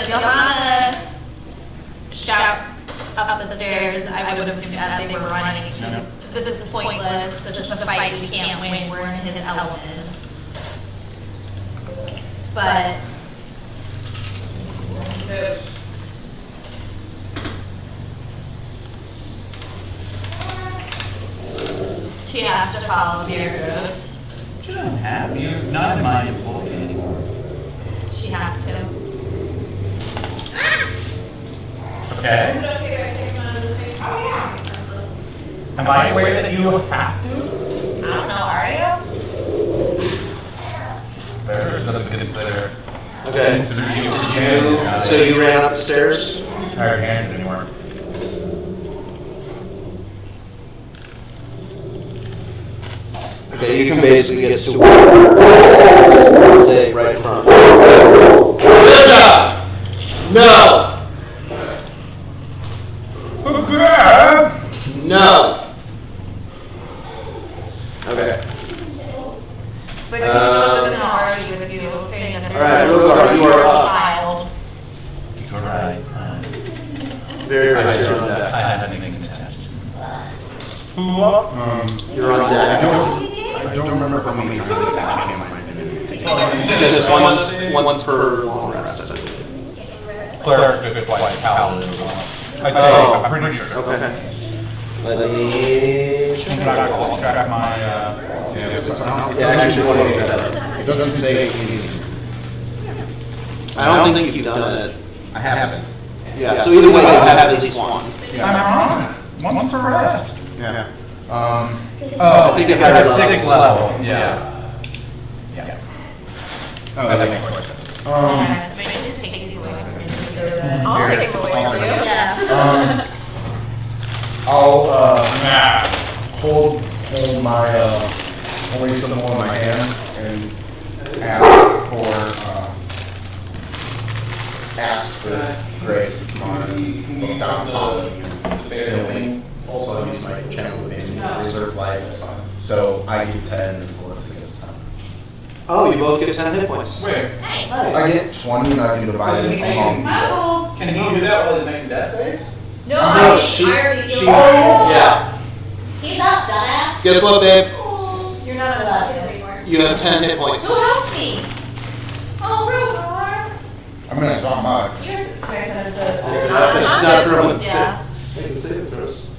Johanna shout up the stairs. I would have assumed that they were running. No. This is pointless. This is a fight we can't win. We're in his element. But she has to follow Beardo. She doesn't have. You're not in my employee anymore. She has to. Okay. Is it okay if I take one of the things? Oh, yeah. Am I aware that you have to? I don't know, are you? Fair, doesn't consider. Okay. So you ran up the stairs? Tired handed anymore. Okay, you can basically get to say right in front. Good job! No! No! Okay. But she's not going to argue with you, saying that there's Alright, no Rogar, you are up. child. You're right. Very nice, you're on I deck. haven't even contested. You're on deck. I don't remember how many times I've actually might have been. Just once per long rest, I think. Cleric, good white paladin as well. I think, I'm pretty sure. Okay. Let me check. Track my, Yeah, actually, one of It doesn't say anything. I don't think you've done it. I haven't. Yeah, so either way, you have at least one. I'm on. Once a rest. Yeah. Oh, I think it at got 6th level. Yeah. Oh, that makes more sense. Yeah, so maybe just take you away from me. I'll take him away from you. Yeah. I'll hold my holy symbol in my hand and ask for grace to come on and look down upon me and heal me. Also use my channel of reserve life. So I get 10 and Celestia gets 10. Oh, you both get 10 hit points. Where? Nice. I get 20 and I can divide it among people. Can he do that while he's making death saves? No, No, I already she, yeah. yeah. He's up, dumbass. Guess what, babe? You're not allowed to anymore. You have 10 hit points. Who helped me? Oh, Rogar. I'm gonna drop mine. Yours is It's not that she's not throwing Yeah. Making saving throws.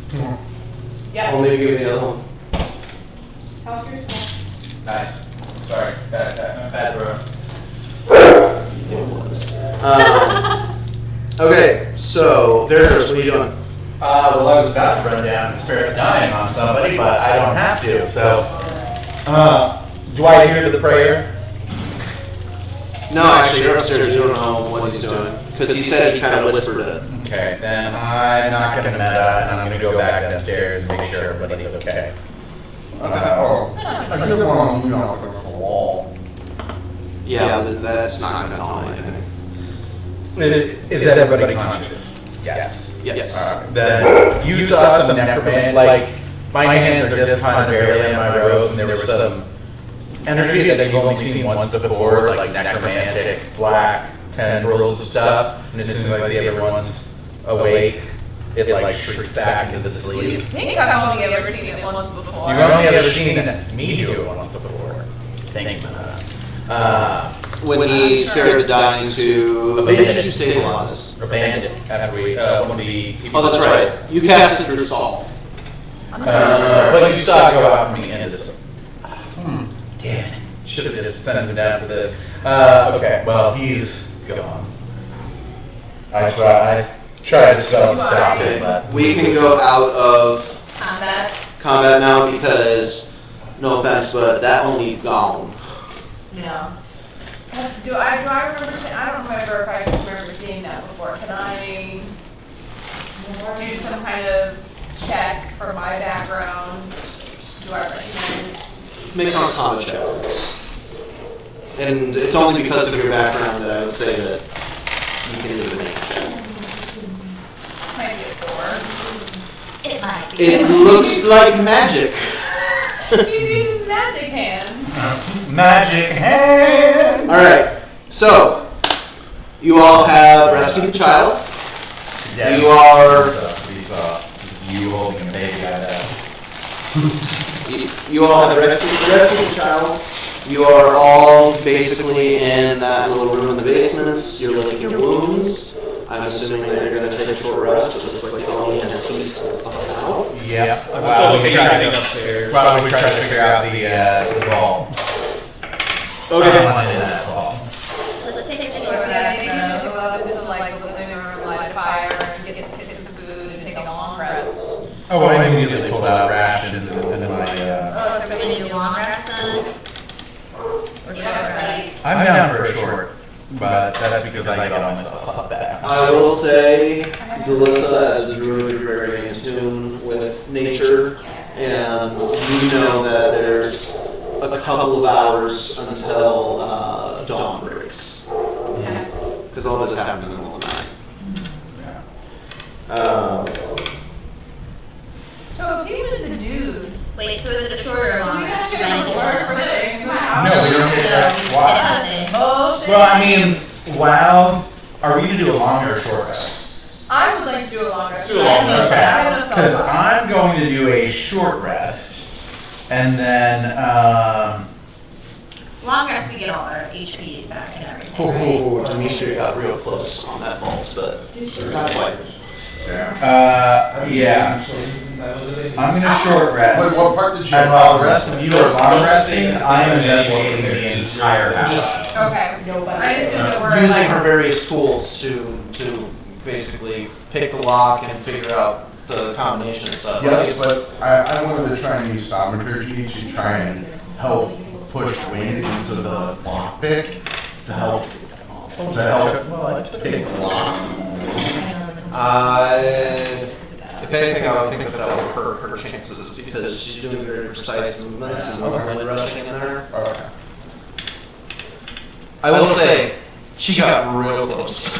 Yeah. Only give me the other one. How's your son? Nice. Sorry. Bad throw. It was. Okay, so, Veracruz, what are you doing? Well, I was about to run down and spirit dying on somebody, but I don't have to, so. Do I hear the prayer? No, actually, you're upstairs. You don't know what he's doing. Because he said he kind of whispered it. Okay, then I'm not gonna meta, and I'm gonna go back downstairs and make sure everybody's okay. I get one on the wall. Yeah, but that's not going to tell him anything. Is everybody conscious? Yes. Yes. Then you saw some necromantic, like, my hands are just kind of barely on my robes, and there was some energy that you've only seen once before, like necromantic, black tendrils and stuff, and as soon as I see everyone's awake, it like shrieks back into the sleep. I think I've only ever seen it once before. You've only ever seen me do it once before. Thank you. When he scared the dying to... When did you stabilize? Or bandit, after we, one of the people. Oh, that's right. You cast it through Saul. Well, you saw it go out from me into this. Damn it. Should have just sent him down for this. Okay, well, he's gone. I tried to stop it, but. We can go out of Combat. now because, no offense, but that only gone. Yeah. Do I remember seeing, I don't remember if I remember seeing that before. Can I do some kind of check for my background? Do I recognize? Make an arcana check. And it's only because of your background that I would say that you can do the make check. Might be a 4. It might be. It looks like magic. He's used his magic hand. Magic hand. All right. So you all have rescued a child. Yeah. You are. You holding a baby out of You all have rescued a child. You are all basically in that little room in the basement. You're licking your wounds. I'm assuming that you're going to take a short rest. It looks like the only has peace out. Yeah. I'm still pacing upstairs. While we try to figure out the ball. Okay. Let's take a Yeah, short I rest. think we should go up into like the living room, light a fire, and get some food, and take a long rest. Oh, well, I immediately pulled out rations and my. Oh, so we're gonna do long rest then? Or short rest? I'm down for a short, but that's because I get all my stuff back. I will say, Zelissa, as a druid, you're very in tune with nature, and you know that there's a couple of hours until dawn breaks. Because all this happened in the middle of the night. So if he was the dude, Wait, so is it a short or long we rest? have to go to work for staying in the house. No, we don't get that. Why? Oh, shit. Well, I mean, wow. Are we to do a long or a short rest? I would like to do a long rest. Do a long rest. Because I'm going to do a short rest, and then Long rest, we get all our HP back and everything, right? Oh, Demetria got real close on that vault, but not quite. yeah. I'm gonna short rest. Wait, what part did you? And while the rest of you are long resting, I am investigating the entire house. Just Okay. I assume that we're using her like, various tools to basically pick the lock and figure out the combination of stuff. Yes, but I wanted to try and use thaumaturgy to try and help push wind into the lockpick to help pick the lock. If anything, I would think that would hurt her chances because she's doing very precise movements and really rushing in there. Okay. I will say, she got real close.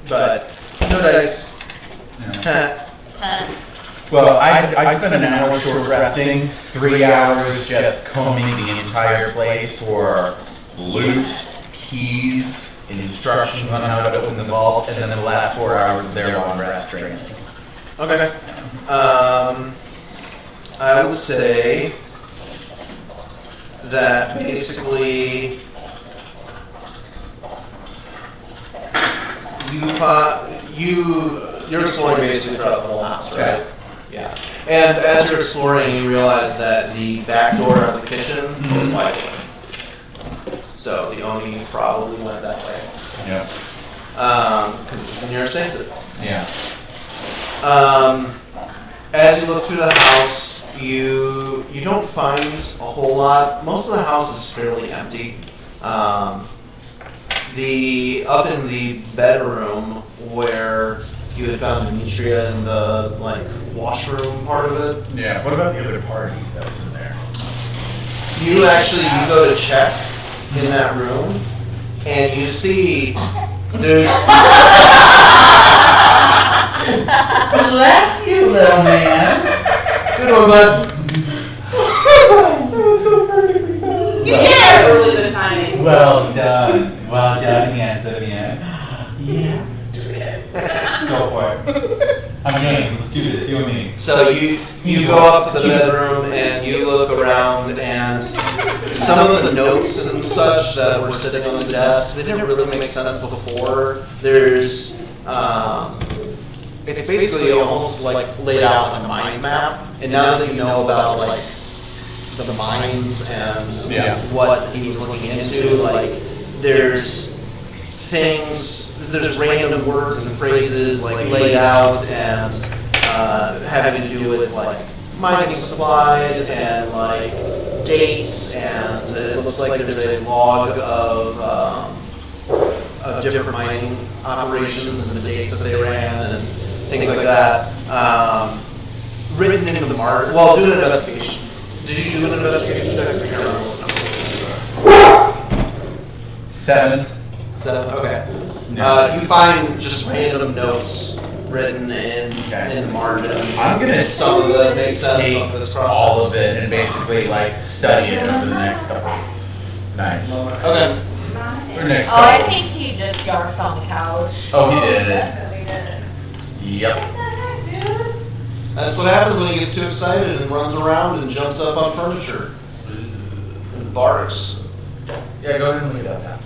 But, no dice. Well, I'd spend an hour short resting, 3 hours just combing the entire place for loot, keys, instructions on how to open the vault, and then the last 4 hours of their long rest training. Okay. I would say that basically you're exploring basically throughout the whole house, right? Okay. Yeah. And as you're exploring, you realize that the back door of the kitchen is wide open. So the Oni probably went that way. Yeah. Because it's the nearest exit. Yeah. As you look through the house, you don't find a whole lot. Most of the house is fairly empty. Up in the bedroom where you had found Demetria in the washroom part of it. Yeah. What about the other party that was in there? You go to check in that room, and you see there's. Bless you, little man. Good one, bud. you get really good timing. Well done, handsome man. Yeah. Go for it. I'm game. Let's do this. You and me. So you go up to the bedroom and you look around, and some of the notes and such that were sitting on the desk, they didn't really make sense before. There's it's basically almost like laid out on a mind map, and now that you know about the mines and what he was looking into, there's random words and phrases laid out and having to do with mining supplies and dates, and it looks like there's a log of different mining operations and the dates that they ran and things like that. Written into the mark. Well, do an investigation. Did you do an investigation check? I can't remember what number it was. 7. 7. Okay. You find just random notes written in the margin. I'm gonna some of that makes sense, some of it's crossed. all of it and basically like study it over the next couple nights. Okay. Or next Oh, I couple. think he just yarfed on the couch. Oh, he did. Definitely did. Yep. What the heck, dude? That's what happens when he gets too excited and runs around and jumps up on furniture and barks. Yeah, go ahead and look it up now.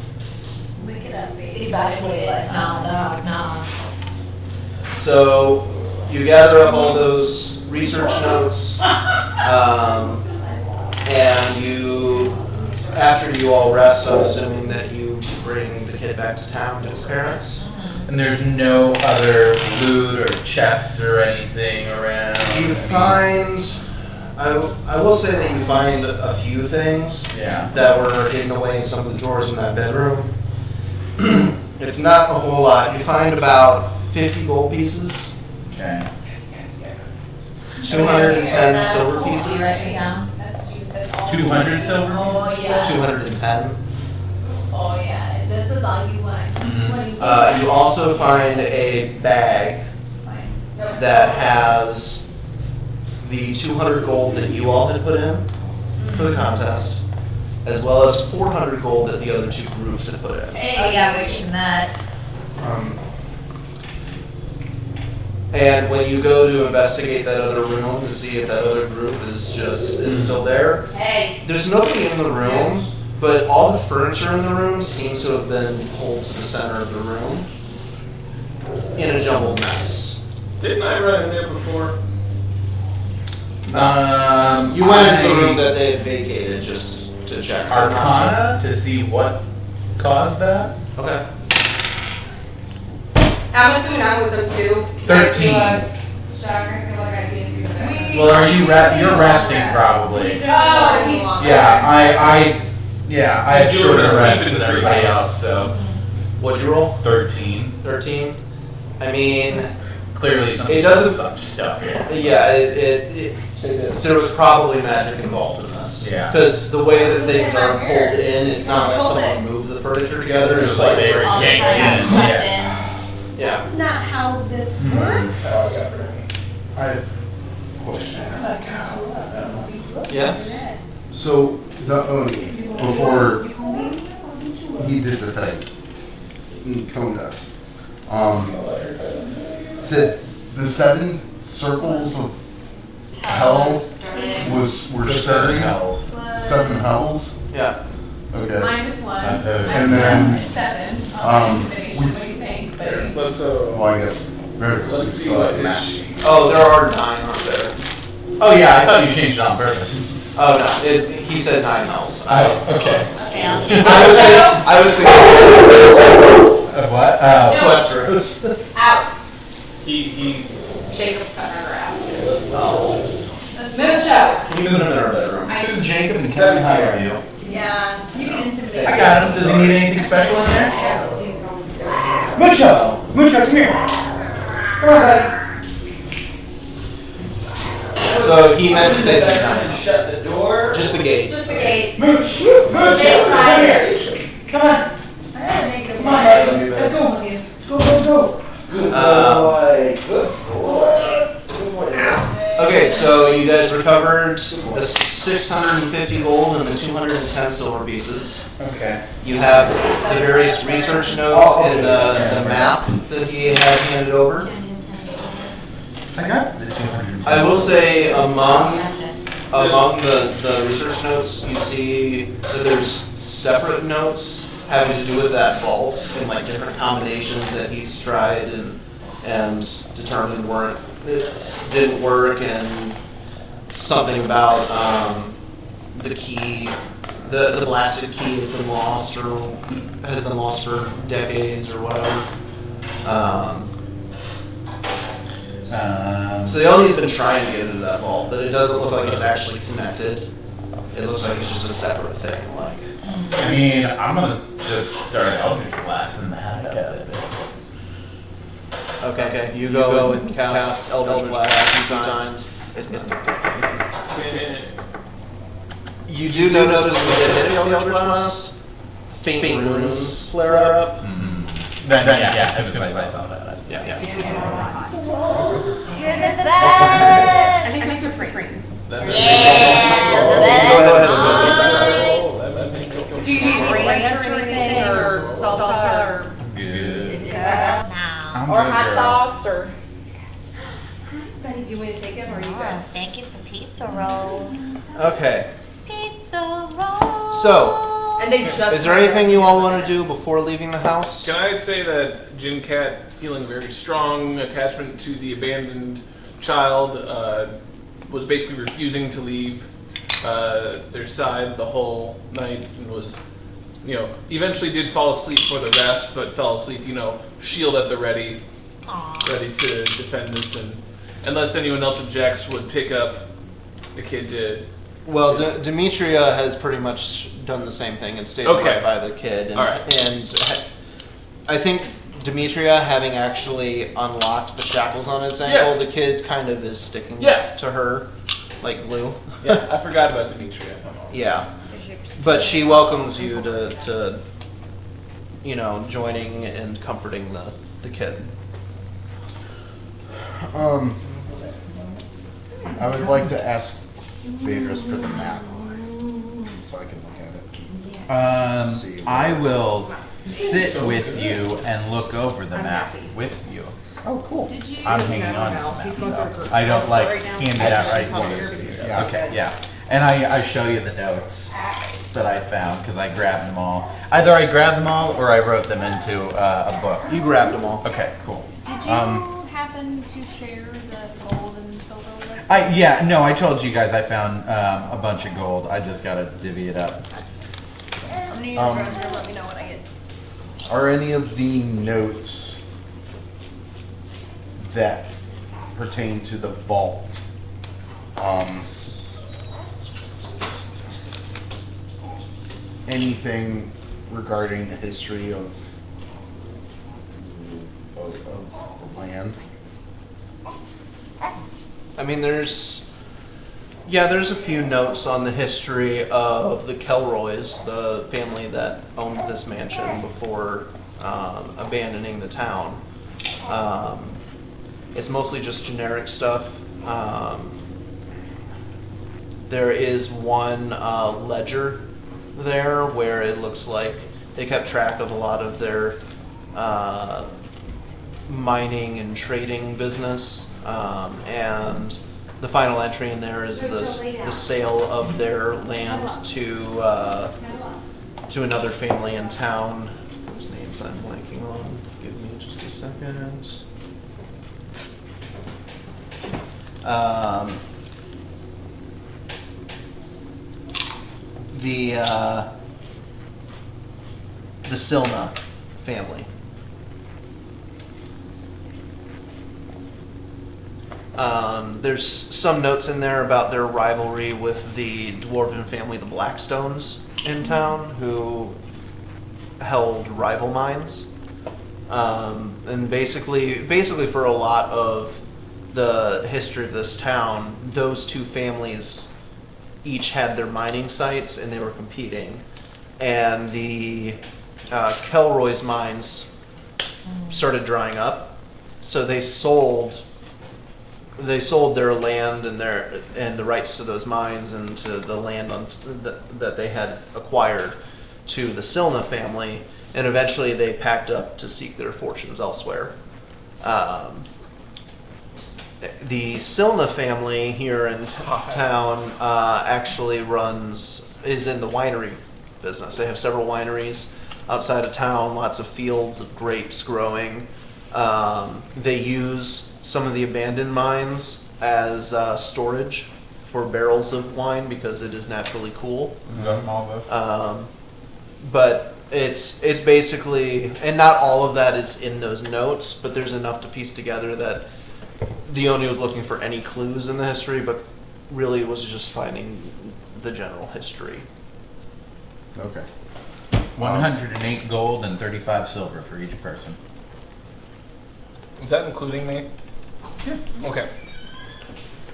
Lick it up, baby. He backed away like, no, dog, no. So you gather up all those research notes, and you, after you all rest, I'm assuming that you bring the kid back to town to his parents. And there's no other loot or chests or anything around. You find, I will say that you find a few things Yeah. that were hidden away in some of the drawers in that bedroom. It's not a whole lot. You find about 50 gold pieces, Okay. 210 silver Write me pieces, down. 200 silver Oh, yeah. 210. Oh, yeah. This is all you want. You also find a bag that has the 200 gold that you all had put in for the contest, as well as 400 gold that the other two groups had put in. Hey, yeah, we're eating that. And when you go to investigate that other room to see if that other group is still there, Hey. there's nobody in the room, but all the furniture in the room seems to have been pulled to the center of the room in a jumbled mess. Didn't I run in there before? You went into the room that they had vacated just to check. Arcana to see what caused that. Okay. I'm assuming I'm with them too. 13. Well, are you you're resting probably. Yeah, I have shorter rest than everybody else, so What'd you roll? 13. 13? I mean, Clearly some It doesn't- some stuff here. yeah, there was probably magic involved in this. Yeah. Because the way that things are pulled in, it's not like someone moved the furniture together. It's like they were All the yanked time in. sucked Yeah. Yeah. That's not how this Mm-hmm. works. I have questions. Yes? So the Oni, before he did the thing, in Konas, said the 7 circles of hell were Seven 7 hells. 7 hells. Yeah. Okay. -1. And then 7. we What do you think, buddy? Let's well, I guess very let's see what is. Oh, there are 9 on there. Oh yeah, I thought you changed it on purpose. Oh, no, he said 9 hells. Oh, okay. I was thinking Of what? Westeros. Out. He Jacob's cut her grass. Oh. Mucho. Can you move him in our bedroom? This is Jacob and Kevin. How are you? Yeah, you can intimidate. I got him. Does he need anything special in there? He's going to. Mucho! Mucho, come here. Come on, buddy. So he meant to say that 9 hells. shut the door. Just the gate. Just the gate. Mooch! Mucho! Come here. Come on. I gotta make it a Come on, buddy. Let's go. Let's go. Okay, so you guys recovered the 650 gold and the 210 silver pieces. Okay. You have the various research notes in the map that he had handed over. I got the 200. I will say among the research notes, you see that there's separate notes having to do with that vault and like different combinations that he's tried and determined didn't work, and something about the key, the blasted key has been lost for decades or whatever. So the Oni's been trying to get into that vault, but it doesn't look like it's actually connected. It looks like it's just a separate thing. Like, I mean, I'm gonna just start Eldritch blasting the heck out of it. okay, you go and cast Eldritch Blast a few times. It's not good. You do notice when you get hit with Eldritch Blast, faint runes flare up. Yeah, as soon as I saw that. Yeah. the best. I think Mr. Supreme. Go ahead and Do you need ranch or anything, or salsa, or? Good. Or hot sauce, or? Betty, do you want me to take them, or are you good? Thank you for pizza rolls. Okay. Pizza rolls. So, And they just. is there anything you all want to do before leaving the house? Can I say that Jin Cat, feeling very strong attachment to the abandoned child, was basically refusing to leave their side the whole night and was, eventually did fall asleep for the rest, but fell asleep, shield at the ready, ready to defend us, and unless anyone else objects, would pick up the kid to. Well, Demetria has pretty much done the same thing and stayed right by the kid. And, All right. and I think Demetria, having actually unlocked the shackles on its ankle, the kid kind of is sticking to her like glue. Yeah, I forgot about Demetria. Yeah. But she welcomes you to joining and comforting the kid. I would like to ask Phaedrus for the map, so I can look at it. I will sit with you and look over the map with you. Oh, cool. Did you? I'm hanging on to He's the going map. through a group. I don't like Right now. hand it out right to you. Yeah. Okay, yeah. And I show you the notes that I found because I grabbed them all. Either I grabbed them all or I wrote them into a book. You grabbed them all. Okay, cool. Did you happen to share the gold and silver with us? I told you guys I found a bunch of gold. I just gotta divvy it up. I'm gonna use the restroom. Let me know when I get. Are any of the notes that pertain to the vault anything regarding the history of the land? I mean, there's a few notes on the history of the Kelroys, the family that owned this mansion before abandoning the town. It's mostly just generic stuff. There is one ledger there where it looks like they kept track of a lot of their mining and trading business. And the final entry in there is the sale of their land to another family in town whose names I'm blanking on. Give me just a second. The Silna family. There's some notes in there about their rivalry with the dwarven family, the Blackstones, in town, who held rival mines. And basically for a lot of the history of this town, those two families each had their mining sites and they were competing. And the Kelroy's mines started drying up, so they sold their land and the rights to those mines and to the land that they had acquired to the Silna family, and eventually they packed up to seek their fortunes elsewhere. The Silna family here in town actually is in the winery business. They have several wineries outside of town, lots of fields of grapes growing. They use some of the abandoned mines as storage for barrels of wine because it is naturally cool. But it's basically, and not all of that is in those notes, but there's enough to piece together that Dione was looking for any clues in the history, but really was just finding the general history. Okay. 108 gold and 35 silver for each person. Is that including me? Yeah. Okay.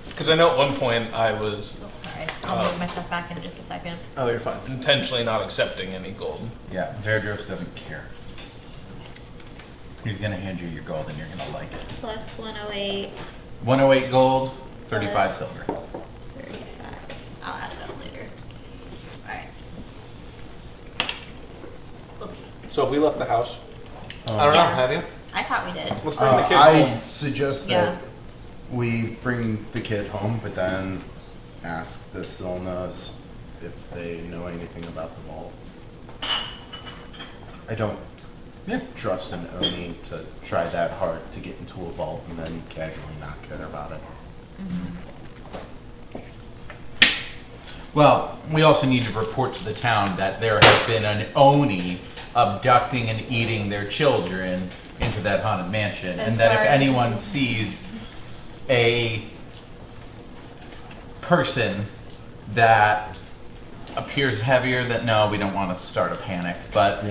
Because I know at one point I was Sorry, I'll move myself back in just a second. Oh, you're fine. intentionally not accepting any gold. Yeah, Verdros doesn't care. He's gonna hand you your gold and you're gonna like it. Plus 108 108 gold, 35 silver. 35. I'll add it up later. Alright. Okay. So if we left the house, I don't know. Have you? I thought we did. let's bring the kid I home. suggest Yeah. that we bring the kid home, but then ask the Silnas if they know anything about the vault. I don't trust an Oni to try that hard to get into a vault and then casually not care about it. Well, we also need to report to the town that there has been an Oni abducting and eating their children into that haunted mansion, and that if anyone sees a person that appears heavier, that no, we don't want to start a panic, but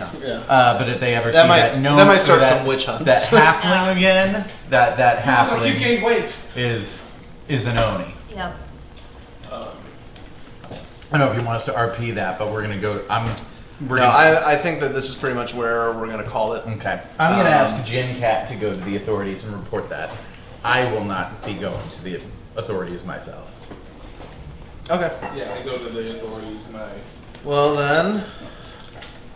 but if they ever That see might- that no, that might start some witch hunts. That halfling again, that halfling You gained weight. is an Oni. Yep. I don't know if you want us to RP that, but we're gonna go. We're No, gonna, I think that this is pretty much where we're going to call it. okay. I'm gonna ask Jin Cat to go to the authorities and report that. I will not be going to the authorities myself. Okay. Yeah, I go to the authorities and I. Well then,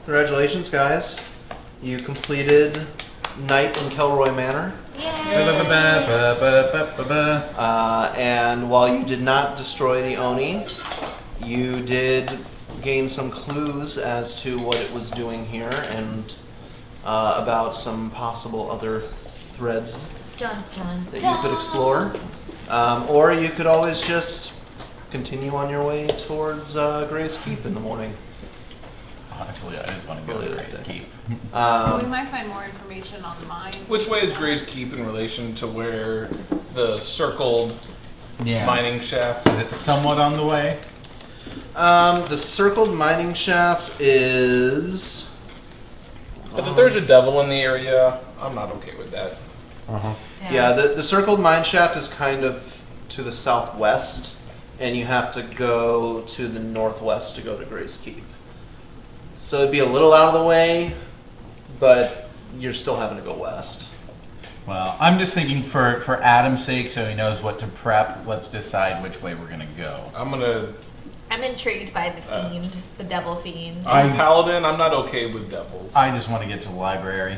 congratulations, guys. You completed Night in Kelroy Manor. And while you did not destroy the Oni, you did gain some clues as to what it was doing here and about some possible other threads Dun, dun, that you could explore. Or you could always just continue on your way towards Gray's Keep in the morning. Honestly, I just want to go to Gray's Keep. We might find more information on mine. Which way is Gray's Keep in relation to where the circled mining shaft? Is it somewhat on the way? The circled mining shaft is... But if there's a devil in the area, I'm not okay with that. Yeah, the circled mine shaft is kind of to the southwest, and you have to go to the northwest to go to Gray's Keep. So it'd be a little out of the way, but you're still having to go west. Well, I'm just thinking for Adam's sake, so he knows what to prep, let's decide which way we're gonna go. I'm intrigued by the fiend, the devil fiend. I'm paladin. I'm not okay with devils. I just want to get to the library.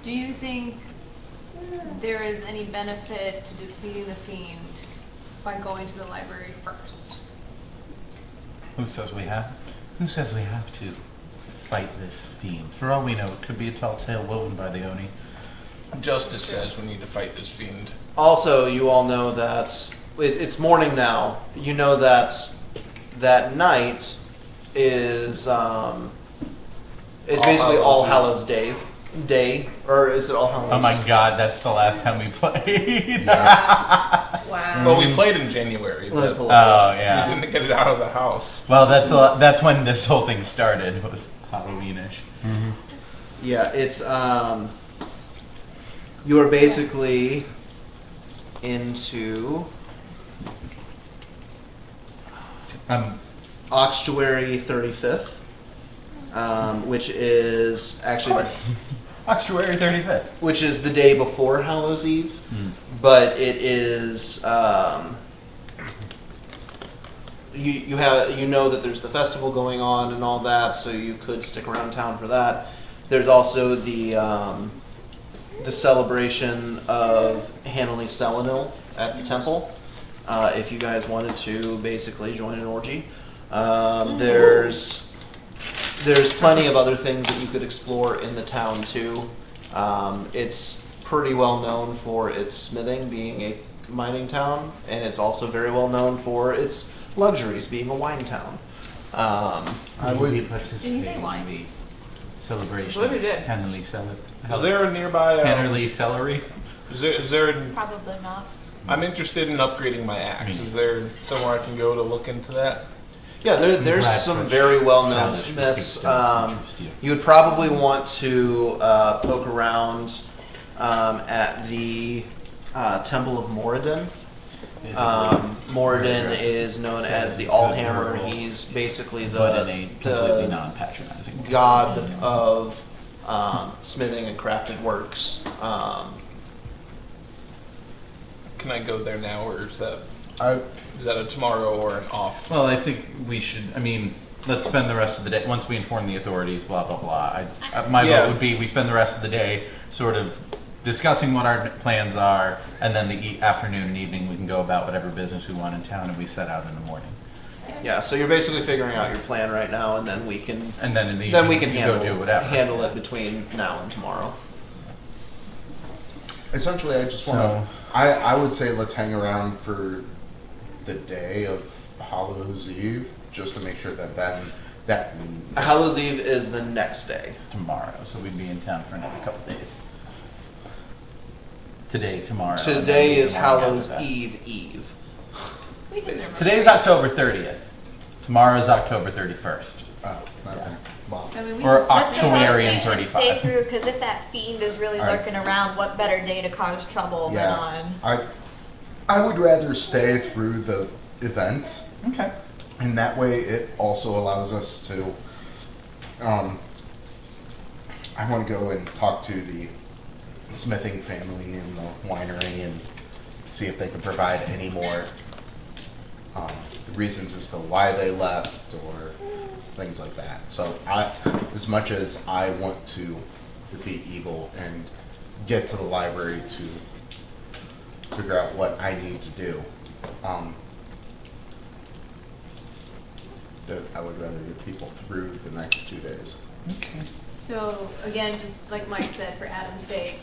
Do you think there is any benefit to defeating the fiend by going to the library first? Who says we have? Who says we have to fight this fiend? For all we know, it could be a tall tale woven by the Oni. Justice says we need to fight this fiend. Also, you all know that it's morning now. You know that that night is it's basically All Hallows Day, or is it All Hallows? Oh my God, that's the last time we played. Wow. Well, we played in January, Let me but pull it up. Oh yeah. we didn't get it out of the house. Well, that's when this whole thing started. Was Halloweenish. Yeah, it's you are basically into Octuary 35th, which is actually Octuary 35th. which is the day before Hallows Eve, but it is you know that there's the festival going on and all that, so you could stick around town for that. There's also the celebration of Hanley Selenil at the temple. If you guys wanted to basically join an orgy, there's plenty of other things that you could explore in the town too. It's pretty well known for its smithing, being a mining town, and it's also very well known for its luxuries, being a wine town. I would be participating say wine? in the celebration. What did it? Hanley Celery. Is there a nearby? Hanley Celery? Is there? Probably not. I'm interested in upgrading my axe. Is there somewhere I can go to look into that? Yeah, there's Glad some such very well-known challenges smiths. don't interest you. You would probably want to poke around at the Temple of Moradin. Moradin is known as the Allhammer. He's basically But in a completely the non-patronizing. god of smithing and crafted works. can I go there now, or is that I, a tomorrow or an off? Well, I think we should, I mean, let's spend the rest of the day, once we inform the authorities, blah, blah, blah. My Yeah. vote would be we spend the rest of the day sort of discussing what our plans are, and then the afternoon and evening we can go about whatever business we want in town, and we set out in the morning. Yeah, so you're basically figuring out your plan right now, and then we can And then in the then we evening, can you go do whatever. handle it between now and tomorrow. essentially, I just want to. I would say let's hang around for the day of Hallows Eve, just to make sure that Hallows Eve is the next day. It's tomorrow, so we'd be in town for another couple days. Today, tomorrow. and then Today the is morning after Hallows that. Eve. Today's October 30th. Tomorrow's October 31st. okay. Well, So, I mean, we Or let's say Octuarian we should 35. Stay through, because if that fiend is really All right. lurking around, what better day to cause trouble than on? I would rather stay through the events, Okay. and that way it also allows us to. I want to go and talk to the smithing family and the winery and see if they can provide any more reasons as to why they left or things like that. So as much as I want to defeat evil and get to the library to figure out what I need to do, that I would rather get people through the next 2 days. So, again, just like Mike said, for Adam's sake,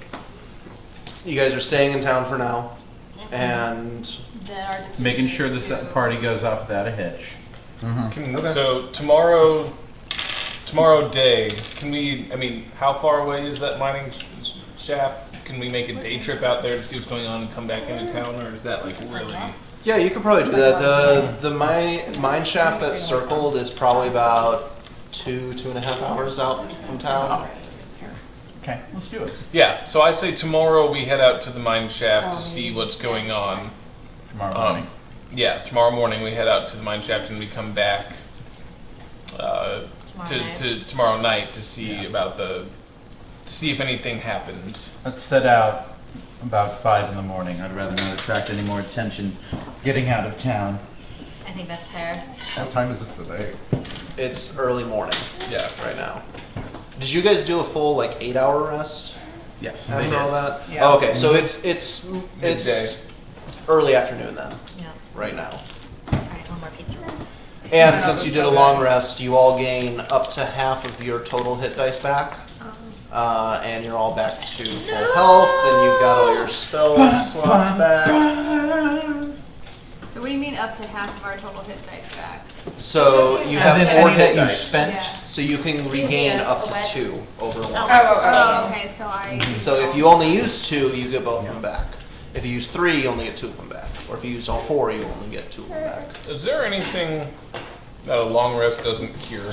You guys are staying in town for now, and then our decision Making sure is this to- party goes off without a hitch. So tomorrow day, can we? I mean, how far away is that mining shaft? Can we make a day trip out there to see what's going on and come back into town, or is that like really? yeah, you could probably do that. The mine shaft that's circled is probably about 2.5 hours out from town. Okay, let's do it. Yeah. So I say tomorrow we head out to the mine shaft to see what's going on. Tomorrow morning. Yeah, tomorrow morning we head out to the mine shaft and we come back to tomorrow night to see about to see if anything happens. Let's set out about 5 in the morning. I'd rather not attract any more attention getting out of town. I think that's fair. What time is it today? It's early morning Yeah. right now. Did you guys do a full 8-hour rest Yes, they after did. all that? Yeah. Oh, okay, so it's Midday. early afternoon then, Yeah. right now. All right, one more pizza roll. And since you did a long rest, you all gain up to half of your total hit dice back. And you're all back to full health, and you've got all your spell slots back. So what do you mean up to half of our total hit dice back? So you As in have 4 any that hit you dice. spent? So you can regain up to 2 over one. Oh, okay, so I. So if you only use 2, you get both of them back. If you use 3, you only get 2 of them back. Or if you use all 4, you only get 2 of them back. Is there anything that a long rest doesn't cure?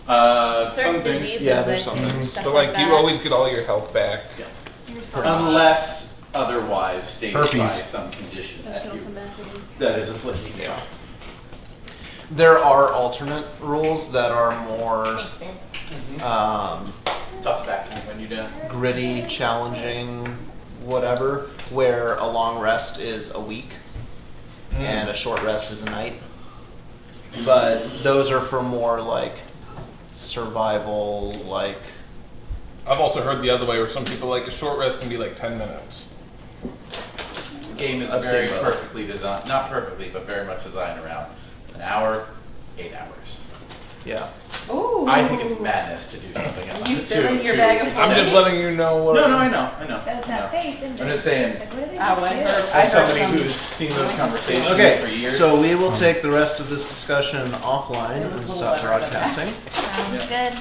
Certain diseases. Yeah, there's and something. stuff But like that. you always get all your health back. Unless otherwise stated by Herpes. some condition that She'll you, come back again. that is afflicting you. There are alternate rules that are more Toss it back to me when you're done. gritty, challenging, whatever, where a long rest is a week and a short rest is a night. But those are for more survival, I've also heard the other way where some people a short rest can be 10 minutes. The game is I've very seen both. perfectly designed, not perfectly, but very much designed around an hour, 8 hours. yeah. Ooh. I think it's madness to do something else. You fill in your bag of I'm just letting you know what. No, I know. That's that face, isn't I'm it? just saying, Like, what do they I just do? as somebody who's seen those conversations for Okay, years. so we will take the rest of this discussion offline and stop broadcasting. Sounds good.